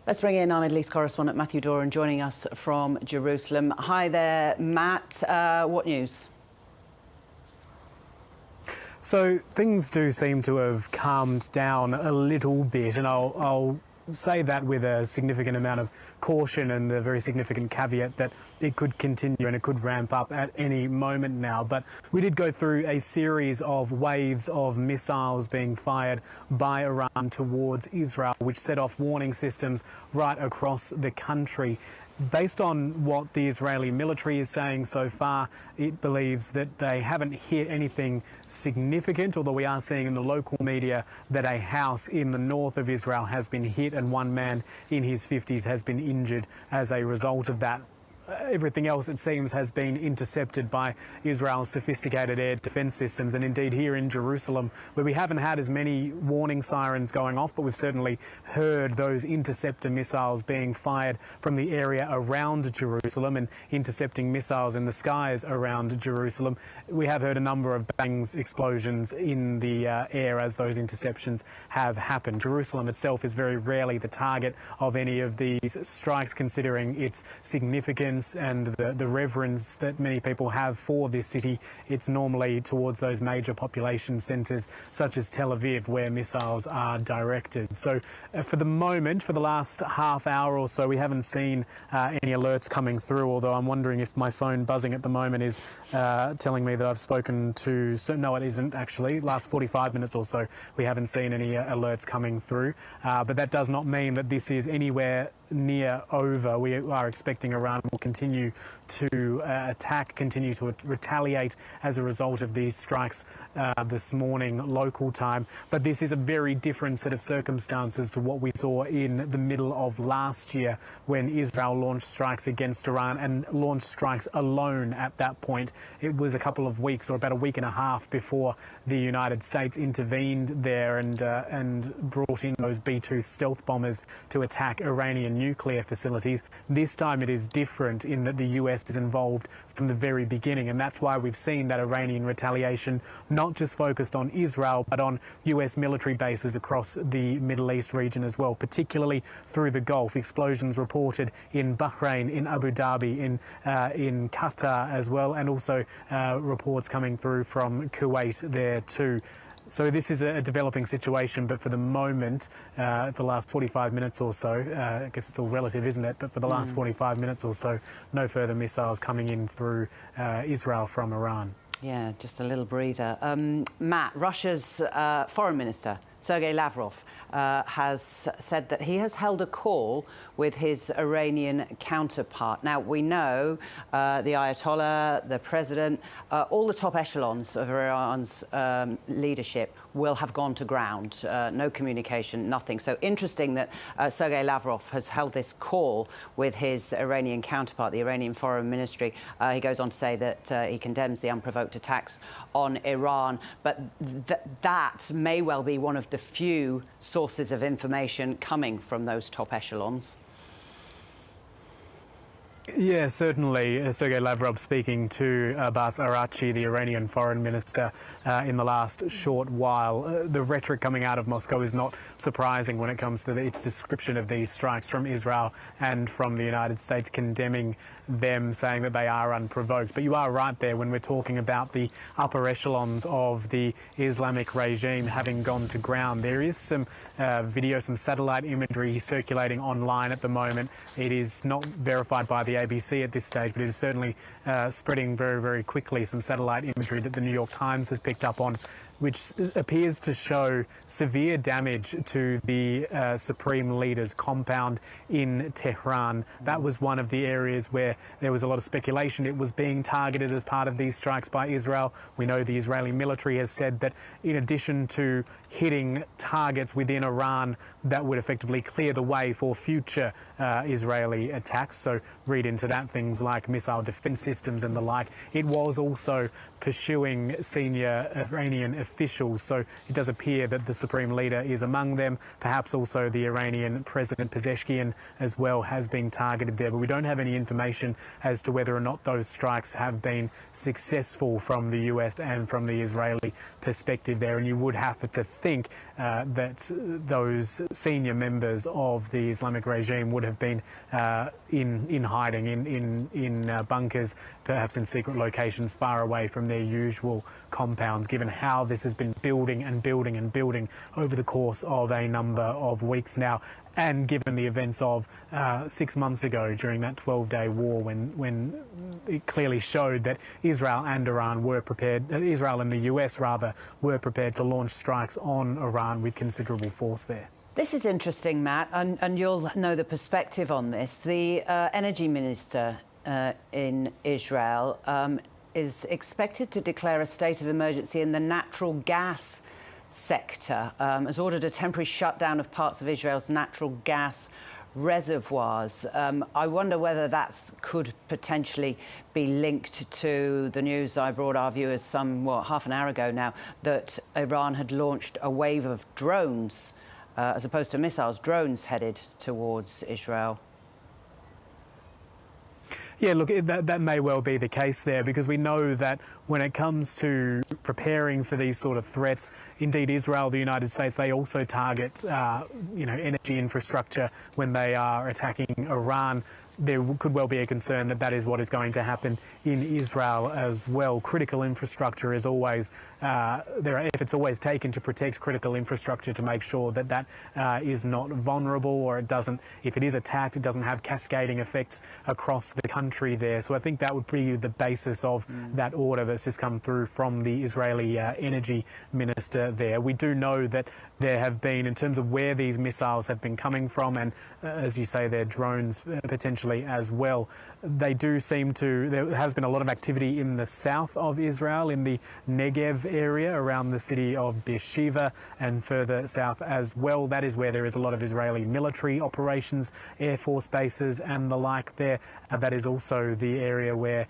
Let's bring in our Middle East correspondent Matthew Doran joining us from Jerusalem. Hi there, Matt. What news? So things do seem to have calmed down a little bit, and I'll say that with a significant amount of caution and the very significant caveat that it could continue and it could ramp up at any moment now. But we did go through a series of waves of missiles being fired by Iran towards Israel, which set off warning systems right across the country. Based on what the Israeli military is saying so far, it believes that they haven't hit anything significant, although we are seeing in the local media that a house in the north of Israel has been hit and one man in his 50s has been injured as a result of that. Everything else, it seems, has been intercepted by Israel's sophisticated air defence systems. And indeed here in Jerusalem, where we haven't had as many warning sirens going off, but we've certainly heard those interceptor missiles being fired from the area around Jerusalem and intercepting missiles in the skies around Jerusalem. We have heard a number of bangs, explosions in the air as those interceptions have happened. Jerusalem itself is very rarely the target of any of these strikes, considering its significance and the reverence that many people have for this city. It's normally towards those major population centres such as Tel Aviv where missiles are directed. So for the moment, for the last half hour or so, we haven't seen any alerts coming through, although I'm wondering if my phone buzzing at the moment is telling me that I've spoken to... So no, it isn't actually. Last 45 minutes or so, we haven't seen any alerts coming through. But that does not mean that this is anywhere near over. We are expecting Iran will continue to attack, continue to retaliate as a result of these strikes this morning local time. But this is a very different set of circumstances to what we saw in the middle of last year when Israel launched strikes against Iran and launched strikes alone at that point. It was a couple of weeks or about a week and a half before the United States intervened there and brought in those B-2 stealth bombers to attack Iranian nuclear facilities. This time it is different in that the US is involved from the very beginning, and that's why we've seen that Iranian retaliation not just focused on Israel but on US military bases across the Middle East region as well, particularly through the Gulf. Explosions reported in Bahrain, in Abu Dhabi, in Qatar as well, and also reports coming through from Kuwait there too. So this is a developing situation, but for the moment, for the last 45 minutes or so, I guess it's all relative, isn't it? But for the last 45 minutes or so, no further missiles coming in through Israel from Iran. Yeah, just a little breather. Matt, Russia's foreign minister, Sergei Lavrov, has said that he has held a call with his Iranian counterpart. Now, we know the Ayatollah, the president, all the top echelons of Iran's leadership will have gone to ground. No communication, nothing. So interesting that Sergei Lavrov has held this call with his Iranian counterpart, the Iranian Foreign Ministry. He goes on to say that he condemns the unprovoked attacks on Iran, but that may well be one of the few sources of information coming from those top echelons. Yeah, certainly. Sergei Lavrov speaking to Abbas Araghchi, the Iranian foreign minister, in the last short while. The rhetoric coming out of Moscow is not surprising when it comes to its description of these strikes from Israel and from the United States, condemning them, saying that they are unprovoked. But you are right there when we're talking about the upper echelons of the Islamic regime having gone to ground. There is some video, some satellite imagery circulating online at the moment. It is not verified by the ABC at this stage, but it is certainly spreading very, very quickly. Some satellite imagery that the New York Times has picked up on, which appears to show severe damage to the Supreme Leader's compound in Tehran. That was one of the areas where there was a lot of speculation it was being targeted as part of these strikes by Israel. We know the Israeli military has said that in addition to hitting targets within Iran, that would effectively clear the way for future Israeli attacks. So read into that things like missile defense systems and the like. It was also pursuing senior Iranian officials, so it does appear that the Supreme Leader is among them. Perhaps also the Iranian President Pezeshkian as well has been targeted there, but we don't have any information as to whether or not those strikes have been successful from the US and from the Israeli perspective there. And you would have to think that those senior members of the Islamic regime would have been in hiding, in bunkers, perhaps in secret locations far away from their usual compounds, given how this has been building and building and building over the course of a number of weeks now, and given the events of 6 months ago during that 12-day war when it clearly showed that Israel and Iran were prepared, Israel and the US rather, were prepared to launch strikes on Iran with considerable force there. This is interesting, Matt, and you'll know the perspective on this. The energy minister in Israel is expected to declare a state of emergency in the natural gas sector, has ordered a temporary shutdown of parts of Israel's natural gas reservoirs. I wonder whether that could potentially be linked to the news I brought our viewers half an hour ago now, that Iran had launched a wave of drones, as opposed to missiles, drones headed towards Israel. Yeah, look, that may well be the case there, because we know that when it comes to preparing for these sort of threats, indeed Israel, the United States, they also target, energy infrastructure when they are attacking Iran. There could well be a concern that that is what is going to happen in Israel as well. Critical infrastructure is always, there are efforts always taken to protect critical infrastructure to make sure that that is not vulnerable, or it doesn't, if it is attacked, it doesn't have cascading effects across the country there. So I think that would be the basis of that order that's just come through from the Israeli energy minister there. We do know that there have been, in terms of where these missiles have been coming from, and as you say, they're drones potentially as well, they do seem to, there has been a lot of activity in the south of Israel, in the Negev area around the city of Beersheba and further south as well. That is where there is a lot of Israeli military operations, air force bases and the like there. That is also the area where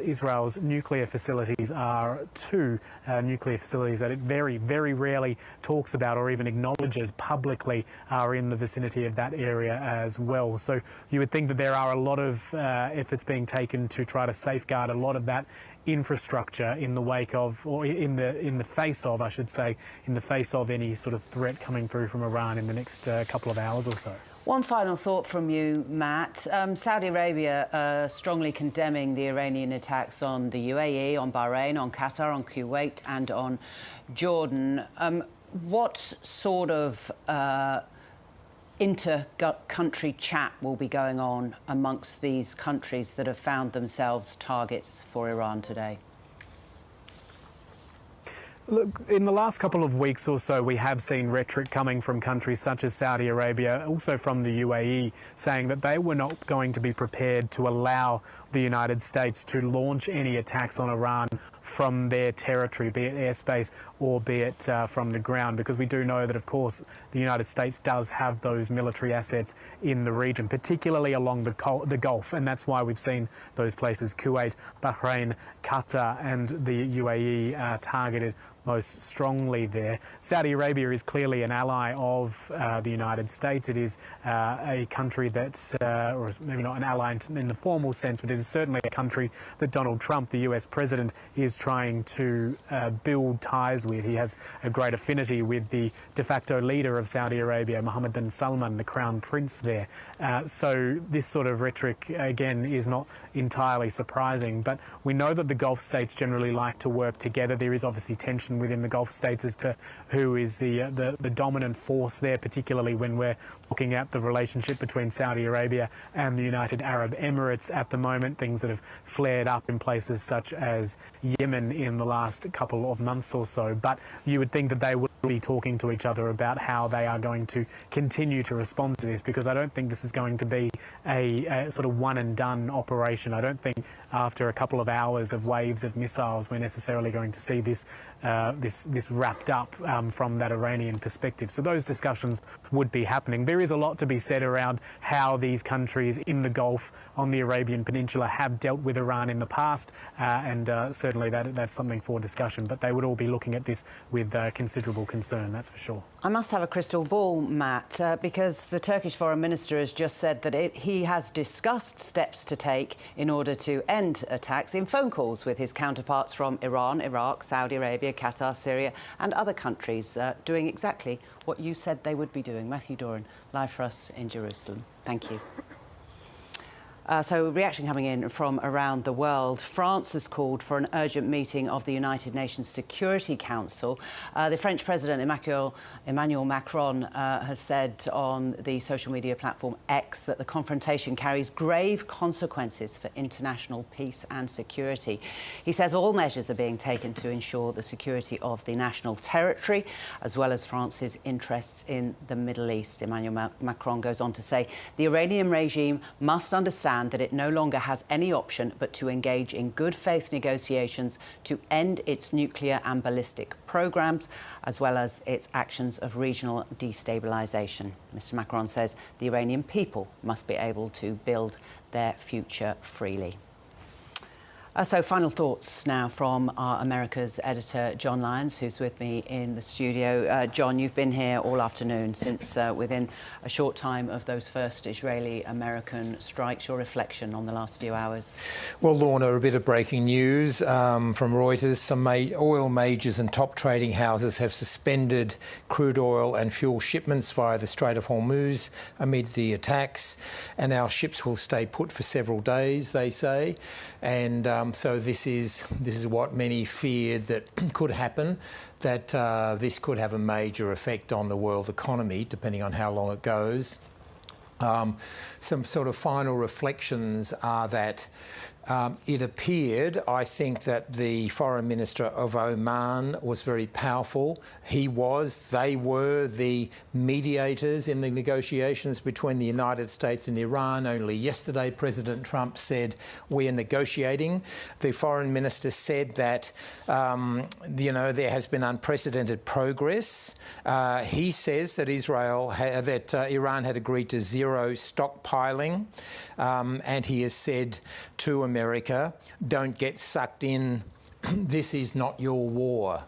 Israel's nuclear facilities are, two nuclear facilities that it very, very rarely talks about or even acknowledges publicly are in the vicinity of that area as well. So you would think that there are a lot of efforts being taken to try to safeguard a lot of that infrastructure in the wake of, or in the face of, I should say, in the face of any sort of threat coming through from Iran in the next couple of hours or so. One final thought from you, Matt. Saudi Arabia strongly condemning the Iranian attacks on the UAE, on Bahrain, on Qatar, on Kuwait and on Jordan. What sort of inter-country chat will be going on amongst these countries that have found themselves targets for Iran today? Look, in the last couple of weeks or so, we have seen rhetoric coming from countries such as Saudi Arabia, also from the UAE, saying that they were not going to be prepared to allow the United States to launch any attacks on Iran from their territory, be it airspace or be it from the ground, because we do know that, of course, the United States does have those military assets in the region, particularly along the Gulf, and that's why we've seen those places, Kuwait, Bahrain, Qatar and the UAE targeted most strongly there. Saudi Arabia is clearly an ally of the United States. It is a country that, or maybe not an ally in the formal sense, but it is certainly a country that Donald Trump, the US president, is trying to build ties with. He has a great affinity with the de facto leader of Saudi Arabia, Mohammed bin Salman, the crown prince there. So this sort of rhetoric, again, is not entirely surprising, but we know that the Gulf states generally like to work together. There is obviously tension within the Gulf states as to who is the dominant force there, particularly when we're looking at the relationship between Saudi Arabia and the United Arab Emirates at the moment, things that have flared up in places such as Yemen in the last couple of months or so. But you would think that they would be talking to each other about how they are going to continue to respond to this, because I don't think this is going to be a sort of one and done operation. I don't think after a couple of hours of waves of missiles we're necessarily going to see this this wrapped up from that Iranian perspective. So those discussions would be happening. There is a lot to be said around how these countries in the Gulf, on the Arabian Peninsula, have dealt with Iran in the past, and certainly that's something for discussion. But they would all be looking at this with considerable concern, that's for sure. I must have a crystal ball, Matt, because the Turkish foreign minister has just said that he has discussed steps to take in order to end attacks in phone calls with his counterparts from Iran, Iraq, Saudi Arabia, Qatar, Syria and other countries, doing exactly what you said they would be doing. Matthew Doran, live for us in Jerusalem. Thank you. So reaction coming in from around the world. France has called for an urgent meeting of the United Nations Security Council. The French President Emmanuel Macron has said on the social media platform X that the confrontation carries grave consequences for international peace and security. He says all measures are being taken to ensure the security of the national territory, as well as France's interests in the Middle East. Emmanuel Macron goes on to say the Iranian regime must understand that it no longer has any option but to engage in good faith negotiations to end its nuclear and ballistic programs, as well as its actions of regional destabilisation. Mr. Macron says the Iranian people must be able to build their future freely. So final thoughts now from our America's editor, John Lyons, who's with me in the studio. John, you've been here all afternoon since within a short time of those first Israeli-American strikes. Your reflection on the last few hours? Well, Lorna, a bit of breaking news from Reuters. Some oil majors and top trading houses have suspended crude oil and fuel shipments via the Strait of Hormuz amid the attacks, and our ships will stay put for several days, they say. And so this is what many feared that could happen, that this could have a major effect on the world economy, depending on how long it goes. Some sort of final reflections are that it appeared, I think, that the Foreign Minister of Oman was very powerful. They were the mediators in the negotiations between the United States and Iran. Only yesterday, President Trump said, we are negotiating. The Foreign Minister said that, there has been unprecedented progress. He says that Iran had agreed to zero stockpiling, and he has said to America, don't get sucked in, this is not your war.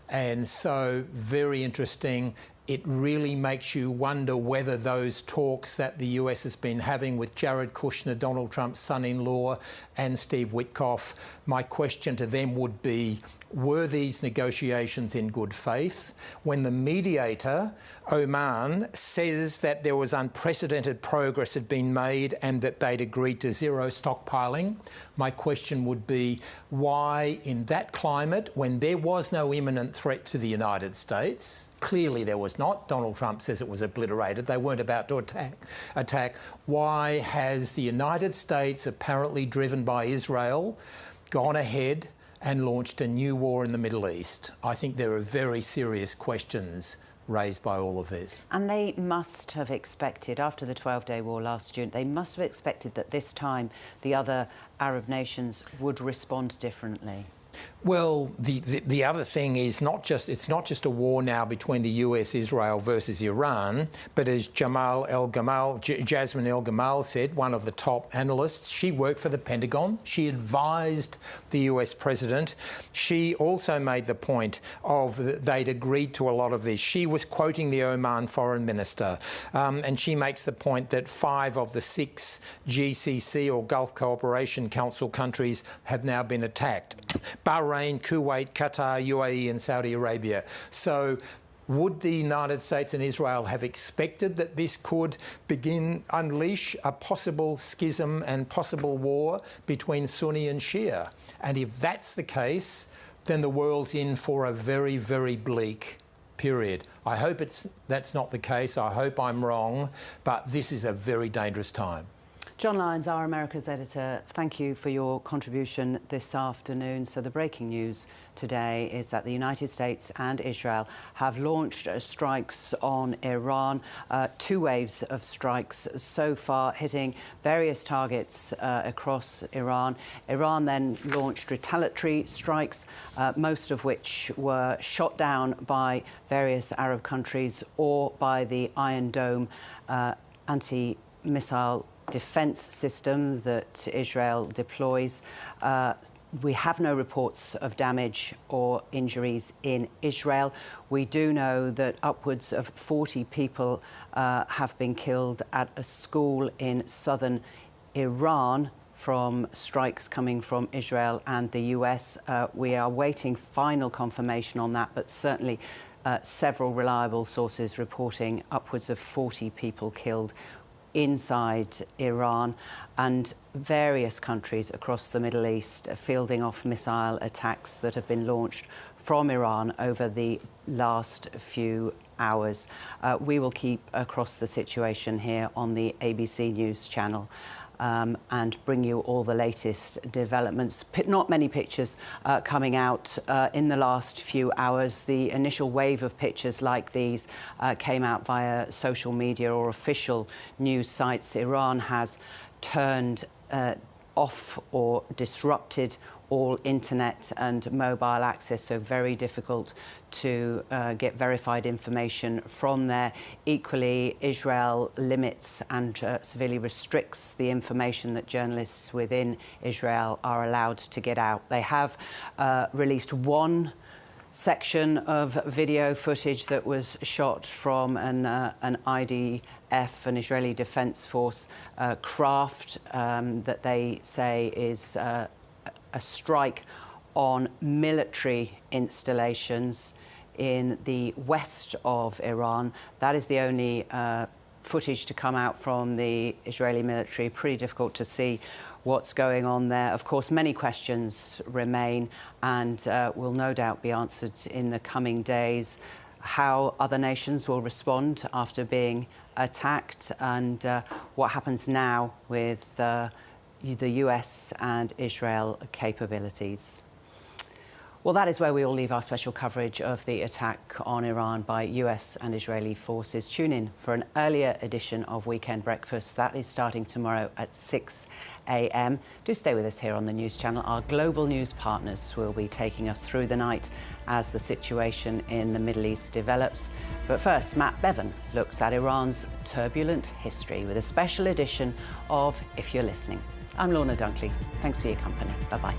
And so, very interesting. It really makes you wonder whether those talks that the US has been having with Jared Kushner, Donald Trump's son-in-law, and Steve Witkoff, my question to them would be, were these negotiations in good faith? When the mediator, Oman, says that there was unprecedented progress had been made and that they'd agreed to zero stockpiling, my question would be, why in that climate, when there was no imminent threat to the United States, clearly there was not, Donald Trump says it was obliterated, they weren't about to attack, why has the United States, apparently driven by Israel, gone ahead and launched a new war in the Middle East? I think there are very serious questions raised by all of this. And they must have expected, after the 12-day war last June, they must have expected that this time the other Arab nations would respond differently. Well, the other thing is it's not just a war now between the US, Israel versus Iran, but as Jasmine El Gamal said, one of the top analysts, she worked for the Pentagon. She advised the US president. She also made the point of they'd agreed to a lot of this. She was quoting the Oman foreign minister, and she makes the point that 5 of the 6 GCC or Gulf Cooperation Council countries have now been attacked. Bahrain, Kuwait, Qatar, UAE and Saudi Arabia. So would the United States and Israel have expected that this could unleash a possible schism and possible war between Sunni and Shia? And if that's the case, then the world's in for a very, very bleak period. I hope that's not the case. I hope I'm wrong, but this is a very dangerous time. John Lyons, our America's editor, thank you for your contribution this afternoon. So the breaking news today is that the United States and Israel have launched strikes on Iran, 2 waves of strikes so far, hitting various targets across Iran. Iran then launched retaliatory strikes, most of which were shot down by various Arab countries or by the Iron Dome anti-missile defence system that Israel deploys. We have no reports of damage or injuries in Israel. We do know that upwards of 40 people have been killed at a school in southern Iran from strikes coming from Israel and the US. We are waiting final confirmation on that, but certainly several reliable sources reporting upwards of 40 people killed inside Iran, and various countries across the Middle East fielding off missile attacks that have been launched from Iran over the last few hours. We will keep across the situation here on the ABC News channel and bring you all the latest developments. Not many pictures coming out in the last few hours. The initial wave of pictures like these came out via social media or official news sites. Iran has turned off or disrupted all internet and mobile access, so very difficult to get verified information from there. Equally, Israel limits and severely restricts the information that journalists within Israel are allowed to get out. They have released one section of video footage that was shot from an IDF, an Israeli Defense Force craft that they say is a strike on military installations in the west of Iran. That is the only footage to come out from the Israeli military. Pretty difficult to see what's going on there. Of course, many questions remain and will no doubt be answered in the coming days. How other nations will respond after being attacked, and what happens now with the US and Israel capabilities. Well, that is where we will leave our special coverage of the attack on Iran by US and Israeli forces. Tune in for an earlier edition of Weekend Breakfast. That is starting tomorrow at 6 a.m. Do stay with us here on the news channel. Our global news partners will be taking us through the night as the situation in the Middle East develops. But first, Matt Bevan looks at Iran's turbulent history with a special edition of If You're Listening. I'm Lorna Dunkley. Thanks for your company. Bye-bye.